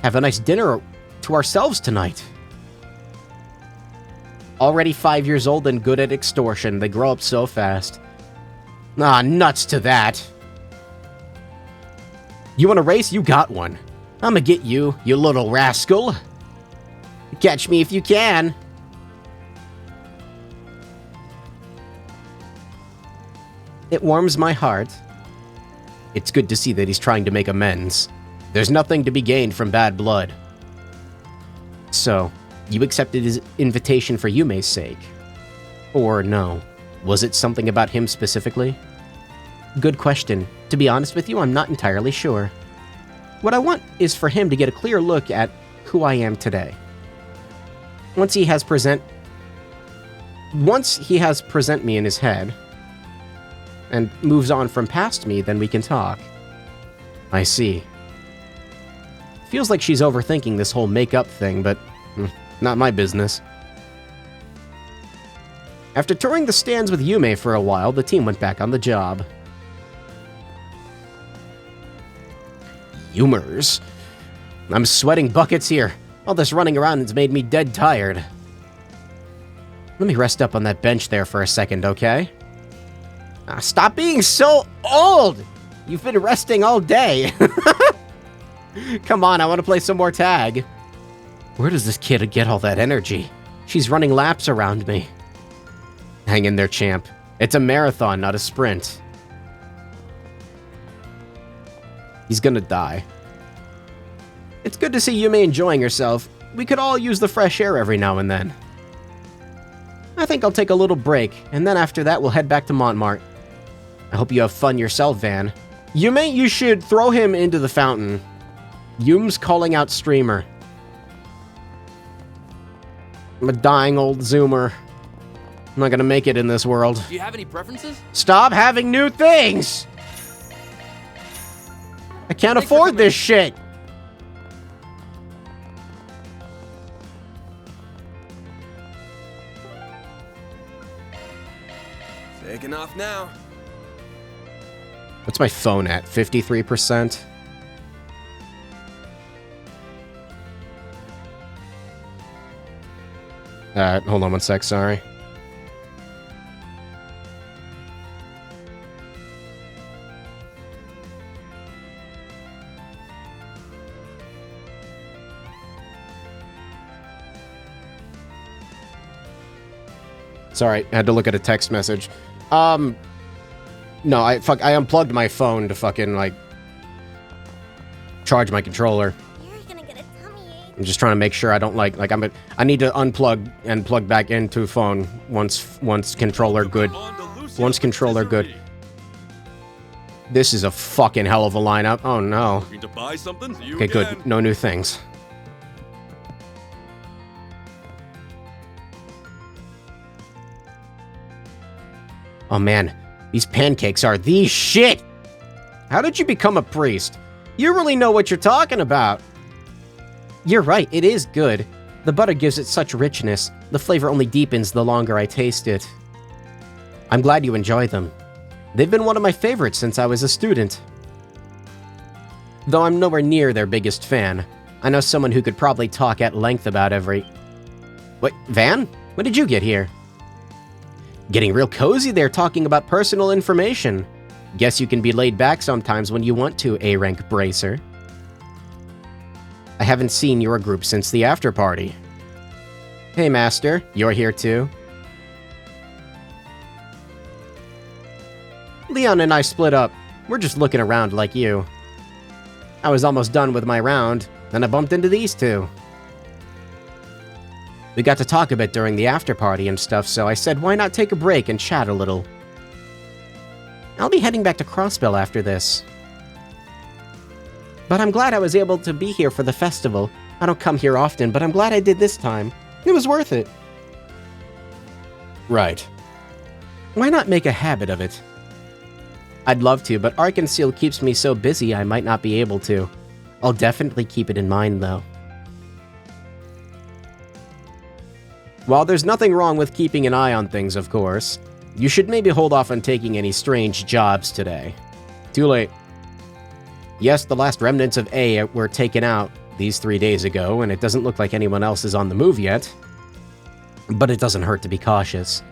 Have a nice dinner to ourselves tonight. Already 5 years old and good at extortion. They grow up so fast. Ah, nuts to that. You want a race? You got one. I'ma get you, you little rascal. Catch me if you can. It warms my heart. It's good to see that he's trying to make amends. There's nothing to be gained from bad blood. So, you accepted his invitation for Yume's sake? Or no? Was it something about him specifically? Good question. To be honest with you, I'm not entirely sure. What I want is for him to get a clear look at who I am today. Once he has present me in his head, and moves on from past me, then we can talk. I see. Feels like she's overthinking this whole make-up thing, but not my business. After touring the stands with Yume for a while, the team went back on the job. Humors. I'm sweating buckets here. All this running around has made me dead tired. Let me rest up on that bench there for a second, okay? Stop being so old! You've been resting all day. Come on, I want to play some more tag. Where does this kid get all that energy? She's running laps around me. Hang in there, champ. It's a marathon, not a sprint. He's gonna die. It's good to see Yume enjoying herself. We could all use the fresh air every now and then. I think I'll take a little break, and then after that we'll head back to Montmartre. I hope you have fun yourself, Van. Yume, you should throw him into the fountain. Yume's calling out streamer. I'm a dying old zoomer. I'm not gonna make it in this world. Do you have any preferences? Stop having new things! I can't afford this shit! Taking off now. What's my phone at? 53%? Hold on one sec, sorry. Sorry, I had to look at a text message. No, I unplugged my phone to fucking, like, charge my controller. You're gonna get a tummy ache. I'm just trying to make sure I don't, I need to unplug and plug back into phone once controller good. Once controller good. This is a fucking hell of a lineup. Oh, no. Looking to buy something? Okay, good. No new things. Oh, man. These pancakes are the shit! How did you become a priest? You really know what you're talking about. You're right, it is good. The butter gives it such richness. The flavor only deepens the longer I taste it. I'm glad you enjoy them. They've been one of my favorites since I was a student. Though I'm nowhere near their biggest fan, I know someone who could probably talk at length about every... Wait, Van? When did you get here? Getting real cozy there talking about personal information. Guess you can be laid back sometimes when you want to, A-rank bracer. I haven't seen your group since the after party. Hey, Master, you're here too? Leon and I split up. We're just looking around like you. I was almost done with my round, then I bumped into these two. We got to talk a bit during the after party and stuff, so I said why not take a break and chat a little. I'll be heading back to Crossbell after this. But I'm glad I was able to be here for the festival. I don't come here often, but I'm glad I did this time. It was worth it. Right. Why not make a habit of it? I'd love to, but Arkansas keeps me so busy I might not be able to. I'll definitely keep it in mind, though. While there's nothing wrong with keeping an eye on things, of course, you should maybe hold off on taking any strange jobs today. Too late. Yes, the last remnants of A were taken out these 3 days ago, and it doesn't look like anyone else is on the move yet. But it doesn't hurt to be cautious.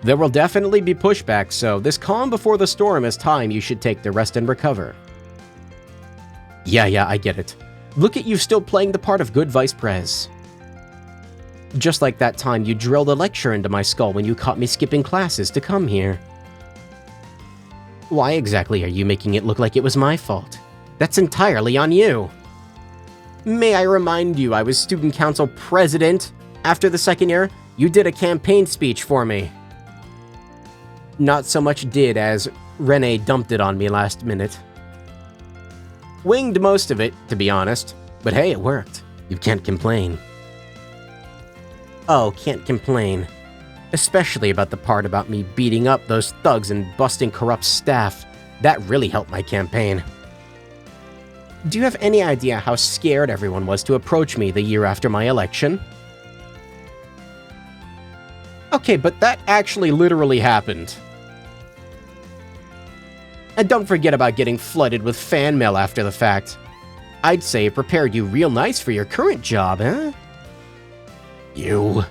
There will definitely be pushback, so this calm before the storm is time you should take the rest and recover. Yeah, I get it. Look at you still playing the part of good vice pres. Just like that time you drilled a lecture into my skull when you caught me skipping classes to come here. Why exactly are you making it look like it was my fault? That's entirely on you. May I remind you, I was student council president. After the second year, you did a campaign speech for me. Not so much did as Renee dumped it on me last minute. Winged most of it, to be honest. But hey, it worked. You can't complain. Oh, can't complain. Especially about the part about me beating up those thugs and busting corrupt staff. That really helped my campaign. Do you have any idea how scared everyone was to approach me the year after my election? Okay, but that actually literally happened. And don't forget about getting flooded with fan mail after the fact. I'd say it prepared you real nice for your current job, huh? You.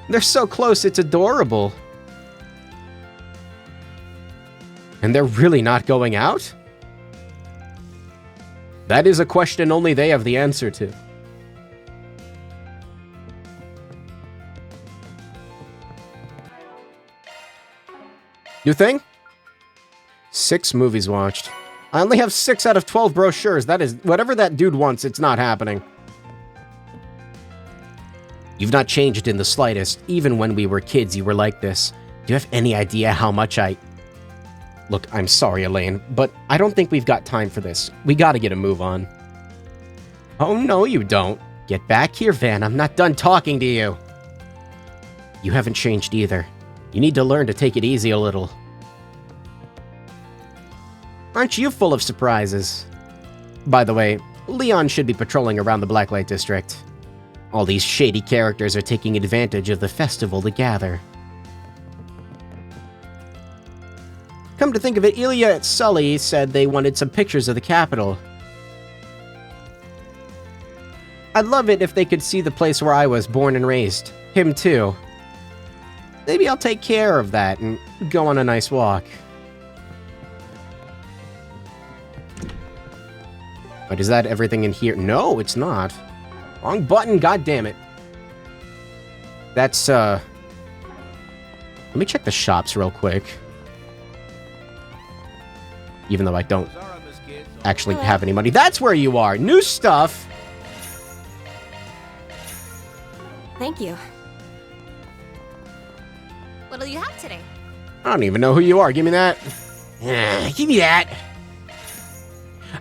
They're so close, it's adorable. And they're really not going out? That is a question only they have the answer to. New thing? 6 movies watched. I only have 6 out of 12 brochures. That is, whatever that dude wants, it's not happening. You've not changed in the slightest. Even when we were kids, you were like this. Do you have any idea how much I... Look, I'm sorry, Elaine, but I don't think we've got time for this. We gotta get a move on. Oh, no, you don't. Get back here, Van. I'm not done talking to you. You haven't changed either. You need to learn to take it easy a little. Aren't you full of surprises? By the way, Leon should be patrolling around the Blacklight District. All these shady characters are taking advantage of the festival to gather. Come to think of it, Ilya and Sully said they wanted some pictures of the capital. I'd love it if they could see the place where I was born and raised. Him too. Maybe I'll take care of that and go on a nice walk. But is that everything in here? No, it's not. Wrong button, goddammit. That's, Let me check the shops real quick. Even though I don't actually have any money. That's where you are! New stuff! Thank you. What'll you have today? I don't even know who you are. Give me that. Give me that.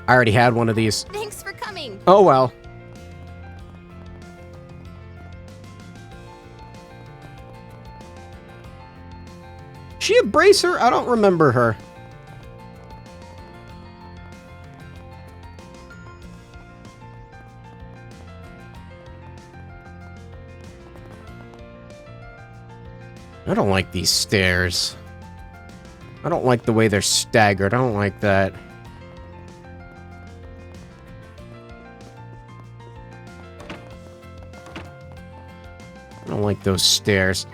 I already had one of these. Thanks for coming. Oh, well. She a bracer? I don't remember her. I don't like these stairs. I don't like the way they're staggered. I don't like that. I don't like those stairs.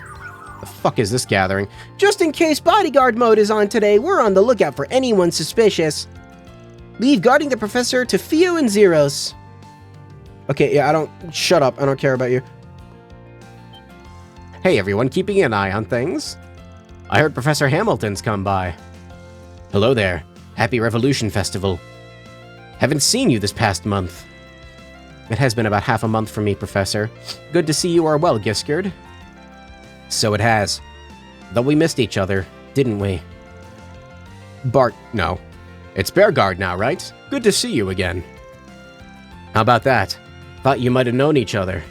The fuck is this gathering? Just in case bodyguard mode is on today, we're on the lookout for anyone suspicious. Leave guarding the professor to Fio and Zeros. Okay, yeah, I don't... Shut up. I don't care about you. Hey everyone, keeping an eye on things. I heard Professor Hamilton's come by. Hello there. Happy Revolution Festival. Haven't seen you this past month. It has been about half a month for me, Professor. Good to see you are well, Giskard. So it has. Though we missed each other, didn't we? Bart, no. It's Bearguard now, right? Good to see you again. How about that? Thought you might have known each other.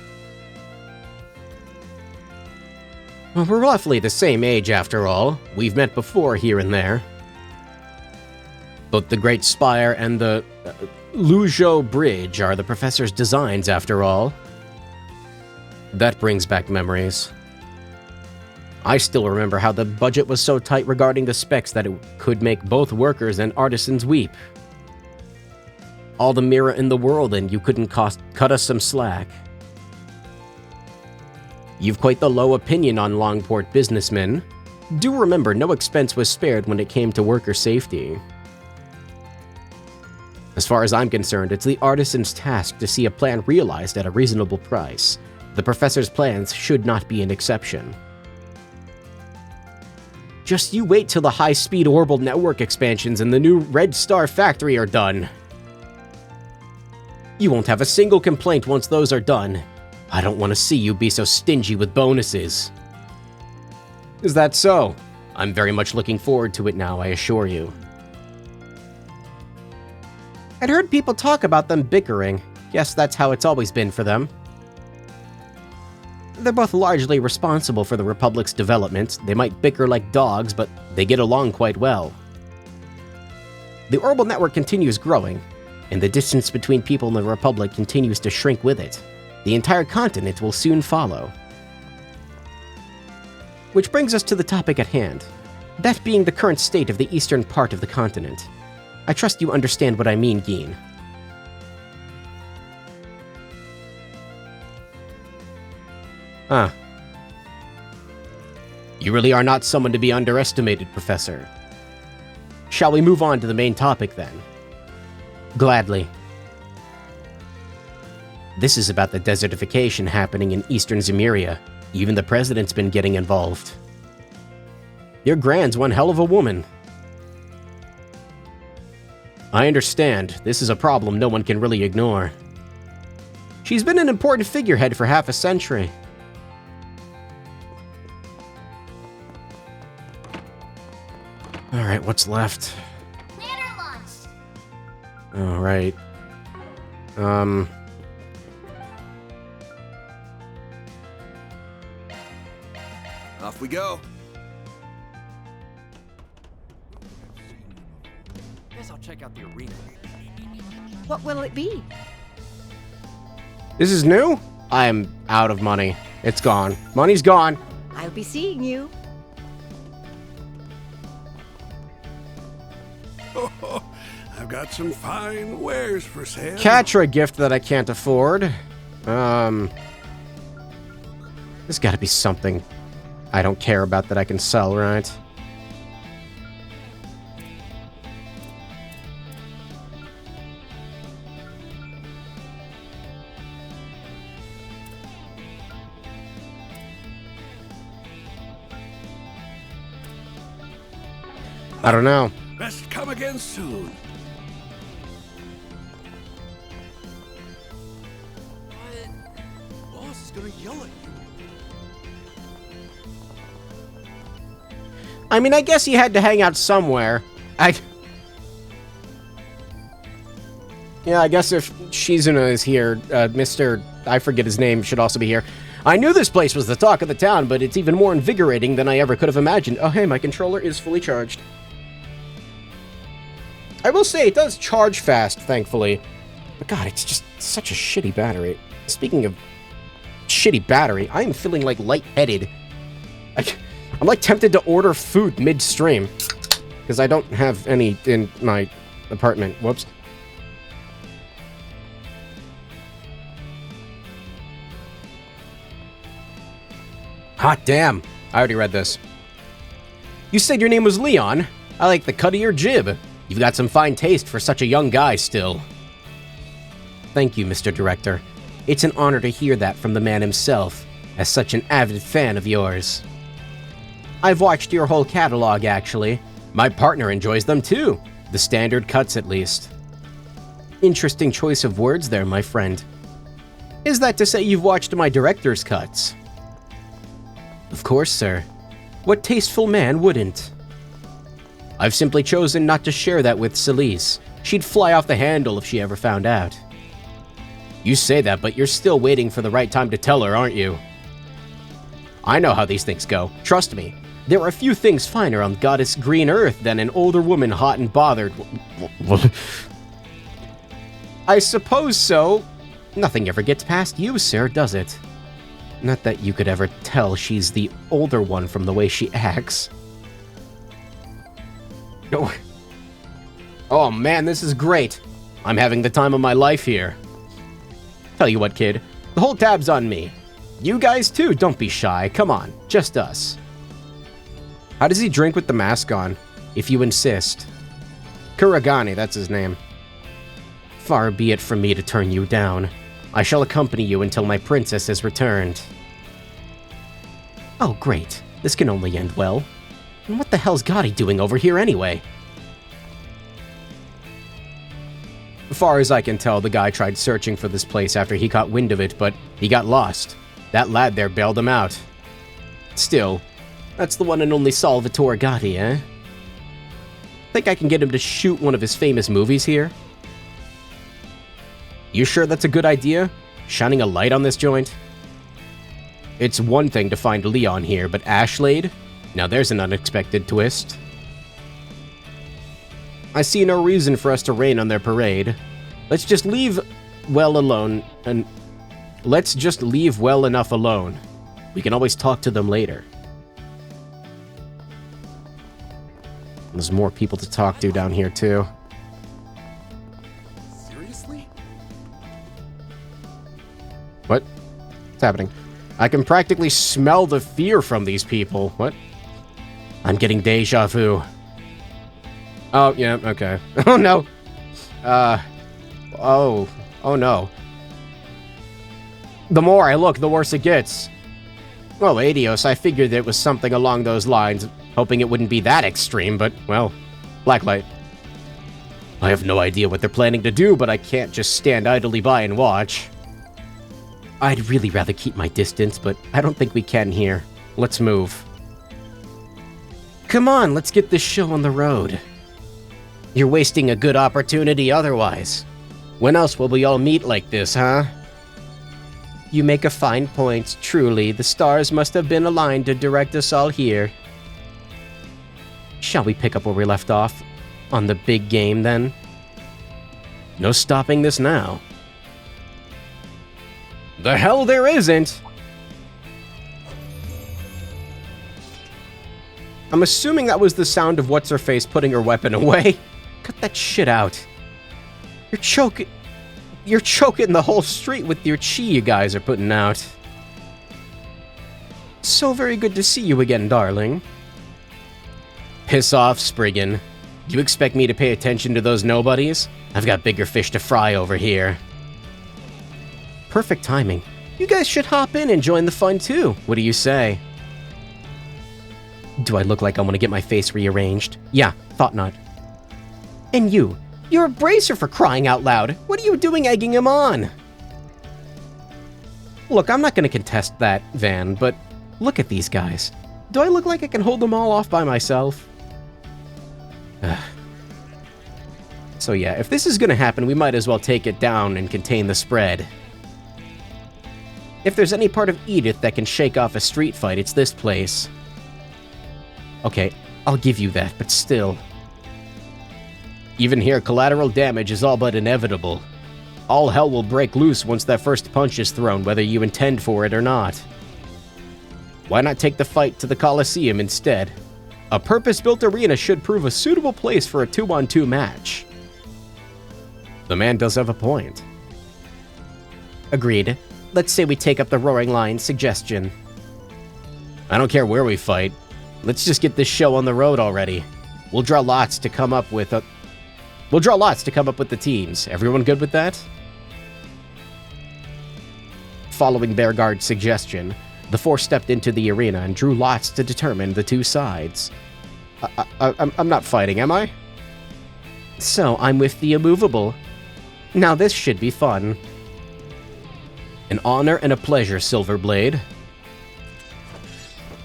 Well, we're roughly the same age after all. We've met before here and there. Both the Great Spire and the Luzhou Bridge are the professor's designs, after all. That brings back memories. I still remember how the budget was so tight regarding the specs that it could make both workers and artisans weep. All the mirror in the world and you couldn't cut us some slack. You've quite the low opinion on Longport businessmen. Do remember, no expense was spared when it came to worker safety. As far as I'm concerned, it's the artisan's task to see a plan realized at a reasonable price. The professor's plans should not be an exception. Just you wait till the high-speed orbital network expansions and the new Red Star factory are done. You won't have a single complaint once those are done. I don't want to see you be so stingy with bonuses. Is that so? I'm very much looking forward to it now, I assure you. I'd heard people talk about them bickering. Guess that's how it's always been for them. They're both largely responsible for the Republic's development. They might bicker like dogs, but they get along quite well. The orbital network continues growing, and the distance between people in the Republic continues to shrink with it. The entire continent will soon follow. Which brings us to the topic at hand, that being the current state of the eastern part of the continent. I trust you understand what I mean, Geen. Huh. You really are not someone to be underestimated, Professor. Shall we move on to the main topic, then? Gladly. This is about the desertification happening in eastern Zemuria. Even the president's been getting involved. Your Grand's one hell of a woman. I understand. This is a problem no one can really ignore. She's been an important figurehead for half a century. Alright, what's left? Alright. Off we go. Guess I'll check out the arena. What will it be? This is new? I am out of money. It's gone. Money's gone. I'll be seeing you. I've got some fine wares for sale. Catra gift that I can't afford. There's gotta be something I don't care about that I can sell, right? I don't know. Best come again soon. Boss is gonna yell at you. I mean, I guess he had to hang out somewhere. Yeah, I guess if Shizuna is here, Mr. I forget his name should also be here. I knew this place was the talk of the town, but it's even more invigorating than I ever could have imagined. Oh, hey, my controller is fully charged. I will say, it does charge fast, thankfully. But God, it's just such a shitty battery. Speaking of shitty battery, I am feeling like lightheaded. I'm like tempted to order food midstream. Because I don't have any in my apartment. Whoops. Hot damn. I already read this. You said your name was Leon. I like the cut of your jib. You've got some fine taste for such a young guy still. Thank you, Mr. Director. It's an honor to hear that from the man himself, as such an avid fan of yours. I've watched your whole catalog, actually. My partner enjoys them too. The standard cuts, at least. Interesting choice of words there, my friend. Is that to say you've watched my director's cuts? Of course, sir. What tasteful man wouldn't? I've simply chosen not to share that with Celise. She'd fly off the handle if she ever found out. You say that, but you're still waiting for the right time to tell her, aren't you? I know how these things go. Trust me. There are few things finer on goddess green earth than an older woman hot and bothered. I suppose so. Nothing ever gets past you, sir, does it? Not that you could ever tell she's the older one from the way she acts. Oh man, this is great. I'm having the time of my life here. Tell you what, kid. The whole tab's on me. You guys too, don't be shy. Come on, just us. How does he drink with the mask on? If you insist. Kuragane, that's his name. Far be it from me to turn you down. I shall accompany you until my princess has returned. Oh, great. This can only end well. And what the hell's Gotti doing over here anyway? As far as I can tell, the guy tried searching for this place after he caught wind of it, but he got lost. That lad there bailed him out. Still, that's the one and only Salvatore Gotti, eh? Think I can get him to shoot one of his famous movies here? You sure that's a good idea? Shining a light on this joint? It's one thing to find Leon here, but Ashlade? Now there's an unexpected twist. I see no reason for us to rain on their parade. Let's just leave well alone, and let's just leave well enough alone. We can always talk to them later. There's more people to talk to down here, too. Seriously? What? What's happening? I can practically smell the fear from these people. What? I'm getting deja vu. Oh, yeah, okay. Oh, no. Oh no. The more I look, the worse it gets. Well, Adios, I figured it was something along those lines, hoping it wouldn't be that extreme, but, well, blacklight. I have no idea what they're planning to do, but I can't just stand idly by and watch. I'd really rather keep my distance, but I don't think we can here. Let's move. Come on, let's get this show on the road. You're wasting a good opportunity otherwise. When else will we all meet like this, huh? You make a fine point, truly. The stars must have been aligned to direct us all here. Shall we pick up where we left off? On the big game, then? No stopping this now. The hell there isn't! I'm assuming that was the sound of What's-Her-Face putting her weapon away. Cut that shit out. You're choking the whole street with your chi you guys are putting out. So very good to see you again, darling. Piss off, Spriggan. You expect me to pay attention to those nobodies? I've got bigger fish to fry over here. Perfect timing. You guys should hop in and join the fun too. What do you say? Do I look like I want to get my face rearranged? Yeah, thought not. And you're a bracer for crying out loud. What are you doing egging him on? Look, I'm not going to contest that, Van, but look at these guys. Do I look like I can hold them all off by myself? So yeah, if this is going to happen, we might as well take it down and contain the spread. If there's any part of Edith that can shake off a street fight, it's this place. Okay, I'll give you that, but still. Even here, collateral damage is all but inevitable. All hell will break loose once that first punch is thrown, whether you intend for it or not. Why not take the fight to the Coliseum instead? A purpose-built arena should prove a suitable place for a 2-on-2 match. The man does have a point. Agreed. Let's say we take up the Roaring Lion's suggestion. I don't care where we fight. Let's just get this show on the road already. We'll draw lots to come up with the teams. Everyone good with that? Following Bearguard's suggestion, the four stepped into the arena and drew lots to determine the two sides. I'm not fighting, am I? So, I'm with the immovable. Now this should be fun. An honor and a pleasure, Silverblade.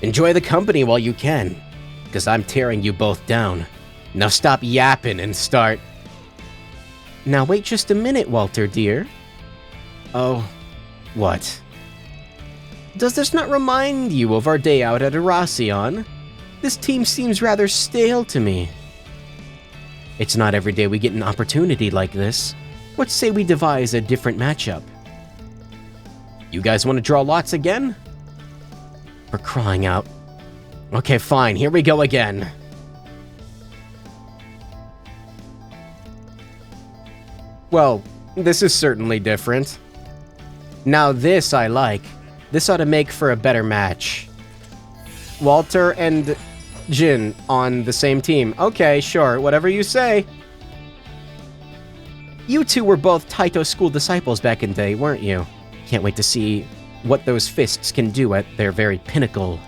Enjoy the company while you can, because I'm tearing you both down. Now stop yapping and start. Now wait just a minute, Walter, dear. Oh, what? Does this not remind you of our day out at Erasion? This team seems rather stale to me. It's not every day we get an opportunity like this. What say we devise a different matchup? You guys want to draw lots again? For crying out. Okay, fine, here we go again. Well, this is certainly different. Now this I like. This ought to make for a better match. Walter and Jin on the same team. Okay, sure, whatever you say. You two were both Taito school disciples back in the day, weren't you? Can't wait to see what those fists can do at their very pinnacle.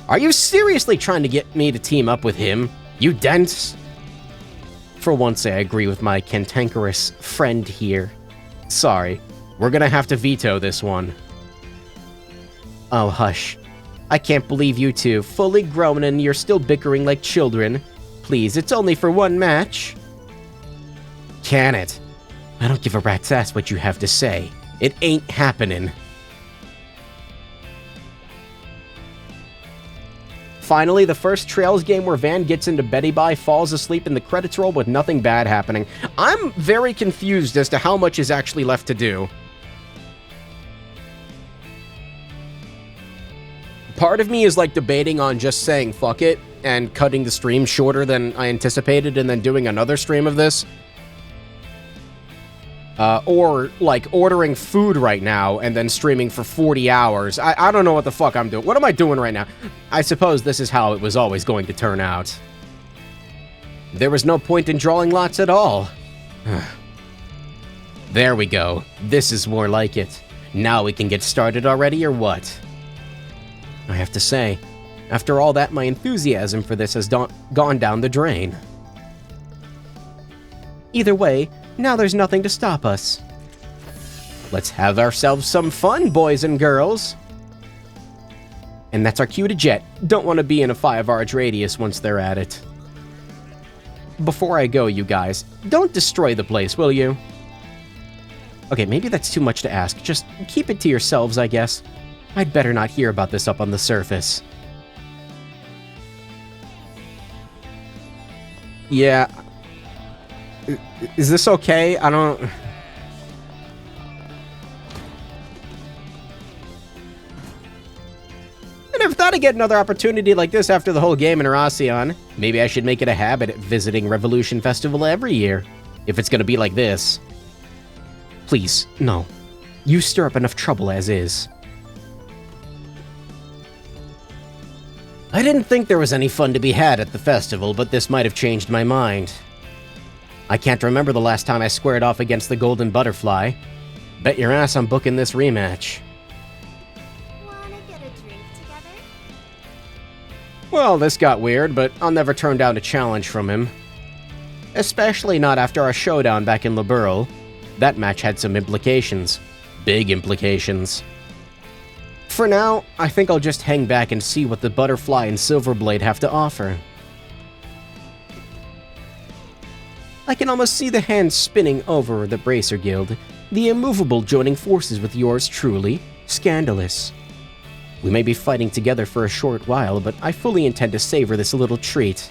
Are you seriously trying to get me to team up with him? You dense? For once, I agree with my cantankerous friend here. Sorry, we're gonna have to veto this one. Oh, hush. I can't believe you two, fully grown and you're still bickering like children. Please, it's only for one match. Can it? I don't give a rat's ass what you have to say. It ain't happening. Finally, the first Trails game where Van gets into Betty Bye, falls asleep in the credits roll with nothing bad happening. I'm very confused as to how much is actually left to do. Part of me is like debating on just saying fuck it and cutting the stream shorter than I anticipated and then doing another stream of this. Or, like, ordering food right now and then streaming for 40 hours. I don't know what the fuck I'm doing. What am I doing right now? I suppose this is how it was always going to turn out. There was no point in drawing lots at all. There we go. This is more like it. Now we can get started already, or what? I have to say, after all that, my enthusiasm for this has gone down the drain. Either way, now there's nothing to stop us. Let's have ourselves some fun, boys and girls. And that's our cue to jet. Don't want to be in a 5-arch radius once they're at it. Before I go, you guys, don't destroy the place, will you? Okay, maybe that's too much to ask. Just keep it to yourselves, I guess. I'd better not hear about this up on the surface. Yeah. Is this okay? I don't... I never thought I'd get another opportunity like this after the whole game in Erasion. Maybe I should make it a habit at visiting Revolution Festival every year, if it's gonna be like this. Please, no. You stir up enough trouble as is. I didn't think there was any fun to be had at the festival, but this might have changed my mind. I can't remember the last time I squared off against the Golden Butterfly. Bet your ass I'm booking this rematch. Wanna get a drink together? Well, this got weird, but I'll never turn down a challenge from him. Especially not after our showdown back in Liberl. That match had some implications. Big implications. For now, I think I'll just hang back and see what the Butterfly and Silverblade have to offer. I can almost see the hands spinning over the Bracer Guild, the immovable joining forces with yours truly, Scandalous. We may be fighting together for a short while, but I fully intend to savor this little treat.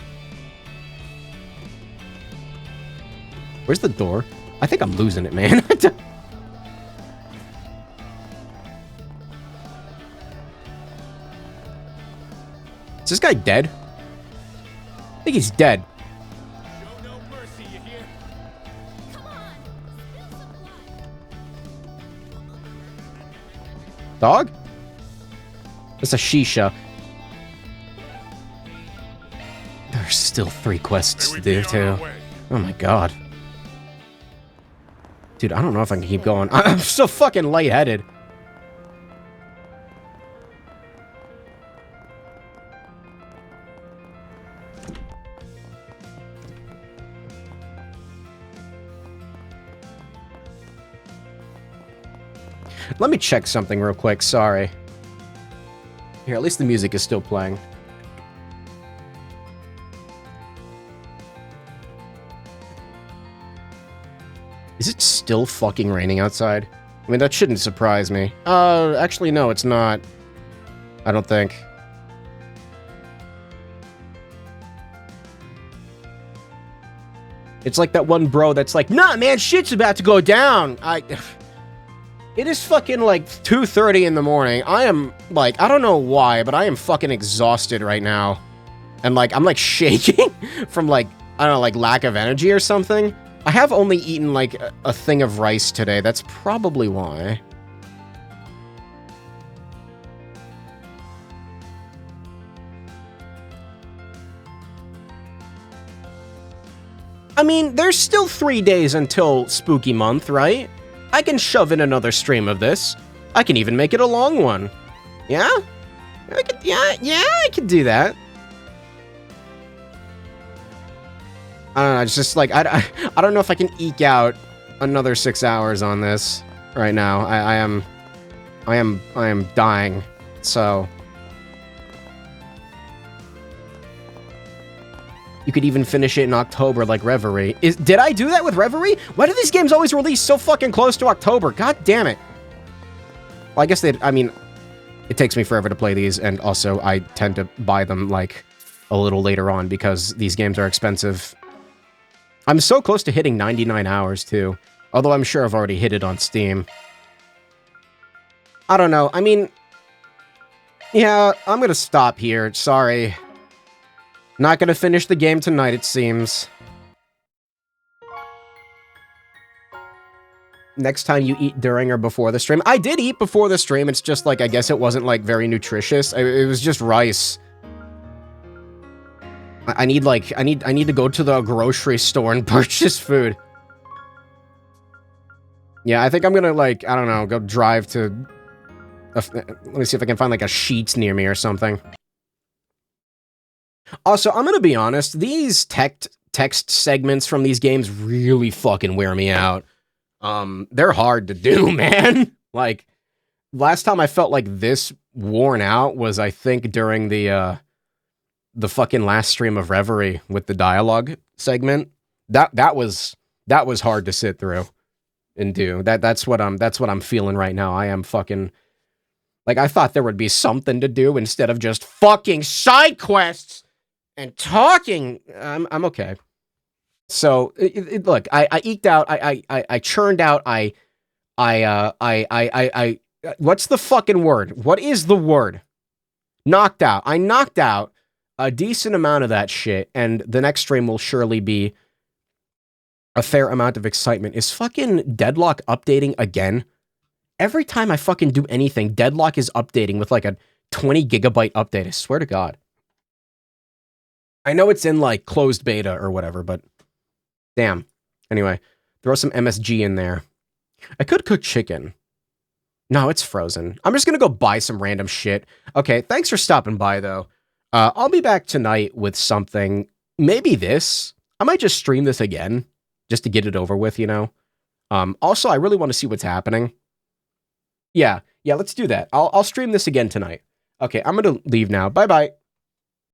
Where's the door? I think I'm losing it, man. Is this guy dead? I think he's dead. Show no mercy, you hear? Come on, spill some blood. Dog? That's a shisha. There's still 3 quests to do, too. Oh my god. Dude, I don't know if I can keep going. I'm so fucking lightheaded. Let me check something real quick, sorry. Here, at least the music is still playing. Is it still fucking raining outside? I mean, that shouldn't surprise me. Actually, no, it's not. I don't think. It's like that one bro that's like, nah, man, shit's about to go down. It is fucking like 2:30 in the morning. I am like, I don't know why, but I am fucking exhausted right now. And like, I'm like shaking from like, I don't know, like lack of energy or something. I have only eaten like a thing of rice today. That's probably why. I mean, there's still 3 days until Spooky Month, right? I can shove in another stream of this. I can even make it a long one. Yeah? I could do that. I don't know, it's just like, I don't know if I can eke out another 6 hours on this right now. I am dying, so... You could even finish it in October like Reverie. Did I do that with Reverie? Why do these games always release so fucking close to October? God damn it. Well, I guess I mean, it takes me forever to play these, and also I tend to buy them like a little later on because these games are expensive. I'm so close to hitting 99 hours too, although I'm sure I've already hit it on Steam. I don't know. I mean, yeah, I'm gonna stop here. Sorry. Not gonna finish the game tonight, it seems. Next time you eat during or before the stream. I did eat before the stream, it's just like, I guess it wasn't like very nutritious. It was just rice. I need to go to the grocery store and purchase food. Yeah, I think I'm gonna like, I don't know, go drive to... let me see if I can find like a Sheetz near me or something. Also, I'm gonna be honest, these text segments from these games really fucking wear me out. They're hard to do, man. Like, last time I felt like this worn out was, I think, during the fucking last stream of Reverie with the dialogue segment. That was hard to sit through and do. That's what I'm feeling right now. I am fucking... Like, I thought there would be something to do instead of just fucking side quests! And talking, I'm okay. So, look, I eked out, I churned out, what's the fucking word? What is the word? Knocked out. I knocked out a decent amount of that shit, and the next stream will surely be a fair amount of excitement. Is fucking Deadlock updating again? Every time I fucking do anything, Deadlock is updating with like a 20 gigabyte update, I swear to God. I know it's in, like, closed beta or whatever, but... Damn. Anyway, throw some MSG in there. I could cook chicken. No, it's frozen. I'm just gonna go buy some random shit. Okay, thanks for stopping by, though. I'll be back tonight with something. Maybe this. I might just stream this again, just to get it over with, you know? Also, I really want to see what's happening. Yeah, let's do that. I'll stream this again tonight. Okay, I'm gonna leave now. Bye-bye.